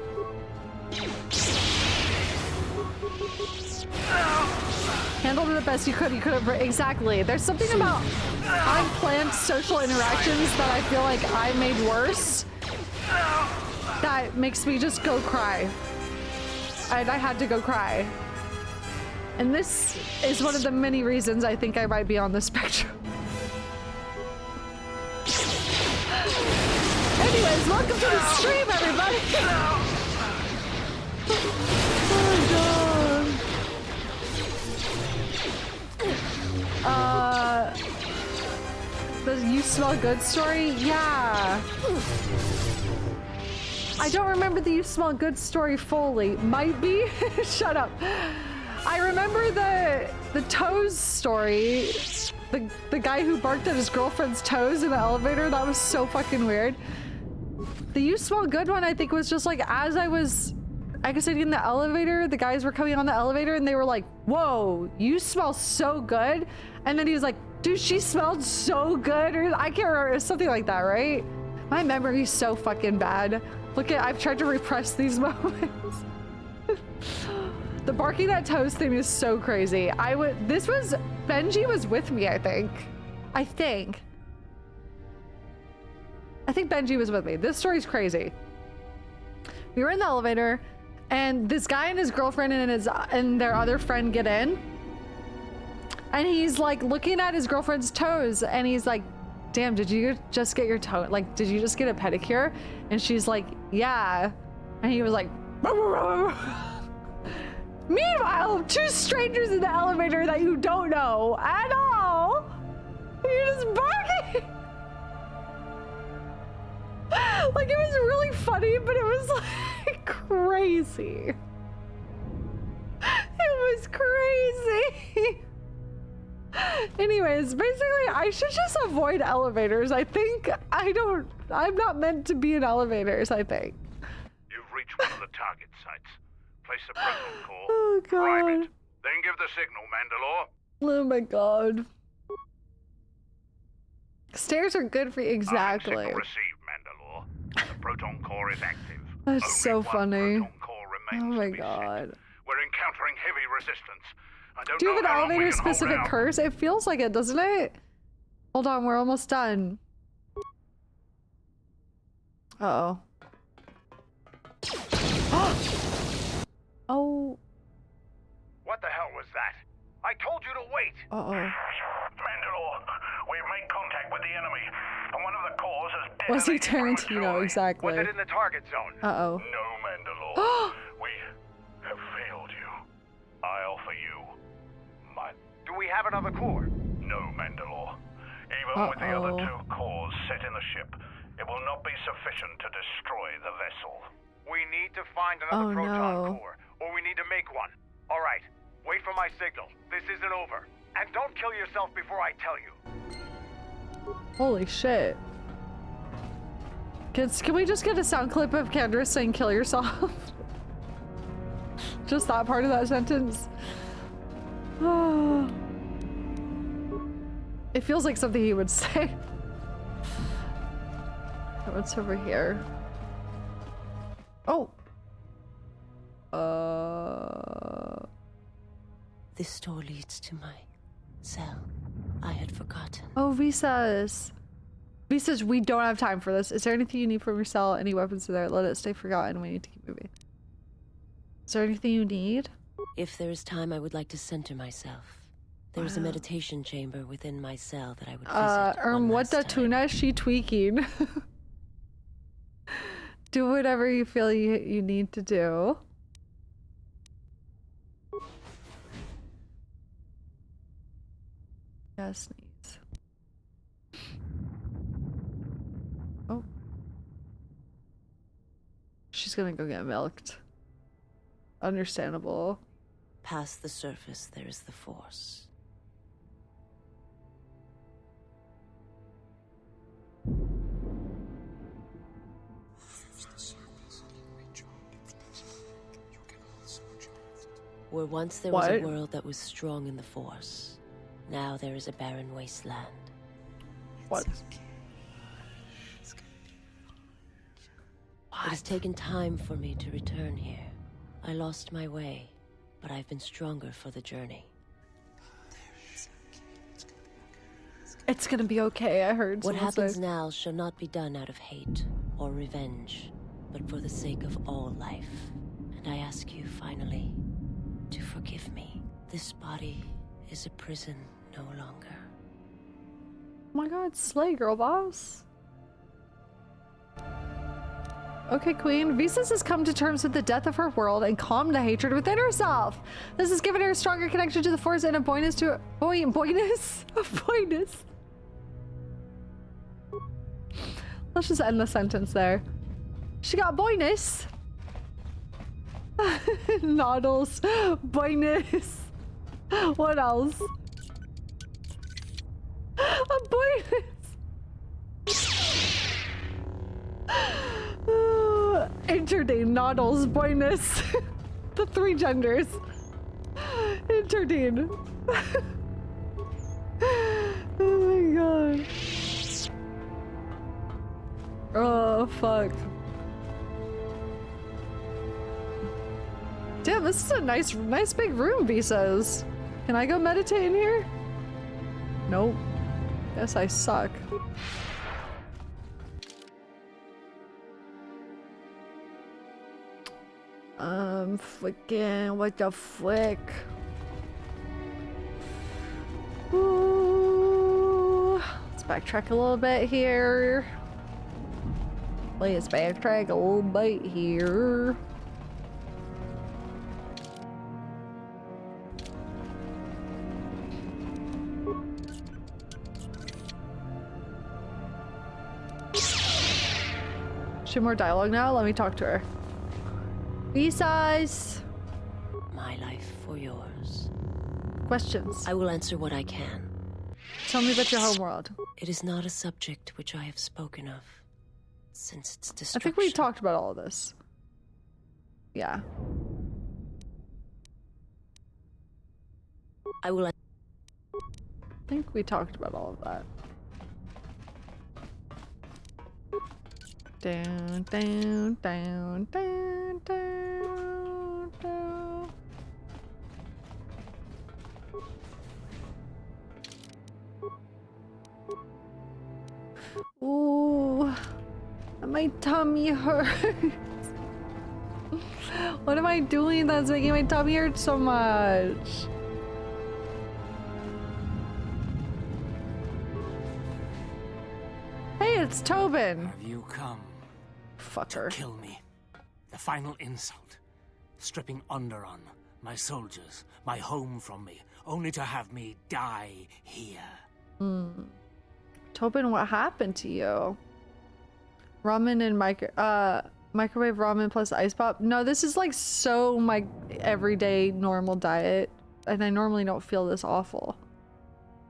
Handled it the best you could have. Exactly. There's something about unplanned social interactions that I feel like I made worse. That makes me just go cry. And I had to go cry. And this is one of the many reasons I think I might be on the spectrum. Anyways, welcome to the stream, everybody! Oh god. The you smell good story? Yeah. I don't remember the You Smell Good story fully. Might be. Shut up. I remember the toes story. The guy who barked at his girlfriend's toes in the elevator. That was so fucking weird. The You Smell Good one, I think, was just like as I was in the elevator, the guys were coming on the elevator and they were like, whoa, you smell so good. And then he was like, dude, she smelled so good. Or I can't remember, something like that, right? My memory's so fucking bad. Look at, I've tried to repress these moments. The barking at toes thing is so crazy. Benji was with me, I think. I think Benji was with me. This story's crazy. We were in the elevator and this guy and his girlfriend and their other friend get in. And he's like looking at his girlfriend's toes and he's like, damn, did you just get your toe? Like, did you just get a pedicure? And she's like, yeah. And he was like, meanwhile, two strangers in the elevator that you don't know at all. You're just barking. Like, it was really funny, but it was like crazy. It was crazy. Anyways, basically, I should just avoid elevators. I think I'm not meant to be in elevators, I think. You've reached one of the target sites. Place a proton core. Oh, God. Prime it. Then give the signal, Mandalore. Oh, my God. Stairs are good for you. Exactly. Signal received, Mandalore. The proton core is active. That's Only so one funny. proton core remains Oh, my to be God. sent. We're encountering heavy resistance. I don't Do you know have an how long we elevator can hold specific out. curse? It feels like it, doesn't it? Hold on, we're almost done. Uh-oh. Oh. What the hell was that? I told you to wait. Uh-oh. Mandalore, we've made contact with the enemy. And one of the cores has Was he detonated Tarantino? Exactly. Was it in the target zone? Uh-oh. No, Mandalore. We have failed you. I offer you my... Do we have another core? No, Mandalore. Even with the other two cores set in the ship, it will not be sufficient to destroy the vessel. We need to find another proton core, or we need to make one. All right, wait for my signal. This isn't over. And don't kill yourself before I tell you. Holy shit. Can we just get a sound clip of Kendra saying kill yourself? Just that part of that sentence. It feels like something he would say. What's over here? Oh. This door leads to my cell. I had forgotten. Oh, visas. Visas, we don't have time for this. Is there anything you need from your cell? Any weapons there? Let it stay forgotten. We need to keep moving. Is there anything you need? If there is time, I would like to center myself. There is a meditation chamber within my cell that I would visit. What the tuna is she tweaking? Do whatever you feel you need to do. Yes, needs. Oh. She's gonna go get milked. Understandable. Past the surface, there is the Force. Where once there was a world that was strong in the Force, now there is a barren wasteland. What? It has taken time for me to return here. I lost my way, but I've been stronger for the journey. It's gonna be okay, I heard What someone happens say. now shall not be done out of hate or revenge, but for the sake of all life. And I ask you, finally, to forgive me. This body is a prison no longer. Oh my god, slay, girl boss. Okay, Queen. Visas has come to terms with the death of her world and calmed the hatred within herself. This has given her a stronger connection to the Force and a buoyness to buoyness. Let's just end the sentence there. She got boyness. Noddles. Boyness. What else? A boyness. Interdine, Noddles, boyness. The three genders. Interdine. Oh my god. Oh fuck. Damn, this is a nice big room, V says. Can I go meditate in here? Nope. Guess I suck. Freaking, what the frick? Ooh. Let's backtrack a little bit here. Let's backtrack a little bit here. She more dialogue now? Let me talk to her. Visas. My life for yours. Questions. I will answer what I can. Tell me about your homeworld. It is not a subject which I have spoken of since its destruction. I think we talked about all of this. Yeah. I will. I think we talked about all of that. Down, down, down, down, down, down. Ooh, my tummy hurts. What am I doing that's making my tummy hurt so much? Hey, it's Tobin. Have you come? Fucker. To kill me. The final insult. Stripping Onderon, my soldiers, my home from me, only to have me die here. Tobin, what happened to you? Ramen and microwave ramen plus ice pop? No, this is like so my everyday normal diet, and I normally don't feel this awful.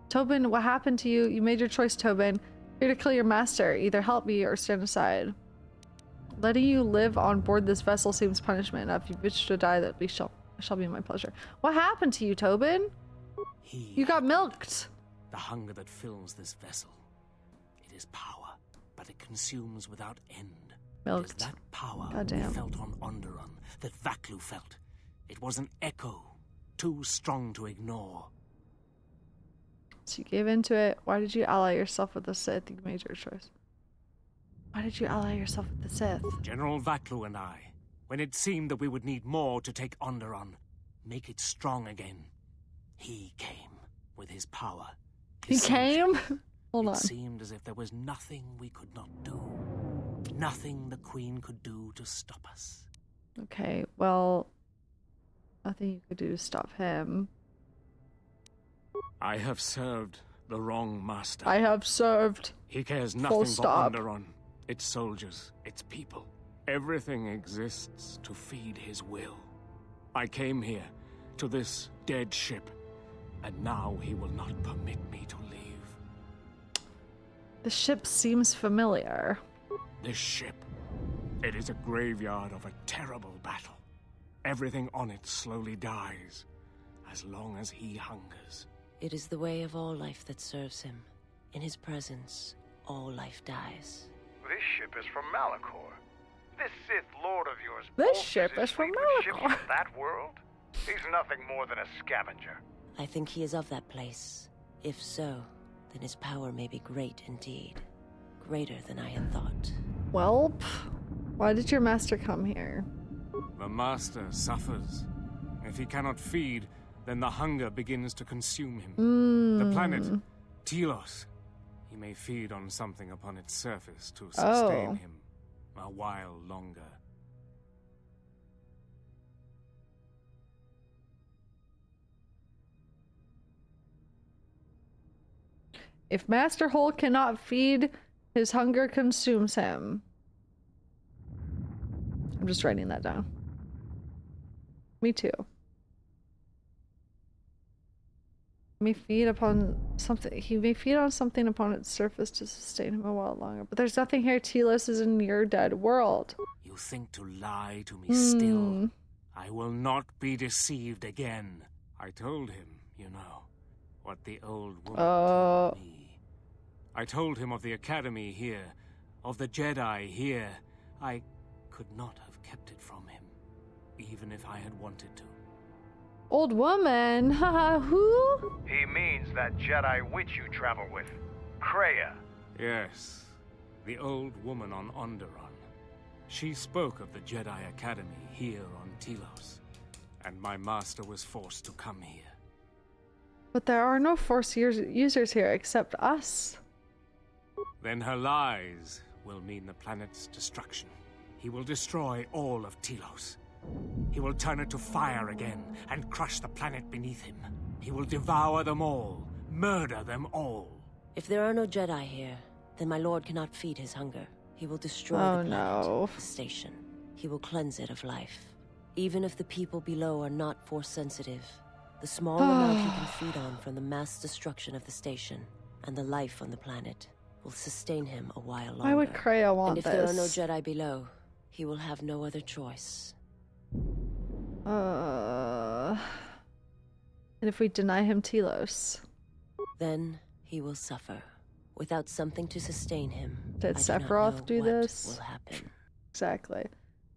Tobin, what happened to you? You made your choice, Tobin. Here to kill your master. Either help me or stand aside. Letting you live on board this vessel seems punishment enough. You wish to die, that shall be my pleasure. What happened to you, Tobin? You got milked. The hunger that fills this vessel. It is power, but it consumes without end. Milked. It is that power Goddamn. we felt on Onderon, that Vaklu felt. It was an echo, too strong to ignore. So you gave into it. Why did you ally yourself with the Sith? You made your choice. Why did you ally yourself with the Sith? General Vaklu and I, when it seemed that we would need more to take Onderon, make it strong again, he came with his power. He came? Hold on. It seemed as if there was nothing we could not do. Nothing the Queen could do to stop us. Okay, well, nothing you could do to stop him. I have served the wrong master. I have served. He cares Full nothing for stop. Onderon, its soldiers, its people. Everything exists to feed his will. I came here, to this dead ship, and now he will not permit me to leave. The ship seems familiar. This ship, it is a graveyard of a terrible battle. Everything on it slowly dies, as long as he hungers. It is the way of all life that serves him. In his presence, all life dies. This ship is from Malachor. This Sith Lord of yours. This ship is from Ships Malachor. from that world? He's nothing more than a scavenger. I think he is of that place. If so, then his power may be great indeed. Greater than I had thought. Welp, why did your master come here? The master suffers. If he cannot feed, then the hunger begins to consume him. The planet, Telos. He may feed on something upon its surface to sustain him a while longer. If Master Hole cannot feed, his hunger consumes him. I'm just writing that down. Me too. He may feed on something upon its surface to sustain him a while longer. But there's nothing here. Telos is in your dead world. You think to lie to me still? I will not be deceived again. I told him, you know, what the old woman told me. I told him of the academy here, of the Jedi here. I could not have kept it from him, even if I had wanted to. Old woman? Haha, who? He means that Jedi witch you travel with, Kreia. Yes, the old woman on Onderon. She spoke of the Jedi Academy here on Telos, and my master was forced to come here. But there are no Force users here except us. Then her lies will mean the planet's destruction. He will destroy all of Telos. He will turn it to fire again and crush the planet beneath him. He will devour them all, murder them all. If there are no Jedi here, then my lord cannot feed his hunger. He will destroy the planet, the station. He will cleanse it of life. Even if the people below are not Force sensitive, the small amount he can feed on from the mass destruction of the station and the life on the planet will sustain him a while longer. Why would Kreia want this? And if there are no Jedi below, he will have no other choice. And if we deny him Telos? Then he will suffer. Without something to sustain him, Did Sephiroth do this? Will happen. Exactly.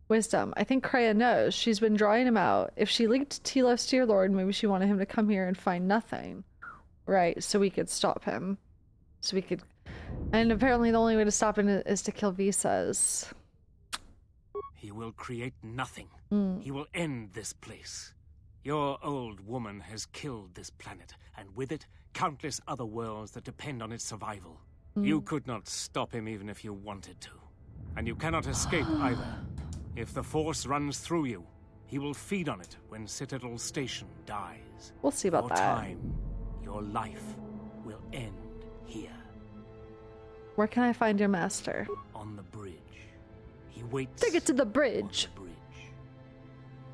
Wisdom. I think Kreia knows. She's been drawing him out. If she linked Telos to your lord, maybe she wanted him to come here and find nothing. Right, so we could stop him. So we could... And apparently the only way to stop him is to kill Visas. He will create nothing. He will end this place. Your old woman has killed this planet, and with it, countless other worlds that depend on its survival. You could not stop him even if you wanted to. And you cannot escape either. If the Force runs through you, he will feed on it when Citadel Station dies. We'll see about that. Your time, your life, will end here. Where can I find your master? On the bridge. He waits. Take it to the bridge.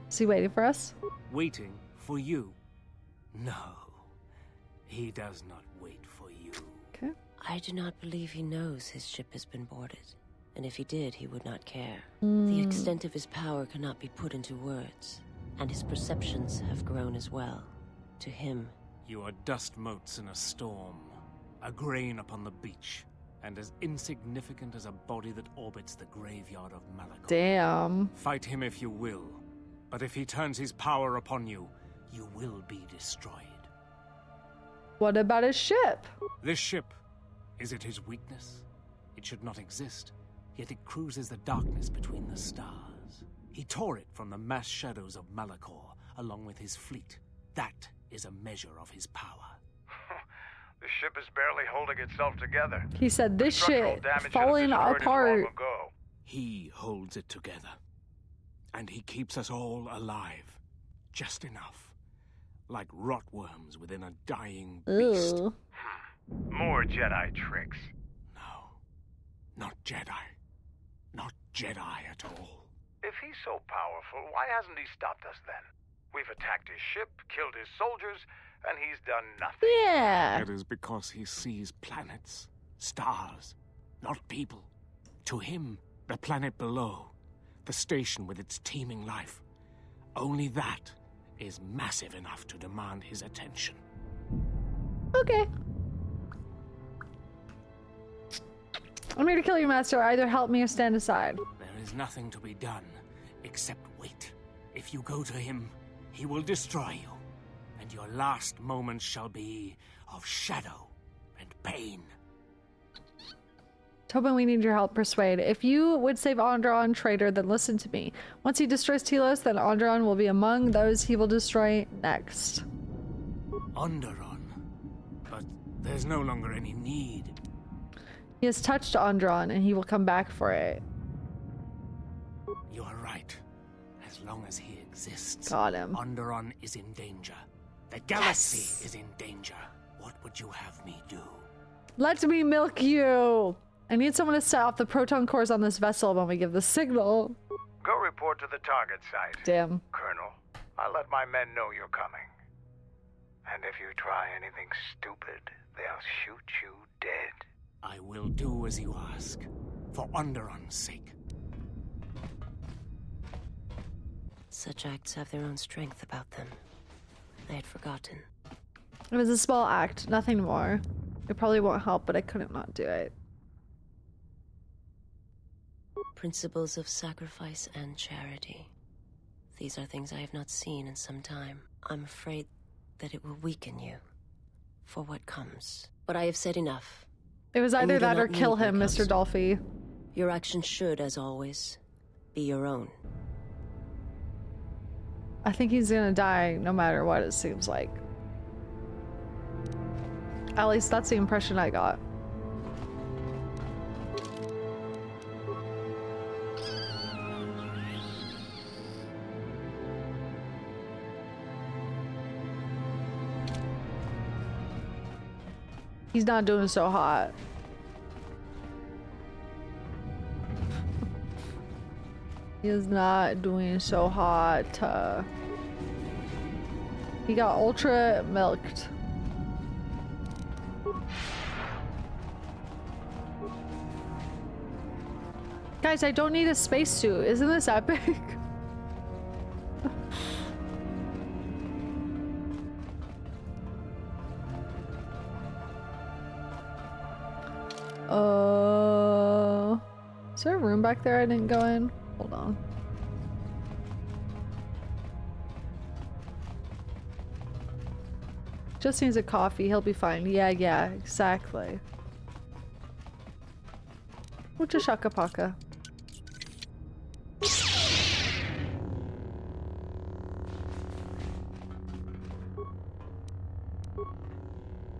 Is he waiting for us? Waiting for you? No. He does not wait for you. Okay. I do not believe he knows his ship has been boarded. And if he did, he would not care. The extent of his power cannot be put into words. And his perceptions have grown as well. To him. You are dust motes in a storm. A grain upon the beach. And as insignificant as a body that orbits the graveyard of Malachor. Damn. Fight him if you will. But if he turns his power upon you, you will be destroyed. What about his ship? This ship, is it his weakness? It should not exist, yet it cruises the darkness between the stars. He tore it from the mass shadows of Malachor, along with his fleet. That is a measure of his power. The ship is barely holding itself together. He said this shit falling apart. He holds it together. And he keeps us all alive. Just enough. Like rotworms within a dying beast. More Jedi tricks. No. Not Jedi. Not Jedi at all. If he's so powerful, why hasn't he stopped us then? We've attacked his ship, killed his soldiers, and he's done nothing. Yeah. That is because he sees planets, stars, not people. To him, the planet below, the station with its teeming life, only that is massive enough to demand his attention. Okay. I'm here to kill you, Master. Either help me or stand aside. There is nothing to be done except wait. If you go to him, he will destroy you, and your last moments shall be of shadow and pain. Tobin, we need your help. Persuade. If you would save Onderon, traitor, then listen to me. Once he destroys Telos, then Onderon will be among those he will destroy next. Onderon? But there's no longer any need. He has touched Onderon, and he will come back for it. You are right. As long as he exists, got him. Onderon is in danger. The galaxy is in danger. What would you have me do? Let me milk you! I need someone to set off the proton cores on this vessel when we give the signal. Go report report to the target site. Damn. Colonel, I'll let my men know you're coming. And if you try anything stupid, they'll shoot you dead. I will do as you ask, for Onderon's sake. Such acts have their own strength about them. I had forgotten. It was a small act, nothing more. It probably won't help, but I couldn't not do it. Principles of sacrifice and charity. These are things I have not seen in some time. I'm afraid that it will weaken you for what comes. But I have said enough. It was either that or kill him, Mr. Dolphy. Your actions should, as always, be your own. I think he's gonna die no matter what, it seems like. At least that's the impression I got. He's not doing so hot. He is not doing so hot. He got ultra milked. Guys, I don't need a spacesuit. Isn't this epic? Is there a room back there I didn't go in? Hold on. Just needs a coffee. He'll be fine. Yeah, exactly. Mucha shaka paka.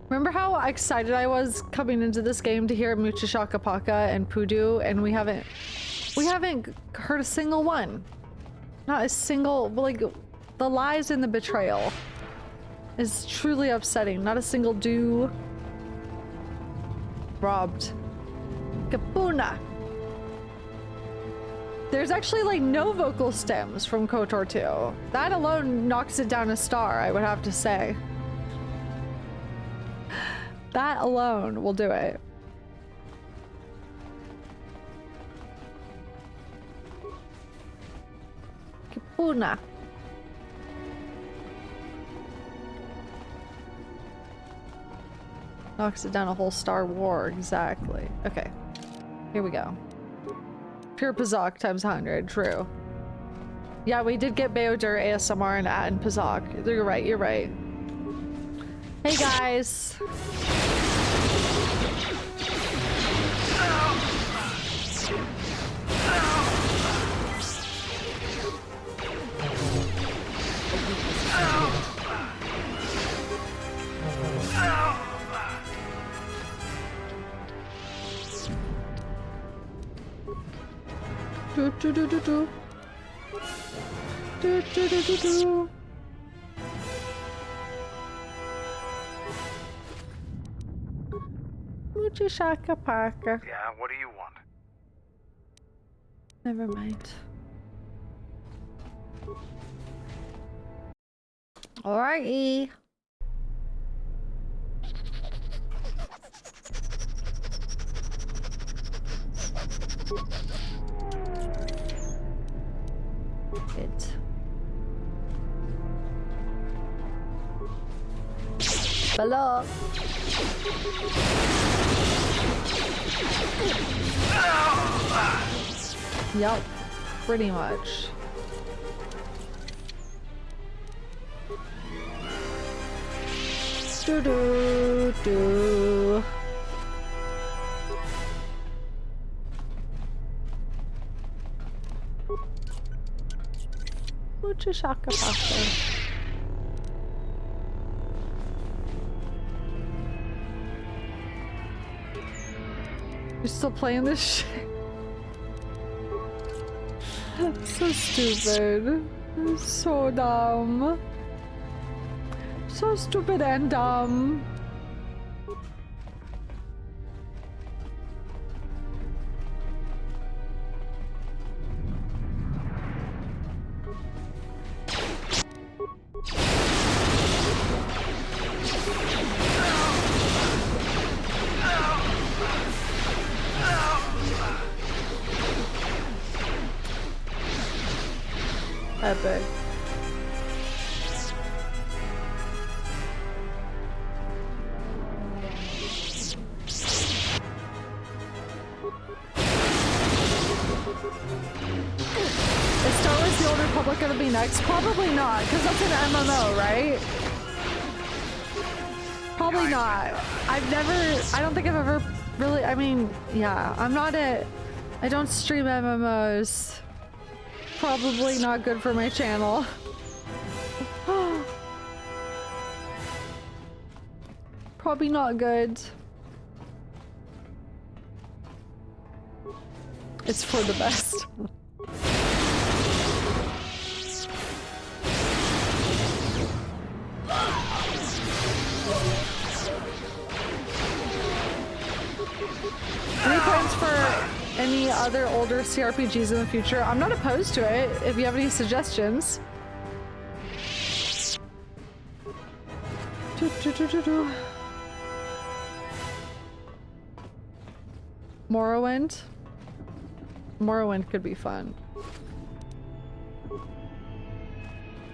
Remember how excited I was coming into this game to hear Mucha Shaka Paka and Pudu, and we haven't heard a single one. Not a single, like, the lies in the betrayal is truly upsetting. Not a single do. Robbed. Kapuna. There's actually like no vocal stems from KOTOR II. That alone knocks it down a star, I would have to say. That alone will do it. Kapuna. Knocks it down a whole Star War, exactly. Okay, here we go. Pure Pazak times 100, true. Yeah, we did get Beodur ASMR and Pazak. You're right, you're right. Hey guys! Do do do do do. Do do do do do. Mucha shaka paka. Yeah, what do you want? Never mind. Alrighty. It. Hello. Yup, pretty much. Do do do. Mucha shaka paka. You're still playing this shit? So stupid. So dumb. So stupid and dumb. epic. Is Star Wars The Old Republic gonna be next? Probably not, because that's an MMO, right? Probably not. I don't think I've ever really, I mean, yeah, I don't stream MMOs. Probably not good for my channel. Probably not good. It's for the best. Any plans for any other older CRPGs in the future? I'm not opposed to it, if you have any suggestions. Morrowind? Morrowind could be fun.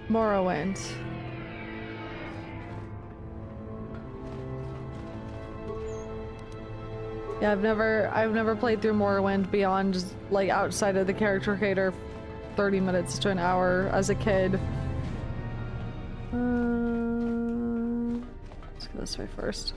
Morrowind. Yeah, I've never played through Morrowind beyond like outside of the character creator 30 minutes to an hour as a kid. Let's go this way first.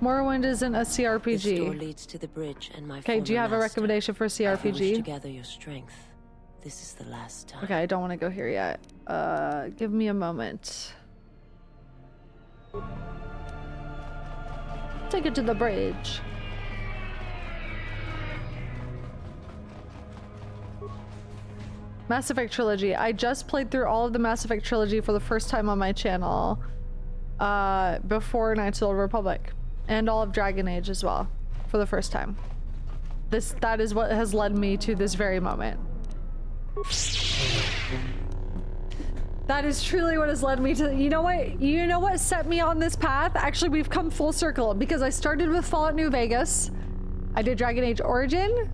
Morrowind isn't a CRPG. This door leads to the bridge and my Okay, do you have a recommendation for CRPG? If you wish to gather your strength, this is the last time. Okay, I don't want to go here yet. Give me a moment. Take it to the bridge. Mass Effect Trilogy. I just played through all of the Mass Effect Trilogy for the first time on my channel. Before Knights of the Old Republic. And all of Dragon Age as well. For the first time. That is what has led me to this very moment. That is truly what has led me to, you know what set me on this path? Actually, we've come full circle because I started with Fallout New Vegas. I did Dragon Age Origin,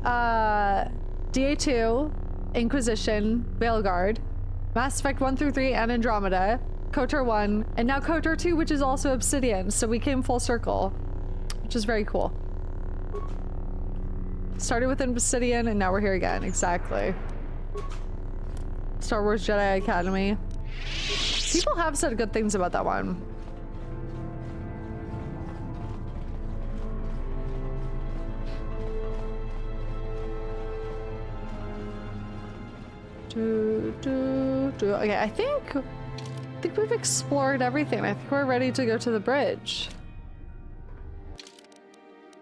DA2, Inquisition, Veilguard, Mass Effect 1 through 3 and Andromeda, KOTOR 1, and now KOTOR 2, which is also Obsidian. So we came full circle, which is very cool. Started with Obsidian and now we're here again, exactly. Star Wars Jedi Academy. People have said good things about that one. Okay, I think we've explored everything. I think we're ready to go to the bridge.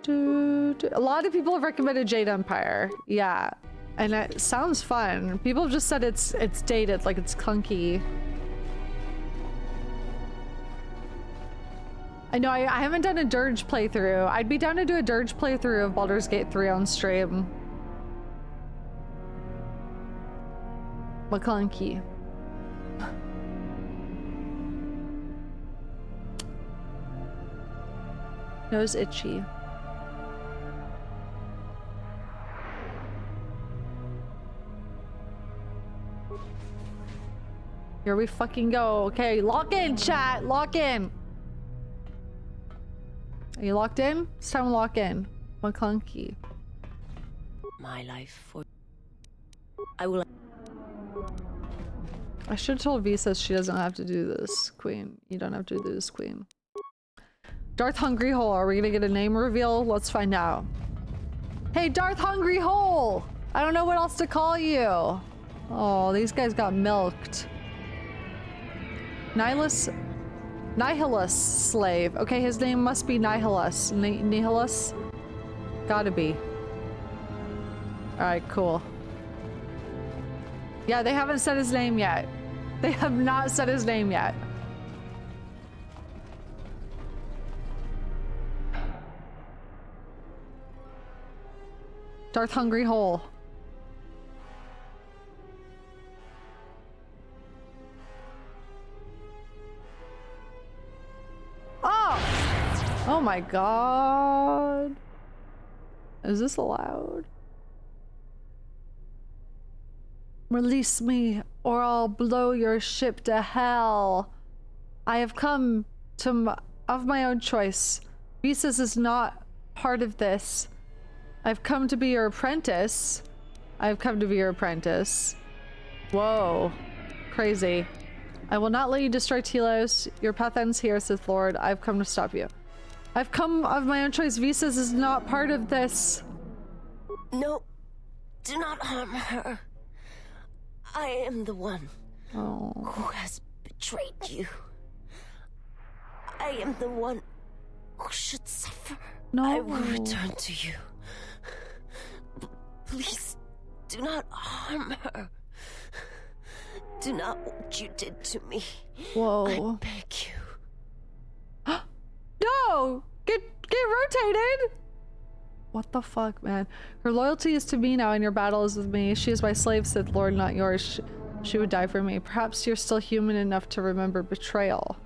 A lot of people have recommended Jade Empire. Yeah. And it sounds fun. People have just said it's dated, like it's clunky. I know I haven't done a Dirge playthrough. I'd be down to do a Dirge playthrough of Baldur's Gate 3 on stream. But clunky. Nose itchy. Here we fucking go. Okay, lock in, chat. Lock in. Are you locked in? It's time to lock in. McClunky. My life for... I will... I should have told Visa she doesn't have to do this, Queen. You don't have to do this, Queen. Darth Hungry Hole. Are we gonna get a name reveal? Let's find out. Hey, Darth Hungry Hole! I don't know what else to call you. Oh, these guys got milked. Nihilus slave. Okay, his name must be Nihilus. Nihilus? Gotta be. Alright, cool. Yeah, they haven't said his name yet. They have not said his name yet. Darth Hungry Hole. Oh my god. Is this allowed? Release me, or I'll blow your ship to hell. I have come of my own choice. Visas is not part of this. I've come to be your apprentice. I've come to be your apprentice. Whoa. Crazy. I will not let you destroy Telos. Your path ends here, Sith Lord. I've come to stop you. I've come of my own choice. Visas is not part of this. No. Do not harm her. I am the one who has betrayed you. I am the one who should suffer. No. I will return to you. Please, do not harm her. Do not what you did to me. Whoa. I beg you. No! Get rotated! What the fuck, man? Her loyalty is to me now, and your battle is with me. She is my slave, Sith Lord, not yours. She would die for me. Perhaps you're still human enough to remember betrayal.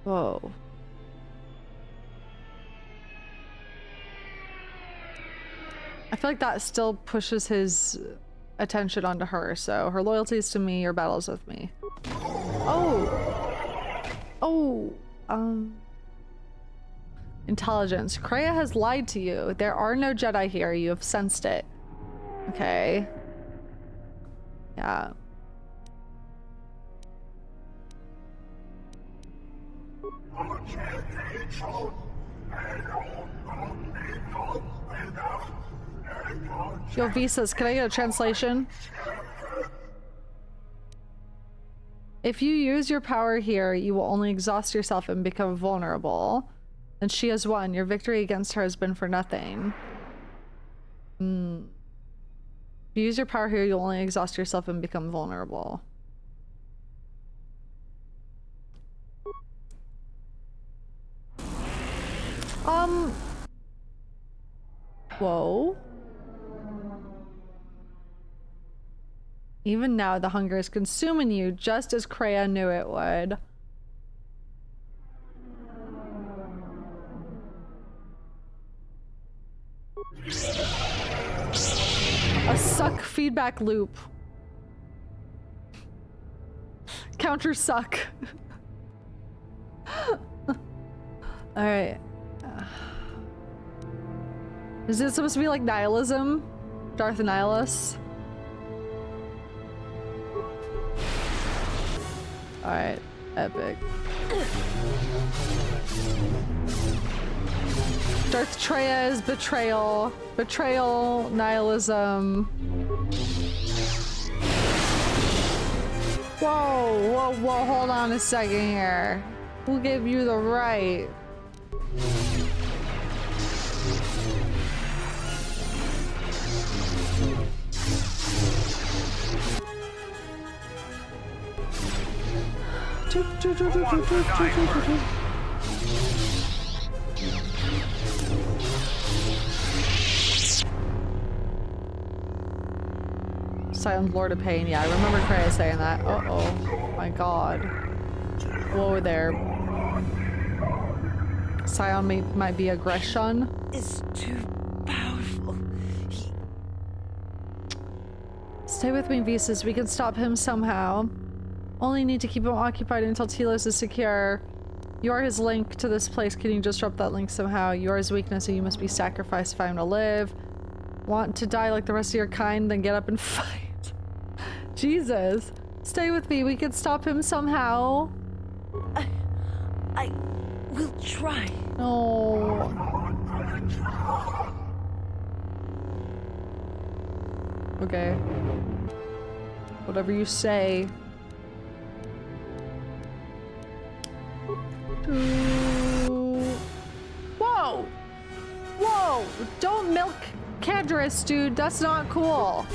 Whoa. I feel like that still pushes his attention onto her, so her loyalty is to me, your battle is with me. Intelligence. Kreia has lied to you. There are no Jedi here. You have sensed it. Okay. Yeah. Yo, Visas, can I get a translation? If you use your power here, you will only exhaust yourself and become vulnerable. And she has won. Your victory against her has been for nothing. If you use your power here, you'll only exhaust yourself and become vulnerable. Whoa. Even now, the hunger is consuming you, just as Kreia knew it would. A suck feedback loop. Counter suck. Alright. Is it supposed to be like nihilism? Darth Nihilus? Alright, epic. Darth Treia's betrayal. Betrayal, nihilism. Whoa, hold on a second here. Who gave you the right? Sion, Lord of Pain. Yeah, I remember Kreia saying that. Uh-oh. My god. Whoa there. Sion might be aggression. Is too powerful. Stay with me, Visas. We can stop him somehow. Only need to keep him occupied until Telos is secure. You are his link to this place. Can you disrupt that link somehow? You are his weakness, and you must be sacrificed if I am to live. Want to die like the rest of your kind? Then get up and fight. Jesus. Stay with me. We can stop him somehow. I will try. No. Okay. Whatever you say. Whoa! Whoa! Don't milk Cadris, dude. That's not cool.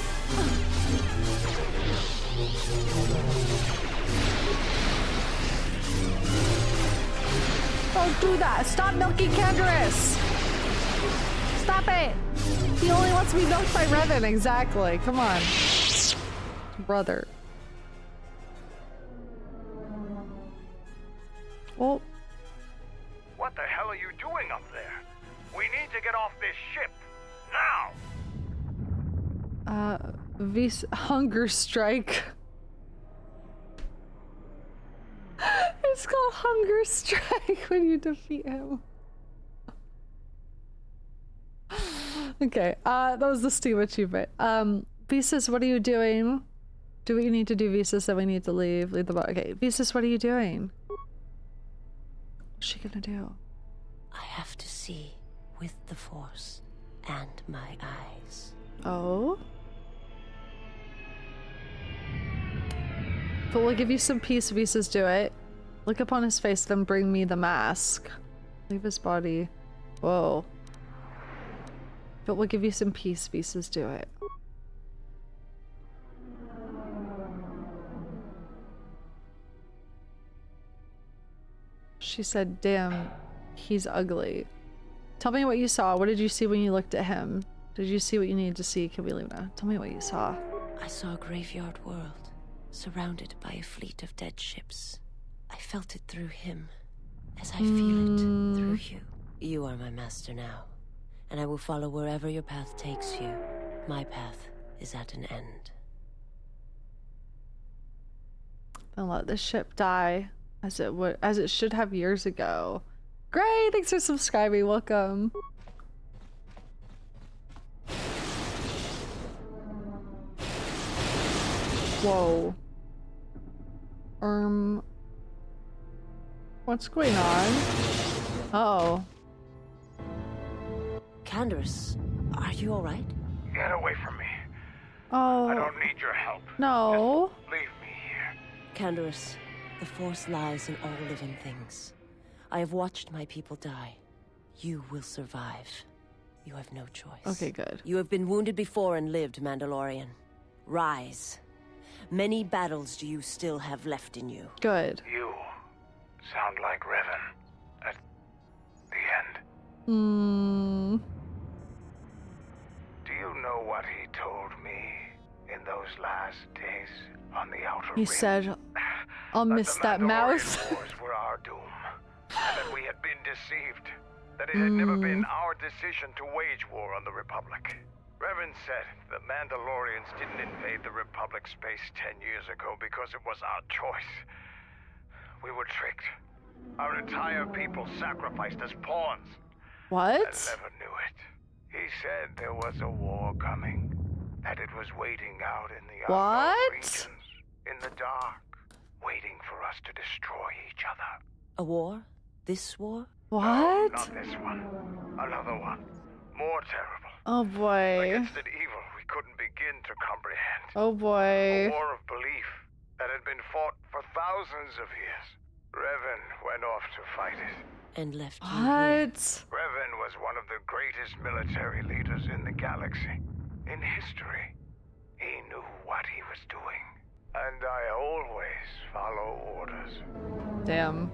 Don't do that. Stop milking Cadris. Stop it. He only wants to be milked by Revan. Exactly. Come on. Brother. Oh. What the hell are you doing up there? We need to get off this ship. Now! Hunger strike. It's called Hunger Strike when you defeat him. Okay, that was the Steam achievement. Visas, what are you doing? Do we need to do Visas? Then we need to leave the boat. Okay, Visas, what are you doing? What's she gonna do? I have to see with the Force and my eyes. Oh? But we'll give you some peace, Visas, do it. Look upon his face, then bring me the mask. Leave his body. Whoa. But we'll give you some peace, Visas, do it. She said, damn, he's ugly. Tell me what you saw. What did you see when you looked at him? Did you see what you needed to see, Kabiluna? Tell me what you saw. I saw a graveyard world, surrounded by a fleet of dead ships. I felt it through him, as I feel it through you. You are my master now, and I will follow wherever your path takes you. My path is at an end. Then let the ship die, as it should have years ago. Great, thanks for subscribing. Welcome. Whoa. What's going on? Uh-oh. Candace, are you alright? Get away from me. Oh. I don't need your help. No. Just leave me here. Candace, the Force lies in all living things. I have watched my people die. You will survive. You have no choice. Okay, good. You have been wounded before and lived, Mandalorian. Rise. Many battles do you still have left in you. Good. You sound like Revan at the end. Do you know what he told me in those last days on the Outer Rim? He said, I'll miss that mouse. Wars were our doom, and that we had been deceived. That it had never been our decision to wage war on the Republic. Revan said the Mandalorians didn't invade the Republic space 10 years ago because it was our choice. We were tricked. Our entire people sacrificed as pawns. What? I never knew it. He said there was a war coming, that it was waiting out in the unknown regions, in the dark, waiting for us to destroy each other. A war? This war? What? No, not this one. Another one. More terrible. Oh boy. Against an evil we couldn't begin to comprehend. Oh boy. A war of belief that had been fought for thousands of years. Revan went off to fight it. And left you here. Revan was one of the greatest military leaders in the galaxy. In history. He knew what he was doing. And I always follow orders. Damn.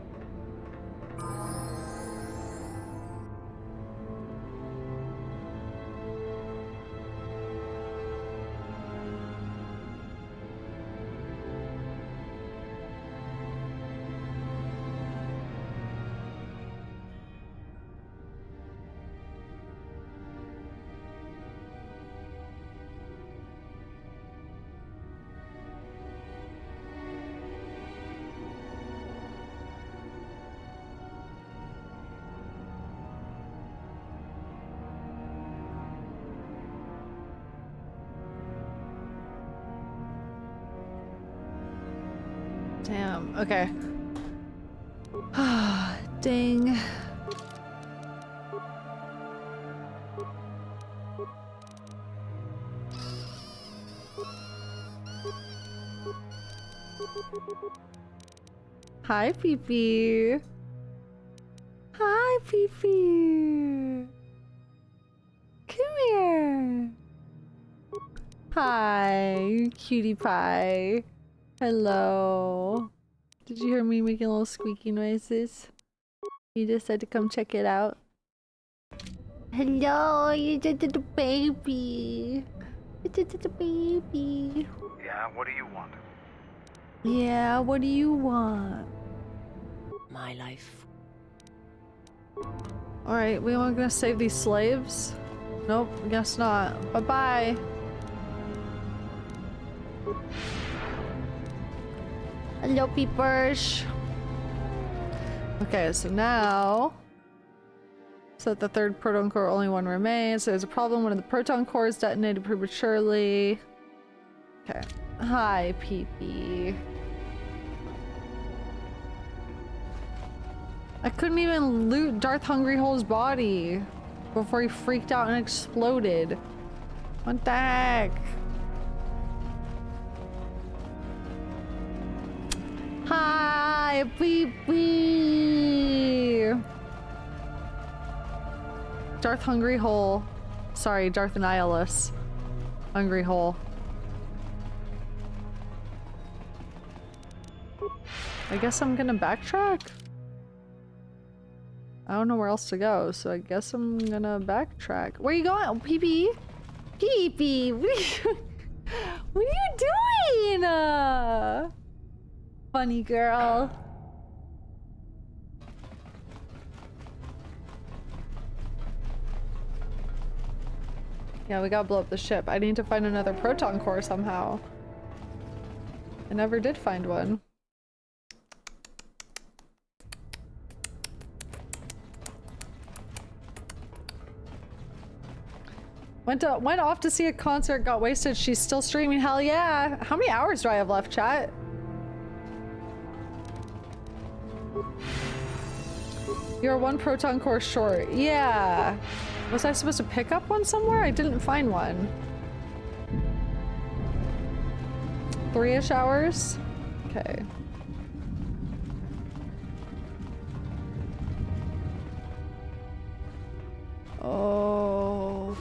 Damn, okay. Dang. Hi, Pee-Pee. Hi, Pee-Pee. Come here. Hi, cutie pie. Hello. Did you hear me making little squeaky noises? You just had to come check it out. Hello, you did the baby. You did the baby. Yeah, what do you want? Yeah, what do you want? My my life. Alright, we aren't gonna save these slaves? Nope, guess not. Bye-bye. Hello, peepers. Okay, so now... So that the third proton core, only one remains. There's a problem. One of the proton cores detonated prematurely. Okay. Hi, Pee-Pee. I couldn't even loot Darth Hungryhole's body before he freaked out and exploded. What the heck? Hi, Pee-Pee! Darth Hungryhole. Sorry, Darth Annihilus. Hungryhole. I guess I'm gonna backtrack? I don't know where else to go, so I guess I'm gonna backtrack. Where are you going? Oh, Pee-Pee? Pee-Pee! What are you doing? Funny girl. Yeah, we gotta blow up the ship. I need to find another proton core somehow. I never did find one. Went off to see a concert, got wasted. She's still streaming. Hell yeah. How many hours do I have left, chat? You're one proton core short. Yeah. Was I supposed to pick up one somewhere? I didn't find one. 3-ish hours? Okay. Oh.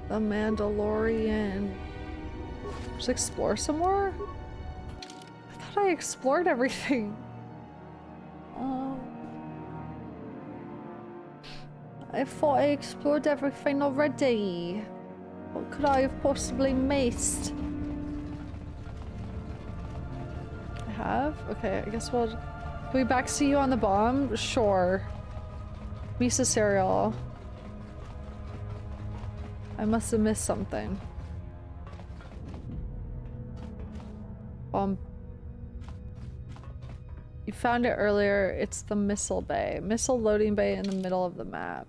The Mandalorian. Just explore some more? I thought I explored everything. I thought I explored everything already. What could I have possibly missed? I have? Okay, I guess we'll... Can we backseat you on the bomb? Sure. Misa cereal. I must have missed something. You found it earlier. It's the missile bay. Missile loading bay in the middle of the map.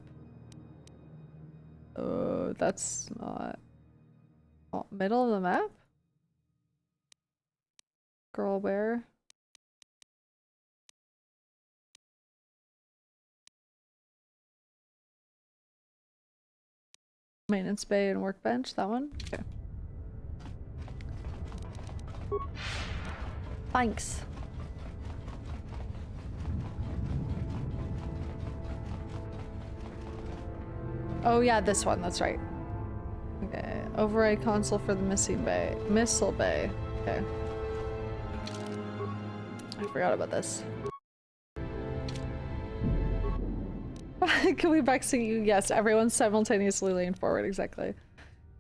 Oh, that's not... Oh, middle of the map? Girl, where? Maintenance bay and workbench, that one? Okay. Thanks. Oh yeah, this one, that's right. Okay, override console for the missile bay. Okay. I forgot about this. Can we backseat you? Yes, everyone simultaneously lean forward, exactly.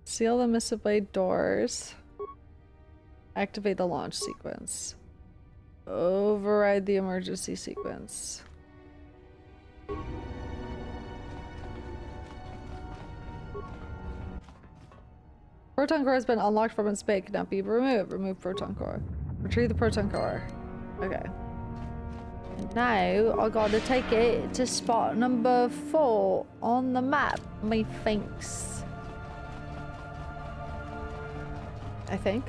Seal the missile bay doors. Activate the launch sequence. Override the emergency sequence. Proton core has been unlocked from its bay. Cannot be removed. Remove proton core. Retrieve the proton core. Okay. Now I gotta take it to spot number 4 on the map, methinks. I think.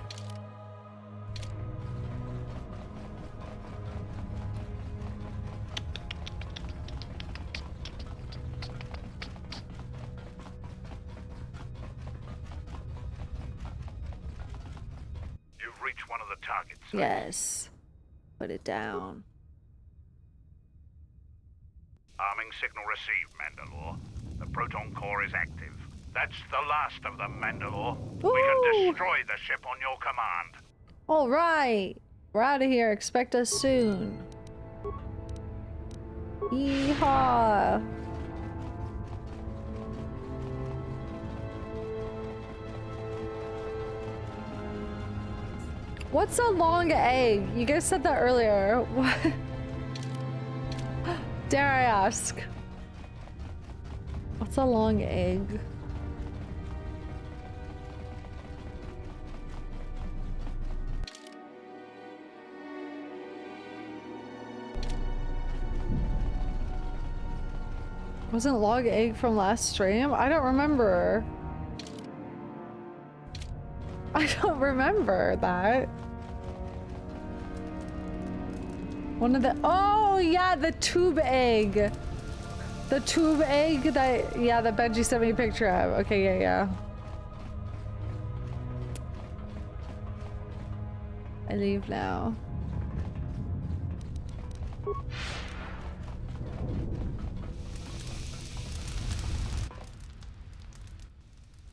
You've reached one of the targets. Yes. Put it down. Arming signal received, Mandalore. The proton core is active. That's the last of them, Mandalore. Ooh. We can destroy the ship on your command. All right. We're out of here. Expect us soon. Yeehaw. What's a long egg? You guys said that earlier. What? Dare I ask? What's a long egg? Wasn't log egg from last stream? I don't remember. I don't remember that. One of the, oh yeah, the tube egg. The tube egg that, yeah, that Benji sent me a picture of. Okay, yeah. I leave now.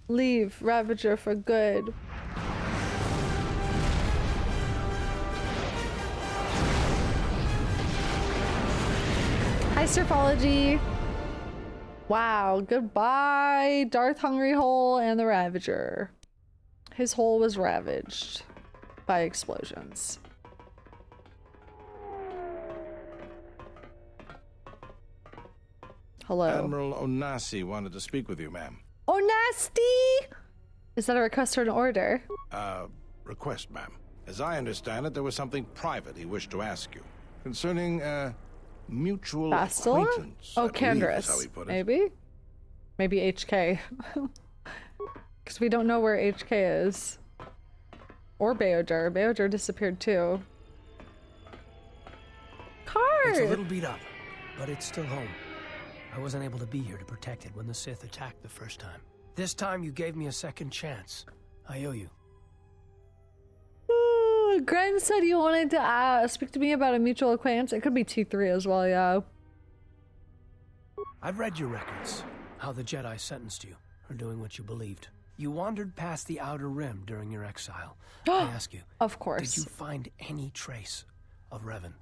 Leave Ravager for good. Hi, Surfology. Wow, goodbye, Darth Hungry Hole and the Ravager. His hole was ravaged by explosions. Hello. Admiral Onasi wanted to speak with you, ma'am. Oh, nasty! Is that a request or an order? Request, ma'am. As I understand it, there was something private he wished to ask you concerning, mutual acquaintance. Oh, Canderous. Maybe? Maybe HK. Because we don't know where HK is. Or Beodur. Beodur disappeared too. Card! It's a little beat up, but it's still home. I wasn't able to be here to protect it when the Sith attacked the first time. This time you gave me a second chance. I owe you. Gren said you wanted to speak to me about a mutual acquaintance. It could be T3 as well, yeah. I've read your records. How the Jedi sentenced you for doing what you believed. You wandered past the Outer Rim during your exile. I ask you, of course, did you find any trace of Revan?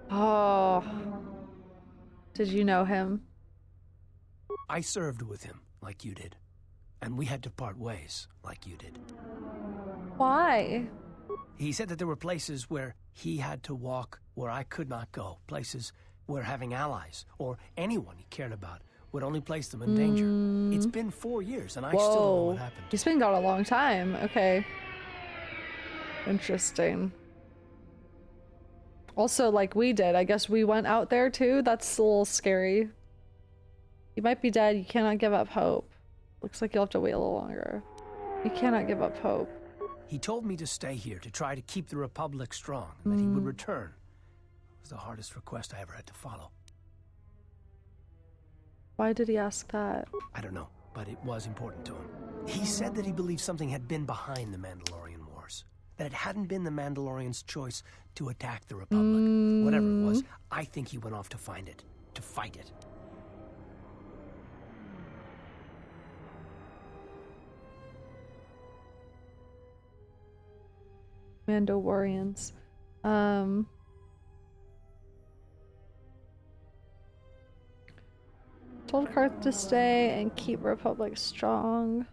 Oh. Did you know him? I served with him, like you did. And we had to part ways, like you did. Why? He said that there were places where he had to walk where I could not go. Places where having allies, or anyone he cared about, would only place them in danger. It's been 4 years, and I still don't know what happened. He's been gone a long time. Okay. Interesting. Also, like we did, I guess we went out there too. That's a little scary. You might be dead. You cannot give up hope. Looks like you'll have to wait a little longer. You cannot give up hope. He told me to stay here to try to keep the Republic strong, and that he would return. It was the hardest request I ever had to follow. Why did he ask that? I don't know, but it was important to him. He said that he believed something had been behind the Mandalorian Wars. That it hadn't been the Mandalorians' choice to attack the Republic. Whatever it was, I think he went off to find it. To fight it. Mandalorians. Told Karth to stay and keep Republic strong.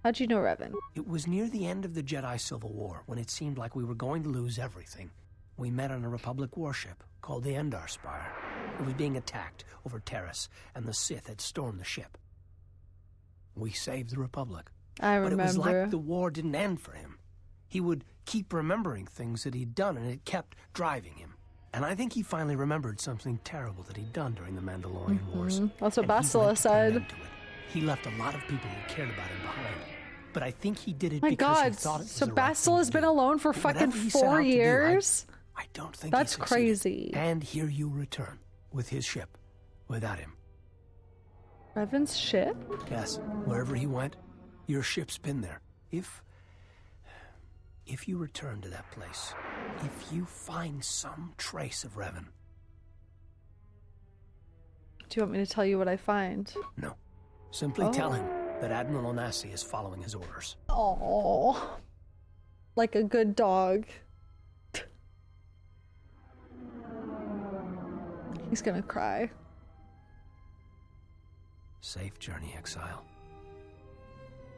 How'd you know Revan? It was near the end of the Jedi Civil War, when it seemed like we were going to lose everything. We met on a Republic warship called the Endar Spire. It was being attacked over Terrace, and the Sith had stormed the ship. We saved the Republic. I remember. But it was like the war didn't end for him. He would keep remembering things that he'd done, and it kept driving him. And I think he finally remembered something terrible that he'd done during the Mandalorian Wars. That's what Bastila said. He left a lot of people who cared about him behind. But I think he did it My because God, he thought it was so the right thing Bastila's to been do. alone for fucking 4 years? I don't think that's he succeeded. crazy. And here you return with his ship, without him. Revan's ship? Yes, wherever he went, your ship's been there. If you return to that place, if you find some trace of Revan. Do you want me to tell you what I find? No. Simply tell him that Admiral Onasi is following his orders. Oh, like a good dog. He's gonna cry. Safe journey, exile.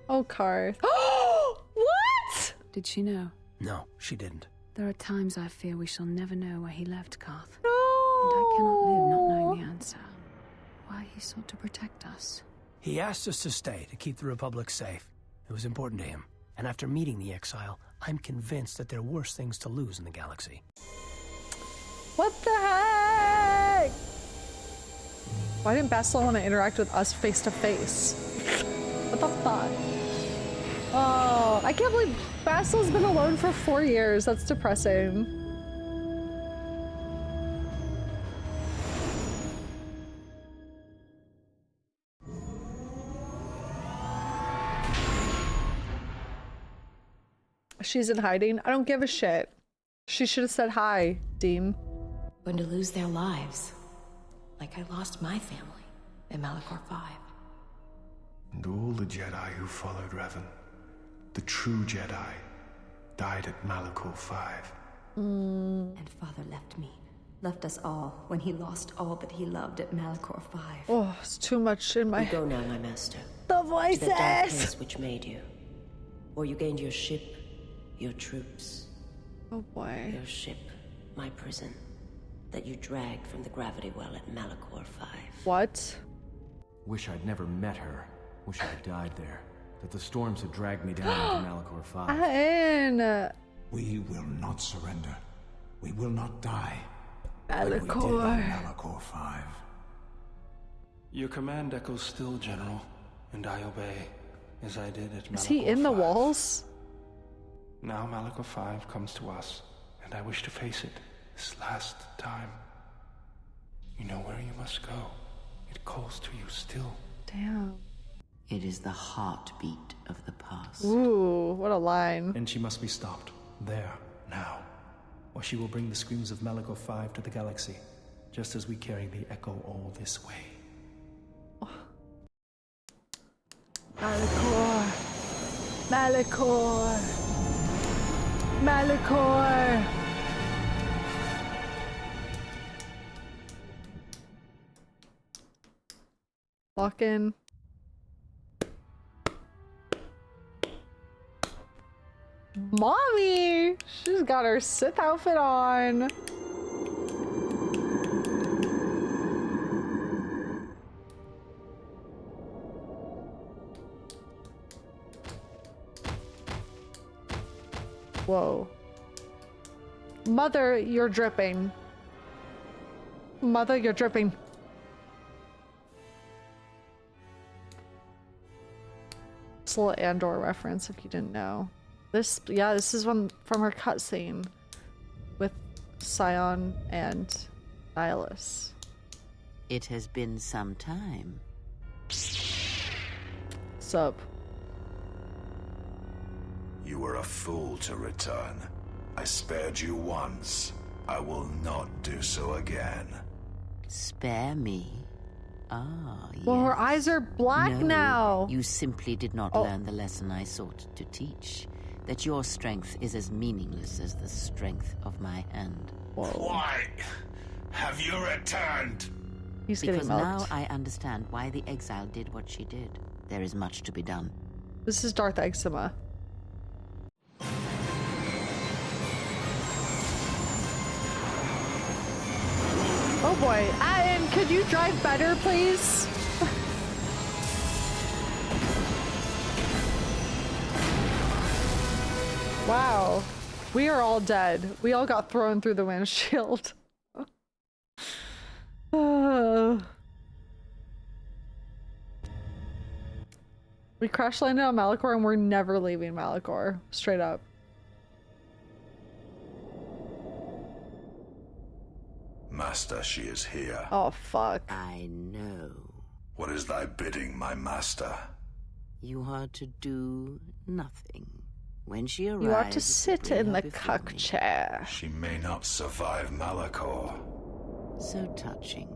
Oh, Karth. Oh, what? Did she know? No, she didn't. There are times I fear we shall never know where he left Karth. No! And I cannot live not knowing the answer. Why he sought to protect us. He asked us to stay, to keep the Republic safe. It was important to him. And after meeting the exile, I'm convinced that there are worse things to lose in the galaxy. What the heck? Why didn't Bastila want to interact with us face to face? What the fuck? Oh, I can't believe Bastila's been alone for 4 years. That's depressing. She's in hiding. I don't give a shit. She should have said hi, Dean. Going to lose their lives. Like I lost my family in Malachor V. And all the Jedi who followed Revan, the true Jedi, died at Malachor V. And Father left us all when he lost all that he loved at Malachor V. Oh, it's too much in my... You go now, my master. The To that dark voices! place which made you. Or you gained your ship, your troops. Oh boy. Your ship, my prison, that you dragged from the gravity well at Malachor V. What? Wish I'd never met her. Wish I'd died there. That the storms had dragged me down into Malachor V. Ayn. We will not surrender. We will not die. Malachor. Like we did on Malachor V. Your command echoes still, General, and I obey, as I did at Malachor Is he in the walls? Now Malachor V comes to us, and I wish to face it this last time. You know where you must go. It calls to you still. Damn. It is the heartbeat of the past. Ooh, what a line. And she must be stopped. There, now. Or she will bring the screams of Malachor V to the galaxy, just as we carry the echo all this way. Malachor. Malachor. Malachor. Walk in. Mommy! She's got her Sith outfit on. Whoa. Mother, you're dripping. Mother, you're dripping. It's a little Andor reference if you didn't know. This is one from her cutscene with Sion and Nihilus. It has been some time. Sup? You were a fool to return. I spared you once. I will not do so again. Spare me? Ah, Well, yes. her eyes are black No, now. You simply did not learn the lesson I sought to teach. That your strength is as meaningless as the strength of my hand. Why have you returned? He's because getting now milked. I understand why the exile did what she did. There is much to be done. This is Darth Eczema. Oh boy. Ayn, could you drive better, please? Wow. We are all dead. We all got thrown through the windshield. We crash landed on Malachor and we're never leaving Malachor. Straight up. Master, she is here. Oh, fuck. I know. What is thy bidding, my master? You are to do nothing. When she arrives, You are to sit in the cuck chair. She may not survive Malachor. So touching.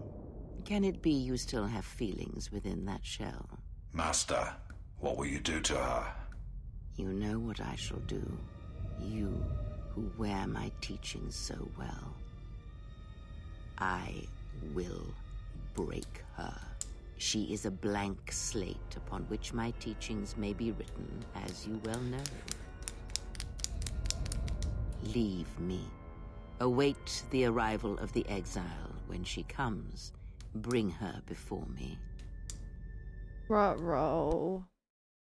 Can it be you still have feelings within that shell? Master, what will you do to her? You know what I shall do. You, who wear my teachings so well. I will break her. She is a blank slate upon which my teachings may be written, as you well know. leave me. Await the arrival of the exile. When she comes, bring her before me. Ruh-roh.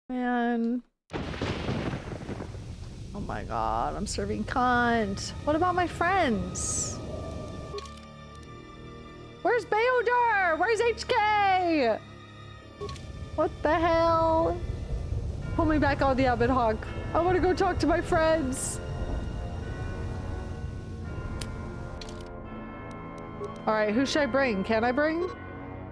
Man. Oh my god, I'm serving cunt. What about my friends? Where's Beodor? Where's HK? What the hell? Pull me back on the Abbot Hawk. I want to go talk to my friends. Alright, who should I bring? Can I bring?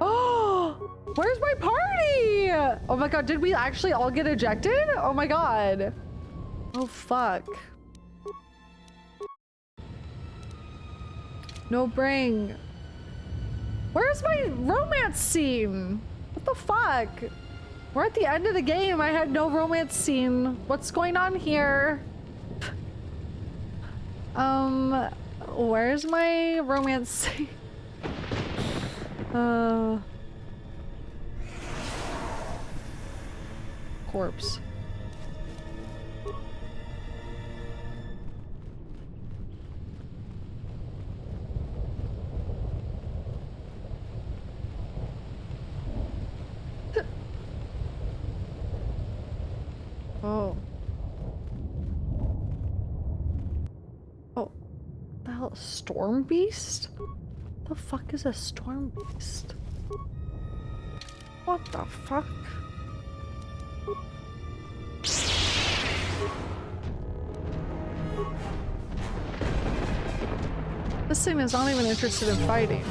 Oh! Where's my party? Oh my god, did we actually all get ejected? Oh my god. Oh fuck. No bring. Where's my romance scene? What the fuck? We're at the end of the game. I had no romance scene. What's going on here? Where's my romance scene? Corpse. Oh. Oh. The hell? Storm Beast? The fuck is a Storm Beast? What the fuck? This thing is not even interested in fighting.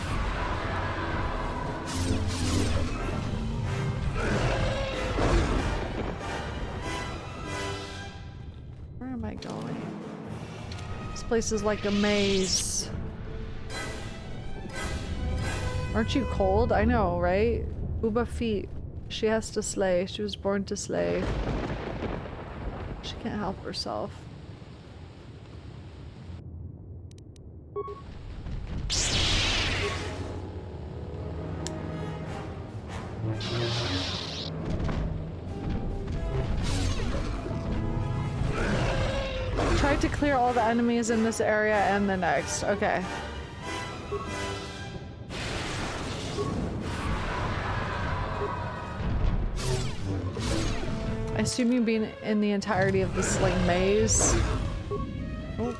Where am I going? This place is like a maze. Aren't you cold? I know, right? Booba feet. She has to slay. She was born to slay. She can't help herself. Tried to clear all the enemies in this area and the next. Okay. I assume you mean in the entirety of this like maze. Oh.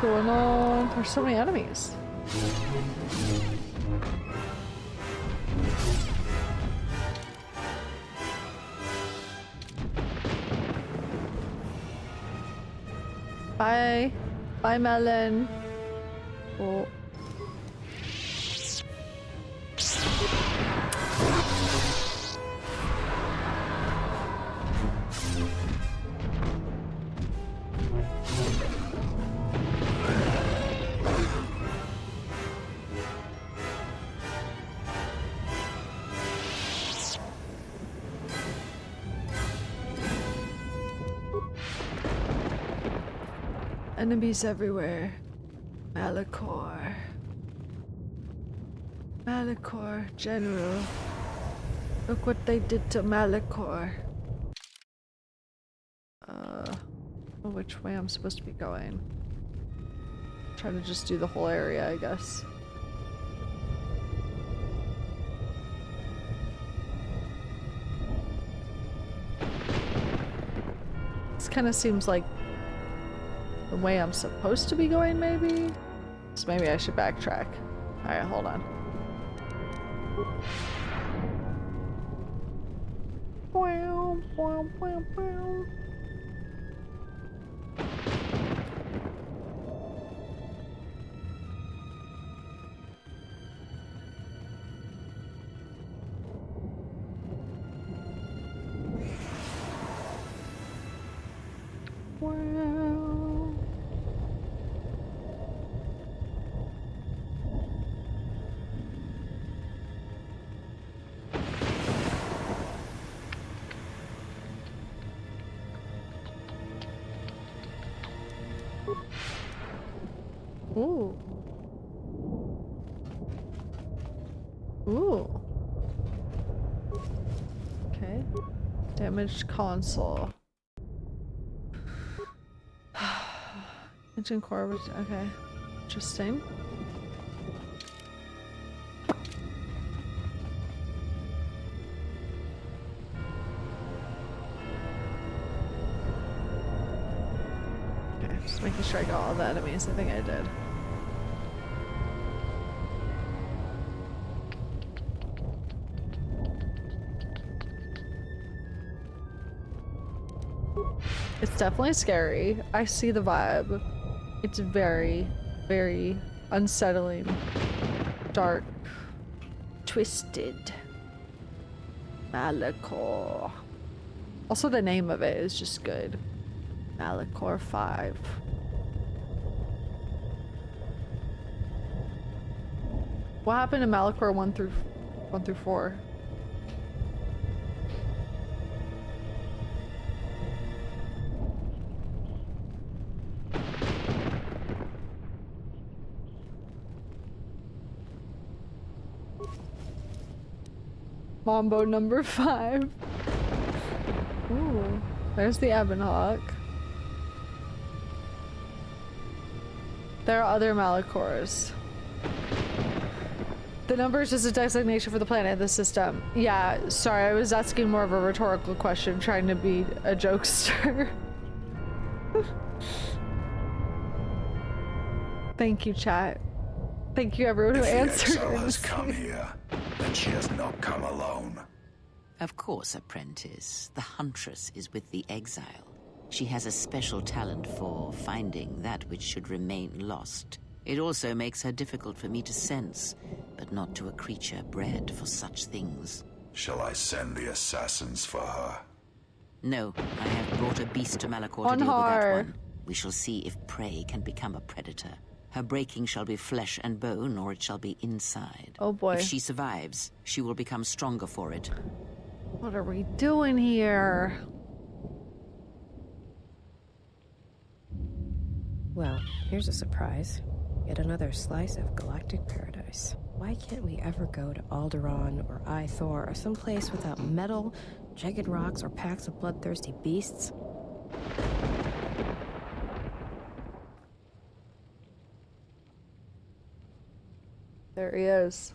Going on? There's so many enemies. Bye. Bye, Melon. Oh. Enemies everywhere. Malachor. Malachor, General. Look what they did to Malachor. Which way I'm supposed to be going? Try to just do the whole area, I guess. This kind of seems like the way I'm supposed to be going, maybe? So maybe I should backtrack. Alright, hold on. Wow, wow, wow, wow. Wow. Ooh. Ooh. Okay. Damaged console. Engine core, okay. Interesting. Okay, just making sure I got all the enemies. I think I did. It's definitely scary. I see the vibe. It's very, very unsettling, dark, twisted. Malachor. Also, the name of it is just good. Malachor V. What happened to Malachor 1 through 4? Mambo number 5. Ooh, there's the Ebonhawk. There are other Malachors. The number is just a designation for the planet in the system. Yeah, sorry, I was asking more of a rhetorical question, trying to be a jokester. Thank you, chat. Thank you, everyone who answered. If the exile has come here, then she has not come alone. Of course, apprentice. The Huntress is with the exile. She has a special talent for finding that which should remain lost. It also makes her difficult for me to sense, but not to a creature bred for such things. Shall I send the assassins for her? No, I have brought a beast to Malachor to deal with that one. We shall see if prey can become a predator. Her breaking shall be flesh and bone, or it shall be inside. Oh boy. If she survives, she will become stronger for it. What are we doing here? Well, here's a surprise. Yet another slice of galactic paradise. Why can't we ever go to Alderaan or Ithor or someplace without metal, jagged rocks, or packs of bloodthirsty beasts? There he is.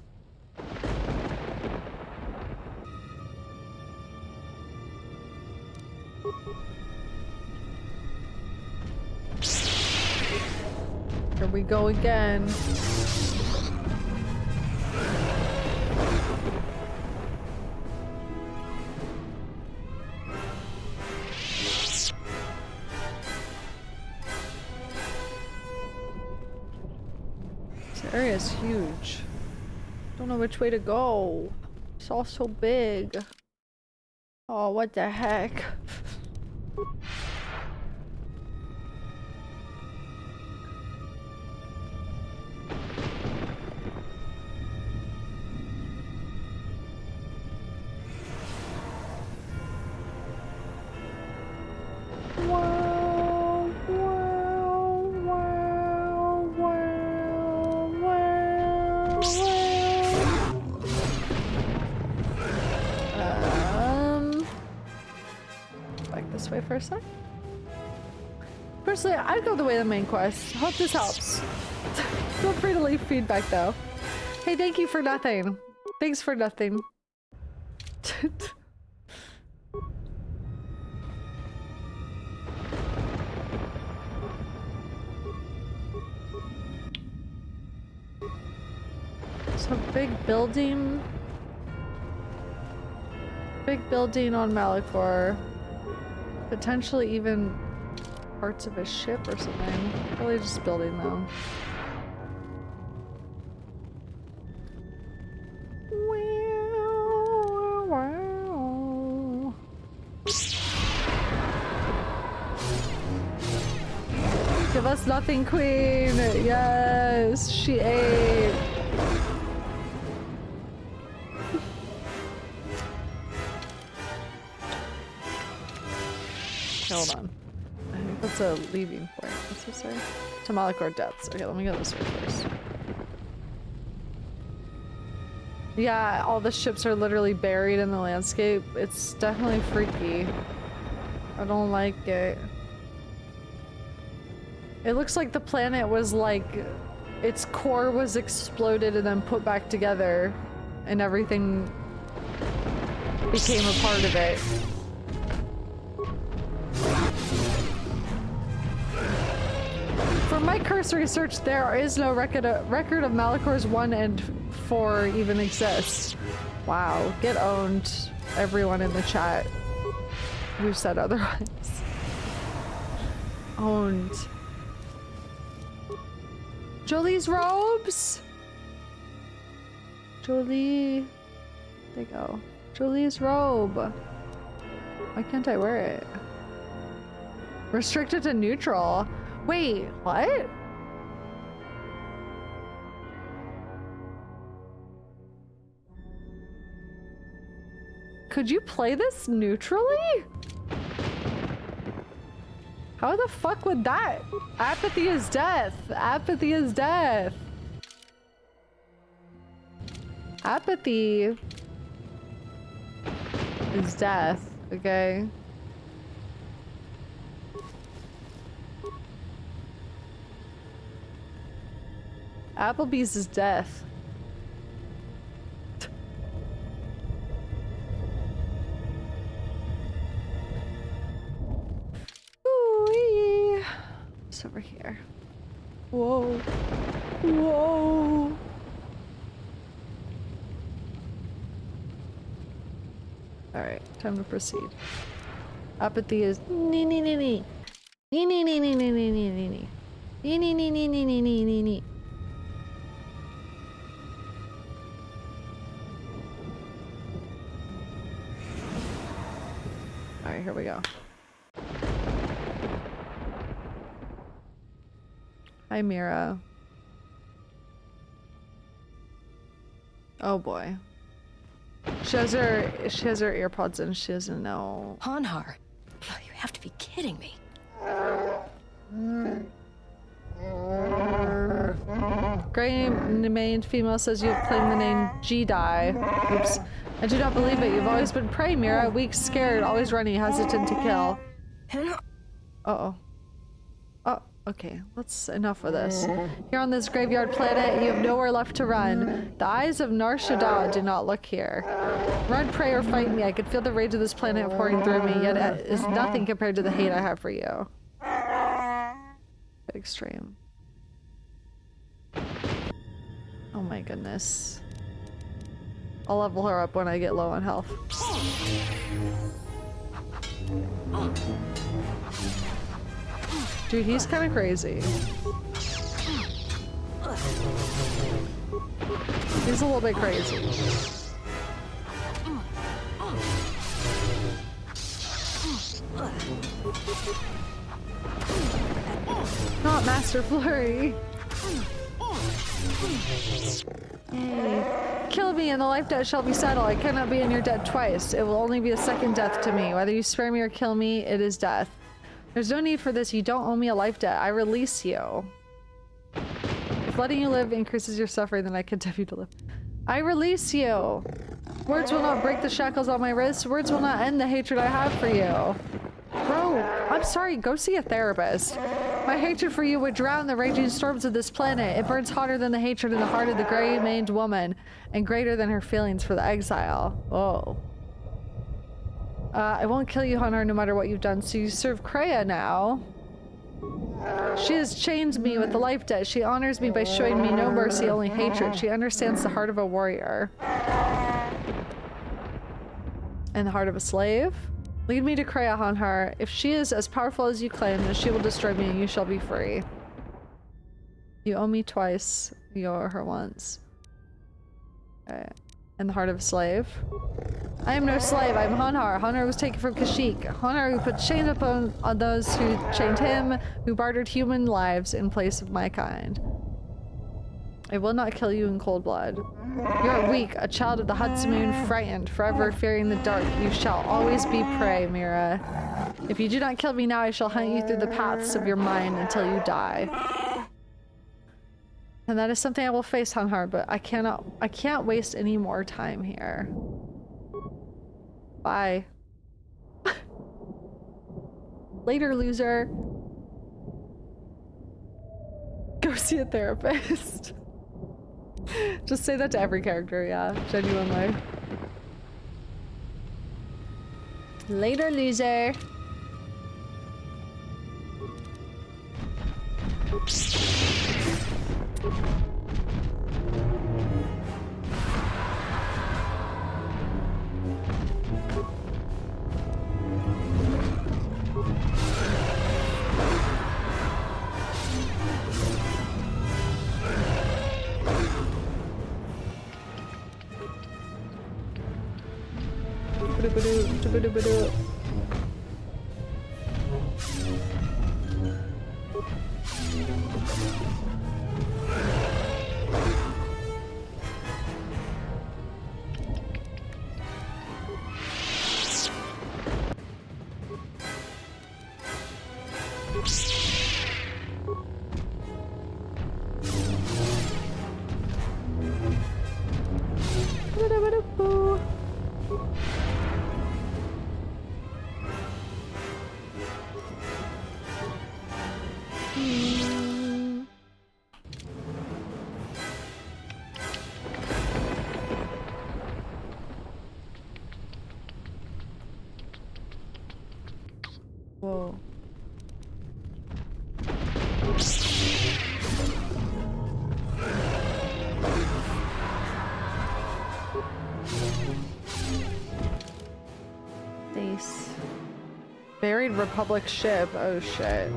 Here we go again. This area is huge. Don't know which way to go. It's all so big. Oh, what the heck? For a sec. Personally, I'd go the way of the main quest. Hope this helps. Feel free to leave feedback though. Hey, thank you for nothing. Thanks for nothing. So big building. Big building on Malachor. Potentially even parts of a ship or something. Probably just building though. Give us nothing, queen! Yes, she ate! Hold on. I think that's a leaving point. What's this say? To Malachor depths. Okay, let me go this way first. Yeah, all the ships are literally buried in the landscape. It's definitely freaky. I don't like it. It looks like the planet was like, its core was exploded and then put back together, and everything became a part of it. From my cursory search, there is no record of Malachor's 1 and 4 even exists. Wow, get owned, everyone in the chat who said otherwise. Owned. Jolie's robes! Jolie. There you go. Jolie's robe. Why can't I wear it? Restricted to neutral. Wait, what? Could you play this neutrally? How the fuck would that? Apathy is death. Apathy is death. Apathy is death, okay? Applebee's is death. Ooh-wee. It's over here. Whoa. Whoa. Alright, time to proceed. Apathy is nee nee nee nee. Nee nee nee nee nee nee nee nee nee. Nee nee nee nee nee nee nee nee nee. Alright, here we go. Hi, Mira. Oh boy. She has her earpods in, she doesn't know. Hanhar, you have to be kidding me. Gray named female says you have claimed the name Jedi. Oops. I do not believe it. You've always been prey, Mira. Weak, scared, always running, hesitant to kill. Uh-oh. Oh, okay. Enough of this. Here on this graveyard planet, you have nowhere left to run. The eyes of Nar Shaddaa do not look here. Run, pray, or fight me. I could feel the rage of this planet pouring through me, yet it is nothing compared to the hate I have for you. Extreme. Oh my goodness. I'll level her up when I get low on health. Dude, he's kind of crazy. He's a little bit crazy. Not Master Flurry. Hey. Kill me and the life debt shall be settled. I cannot be in your debt twice. It will only be a second death to me. Whether you spare me or kill me, it is death. There's no need for this. You don't owe me a life debt. I release you. If letting you live increases your suffering, then I condemn you to live. I release you. Words will not break the shackles on my wrists. Words will not end the hatred I have for you. Bro, I'm sorry. Go see a therapist. My hatred for you would drown the raging storms of this planet. It burns hotter than the hatred in the heart of the gray-maned woman, and greater than her feelings for the exile. Whoa. I won't kill you, Hunter, no matter what you've done. So you serve Kreia now. She has chained me with the life debt. She honors me by showing me no mercy, only hatred. She understands the heart of a warrior. And the heart of a slave? Lead me to Kreia, Hanhar. If she is as powerful as you claim, then she will destroy me and you shall be free. You owe me twice. You owe her once. Okay. And the heart of a slave? I am no slave. I am Hanhar. Hanhar was taken from Kashyyyk. Hanhar who put chains upon those who chained him, who bartered human lives in place of my kind. I will not kill you in cold blood. You are weak, a child of the Hudson, frightened, forever fearing the dark. You shall always be prey, Mira. If you do not kill me now, I shall hunt you through the paths of your mind until you die. And that is something I will face, Hanhar, but I can't waste any more time here. Bye. Later, loser. Go see a therapist. Just say that to every character, yeah, genuinely. Later, loser. Whoa. Nice. Buried Republic ship. Oh shit.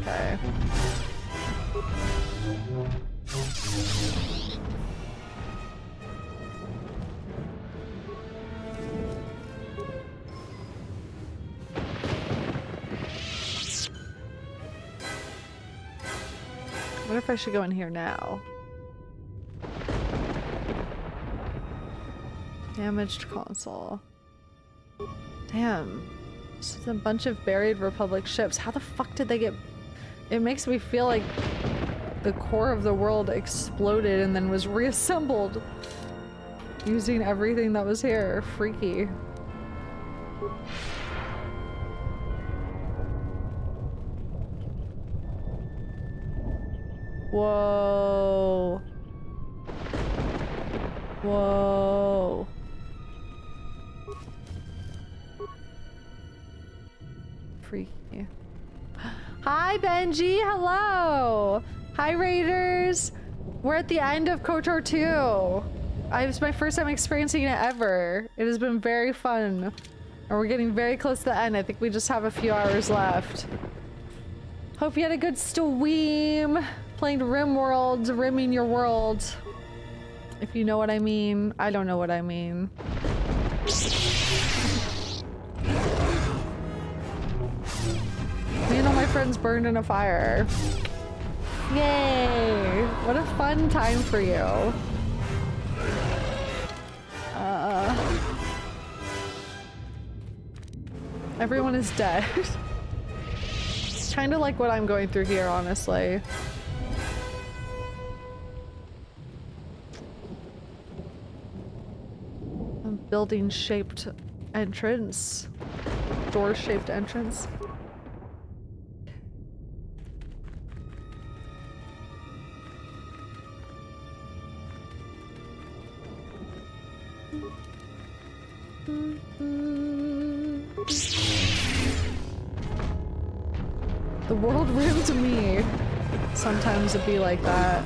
Okay. I wonder if I should go in here now. Damaged console. Damn. This is a bunch of buried Republic ships. How the fuck did they get... It makes me feel like the core of the world exploded and then was reassembled using everything that was here. Freaky. Whoa. Whoa. Freaky. Hi, Benji. Hello. Hi, Raiders. We're at the end of KOTOR II. It's my first time experiencing it ever. It has been very fun. And we're getting very close to the end. I think we just have a few hours left. Hope you had a good stream. Playing RimWorld, rimming your world. If you know what I mean. I don't know what I mean. Me and all my friends burned in a fire. Yay! What a fun time for you. Everyone is dead. It's kind of like what I'm going through here, honestly. A building-shaped entrance. Door-shaped entrance. The world rimmed me. Sometimes it'd be like that.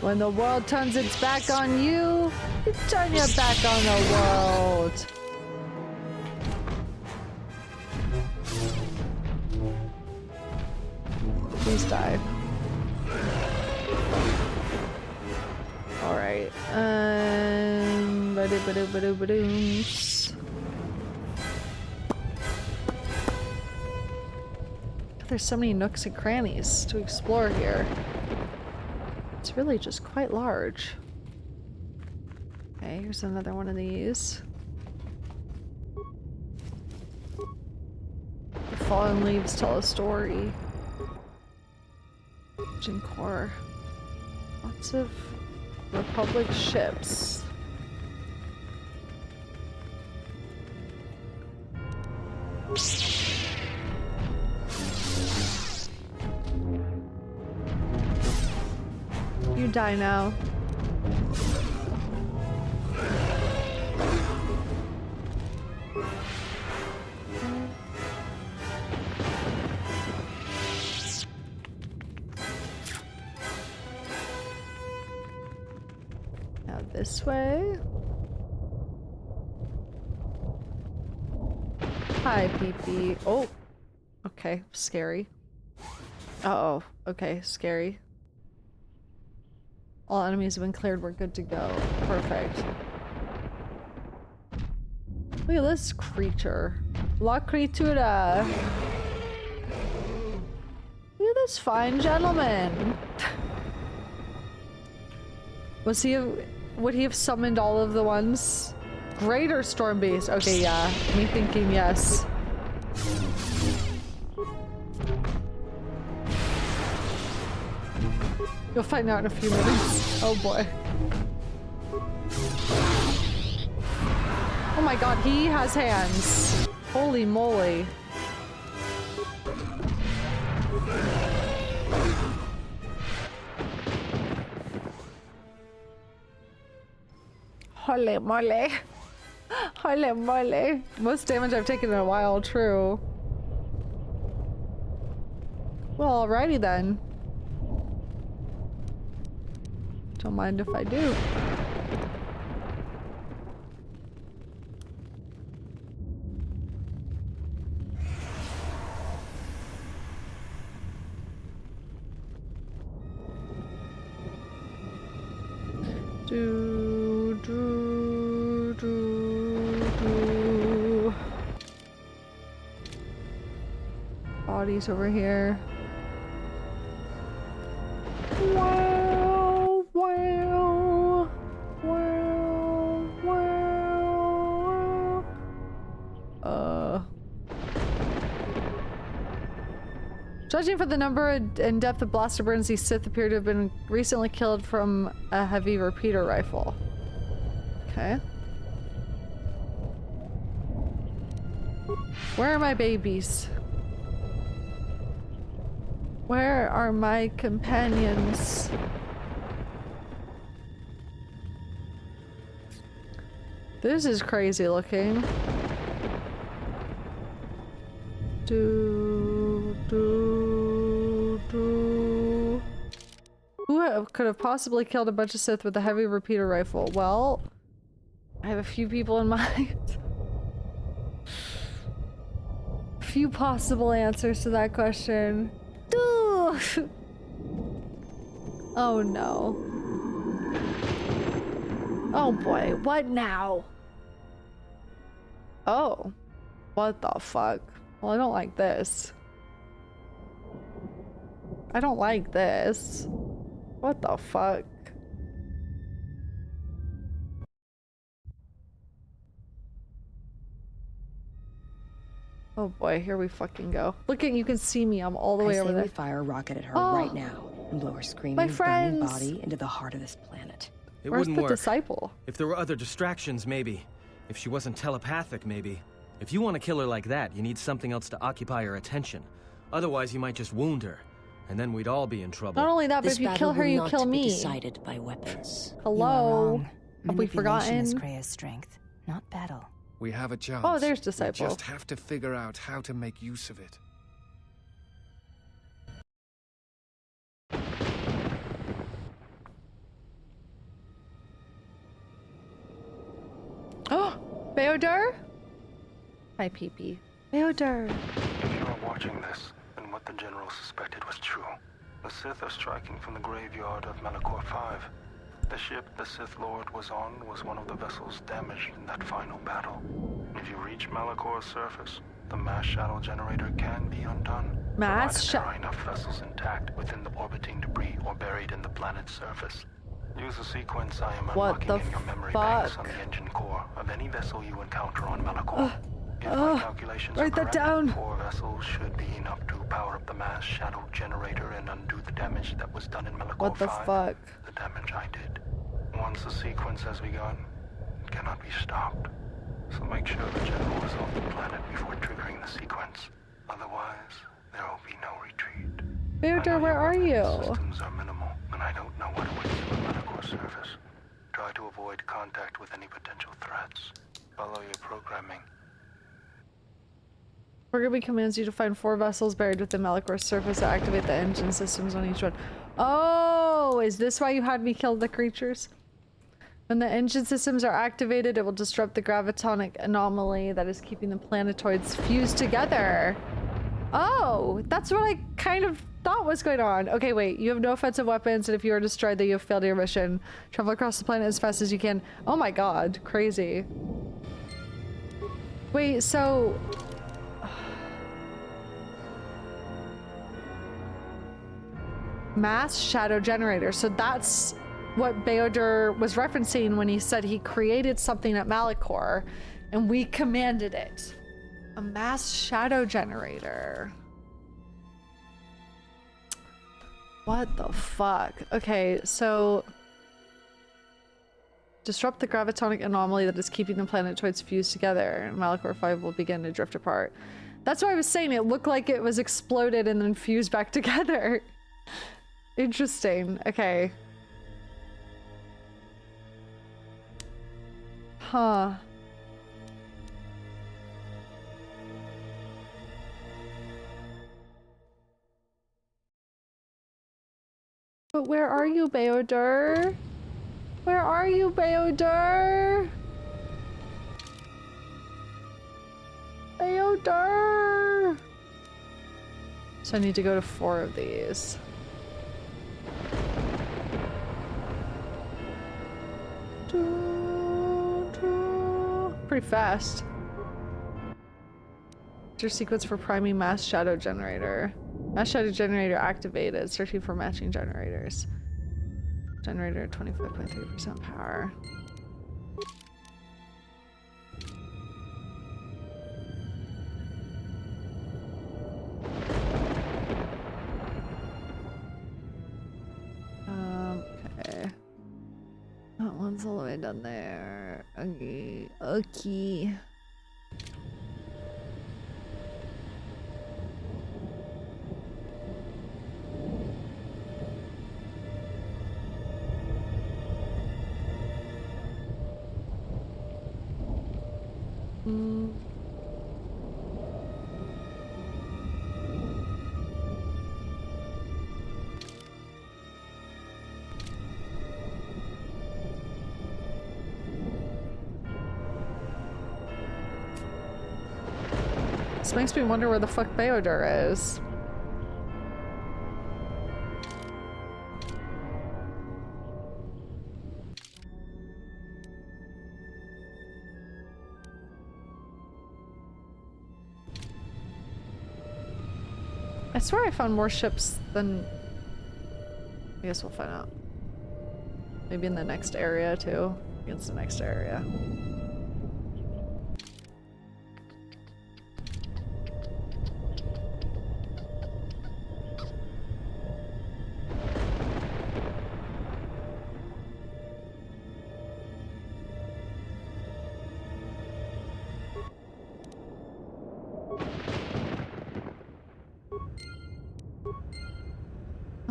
When the world turns its back on you, you turn your back on the world. Please die. Alright. There's so many nooks and crannies to explore here. It's really just quite large. Okay, here's another one of these. The fallen leaves tell a story. Engine core. Lots of Republic ships. You die now. Now this way. Hi, PP. Oh, okay, scary. Uh-oh, okay, scary. All enemies have been cleared, we're good to go. Perfect. Look at this creature. La criatura. Look at this fine gentleman. Was he, would he have summoned all of the ones? Greater storm base. Okay, yeah. Me thinking yes. You'll find out in a few minutes. Oh boy. Oh my god, he has hands. Holy moly. Holy moly. Holy moly. Most damage I've taken in a while, true. Well, alrighty then. Don't mind if I do. Bodies over here. Wow, wow, wow, wow. Judging from the number and depth of blaster burns, these Sith appear to have been recently killed from a heavy repeater rifle. Okay. Where are my babies? Where are my companions? This is crazy looking. Who could have possibly killed a bunch of Sith with a heavy repeater rifle? Well, I have a few people in mind. A few possible answers to that question. Oh no. Oh boy, what now? Oh. What the fuck? Well, I don't like this. I don't like this. What the fuck? Oh boy, here we fucking go. Look at, you can see me. I'm all the way over there. We fire a rocket at her right now and blow her screaming, burning body into the heart of this planet. It Where's wouldn't the work. disciple? If there were other distractions, maybe. If she wasn't telepathic, maybe. If you want to kill her like that, you need something else to occupy her attention. Otherwise, you might just wound her, and then we'd all be in trouble. Not only that, but if you kill her, you kill me. Decided by weapons. Hello? Have we forgotten? Is Kreia's strength, not battle. We have a chance. Oh, there's Disciple. We just have to figure out how to make use of it. Oh, Beodar? Hi, Pee-Pee. Beodar. If you are watching this, then what the General suspected was true. The Sith are striking from the graveyard of Malachor V. The ship the Sith Lord was on was one of the vessels damaged in that final battle. If you reach Malachor's surface, the mass shadow generator can be undone. Mass shadow. There are enough vessels intact within the orbiting debris or buried in the planet's surface. Use the sequence I am unlocking in your memory banks on the engine core of any vessel you encounter on Malachor. If my calculations are correct, 4 vessels should be enough to power up the mass shadow generator and undo the damage that was done in Malachor V. The damage I did. Once the sequence has begun, it cannot be stopped. So make sure the General is off the planet before triggering the sequence. Otherwise, there will be no retreat. Beodar, where are you? Systems are minimal, and I don't know what awaits you on Malakor's surface. Try to avoid contact with any potential threats. Follow your programming. Programming commands you to find 4 vessels buried within Malachor's surface to activate the engine systems on each one. Oh, is this why you had me kill the creatures? When the engine systems are activated, it will disrupt the gravitonic anomaly that is keeping the planetoids fused together. Oh, that's what I kind of thought was going on. Okay, wait. You have no offensive weapons, and if you are destroyed, then you have failed your mission. Travel across the planet as fast as you can. Oh my god, crazy. Wait, so... Mass shadow generator. So that's what Beodar was referencing when he said he created something at Malachor and we commanded it. A mass shadow generator. What the fuck? Okay, so disrupt the gravitonic anomaly that is keeping the planetoids fused together, and Malachor V will begin to drift apart. That's why I was saying it looked like it was exploded and then fused back together. Interesting. Okay. Huh. But where are you, Beodar? Where are you, Beodar? Beodar! So I need to go to 4 of these. Pretty fast. Your sequence for priming mass shadow generator. Mass shadow generator activated. Searching for matching generators. Generator 25.3% power. Okay. That one's all the way down there. Okay. Okay. This makes me wonder where the fuck Beodar is. I swear I found more ships than... I guess we'll find out. Maybe in the next area too. Against the next area.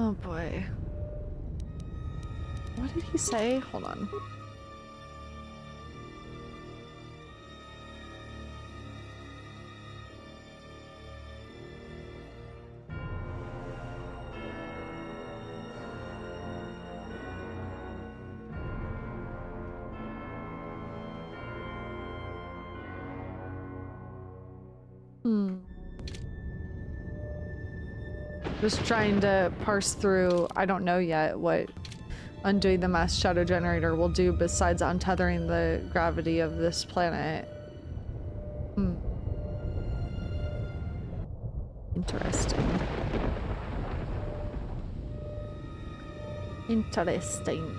Oh boy. What did he say? Hold on. Just trying to parse through, I don't know yet what undoing the mass shadow generator will do besides untethering the gravity of this planet. Interesting. Interesting.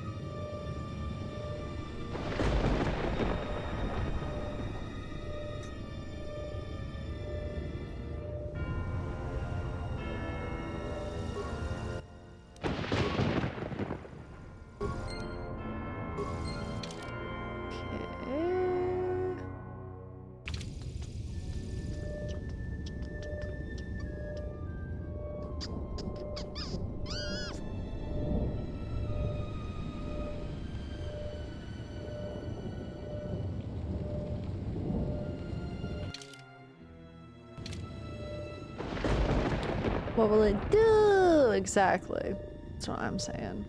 What will it do? Exactly. That's what I'm saying.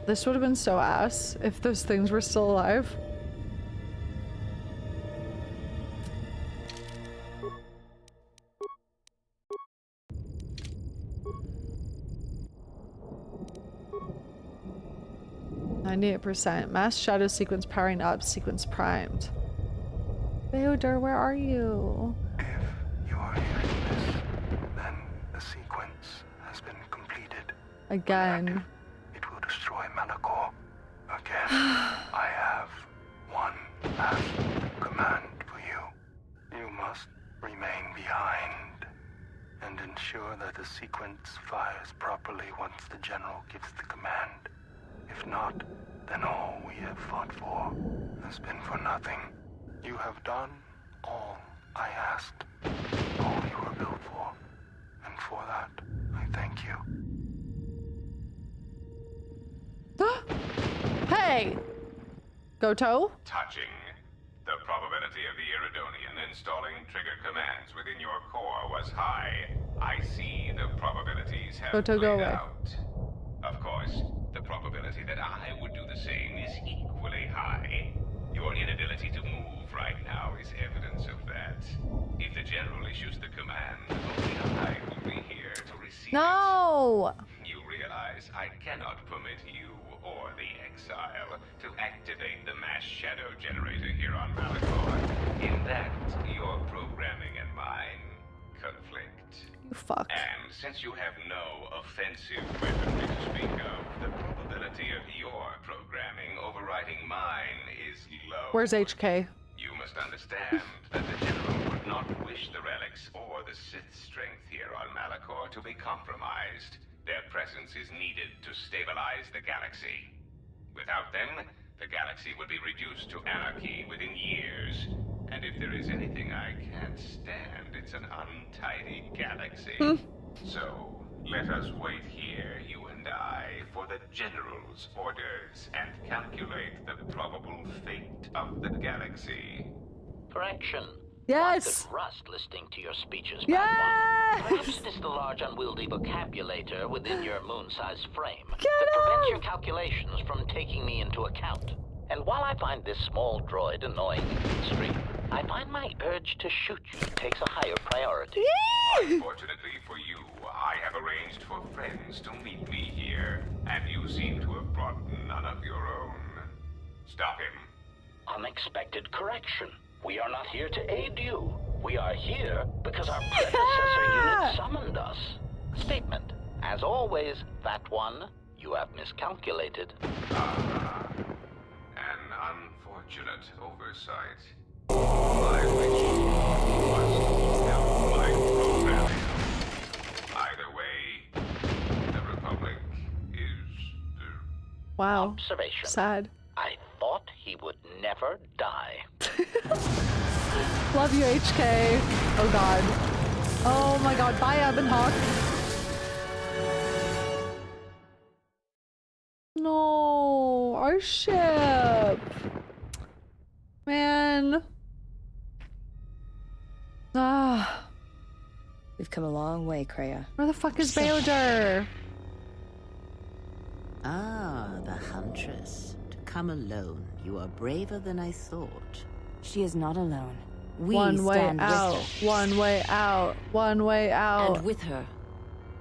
This would have been so ass if those things were still alive. %. Mass shadow sequence powering up. Sequence primed. Beodor, where are you? If you are hearing this, then the sequence has been completed. Again. It will destroy Malachor. Again, I have one last command for you. You must remain behind and ensure that the sequence fires properly once the general gives the command. If not, then all we have fought for has been for nothing. You have done all I asked, all you were built for, and for that, I thank you. Hey! KOTOR? Touching. The probability of the Iridonian installing trigger commands within your core was high. I see the probabilities have KOTOR, go away. out. Of course, the probability that I would do the same is equally high. Your inability to move right now is evidence of that. If the General issues the command, only I will be here to receive No! it. You realize I cannot permit you or the Exile to activate the mass shadow generator here on Malachor. In that, your programming and mine conflict. You fuck. And since you have no offensive weaponry to speak of, the probability of your programming overriding mine is low. Where's HK? You must understand that the General would not wish the relics or the Sith strength here on Malachor to be compromised. Their presence is needed to stabilize the galaxy. Without them, the galaxy would be reduced to anarchy within years. And if there is anything I can't stand, it's an untidy galaxy. So, let us wait here, you and I, for the General's orders and calculate the probable fate of the galaxy. Correction. Yes! Good rust listening to your speeches, yes! Perhaps it is the large unwieldy vocabulator within your moon-sized frame that prevents your calculations from taking me into account. And while I find this small droid annoying in the extreme, I find my urge to shoot you takes a higher priority. Unfortunately for you, I have arranged for friends to meet me here, and you seem to have brought none of your own. Stop him. Unexpected correction. We are not here to aid you. We are here because our predecessor unit summoned us. Statement. As always, that one, you have miscalculated. An unfortunate oversight. I wish you must help my programming. Either way, the Republic is... Wow. Observation. Sad. I thought he would never die. Love you, HK. Oh god. Oh my god. Bye, Ebonhawk. No, our ship. Man. Ah. We've come a long way, Kreia. Where the fuck is Beodor? Ah, the Huntress. To come alone. You are braver than I thought. She is not alone. We One way stand out. with her. One way out. One way out. And with her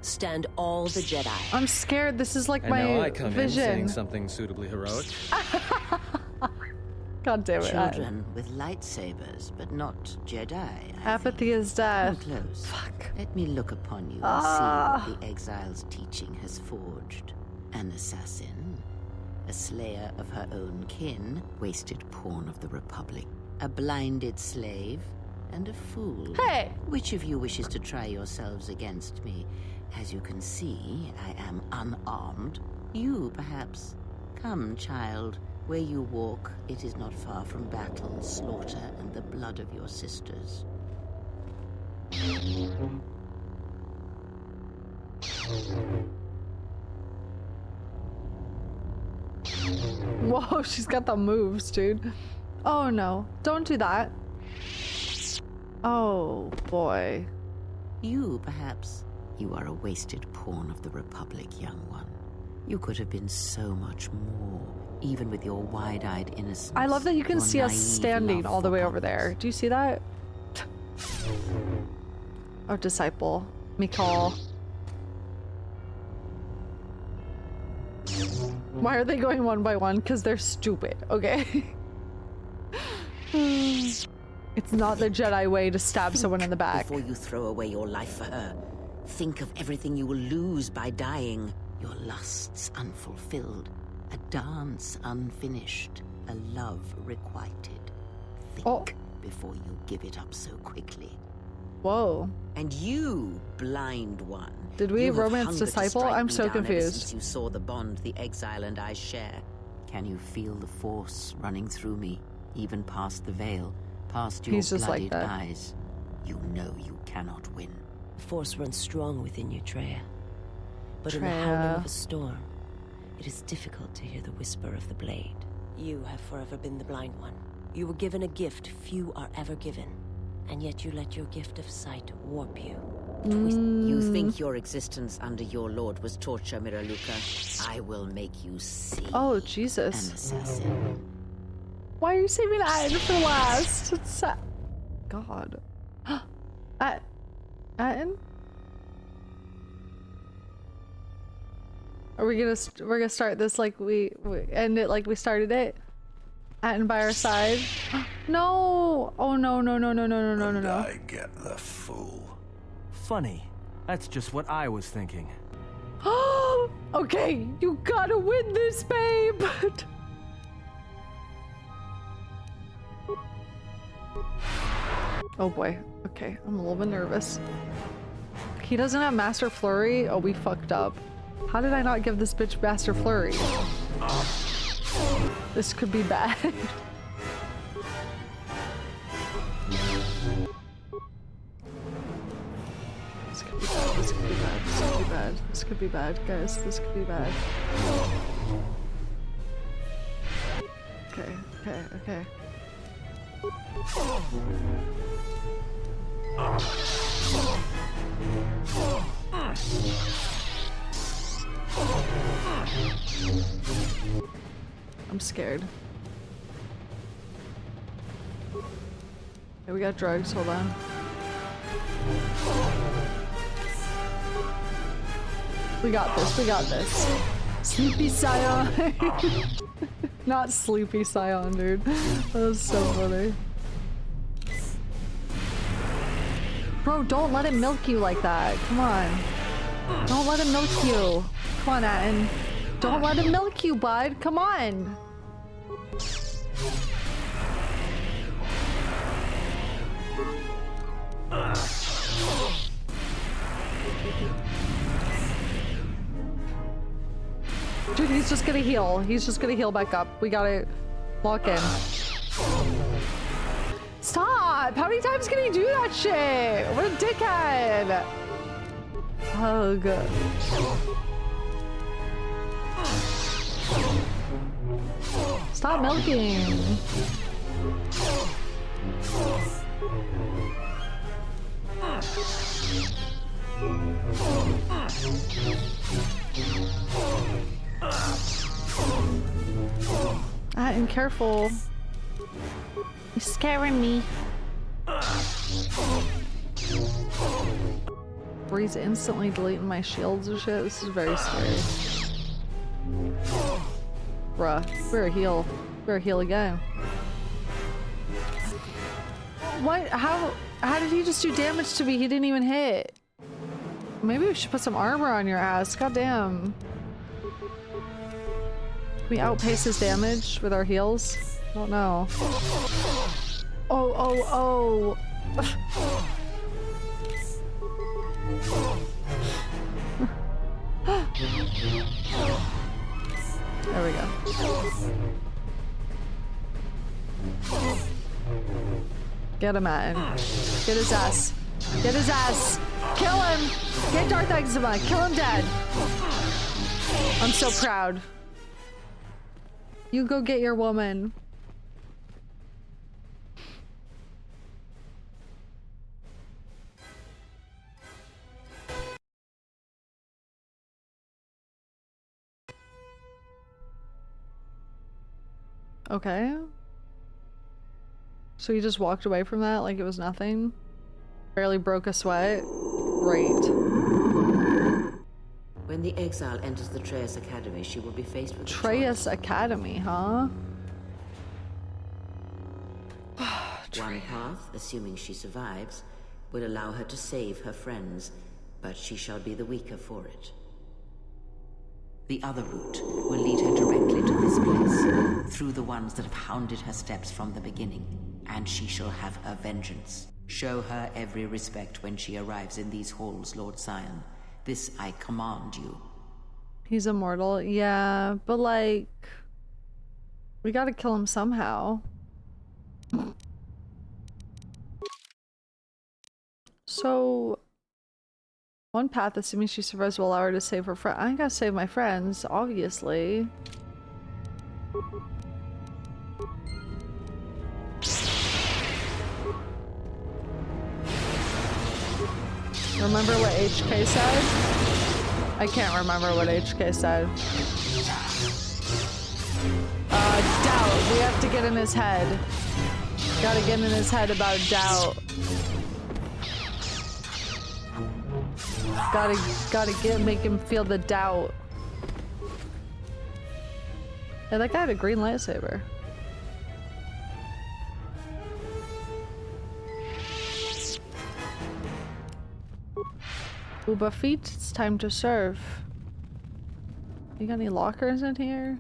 stand all the Jedi. I'm scared. This is like And my now I come in vision. saying something suitably heroic. God damn it. Children with lightsabers, but not Jedi. Apathy is death. Come close. Fuck. Let me look upon you and Ah. see what the exile's teaching has forged. An assassin, a slayer of her own kin, wasted pawn of the Republic, a blinded slave, and a fool. Hey! Which of you wishes to try yourselves against me? As you can see, I am unarmed. You, perhaps. Come, child. Where you walk, it is not far from battle, slaughter, and the blood of your sisters. Whoa, she's got the moves, dude. Oh no, don't do that. Oh boy. You, perhaps. You are a wasted pawn of the Republic, young one. You could have been so much more, even with your wide-eyed innocence. I love that you can your see us naive standing love all the for way over others. there. Do you see that? Our disciple, Mikal. Why are they going one by one? Because they're stupid, okay? It's not the Jedi way to stab someone in the back. Before you throw away your life for her, think of everything you will lose by dying. Your lusts unfulfilled, a dance unfinished, a love requited. Think before you give it up so quickly. Whoa. And you, blind one. Did we you have romance hungered to disciple? strike I'm me so down ever confused. since you saw the bond the exile and I share. Can you feel the force running through me, even past the veil, past your He's just like blooded that. eyes? You know you cannot win. The Force runs strong within you, Kreia. But in the Kreia. howling of a storm, it is difficult to hear the whisper of the blade. You have forever been the blind one. You were given a gift few are ever given, and yet you let your gift of sight warp you. You think your existence under your lord was torture, Miraluka? I will make you see. Oh, Jesus. An assassin. Why are you saving Atten for last? It's sad. God. Atten? Are we gonna we're gonna start this like we end it like we started it? Atten by our side. No! Oh no no no no no no no no no. I get the fool. Funny. That's just what I was thinking. Okay, you gotta win this, babe. Oh boy. Okay, I'm a little bit nervous. He doesn't have Master Flurry? Oh, we fucked up. How did I not give this bitch Master Flurry? This could be bad. This could be bad, this could be bad, this could be bad, this could be bad, guys, this could be bad. Okay, okay, okay. I'm scared. Okay, we got drugs, hold on. We got this, we got this. Sleepy Sion! Not Sleepy Sion, dude. That was so funny. Bro, don't let him milk you like that. Come on. Don't let him milk you. Come on, Atten. Don't let him milk you, bud. Come on. Dude, he's just gonna heal. He's just gonna heal back up. We gotta lock in. Stop! How many times can he do that shit? What a dickhead! Hug. Stop milking. being careful. He's scaring me. Where he's instantly deleting my shields and shit. This is very scary. Bruh, we're a heal. We're a heal again. What? How did he just do damage to me? He didn't even hit. Maybe we should put some armor on your ass. Goddamn. Can we outpace his damage with our heals? I don't know. Oh. There we go. Get him, man. Get his ass. Get his ass. Kill him. Get Darth Eczema. Kill him dead. I'm so proud. You go get your woman. Okay. So you just walked away from that like it was nothing? Barely broke a sweat? Great. When the exile enters the Atris Academy, she will be faced with Atris Academy, huh? One path, assuming she survives, will allow her to save her friends, but she shall be the weaker for it. The other route will lead her directly to this place, through the ones that have hounded her steps from the beginning, and she shall have her vengeance. Show her every respect when she arrives in these halls, Lord Sion. This I command you. He's immortal, yeah, but like... we gotta kill him somehow. So... one path, assuming she survives, will allow her to save her friend. I gotta save my friends, obviously. Remember what HK said? I can't remember what HK said. Doubt. We have to get in his head. Gotta get in his head about doubt. Gotta make him feel the doubt. Yeah, that guy had a green lightsaber. Uba feet, it's time to serve. You got any lockers in here?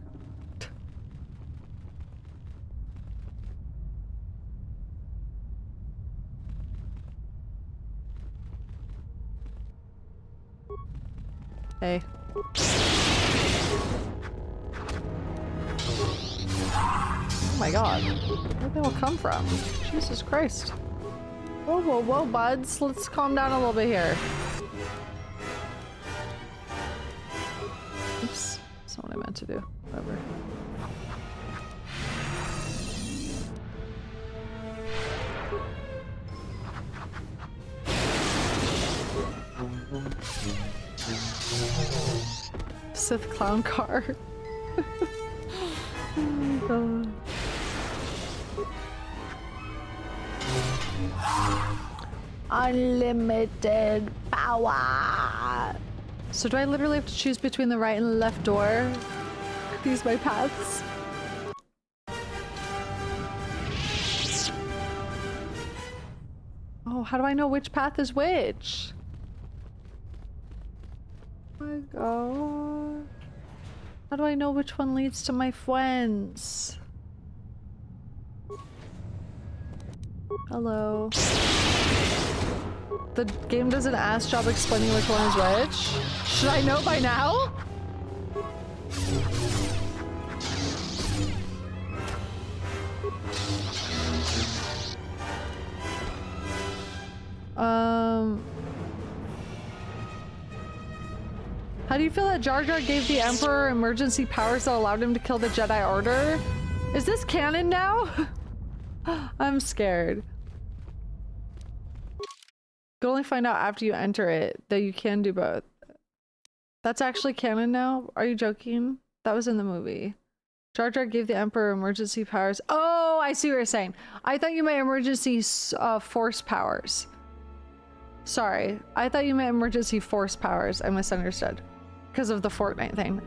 Hey. Oh my god. Where'd they all come from? Jesus Christ. Whoa, buds. Let's calm down a little bit here. Oops. That's not what I meant to do. Whatever. Sith clown car. Oh my god. Unlimited power. So do I literally have to choose between the right and the left door? These my paths. Oh, how do I know which path is which? Oh my god. How do I know which one leads to my friends? Hello. The game does an ass job explaining which one is which. Should I know by now? How do you feel that Jar Jar gave the Emperor emergency powers that allowed him to kill the Jedi Order? Is this canon now? I'm scared. You only find out after you enter it that you can do both. That's actually canon now? Are you joking? That was in the movie. Jar Jar gave the Emperor emergency powers. Oh, I see what you're saying. I thought you meant emergency force powers. Sorry, I thought you meant emergency force powers. I misunderstood because of the Fortnite thing.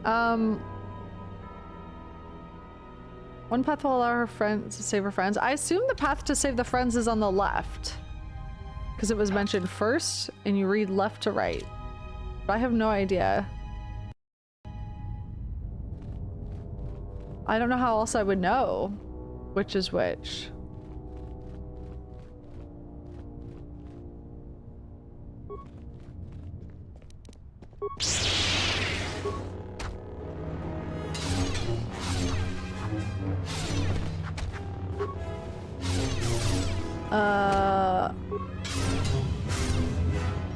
One path will allow her friends to save her friends. I assume the path to save the friends is on the left because it was mentioned first and you read left to right. But I have no idea. I don't know how else I would know which is which.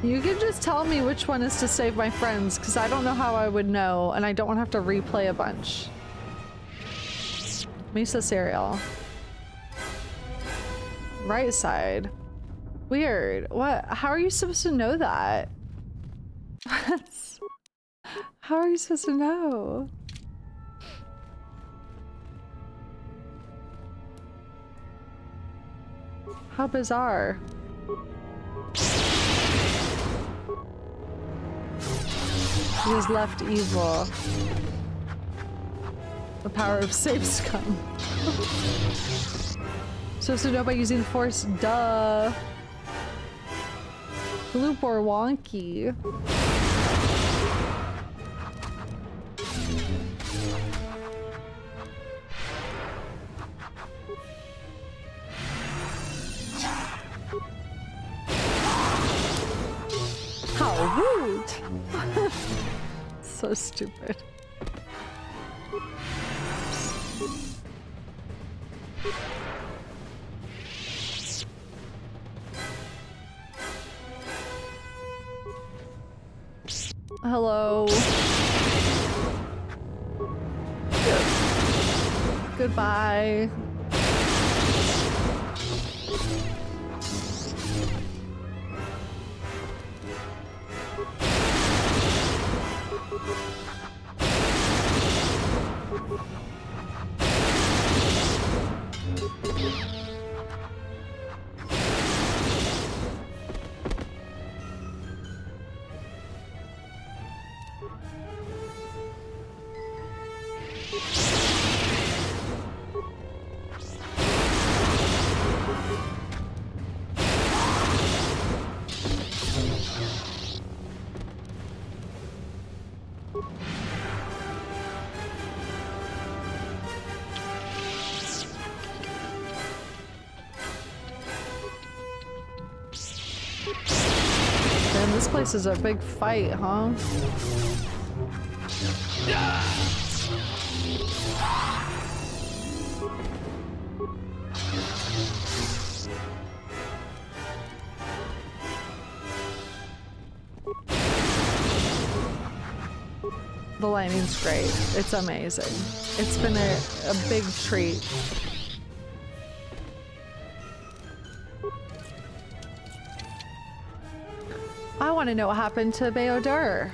You can just tell me which one is to save my friends, because I don't know how I would know, and I don't want to have to replay a bunch. Misa cereal. Right side. Weird. What? How are you supposed to know that? How are you supposed to know? How bizarre. He is left evil. The power of safe scum. Supposed to know by using the force, duh. Gloop or wonky. How rude! So stupid. Hello. Goodbye. Damn, this place is a big fight, huh? The lighting's great. It's amazing. It's been a big treat. I want to know what happened to Beodur.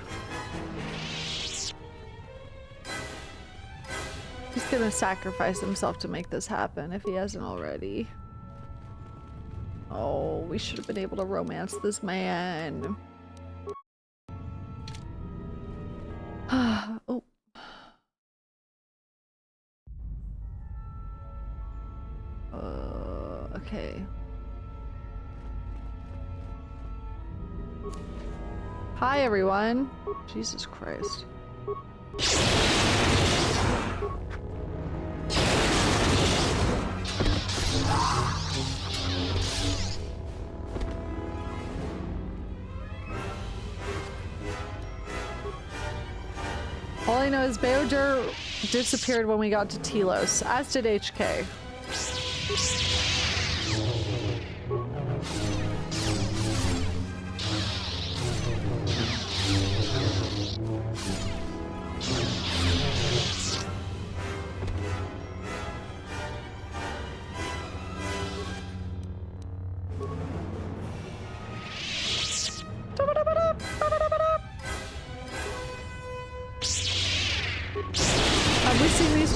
He's gonna sacrifice himself to make this happen if he hasn't already. Oh, we should have been able to romance this man. Oh. Okay. Hi, everyone. Jesus Christ. All I know is Beodur disappeared when we got to Telos, as did HK.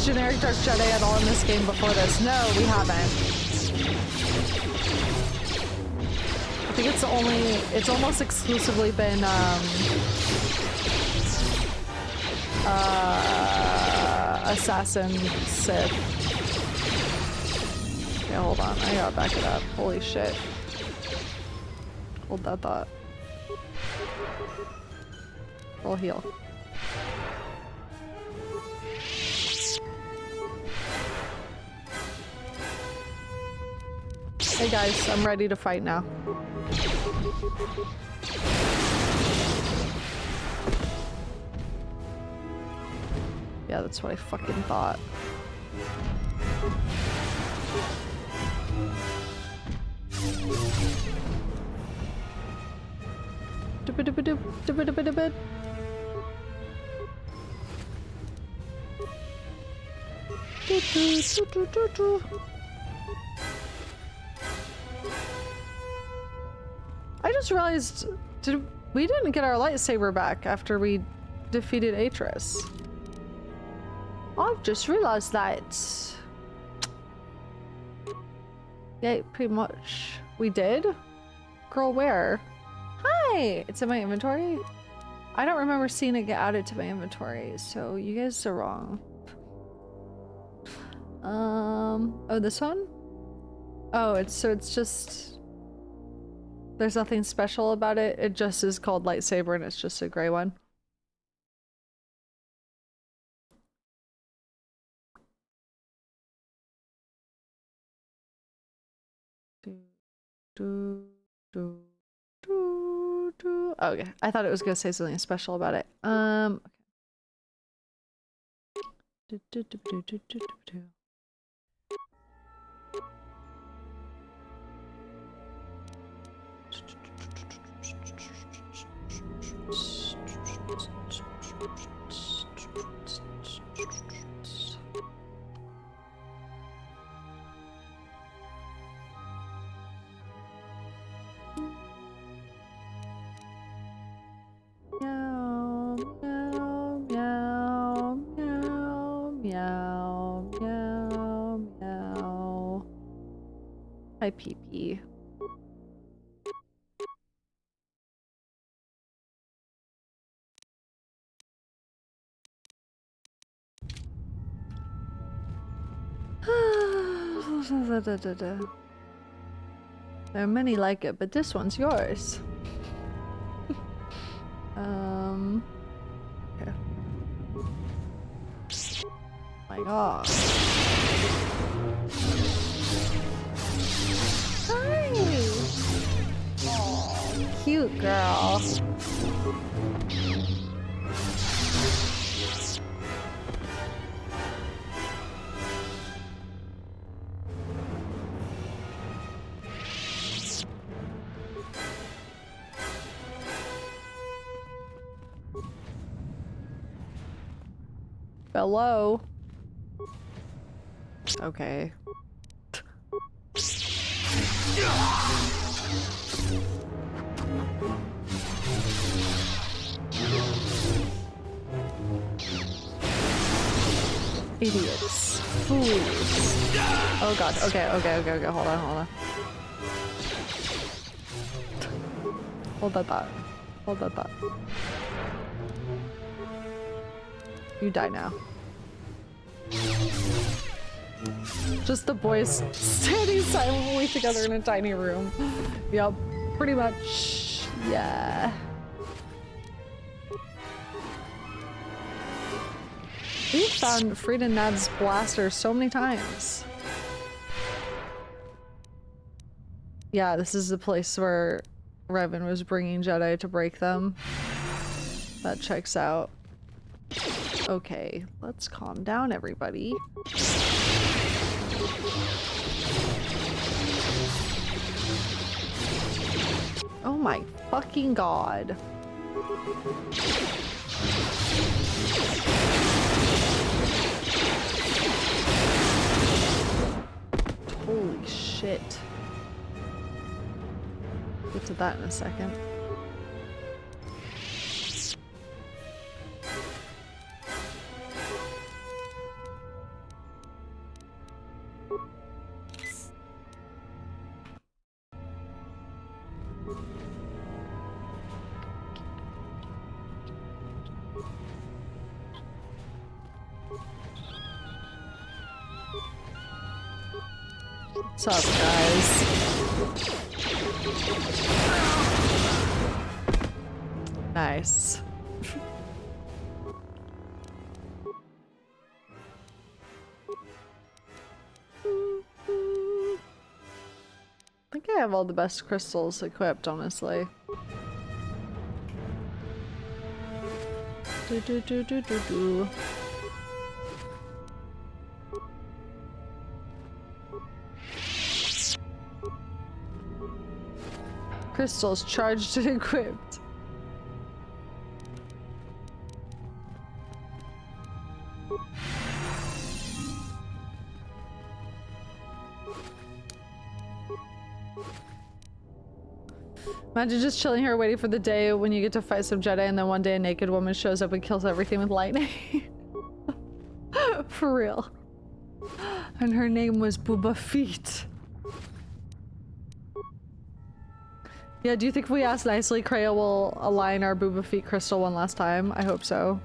generic Dark Jedi at all in this game before this? No, we haven't. I think it's almost exclusively been, Assassin Sith. Yeah, hold on, I gotta back it up. Holy shit. Hold that thought. Roll heal. Hey guys, I'm ready to fight now. Yeah, that's what I fucking thought. I just realized we didn't get our lightsaber back after we defeated Atris. I've just realized that. Yeah, pretty much. We did? Girl, where? Hi! It's in my inventory? I don't remember seeing it get added to my inventory, so you guys are wrong. Oh, this one? Oh, it's just... There's nothing special about it. It just is called lightsaber and it's just a gray one. Okay, I thought it was gonna say something special about it. Meow, meow, meow, meow, meow, meow, meow. Hi, Pee-Pee. There are many like it, but this one's yours. Okay. My God. Hi. Aww, cute girl. Hello. Okay. Idiots. Fools. Oh god. Okay, hold on. Hold that thought. You die now. Just the boys standing silently together in a tiny room. Yup, pretty much. Yeah. We've found Frida Nad's blaster so many times. Yeah, this is the place where Revan was bringing Jedi to break them. That checks out. Okay, let's calm down, everybody. Oh my fucking god. Holy shit. Get to that in a second. What's up, guys? Nice. I think I have all the best crystals equipped, honestly. Do. Crystals charged and equipped. Imagine just chilling here waiting for the day when you get to fight some Jedi and then one day a naked woman shows up and kills everything with lightning. For real. And her name was Boba Fett. Yeah, do you think if we ask nicely, Kreia will align our Boba Fett crystal one last time? I hope so.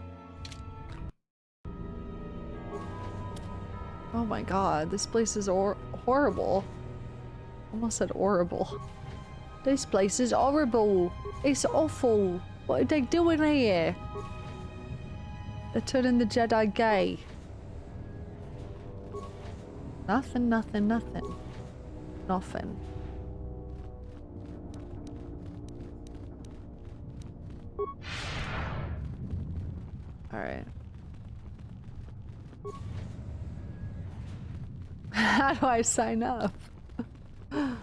Oh my god, this place is horrible. Almost said horrible. This place is horrible. It's awful. What are they doing here? They're turning the Jedi gay. Nothing. Alright. How do I sign up? Ah!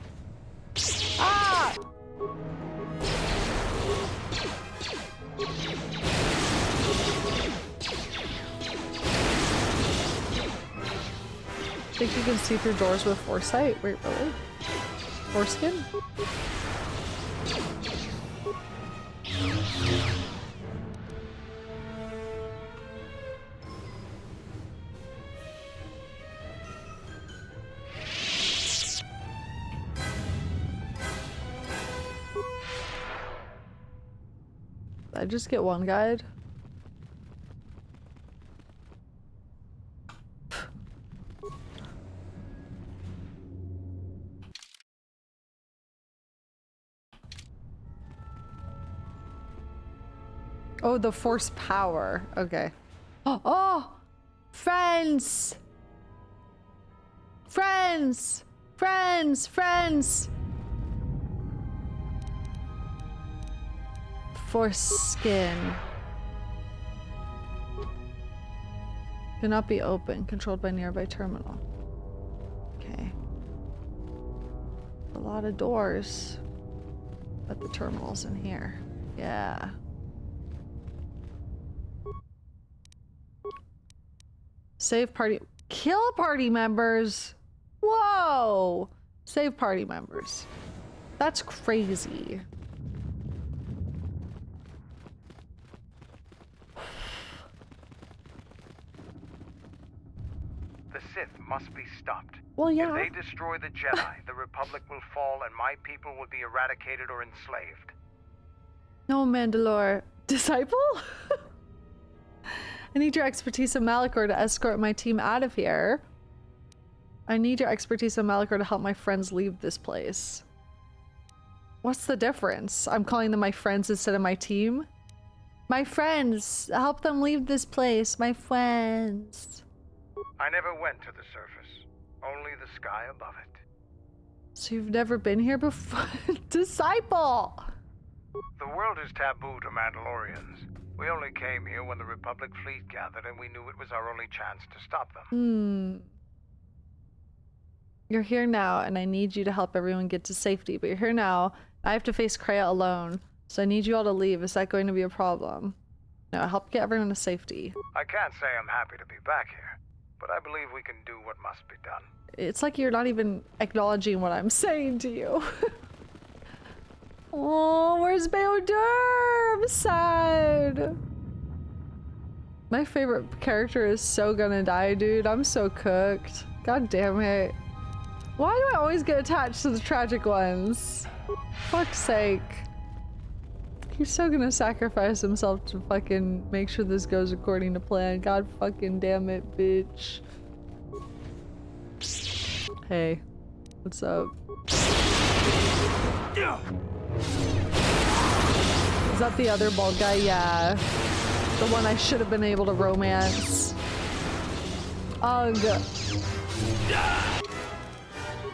Think you can see through doors with foresight? Wait, really? Foreskin? I just get one guide. Oh, the force power. Okay. Oh! Friends! Friends! Friends! Friends! Foreskin. Cannot be open. Controlled by nearby terminal. Okay. A lot of doors. But the terminal's in here. Yeah. Save party. Kill party members! Whoa! Save party members. That's crazy. The Sith must be stopped. Well, yeah. If they destroy the Jedi, the Republic will fall and my people will be eradicated or enslaved. No, Mandalore. Disciple? I need your expertise in Malachor to escort my team out of here. I need your expertise in Malachor to help my friends leave this place. What's the difference? I'm calling them my friends instead of my team? My friends! Help them leave this place. My friends. I never went to the surface. Only the sky above it. So you've never been here before? Disciple! The world is taboo to Mandalorians. We only came here when the Republic fleet gathered and we knew it was our only chance to stop them. You're here now and I need you to help everyone get to safety, but you're here now. I have to face Kreia alone, so I need you all to leave. Is that going to be a problem? No, help get everyone to safety. I can't say I'm happy to be back here, but I believe we can do what must be done. It's like you're not even acknowledging what I'm saying to you. Oh, where's Betrayal? I'm sad. My favorite character is so gonna die, dude. I'm so cooked. God damn it. Why do I always get attached to the tragic ones? Fuck's sake. He's so gonna sacrifice himself to fucking make sure this goes according to plan. God fucking damn it, bitch. Hey. What's up? Is that the other bald guy? Yeah. The one I should have been able to romance. Ugh.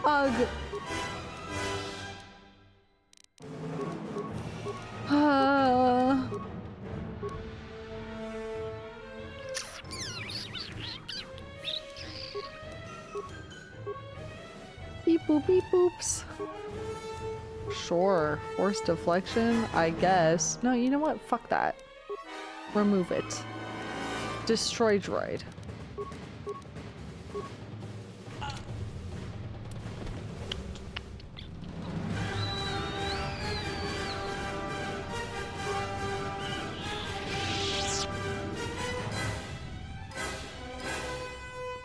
Ugh. Beep boop beep boops. Sure. Force deflection, I guess. No, you know what? Fuck that. Remove it. Destroy droid.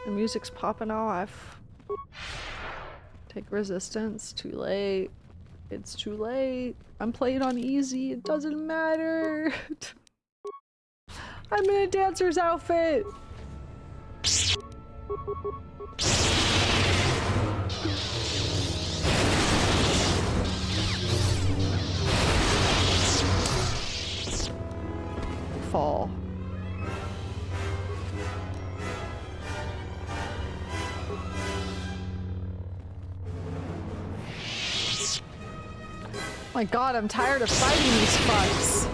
The music's popping off. Take resistance. Too late. It's too late. I'm playing on easy. It doesn't matter. I'm in a dancer's outfit. Fall. My god, I'm tired of fighting these fucks.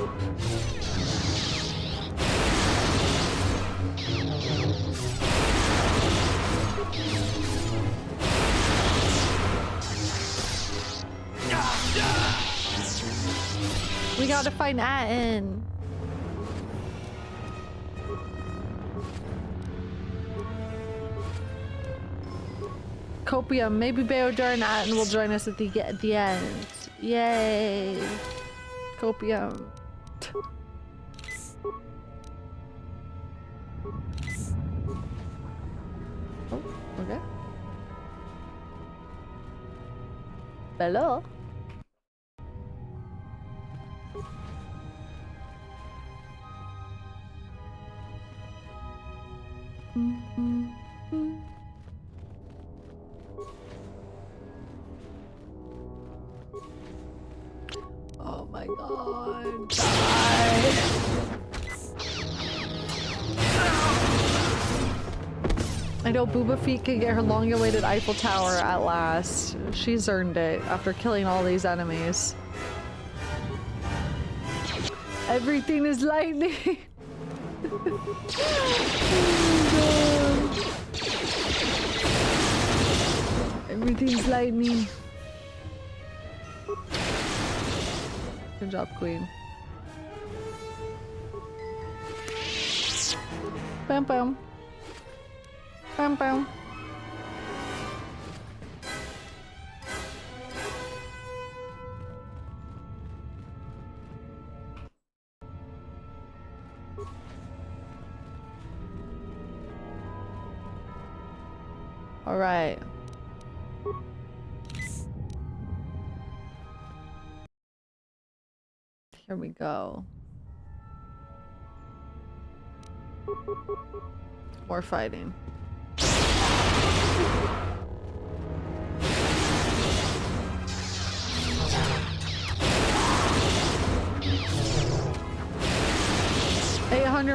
We gotta find Atten. Copium. Maybe Beodar and Atten will join us at the end. Yay! Copium. Oh, okay. Hello. Oh my god. Die. I know Booba Feet can get her long-awaited Eiffel Tower at last. She's earned it after killing all these enemies. Everything is lightning. Oh, everything's lightning. Good job, Queen. Bam bam. Bam bam. All right. Here we go. More fighting.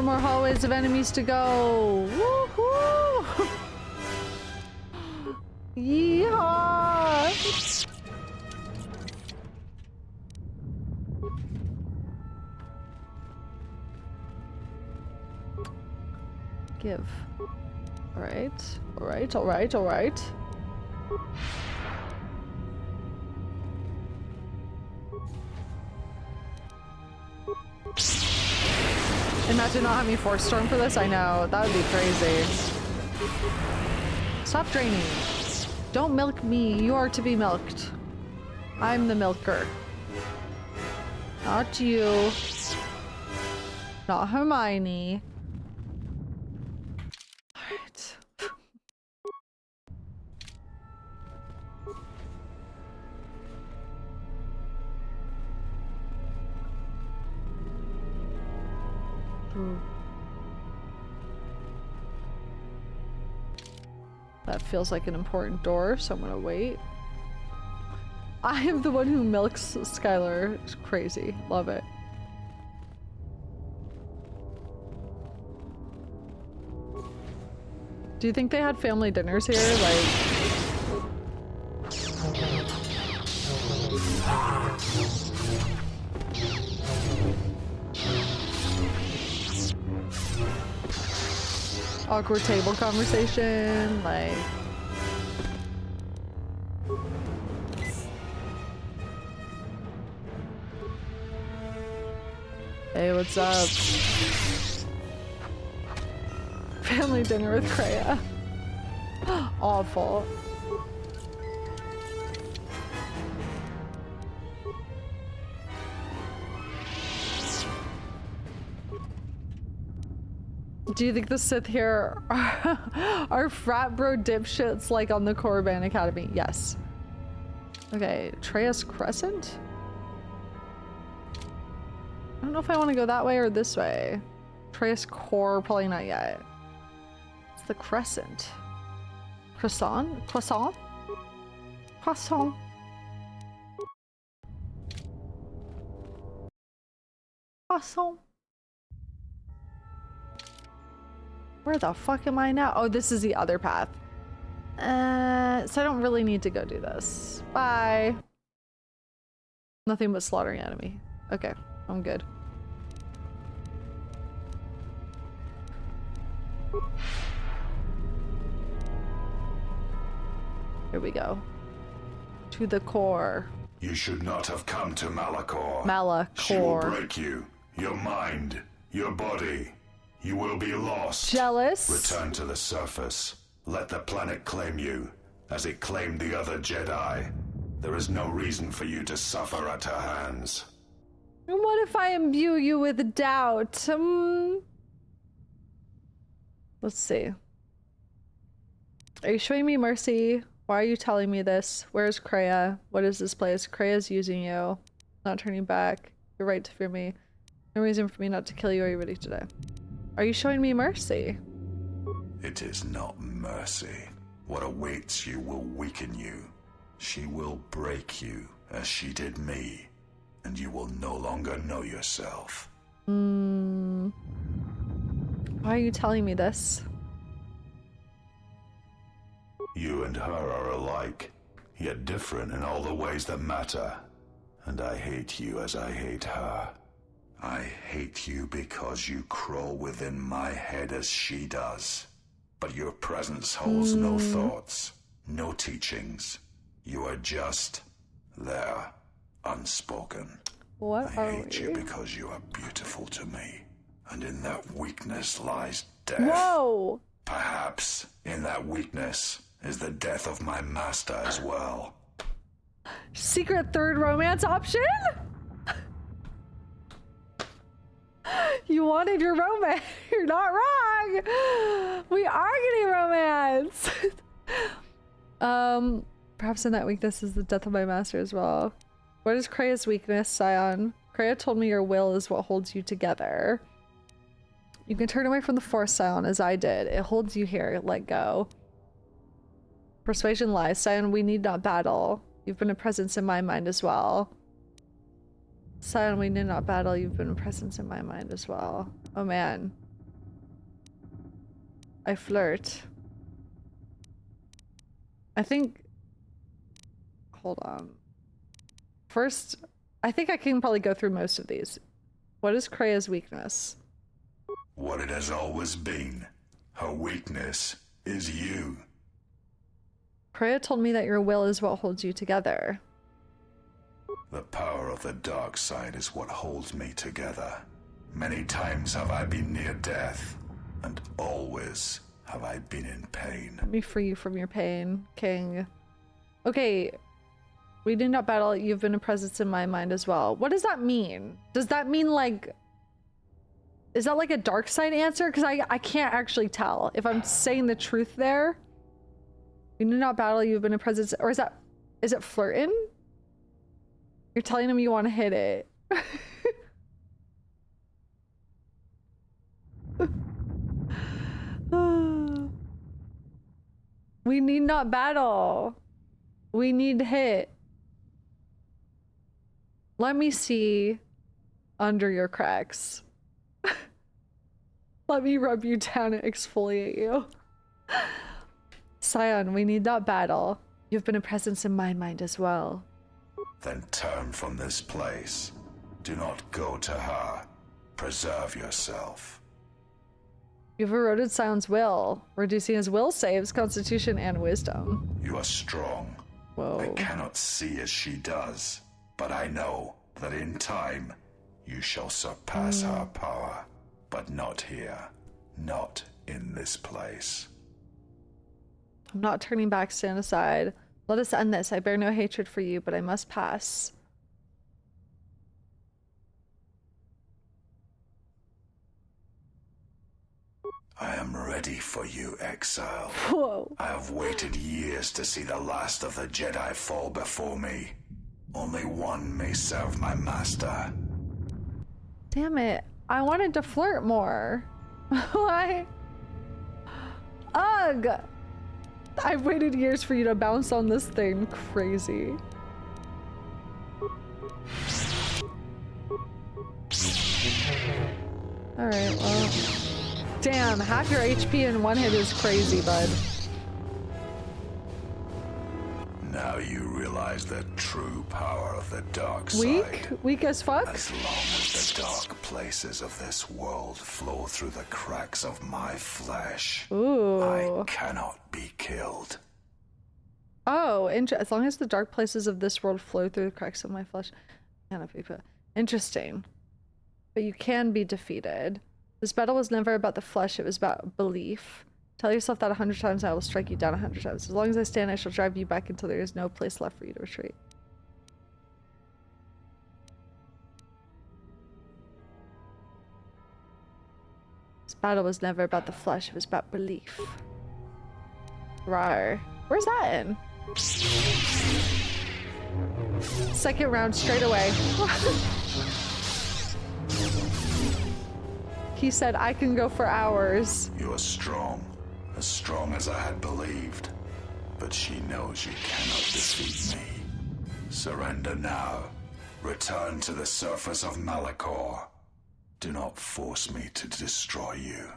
More hallways of enemies to go. Woohoo! Yeehaw! Give. Alright. Alright, alright, alright. Imagine not having Force Storm for this. I know. That would be crazy. Stop draining. Don't milk me. You are to be milked. I'm the milker. Not you. Not Hermione. Alright. That feels like an important door, so I'm gonna wait. I am the one who milks Skylar. It's crazy. Love it. Do you think they had family dinners here? Like... awkward table conversation, like... Hey, what's up? Family dinner with Kreia. Awful. Do you think the Sith here are frat bro dipshits like on the Korriban Academy? Yes. Okay, Atris Crescent? I don't know if I want to go that way or this way. Atris Core, probably not yet. It's the Crescent. Croissant? Croissant? Croissant. Croissant. Where the fuck am I now? Oh, this is the other path. So I don't really need to go do this. Bye. Nothing but slaughtering enemy. Okay, I'm good. Here we go. To the core. You should not have come to Malachor. Malachor. She will break you, your mind, your body. You will be lost. Jealous. Return to the surface. Let the planet claim you, as it claimed the other Jedi. There is no reason for you to suffer at her hands. And what if I imbue you with doubt? Let's see. Are you showing me mercy? Why are you telling me this? Where's Kreia? What is this place? Kreia's using you. Not turning back. You're right to fear me. No reason for me not to kill you. Are you ready today? Are you showing me mercy? It is not mercy. What awaits you will weaken you. She will break you, as she did me, and you will no longer know yourself. Why are you telling me this? You and her are alike, yet different in all the ways that matter. And I hate you as I hate her. I hate you because you crawl within my head as she does. But your presence holds no thoughts, no teachings. You are just there, unspoken. What I hate you because you are beautiful to me. And in that weakness lies death. Whoa! Perhaps in that weakness is the death of my master as well. Secret third romance option? You wanted your romance. You're not wrong. We are getting romance. Perhaps in that weakness is the death of my master as well. What is Kreia's weakness, Sion? Kreia told me your will is what holds you together. You can turn away from the Force, Sion, as I did. It holds you here. Let go. Persuasion lies. Sion, we need not battle. You've been a presence in my mind as well. Sion, we need not battle. You've been a presence in my mind as well. Oh man. I flirt. I think... Hold on. First, I think I can probably go through most of these. What is Kreia's weakness? What it has always been. Her weakness is you. Kreia told me that your will is what holds you together. The power of the dark side is what holds me together. Many times have I been near death, and always have I been in pain. Let me free you from your pain, King. Okay, we did not battle. You've been a presence in my mind as well. What does that mean? Does that mean like... Is that like a dark side answer? Because I can't actually tell if I'm saying the truth there. You did not battle. You've been a presence... Or is it flirting? You're telling him you want to hit it. We need not battle. We need hit. Let me see under your cracks. Let me rub you down and exfoliate you. Sion, we need that battle. You've been a presence in my mind as well. Then turn from this place. Do not go to her. Preserve yourself. You've eroded Sion's will, reducing his will saves, constitution, and wisdom. You are strong. Whoa. I cannot see as she does, but I know that in time you shall surpass her power. But not here. Not in this place. I'm not turning back, stand aside. Let us end this. I bear no hatred for you, but I must pass. I am ready for you, exile. Whoa. I have waited years to see the last of the Jedi fall before me. Only one may serve my master. Damn it. I wanted to flirt more. Why? Ugh! I've waited years for you to bounce on this thing. Crazy. Alright, well. Damn, half your HP in one hit is crazy, bud. Now you realize the true power of the dark side. Weak? Weak as fuck? As long as the dark places of this world flow through the cracks of my flesh, ooh, I cannot be killed. Oh, as long as the dark places of this world flow through the cracks of my flesh, cannot be put. Interesting. But you can be defeated. This battle was never about the flesh, it was about belief. Tell yourself that 100 times, I will strike you down 100 times. As long as I stand, I shall drive you back until there is no place left for you to retreat. This battle was never about the flesh, it was about belief. Rawr. Where's that in? Second round straight away. He said, I can go for hours. You are strong. As strong as I had believed. But she knows you cannot defeat me. Surrender now. Return to the surface of Malachor. Do not force me to destroy you.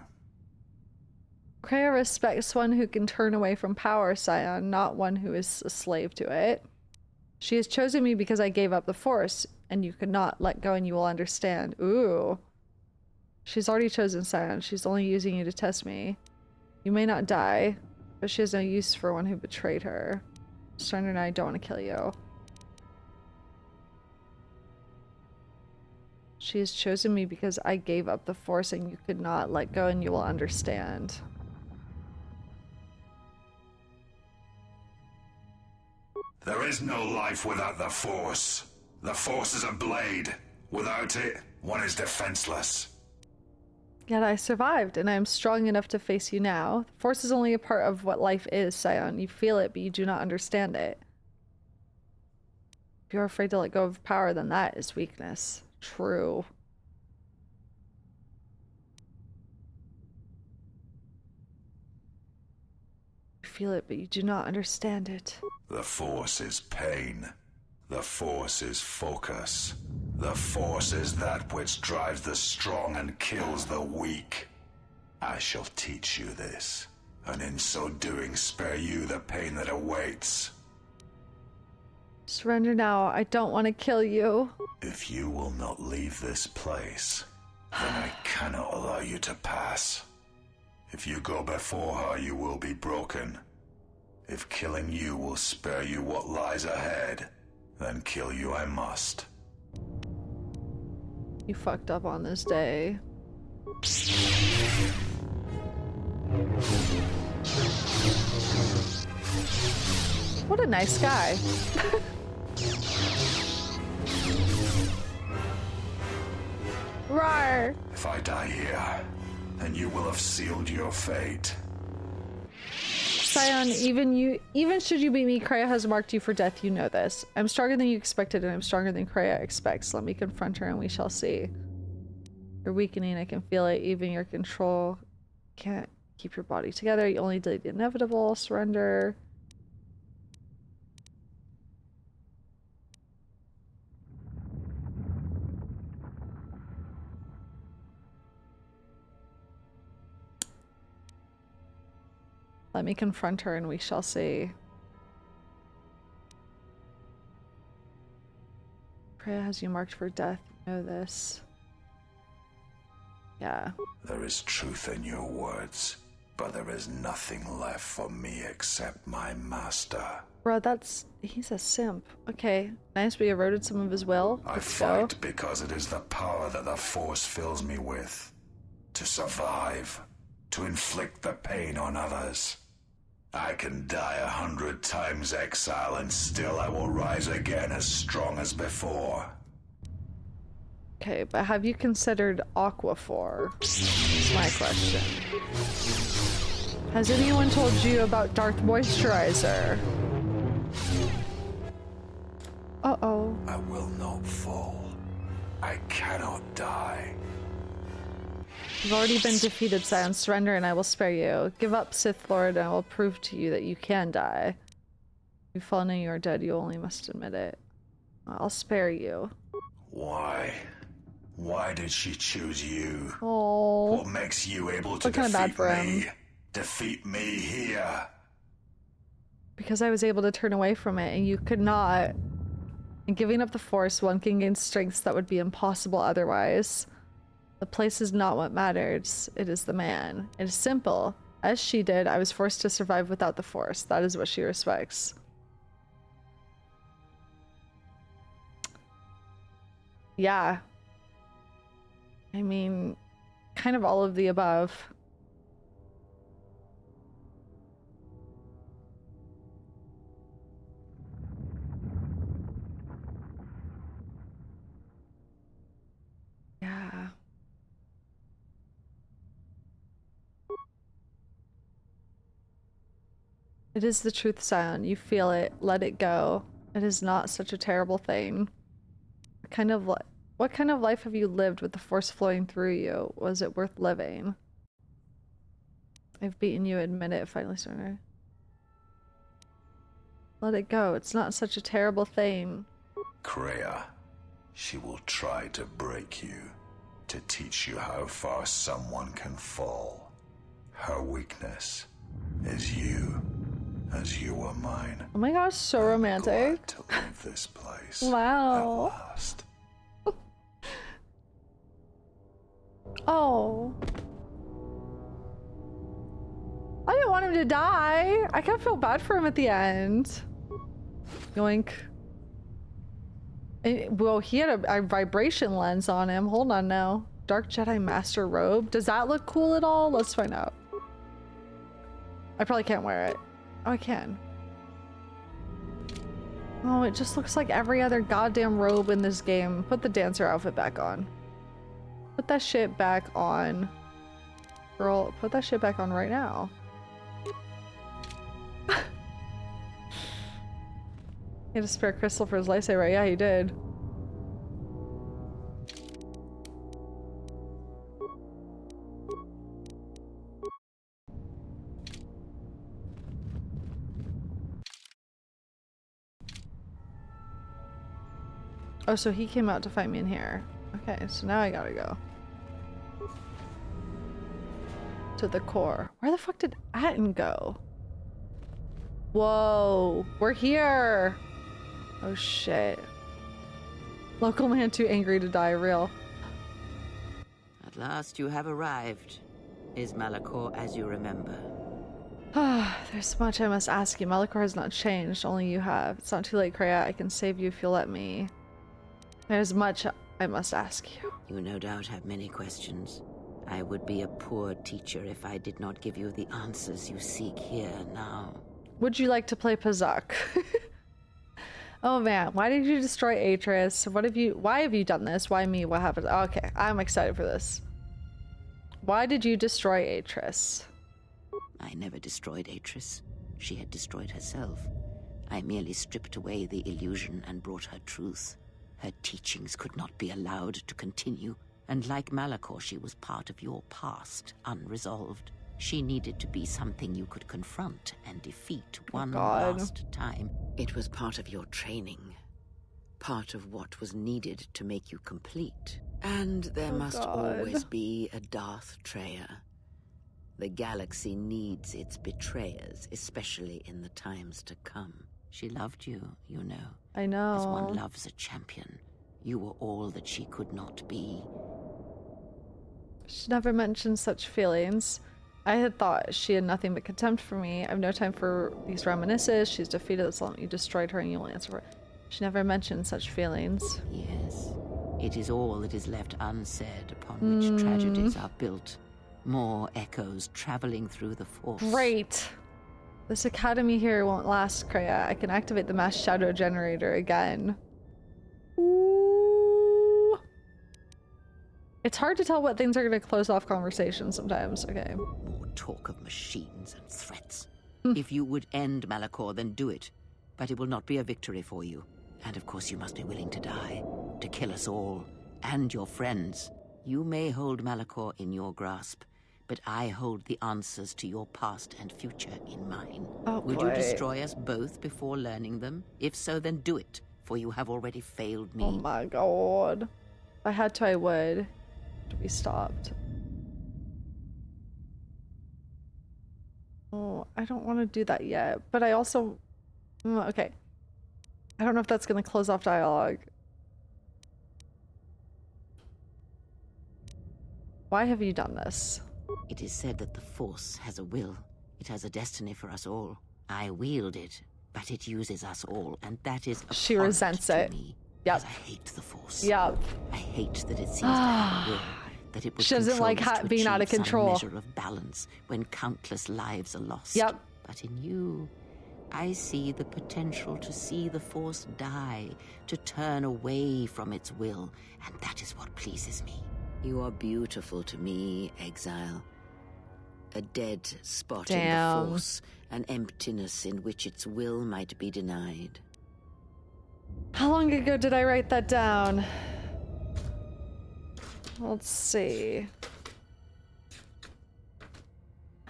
Kreia respects one who can turn away from power, Sion, not one who is a slave to it. She has chosen me because I gave up the Force, and you could not let go and you will understand. Ooh. She's already chosen Sion. She's only using you to test me. You may not die, but she has no use for one who betrayed her. Surrender and I don't want to kill you. She has chosen me because I gave up the Force and you could not let go and you will understand. There is no life without the Force. The Force is a blade. Without it, one is defenseless. Yet I survived, and I am strong enough to face you now. The Force is only a part of what life is, Sion. You feel it, but you do not understand it. If you're afraid to let go of power, then that is weakness. True. You feel it, but you do not understand it. The Force is pain. The Force is focus. The Force is that which drives the strong and kills the weak. I shall teach you this, and in so doing spare you the pain that awaits. Surrender now. I don't want to kill you. If you will not leave this place, then I cannot allow you to pass. If you go before her, you will be broken. If killing you will spare you what lies ahead, then kill you I must. You fucked up on this day. What a nice guy. Rawr! If I die here, then you will have sealed your fate. Sion, even should you beat me, Kreia has marked you for death, you know this. I'm stronger than you expected, and I'm stronger than Kreia expects. Let me confront her and we shall see. You're weakening, I can feel it. Even your control can't keep your body together. You only did the inevitable. Surrender. Let me confront her and we shall see. Kreia has you marked for death. You know this. Yeah. There is truth in your words, but there is nothing left for me except my master. Bro, he's a simp. Okay, nice, we eroded some of his will. I fight because it is the power that the Force fills me with. To survive, to inflict the pain on others. I can die 100 times exile and still I will rise again as strong as before. Okay, but have you considered Aquaphor? Is my question. Has anyone told you about Darth Moisturizer? Uh-oh. I will not fall. I cannot die. You've already been defeated, Sion. Surrender and I will spare you. Give up, Sith Lord, and I will prove to you that you can die. You've fallen and you are dead. You only must admit it. I'll spare you. Why? Why did she choose you? Oh. What makes you able to defeat me? Defeat me here? Because I was able to turn away from it, and you could not. In giving up the Force, one can gain strengths that would be impossible otherwise. The place is not what matters. It is the man. It is simple. As she did, I was forced to survive without the Force. That is what she respects. Yeah. I mean, kind of all of the above. Yeah. It is the truth, Sion. You feel it. Let it go. It is not such a terrible thing. What kind of life have you lived with the Force flowing through you? Was it worth living? I've beaten you. Admit it. Finally, surrender. Let it go. It's not such a terrible thing. Kreia, she will try to break you, to teach you how far someone can fall. Her weakness is you, as you are mine. Oh my gosh, so romantic. To leave this place. Wow. At last. Oh. I didn't want him to die. I kind of feel bad for him at the end. Yoink. Well, he had a vibration lens on him. Hold on now. Dark Jedi Master Robe. Does that look cool at all? Let's find out. I probably can't wear it. Oh, I can. Oh, it just looks like every other goddamn robe in this game. Put the dancer outfit back on. Put that shit back on. Girl, put that shit back on right now. He had a spare crystal for his lightsaber. Yeah, he did. Oh, so he came out to fight me in here. Okay, so now I gotta go. To the core. Where the fuck did Atten go? Whoa, we're here. Oh shit. Local man too angry to die, real. At last you have arrived. Is Malachor as you remember? There's much I must ask you. Malachor has not changed, only you have. It's not too late, Kreia. I can save you if you'll let me. There's much I must ask you. You no doubt have many questions. I would be a poor teacher if I did not give you the answers you seek here now. Would you like to play Pazak? Oh man, why did you destroy Atris? Why have you done this? Why me? What happened? Okay, I'm excited for this. Why did you destroy Atris? I never destroyed Atris. She had destroyed herself. I merely stripped away the illusion and brought her truth. Her teachings could not be allowed to continue, and like Malachor, she was part of your past, unresolved. She needed to be something you could confront and defeat one last time. It was part of your training, part of what was needed to make you complete. And there must always be a Darth Treya. The galaxy needs its betrayers, especially in the times to come. She loved you, you know. I know. As one loves a champion. You were all that she could not be. She never mentioned such feelings. I had thought she had nothing but contempt for me. I have no time for these reminiscences. She's defeated us all. You destroyed her and you will answer for it. She never mentioned such feelings. Yes. It is all that is left unsaid upon which tragedies are built. More echoes traveling through the Force. Great. This academy here won't last, Kreia. I can activate the mass shadow generator again. Ooh. It's hard to tell what things are going to close off conversations sometimes. Okay. More talk of machines and threats. If you would end Malachor, then do it. But it will not be a victory for you. And of course you must be willing to die. To kill us all. And your friends. You may hold Malachor in your grasp. But I hold the answers to your past and future in mine. Oh, Would you destroy us both before learning them? If so, then do it, for you have already failed me. Oh my god. If I had to, I would. To be stopped. Oh, I don't want to do that yet, but I also... okay. I don't know if that's going to close off dialogue. Why have you done this? It is said that the Force has a will. It has a destiny for us all. I wield it, but it uses us all, and that is she resents it. Yep. I hate the Force. Yep. I hate that it seems to have a will. That it would she doesn't like being out of control. Some measure of balance when countless lives are lost. Yep. But in you, I see the potential to see the Force die, to turn away from its will, and that is what pleases me. You are beautiful to me, Exile. A dead spot in the Force, an emptiness in which its will might be denied. How long ago did I write that down? Let's see.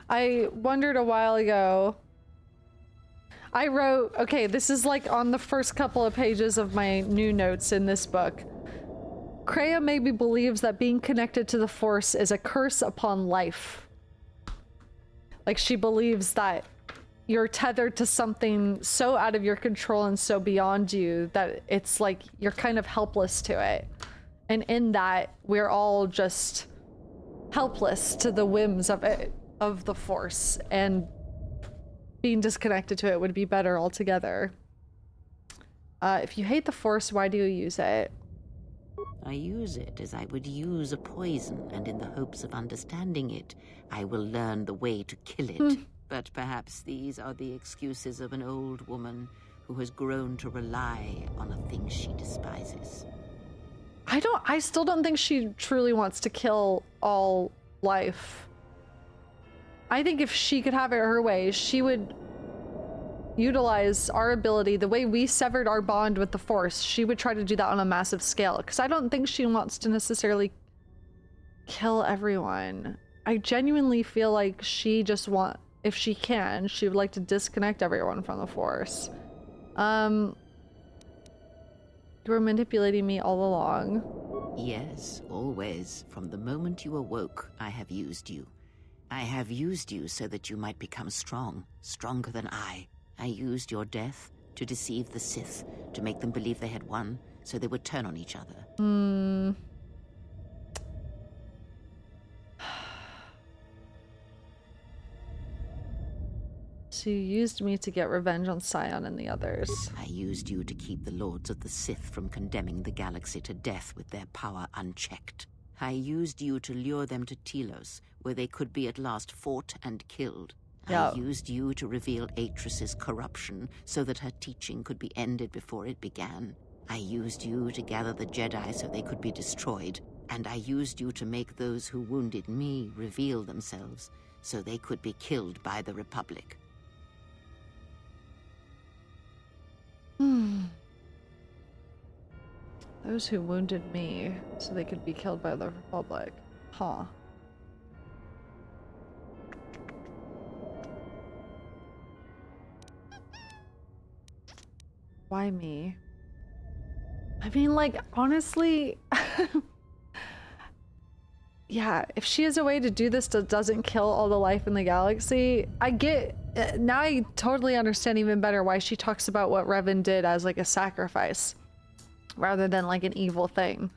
I wondered a while ago. I wrote, okay, this is like on the first couple of pages of my new notes in this book. Kreia maybe believes that being connected to the Force is a curse upon life. Like, she believes that you're tethered to something so out of your control and so beyond you that it's like you're kind of helpless to it. And in that, we're all just helpless to the whims of it, of the Force, and being disconnected to it would be better altogether. If you hate the Force, why do you use it? I use it as I would use a poison, and in the hopes of understanding it, I will learn the way to kill it. But perhaps these are the excuses of an old woman who has grown to rely on a thing she despises. I still don't think she truly wants to kill all life. I think if she could have it her way, she would utilize our ability, the way we severed our bond with the Force, she would try to do that on a massive scale, because I don't think she wants to necessarily kill everyone. I genuinely feel like she just if she can, she would like to disconnect everyone from the Force. You were manipulating me all along. Yes, always. From the moment you awoke, I have used you. I have used you so that you might become strong, stronger than I. I used your death to deceive the Sith, to make them believe they had won, so they would turn on each other. So you used me to get revenge on Sion and the others. I used you to keep the Lords of the Sith from condemning the galaxy to death with their power unchecked. I used you to lure them to Telos, where they could be at last fought and killed. I used you to reveal Atris's corruption so that her teaching could be ended before it began. I used you to gather the Jedi so they could be destroyed. And I used you to make those who wounded me reveal themselves so they could be killed by the Republic. Those who wounded me so they could be killed by the Republic. Huh. Why me? I mean, like, honestly, yeah, if she has a way to do this that doesn't kill all the life in the galaxy, now I totally understand even better why she talks about what Revan did as like a sacrifice rather than like an evil thing.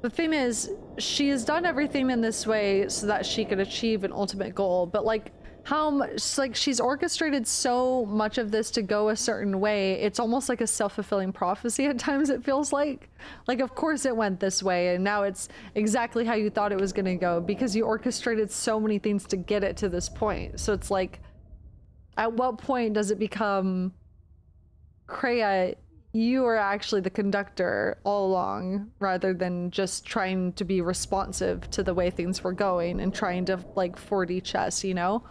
The thing is, she has done everything in this way so that she could achieve an ultimate goal, but like how much, like she's orchestrated so much of this to go a certain way, it's almost like a self-fulfilling prophecy at times, it feels like. Like, of course it went this way, and now it's exactly how you thought it was gonna go, because you orchestrated so many things to get it to this point. So it's like, at what point does it become, Kreia, you are actually the conductor all along, rather than just trying to be responsive to the way things were going and trying to like 4D chess, you know?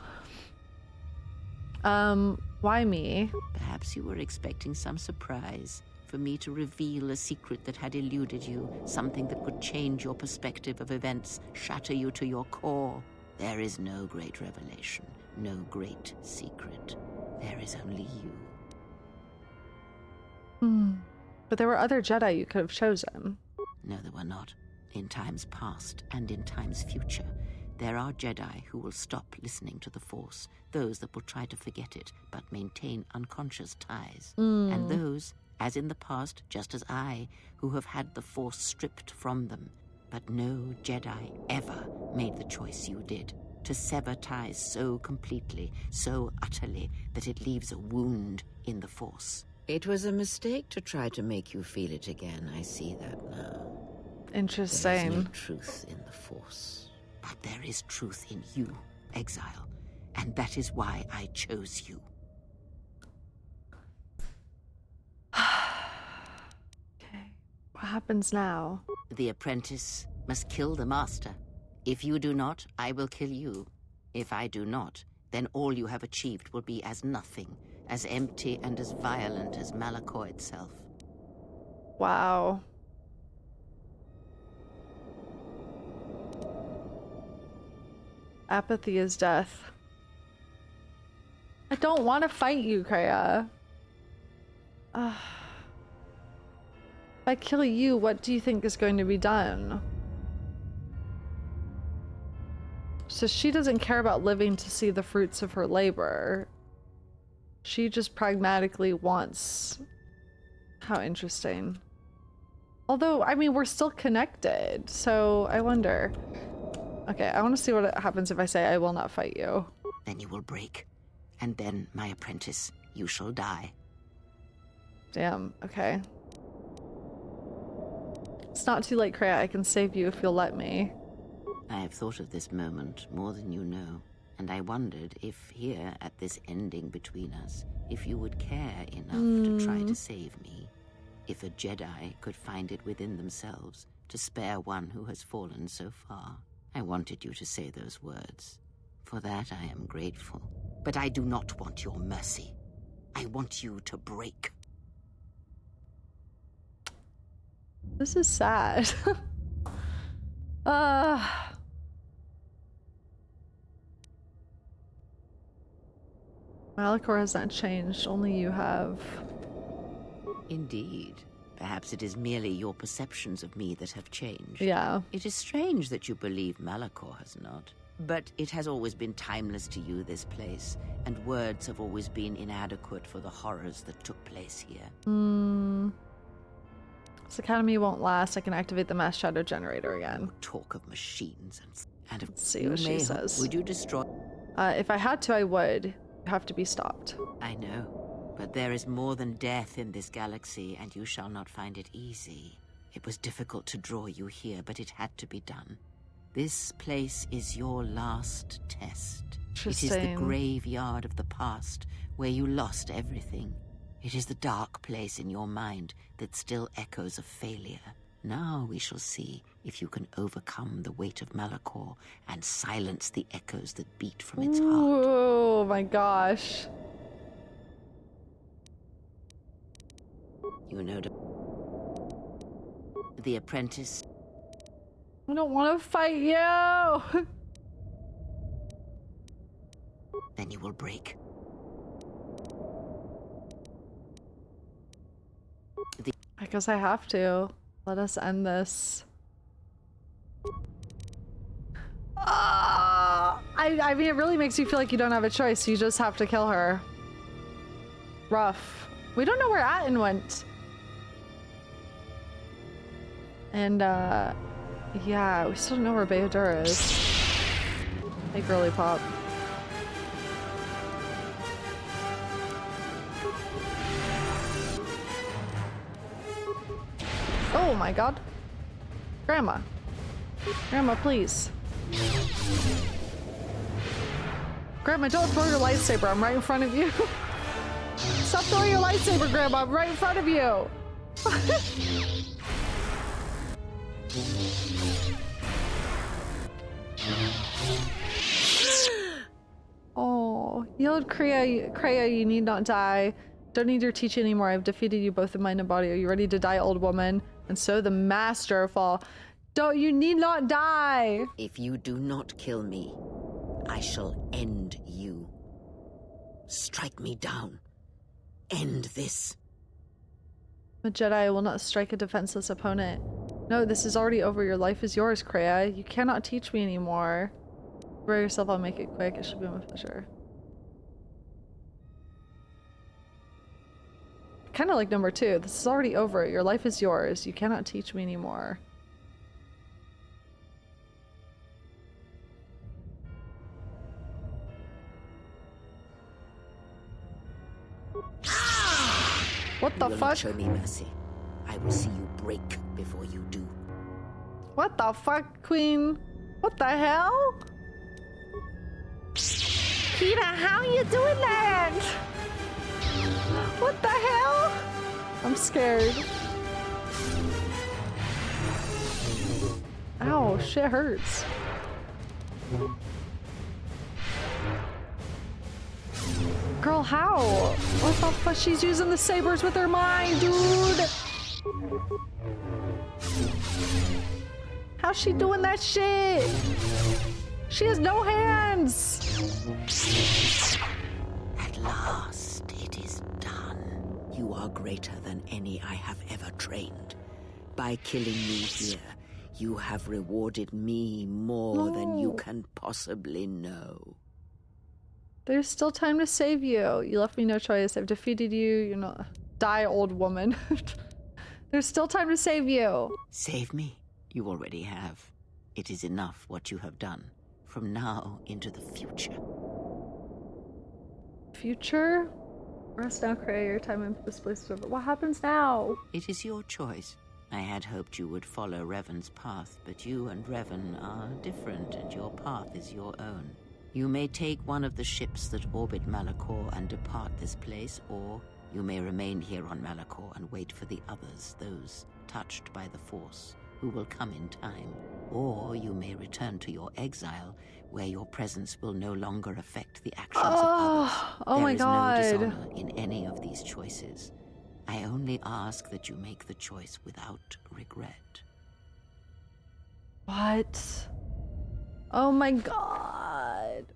Why me? Perhaps you were expecting some surprise, for me to reveal a secret that had eluded you, something that would change your perspective of events, shatter you to your core. There is no great revelation, no great secret. There is only you. But there were other Jedi you could have chosen. No, there were not. In times past and in times future, there are Jedi who will stop listening to the Force, those that will try to forget it, but maintain unconscious ties. And those, as in the past, just as I, who have had the Force stripped from them. But no Jedi ever made the choice you did, to sever ties so completely, so utterly, that it leaves a wound in the Force. It was a mistake to try to make you feel it again. I see that now. Interesting. There is no truth in the Force, but there is truth in you, Exile, and that is why I chose you. Okay, what happens now? The apprentice must kill the master. If you do not, I will kill you. If I do not, then all you have achieved will be as nothing, as empty and as violent as Malachor itself. Wow. Apathy is death. I don't want to fight you, Kreia. If I kill you, what do you think is going to be done? So she doesn't care about living to see the fruits of her labor. She just pragmatically wants... How interesting. Although, I mean, we're still connected, so I wonder. Okay, I want to see what happens if I say I will not fight you. Then you will break. And then, my apprentice, you shall die. Damn, okay. It's not too late, Kreia. I can save you if you'll let me. I have thought of this moment more than you know, and I wondered if here, at this ending between us, if you would care enough to try to save me. If a Jedi could find it within themselves to spare one who has fallen so far. I wanted you to say those words. For that I am grateful. But I do not want your mercy. I want you to break. This is sad. Malachor has not changed, only you have. Indeed. Perhaps it is merely your perceptions of me that have changed. Yeah. It is strange that you believe Malachor has not. But it has always been timeless to you, this place, and words have always been inadequate for the horrors that took place here. This academy won't last. I can activate the mass shadow generator again. Talk of machines and of... Let's see what she says. Would you destroy... If I had to, I would. You have to be stopped. I know. But there is more than death in this galaxy, and you shall not find it easy. It was difficult to draw you here, but it had to be done. This place is your last test. It is the graveyard of the past, where you lost everything. It is the dark place in your mind that still echoes of failure. Now we shall see if you can overcome the weight of Malachor and silence the echoes that beat from its heart. Oh my gosh. You know, the apprentice... I don't want to fight you! Then you will break. I guess I have to. Let us end this. I mean, it really makes you feel like you don't have a choice. You just have to kill her. Rough. We don't know where Atten went. And, yeah, we still don't know where Betrayal is. Hey, girly pop. Oh my god. Grandma. Grandma, please. Grandma, don't throw your lightsaber. I'm right in front of you. Stop throwing your lightsaber, Grandma. I'm right in front of you. Oh, yelled Kreia, you need not die. Don't need your teaching anymore. I've defeated you both in mind and body. Are you ready to die, old woman? And so the master fall. Don't, you need not die. If you do not kill me, I shall end you. Strike me down. End this. A Jedi will not strike a defenseless opponent. No, this is already over. Your life is yours, Kreia. You cannot teach me anymore. Prepare yourself, I'll make it quick. It should be my pleasure. Kind of like number 2. This is already over. Your life is yours. You cannot teach me anymore. What the You will fuck? not show me mercy. I will see you break before you do. What the fuck, Queen? What the hell? Kina, how are you doing that? What the hell? I'm scared. Ow, shit hurts. Girl, how? What the fuck? She's using the sabers with her mind, dude! How's she doing that shit? She has no hands! At last, it is done. You are greater than any I have ever trained. By killing me here, you have rewarded me more than you can possibly know. There's still time to save you. You left me no choice. I've defeated you. You're not... Die, old woman. There's still time to save you. Save me? You already have. It is enough what you have done. From now into the future. Future? Rest now, Kreia. Your time in this place is over. What happens now? It is your choice. I had hoped you would follow Revan's path, but you and Revan are different, and your path is your own. You may take one of the ships that orbit Malachor and depart this place, or you may remain here on Malachor and wait for the others, those touched by the Force, who will come in time. Or you may return to your exile, where your presence will no longer affect the actions of others. Oh my God. There is no dishonor in any of these choices. I only ask that you make the choice without regret. What? Oh my God.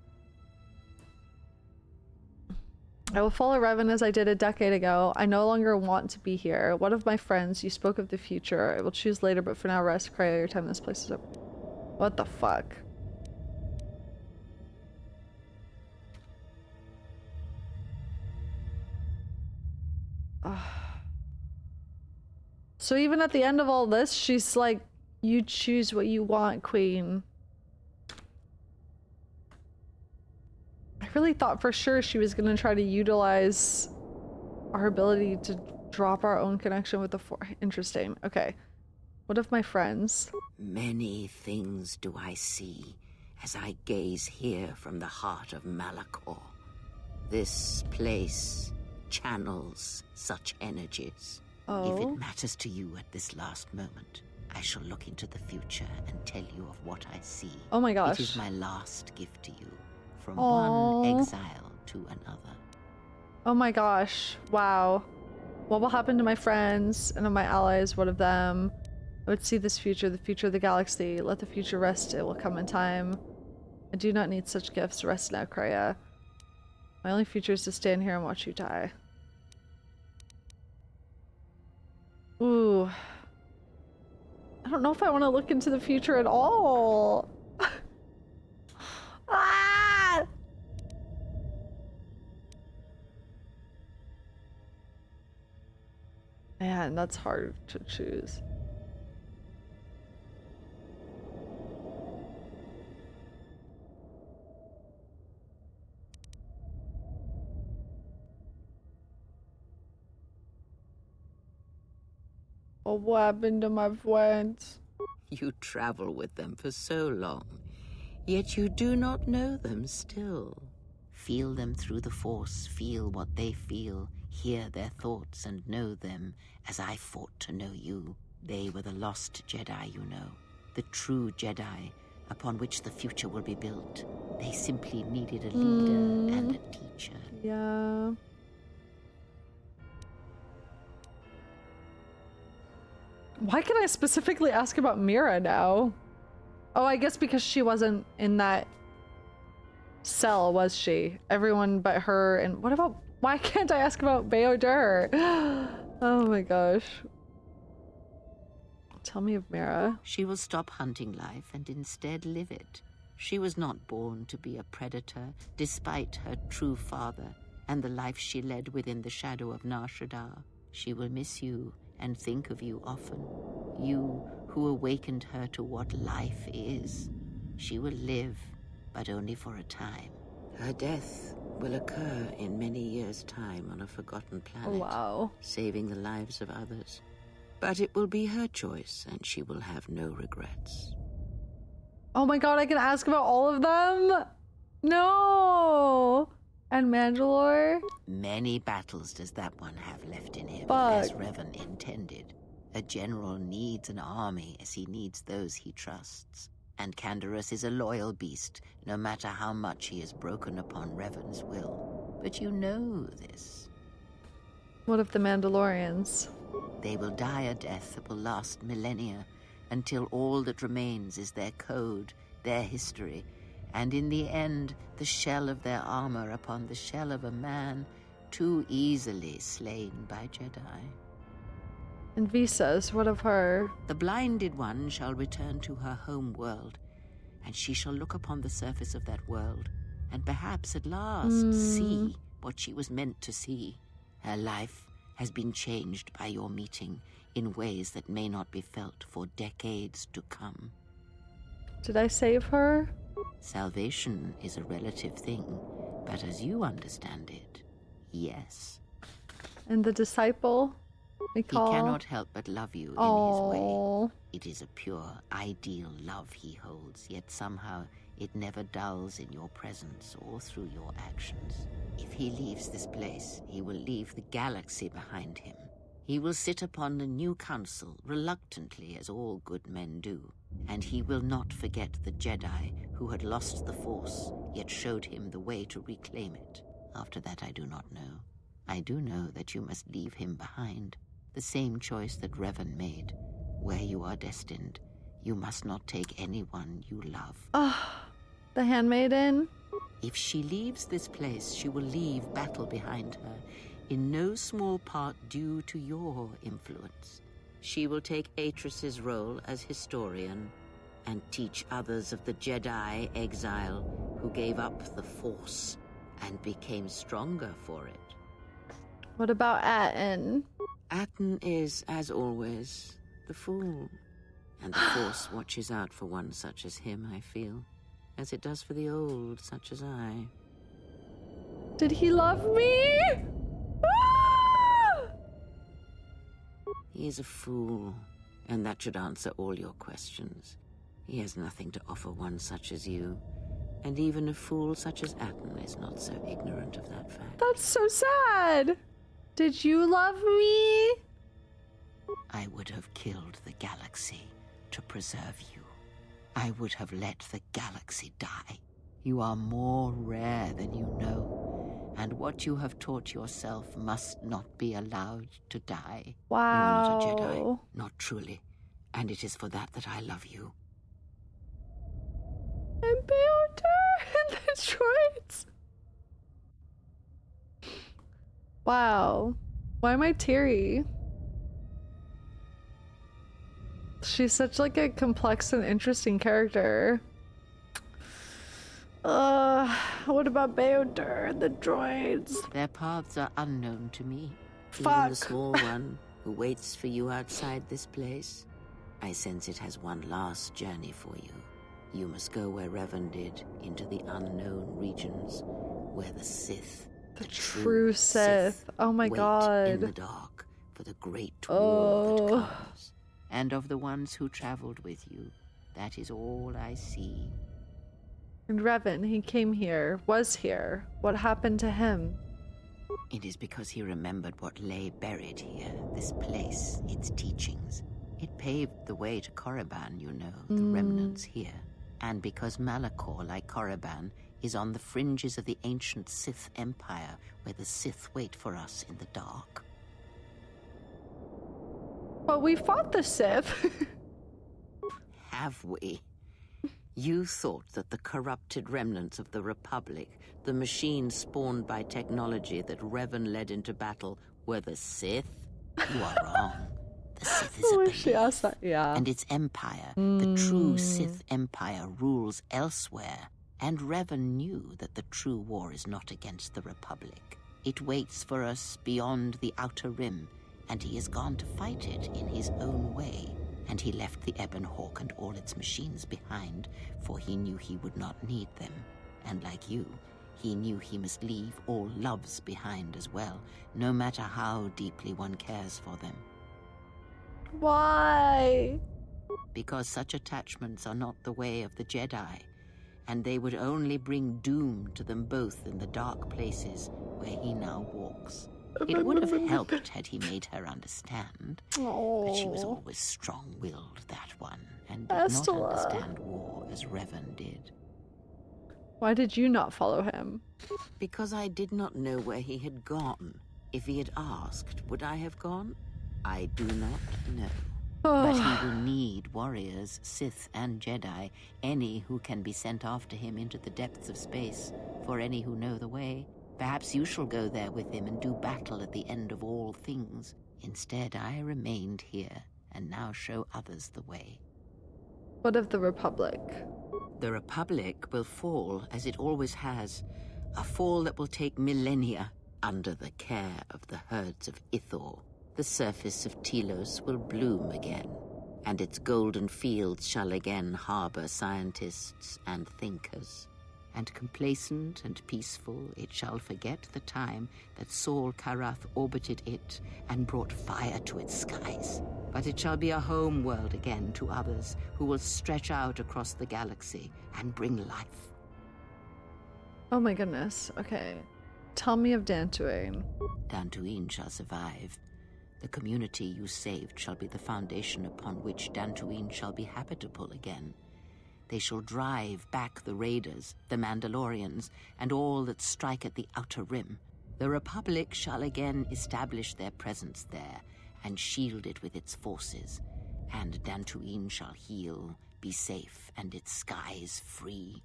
I will follow Revan as I did a decade ago. I no longer want to be here. One of my friends, you spoke of the future. I will choose later, but for now, rest, Kreia. Your time in this place is over. What the fuck? So even at the end of all this, she's like, you choose what you want, Queen. I really thought for sure she was going to try to utilize our ability to drop our own connection with the Force. Interesting. Okay. What of my friends? Many things do I see as I gaze here from the heart of Malachor. This place channels such energies. Oh. If it matters to you at this last moment, I shall look into the future and tell you of what I see. Oh my gosh. It is my last gift to you, from Aww. one exile to another. Oh my gosh. Wow. What will happen to my friends and of my allies? What of them? I would see this future, the future of the galaxy. Let the future rest, it will come in time. I do not need such gifts. Rest now, Kreia. My only future is to stand here and watch you die. Ooh. I don't know if I want to look into the future at all. Ah! Man, that's hard to choose. What happened to my friends? You travel with them for so long, yet you do not know them still. Feel them through the Force, feel what they feel, hear their thoughts and know them as I fought to know you. They were the lost Jedi, you know. The true Jedi upon which the future will be built. They simply needed a leader and a teacher. Yeah. Why can I specifically ask about Mira now? Oh, I guess because she wasn't in that cell, was she? Everyone but her. And what about, why can't I ask about Beodur? Oh my gosh. Tell me of Mira. She will stop hunting life and instead live it. She was not born to be a predator, despite her true father and the life she led within the shadow of Nar Shaddaa. She will miss you and think of you often. You who awakened her to what life is. She will live, but only for a time. Her death will occur in many years' time on a forgotten planet. Wow. Saving the lives of others. But it will be her choice, and she will have no regrets. Oh my god, I can ask about all of them? No! And Mandalore? Many battles does that one have left in him, Fuck. as Revan intended. A general needs an army as he needs those he trusts. And Canderous is a loyal beast, no matter how much he has broken upon Revan's will. But you know this. What of the Mandalorians? They will die a death that will last millennia, until all that remains is their code, their history, and in the end, the shell of their armor upon the shell of a man too easily slain by Jedi. And Visas, what of her? The blinded one shall return to her home world, and she shall look upon the surface of that world, and perhaps at last see what she was meant to see. Her life has been changed by your meeting in ways that may not be felt for decades to come. Did I save her? Salvation is a relative thing, but as you understand it, yes. And the disciple? He cannot help but love you in his way. It is a pure, ideal love he holds, yet somehow it never dulls in your presence or through your actions. If he leaves this place, he will leave the galaxy behind him. He will sit upon the new council, reluctantly as all good men do. And he will not forget the Jedi who had lost the Force, yet showed him the way to reclaim it. After that I do not know. I do know that you must leave him behind. The same choice that Revan made. Where you are destined, you must not take anyone you love. The handmaiden? If she leaves this place, she will leave battle behind her, in no small part due to your influence. She will take Atris's role as historian and teach others of the Jedi exile who gave up the Force and became stronger for it. What about Atton? Atton is, as always, the fool. And the Force watches out for one such as him, I feel. As it does for the old, such as I. Did he love me? He is a fool, and that should answer all your questions. He has nothing to offer one such as you, and even a fool such as Atton is not so ignorant of that fact. That's so sad. Did you love me? I would have killed the galaxy to preserve you. I would have let the galaxy die. You are more rare than you know, and what you have taught yourself must not be allowed to die. Wow. You are not a Jedi, not truly, and it is for that that I love you. And Beodur and the droids. Wow. Why am I teary? She's such like a complex and interesting character. What about banter and the droids? Their paths are unknown to me. Fuck. Even the small one who waits for you outside this place. I sense it has one last journey for you. You must go where Revan did, into the unknown regions, where the Sith, the true Sith, oh my god, in the dark for the great war that comes. And of the ones who traveled with you, that is all I see. And Revan, he came here, was here. What happened to him? It is because he remembered what lay buried here, this place, its teachings. It paved the way to Korriban, you know, the remnants here. And because Malachor, like Korriban, is on the fringes of the ancient Sith Empire, where the Sith wait for us in the dark. But we fought the Sith. Have we? You thought that the corrupted remnants of the Republic, the machines spawned by technology that Revan led into battle, were the Sith? You are wrong. The Sith is a belief, and its empire, the true Sith Empire, rules elsewhere. And Revan knew that the true war is not against the Republic. It waits for us beyond the Outer Rim, and he has gone to fight it in his own way. And he left the Ebon Hawk and all its machines behind, for he knew he would not need them. And like you, he knew he must leave all loves behind as well, no matter how deeply one cares for them. Why? Because such attachments are not the way of the Jedi, and they would only bring doom to them both in the dark places where he now walks. It would have helped had he made her understand, but she was always strong-willed, that one, and did not understand war as Revan did. Why did you not follow him? Because I did not know where he had gone. If he had asked, would I have gone? I do not know. But he will need warriors, Sith and Jedi, any who can be sent after him into the depths of space, for any who know the way. Perhaps you shall go there with him and do battle at the end of all things. Instead, I remained here, and now show others the way. What of the Republic? The Republic will fall, as it always has. A fall that will take millennia, under the care of the herds of Ithor. The surface of Telos will bloom again, and its golden fields shall again harbor scientists and thinkers. And complacent and peaceful, it shall forget the time that Saul Karath orbited it and brought fire to its skies. But it shall be a home world again to others who will stretch out across the galaxy and bring life. Oh my goodness. Okay. Tell me of Dantooine. Dantooine shall survive. The community you saved shall be the foundation upon which Dantooine shall be habitable again. They shall drive back the raiders, the Mandalorians, and all that strike at the Outer Rim. The Republic shall again establish their presence there, and shield it with its forces. And Dantooine shall heal, be safe, and its skies free.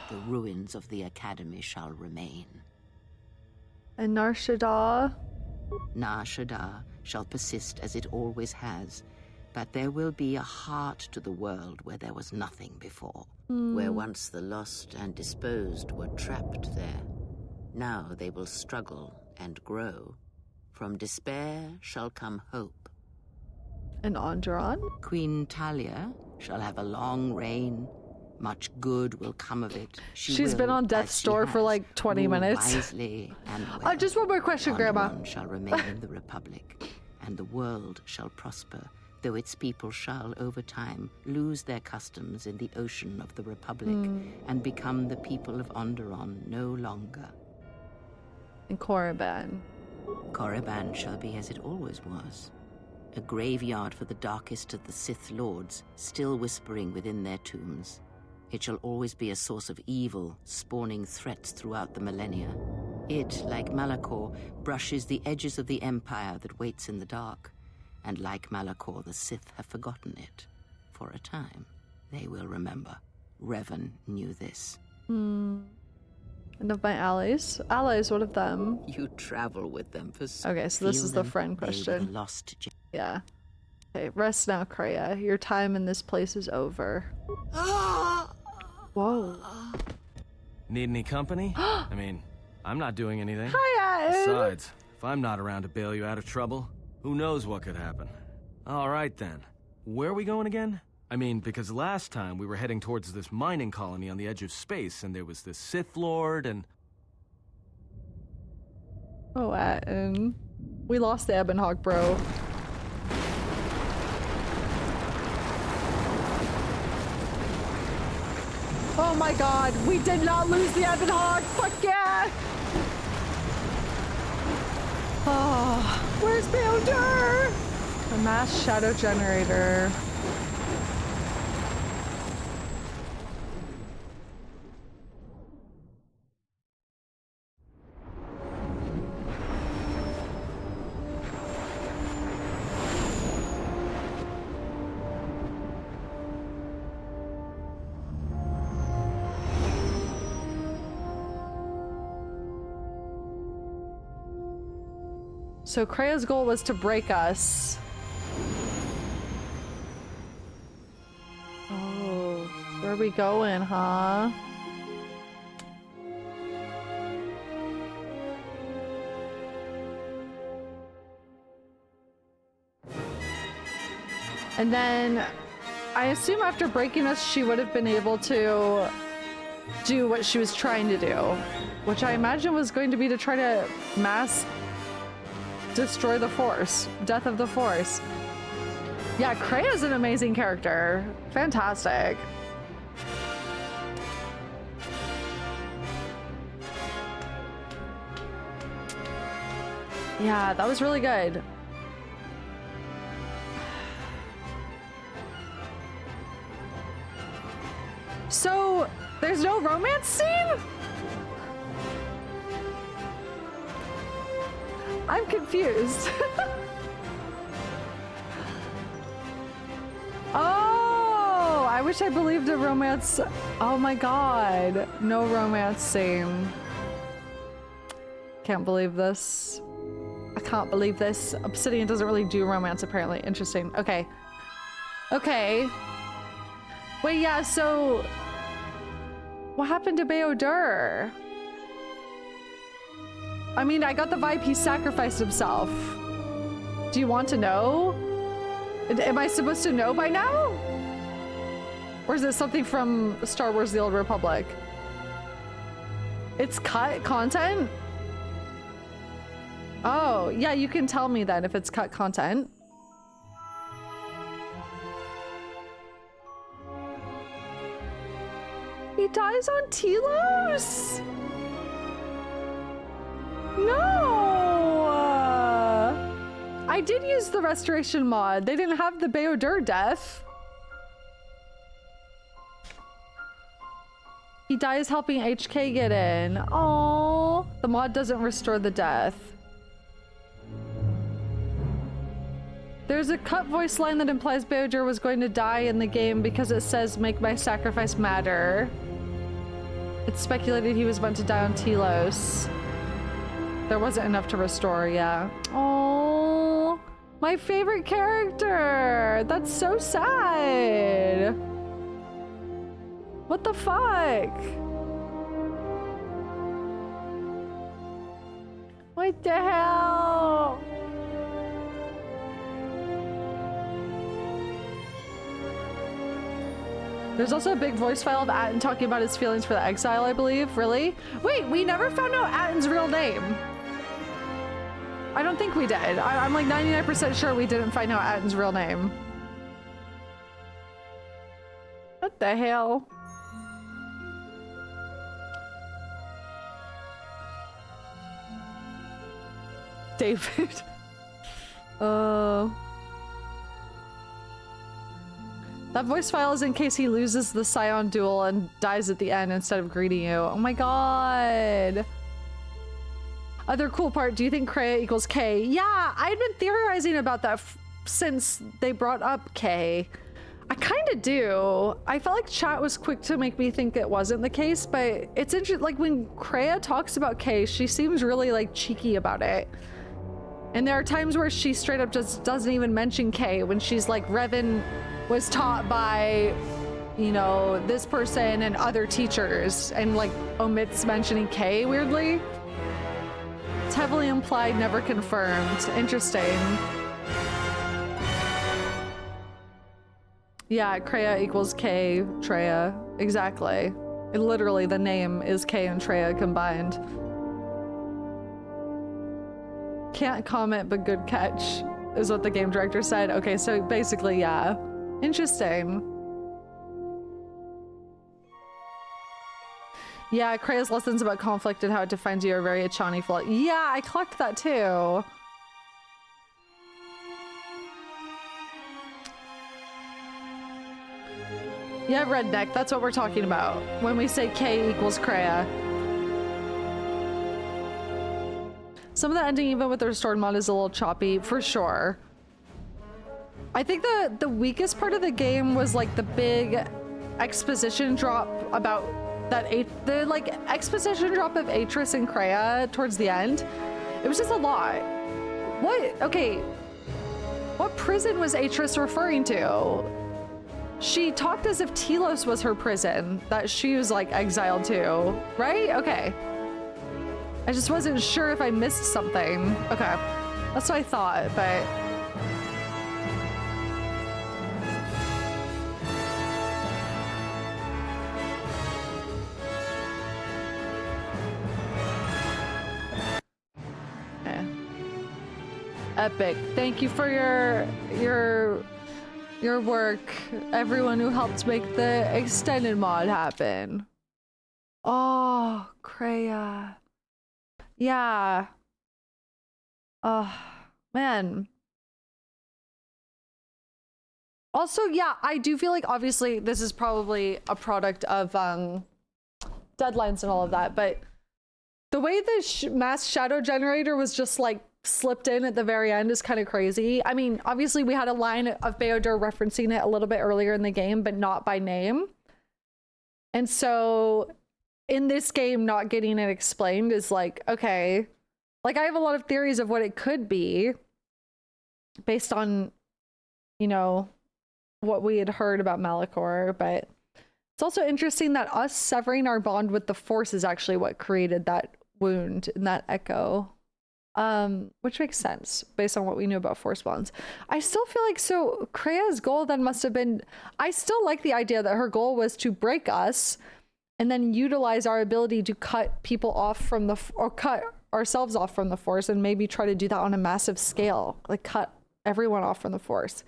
The ruins of the Academy shall remain. And Nar Shaddaa? Nar Shaddaa shall persist as it always has. But there will be a heart to the world where there was nothing before, where once the lost and disposed were trapped there. Now they will struggle and grow. From despair shall come hope. And Onderon? Queen Talia shall have a long reign. Much good will come of it. She's been on death's door for like 20 minutes. Wisely and well. Just one more question, Grandma. Onderon shall remain in the Republic, and the world shall prosper. Though its people shall, over time, lose their customs in the ocean of the Republic and become the people of Onderon no longer. And Korriban? Korriban shall be as it always was. A graveyard for the darkest of the Sith Lords, still whispering within their tombs. It shall always be a source of evil, spawning threats throughout the millennia. It, like Malachor, brushes the edges of the Empire that waits in the dark. And like Malachor, the Sith have forgotten it. For a time, they will remember. Revan knew this. And of my allies? Allies, what of them? You travel with them for so okay, so this is the friend question. Lost. Yeah. Okay, rest now, Kreia. Your time in this place is over. Whoa. Need any company? I mean, I'm not doing anything. Hi, Attis. Besides, if I'm not around to bail you out of trouble, who knows what could happen. All right, then. Where are we going again? I mean, because last time we were heading towards this mining colony on the edge of space, and there was this Sith Lord, and... Oh, Attin. We lost the Ebon Hawk, bro. Oh my god, we did not lose the Ebon Hawk! Fuck yeah! Oh, where's Betrayal? The mass shadow generator. So Kreia's goal was to break us. Oh, where are we going, huh? And then I assume after breaking us, she would have been able to do what she was trying to do, which I imagine was going to be to try to mass destroy the Force. Death of the Force. Yeah, Kreia's an amazing character. Fantastic. Yeah, that was really good. So, there's no romance scene? I'm confused. Oh, I wish I believed a romance. Oh my god. No romance scene. Can't believe this. I can't believe this. Obsidian doesn't really do romance, apparently. Interesting. Okay. Okay. Wait, yeah, so... what happened to Betrayal? I mean, I got the vibe he sacrificed himself. Do you want to know? Am I supposed to know by now? Or is it something from Star Wars The Old Republic? It's cut content? Oh, yeah, you can tell me then if it's cut content. He dies on Telos? No! I did use the restoration mod. They didn't have the Betrayal death. He dies helping HK get in. Aww. The mod doesn't restore the death. There's a cut voice line that implies Betrayal was going to die in the game because it says, "Make my sacrifice matter." It's speculated he was meant to die on Telos. There wasn't enough to restore, yeah. Oh, my favorite character. That's so sad. What the fuck? What the hell? There's also a big voice file of Attin talking about his feelings for the exile, I believe. Really? Wait, we never found out Attin's real name. I don't think we did. I'm like 99% sure we didn't find out Attin's real name. What the hell? David. That voice file is in case he loses the Sion duel and dies at the end instead of greeting you. Oh my god. Other cool part, do you think Kreia equals K? Yeah, I'd been theorizing about that since they brought up K. I kind of do. I felt like chat was quick to make me think it wasn't the case, but it's interesting. Like when Kreia talks about K, she seems really like cheeky about it. And there are times where she straight up just doesn't even mention K when she's like, Revan was taught by, you know, this person and other teachers, and like omits mentioning K weirdly. It's heavily implied, never confirmed. Interesting. Yeah, Kreia equals K, Treya. Exactly. Literally, the name is K and Treya combined. Can't comment, but good catch, is what the game director said. Okay, so basically, yeah. Interesting. Yeah, Kreia's lessons about conflict and how it defines you are very Achani full. Yeah, I clocked that too. Yeah, redneck, that's what we're talking about when we say K equals Kreia. Some of the ending, even with the restored mod, is a little choppy, for sure. I think the weakest part of the game was like the big exposition drop about that the like exposition drop of Atris and Kreia towards the end. It was just a lot. What? Okay. What prison was Atris referring to? She talked as if Telos was her prison that she was like exiled to, right? Okay. I just wasn't sure if I missed something. Okay. That's what I thought, but... Okay. Epic. Thank you for your work, everyone who helped make the extended mod happen. Oh, Kreia. Yeah. Oh, man. Also, yeah, I do feel like obviously this is probably a product of deadlines and all of that, but the way the mass shadow generator was just like slipped in at the very end is kind of crazy. I mean, obviously we had a line of Beodur referencing it a little bit earlier in the game, but not by name. And so in this game, not getting it explained is like, okay, like I have a lot of theories of what it could be based on, you know, what we had heard about Malachor, but it's also interesting that us severing our bond with the Force is actually what created that wound and that echo. Which makes sense based on what we knew about Force bonds. I still feel like, so Kreia's goal then must have been, I still like the idea that her goal was to break us and then utilize our ability to cut people off from the, or cut ourselves off from the Force, and maybe try to do that on a massive scale, like cut everyone off from the Force.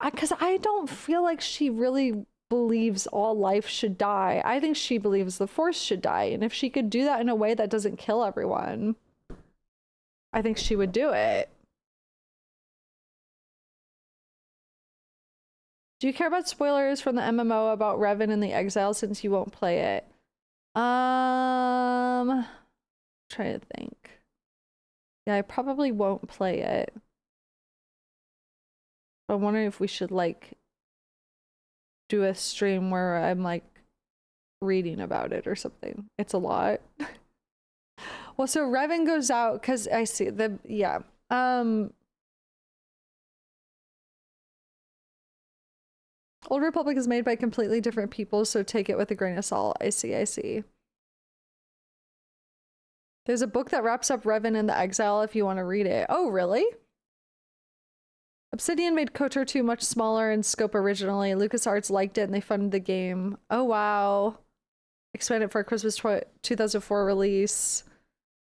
Because I don't feel like she really believes all life should die. I think she believes the Force should die, and if she could do that in a way that doesn't kill everyone, I think she would do it. Do you care about spoilers from the MMO about Revan and the Exile since you won't play it? Trying to think. Yeah, I probably won't play it. I'm wondering if we should like do a stream where I'm like reading about it or something. It's a lot. Well, so Revan goes out because I see the, yeah. Old Republic is made by completely different people, so take it with a grain of salt. I see. There's a book that wraps up Revan in the Exile if you want to read it. Oh, really? Obsidian made KOTOR II much smaller in scope originally. LucasArts liked it and they funded the game. Oh, wow. Expanded for a Christmas 2004 release.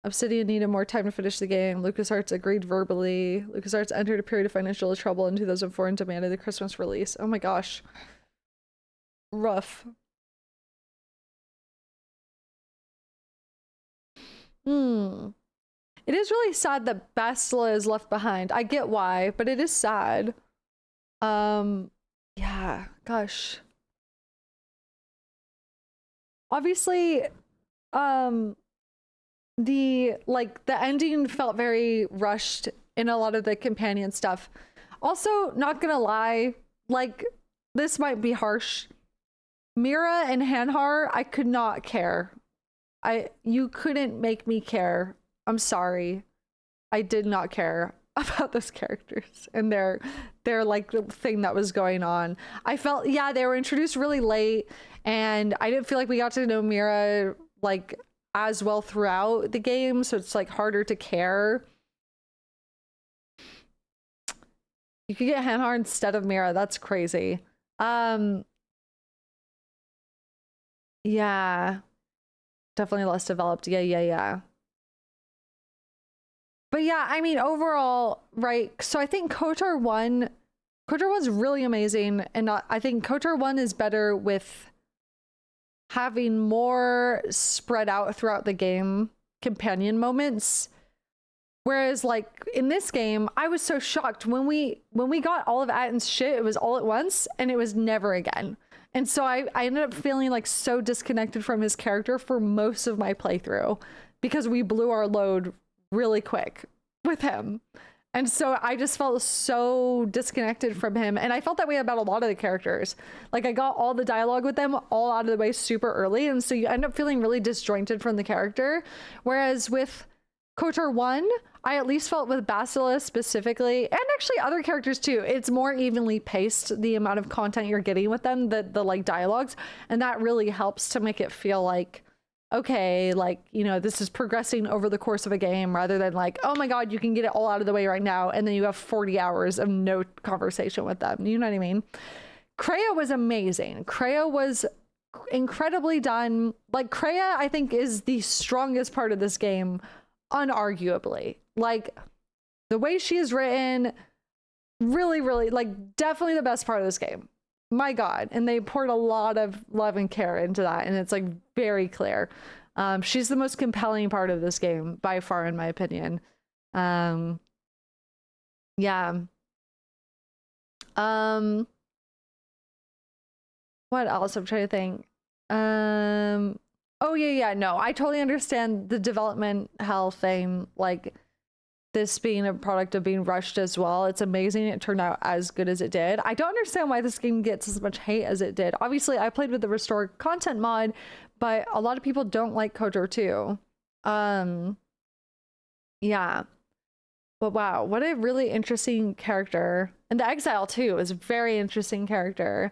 Obsidian needed more time to finish the game. LucasArts agreed verbally. LucasArts entered a period of financial trouble in 2004 and demanded the Christmas release. Oh my gosh. Rough. It is really sad that Bastila is left behind. I get why, but it is sad. Yeah, gosh. Obviously, the ending felt very rushed in a lot of the companion stuff. Also, not gonna lie, like, this might be harsh. Mira and Hanhar, I could not care. You couldn't make me care. I'm sorry. I did not care about those characters and their like the thing that was going on. I felt, yeah, they were introduced really late, and I didn't feel like we got to know Mira like as well throughout the game, so it's like harder to care. You could get Hanhar instead of Mira. That's crazy. Yeah, definitely less developed. Yeah. But yeah, I mean, overall, right? So I think KOTOR 1's really amazing, and I think KOTOR 1 is better with having more spread out throughout the game companion moments. Whereas like in this game, I was so shocked when we got all of Atton's shit, it was all at once and it was never again. And so I ended up feeling like so disconnected from his character for most of my playthrough because we blew our load really quick with him. And so I just felt so disconnected from him. And I felt that way about a lot of the characters. Like I got all the dialogue with them all out of the way super early. And so you end up feeling really disjointed from the character. Whereas with KOTOR 1, I at least felt with Basilisk specifically, and actually other characters too, it's more evenly paced, the amount of content you're getting with them, the like dialogues. And that really helps to make it feel like, okay, like, you know, this is progressing over the course of a game rather than like, oh my God, you can get it all out of the way right now. And then you have 40 hours of no conversation with them. You know what I mean? Kreia was amazing. Kreia was incredibly done. Like Kreia, I think, is the strongest part of this game, unarguably. Like the way she is written, really, really, like definitely the best part of this game. My God. And they poured a lot of love and care into that. And it's like very clear. She's the most compelling part of this game by far, in my opinion. Yeah. What else? I'm trying to think. Oh yeah. No, I totally understand the development hell thing. Like this being a product of being rushed as well. It's amazing it turned out as good as it did. I don't understand why this game gets as much hate as it did. Obviously, I played with the restored content mod, but a lot of people don't like KOTOR 2. Yeah. But wow, what a really interesting character. And the Exile too is a very interesting character.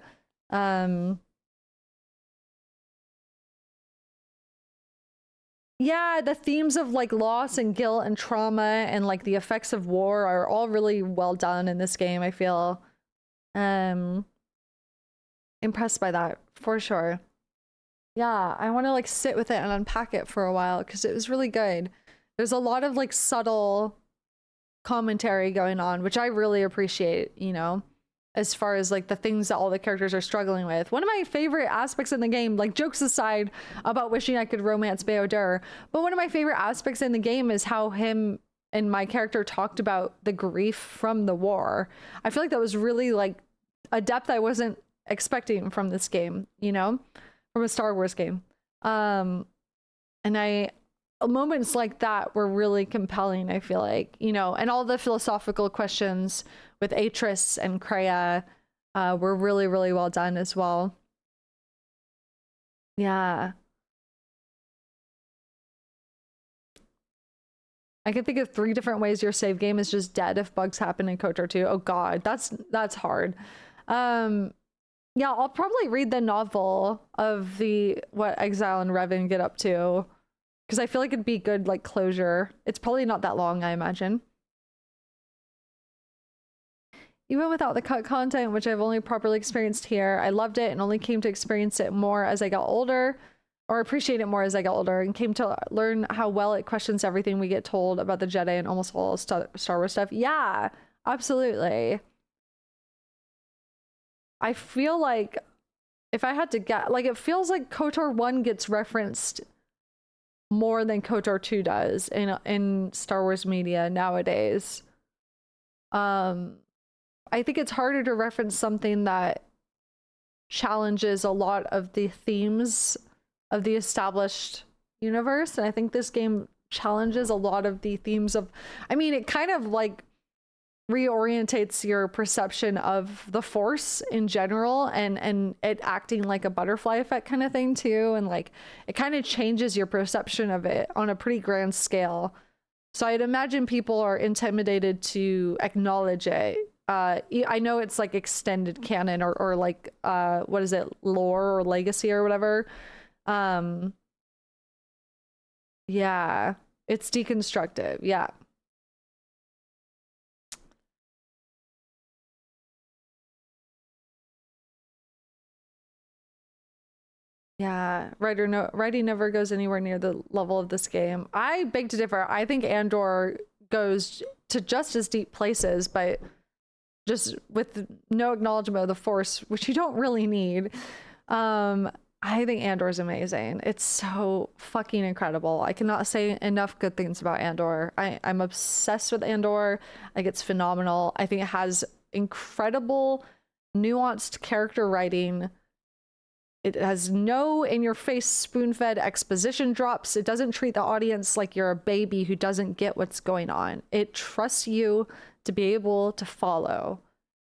Yeah, the themes of like loss and guilt and trauma and like the effects of war are all really well done in this game, I feel. Impressed by that, for sure. Yeah, I want to like sit with it and unpack it for a while because it was really good. There's a lot of like subtle commentary going on, which I really appreciate, you know, as far as like the things that all the characters are struggling with. One of my favorite aspects in the game, like jokes aside about wishing I could romance Beodur, but one of my favorite aspects in the game is how him and my character talked about the grief from the war. I feel like that was really like a depth I wasn't expecting from this game, you know, from a Star Wars game. And moments like that were really compelling, I feel like, you know, and all the philosophical questions with Atris and Kreia were really, really well done as well. Yeah. I can think of 3 different ways your save game is just dead if bugs happen in KOTOR 2. Oh God, that's hard. Yeah, I'll probably read the novel of what Exile and Revan get up to, because I feel like it'd be good like closure. It's probably not that long, I imagine. Even without the cut content, which I've only properly experienced here, I loved it and only came to experience it more as I got older, or appreciate it more as I got older, and came to learn how well it questions everything we get told about the Jedi and almost all Star Wars stuff. Yeah, absolutely. I feel like if I had to get, like, it feels like KOTOR 1 gets referenced more than KOTOR 2 does in Star Wars media nowadays. I think it's harder to reference something that challenges a lot of the themes of the established universe. And I think this game challenges a lot of the themes of, I mean, it kind of like reorientates your perception of the Force in general, and it acting like a butterfly effect kind of thing too. And like, it kind of changes your perception of it on a pretty grand scale. So I'd imagine people are intimidated to acknowledge it. I know it's like extended canon or like, what is it, lore or legacy or whatever. Yeah, it's deconstructive. Yeah. Yeah, writing never goes anywhere near the level of this game. I beg to differ. I think Andor goes to just as deep places, but just with no acknowledgement of the Force, which you don't really need. I think Andor's amazing. It's so fucking incredible. I cannot say enough good things about Andor. I'm obsessed with Andor. Like, it's phenomenal. I think it has incredible, nuanced character writing. It has no in-your-face spoon-fed exposition drops. It doesn't treat the audience like you're a baby who doesn't get what's going on. It trusts you to be able to follow.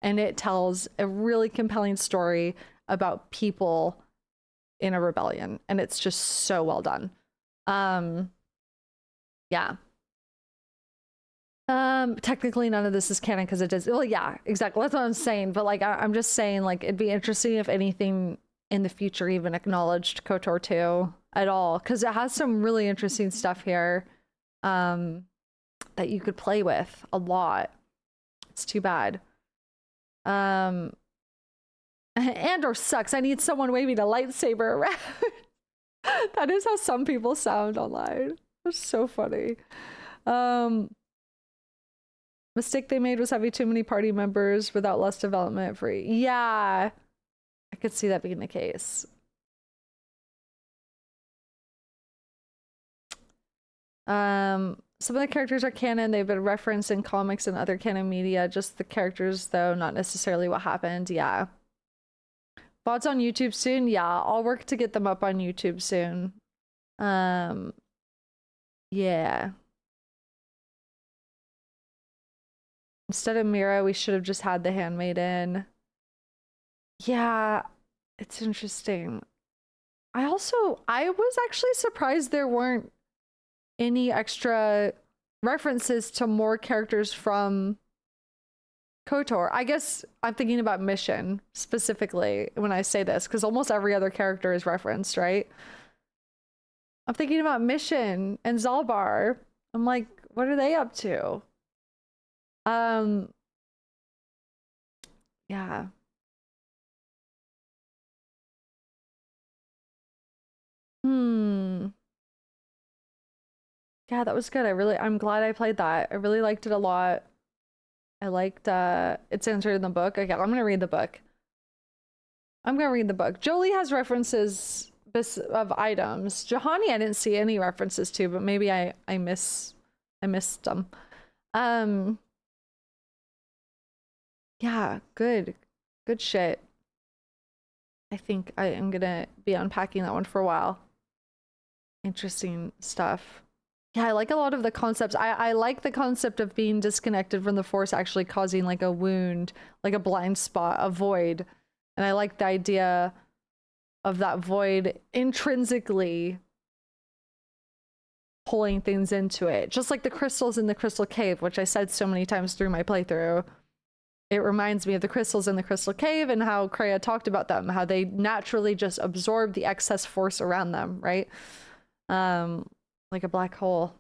And it tells a really compelling story about people in a rebellion. And it's just so well done. Yeah. Technically none of this is canon because it does. Well, yeah, exactly. That's what I'm saying. But like, I'm just saying, like, it'd be interesting if anything in the future even acknowledged KOTOR II at all, because it has some really interesting stuff here that you could play with a lot. It's too bad. Andor sucks. I need someone waving a lightsaber around. That is how some people sound online. It's so funny. Mistake they made was having too many party members without less development free. Yeah, I could see that being the case. Some of the characters are canon. They've been referenced in comics and other canon media. Just the characters, though, not necessarily what happened. Yeah. VODs on YouTube soon? Yeah, I'll work to get them up on YouTube soon. Yeah. Instead of Mira, we should have just had the Handmaiden. Yeah, it's interesting. I was actually surprised there weren't any extra references to more characters from KOTOR. I guess I'm thinking about Mission specifically when I say this, because almost every other character is referenced, right? I'm thinking about Mission and Zalbar. I'm like, what are they up to? Yeah. Yeah, that was good. I'm glad I played that. I really liked it a lot. I liked it's answered in the book. Okay, I'm gonna read the book. Jolie has references of items. Juhani I didn't see any references to, but maybe I missed them. Yeah, good shit. I think I am gonna be unpacking that one for a while. Interesting stuff. Yeah, I like a lot of the concepts. I like the concept of being disconnected from the Force actually causing like a wound, like a blind spot, a void. And I like the idea of that void intrinsically pulling things into it. Just like the crystals in the Crystal Cave, which I said so many times through my playthrough. It reminds me of the crystals in the Crystal Cave and how Kreia talked about them, how they naturally just absorb the excess force around them, right? Like a black hole.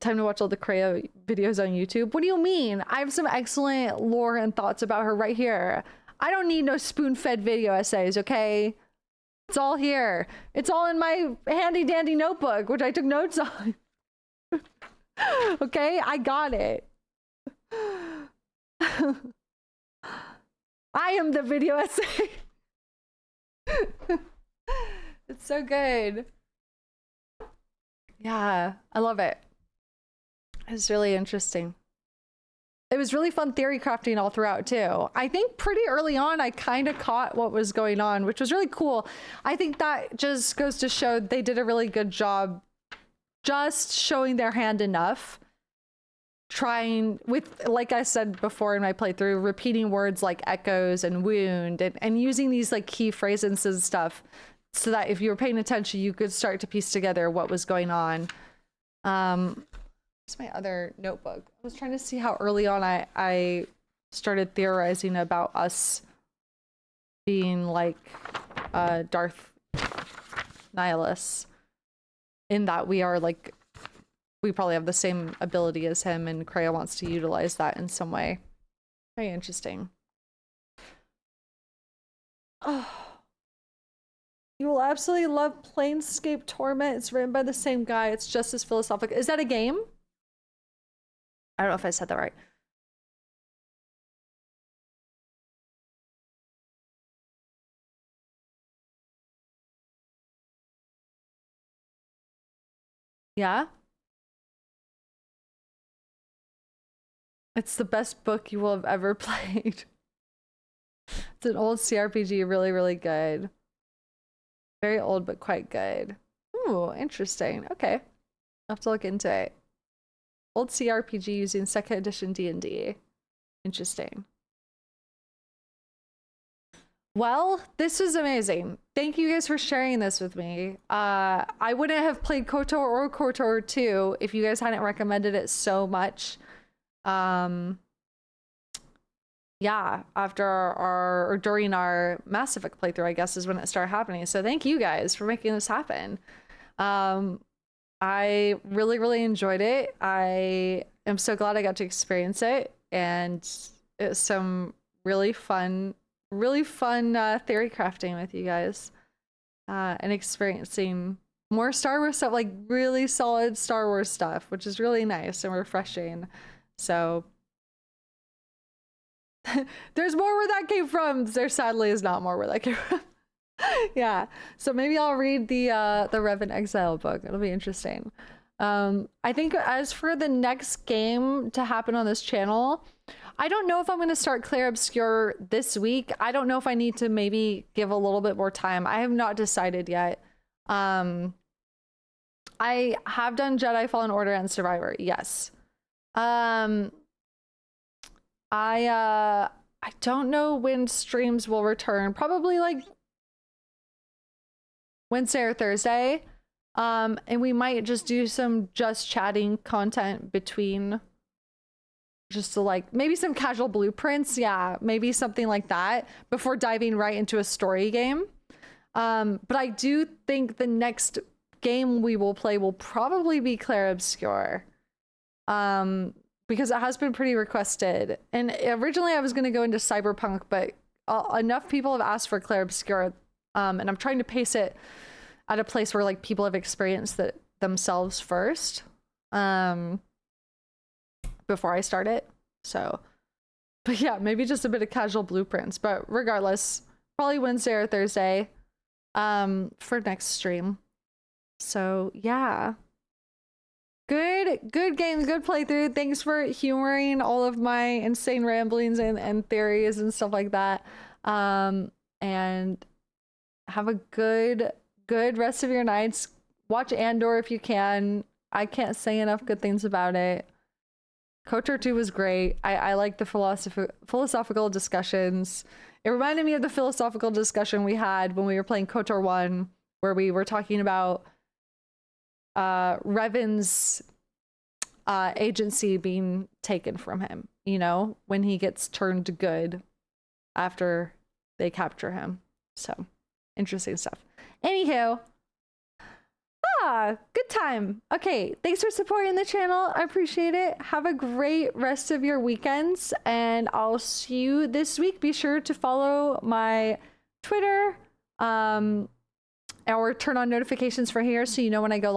Time to watch all the Kreia videos on YouTube. What do you mean? I have some excellent lore and thoughts about her right here. I don't need no spoon-fed video essays, okay? It's all here. It's all in my handy dandy notebook, which I took notes on. Okay, I got it. I am the video essay. It's so good. Yeah, I love it. It's really interesting. It was really fun theory crafting all throughout too. I think pretty early on I kind of caught what was going on, which was really cool. I think that just goes to show they did a really good job just showing their hand enough. Trying with, like I said before in my playthrough, repeating words like echoes and wound and using these like key phrases and stuff so that if you were paying attention, you could start to piece together what was going on. It's my other notebook. I was trying to see how early on I started theorizing about us being like Darth Nihilus, in that we are like, we probably have the same ability as him, and Kreia wants to utilize that in some way. Very interesting. Oh, you will absolutely love Planescape Torment. It's written by the same guy. It's just as philosophical. Is that a game? I don't know if I said that right. Yeah? It's the best book you will have ever played. It's an old CRPG, really, really good. Very old, but quite good. Ooh, interesting. Okay. I'll have to look into it. Old CRPG using 2nd edition D&D. Interesting. Well, this was amazing. Thank you guys for sharing this with me. I wouldn't have played KOTOR or KOTOR II if you guys hadn't recommended it so much. Yeah, after or during our Mass Effect playthrough, I guess, is when it started happening. So thank you guys for making this happen. I really, really enjoyed it. I am so glad I got to experience it, and it was some really fun theory crafting with you guys, and experiencing more Star Wars stuff, like really solid Star Wars stuff, which is really nice and refreshing. So there's more where that came from. There sadly is not more where that came from. Yeah, so maybe I'll read the Revan Exile book. It'll be interesting. I think as for the next game to happen on this channel, I don't know if I'm going to start Clair Obscure this week. I don't know if I need to maybe give a little bit more time. I have not decided yet. I have done Jedi Fallen Order and Survivor, yes. I don't know when streams will return. Probably like Wednesday or Thursday. And we might just do some just chatting content between, just to like maybe some casual blueprints. Yeah, maybe something like that before diving right into a story game. But I do think the next game we will play will probably be Clair Obscure. Because it has been pretty requested. And originally I was going to go into Cyberpunk, but enough people have asked for Clair Obscure. And I'm trying to pace it at a place where like people have experienced it themselves first, before I start it. So, but yeah, maybe just a bit of casual blueprints, but regardless, probably Wednesday or Thursday, for next stream. So yeah. Good game, good playthrough. Thanks for humoring all of my insane ramblings and theories and stuff like that. And have a good rest of your nights. Watch Andor if you can. I can't say enough good things about it. KOTOR II was great. I like the philosophical discussions. It reminded me of the philosophical discussion we had when we were playing KOTOR 1, where we were talking about Revan's agency being taken from him, you know, when he gets turned good after they capture him. So interesting stuff. Anywho, good time. Okay, thanks for supporting the channel. I appreciate it. Have a great rest of your weekends, and I'll see you this week. Be sure to follow my Twitter, or turn on notifications for here so you know when I go live.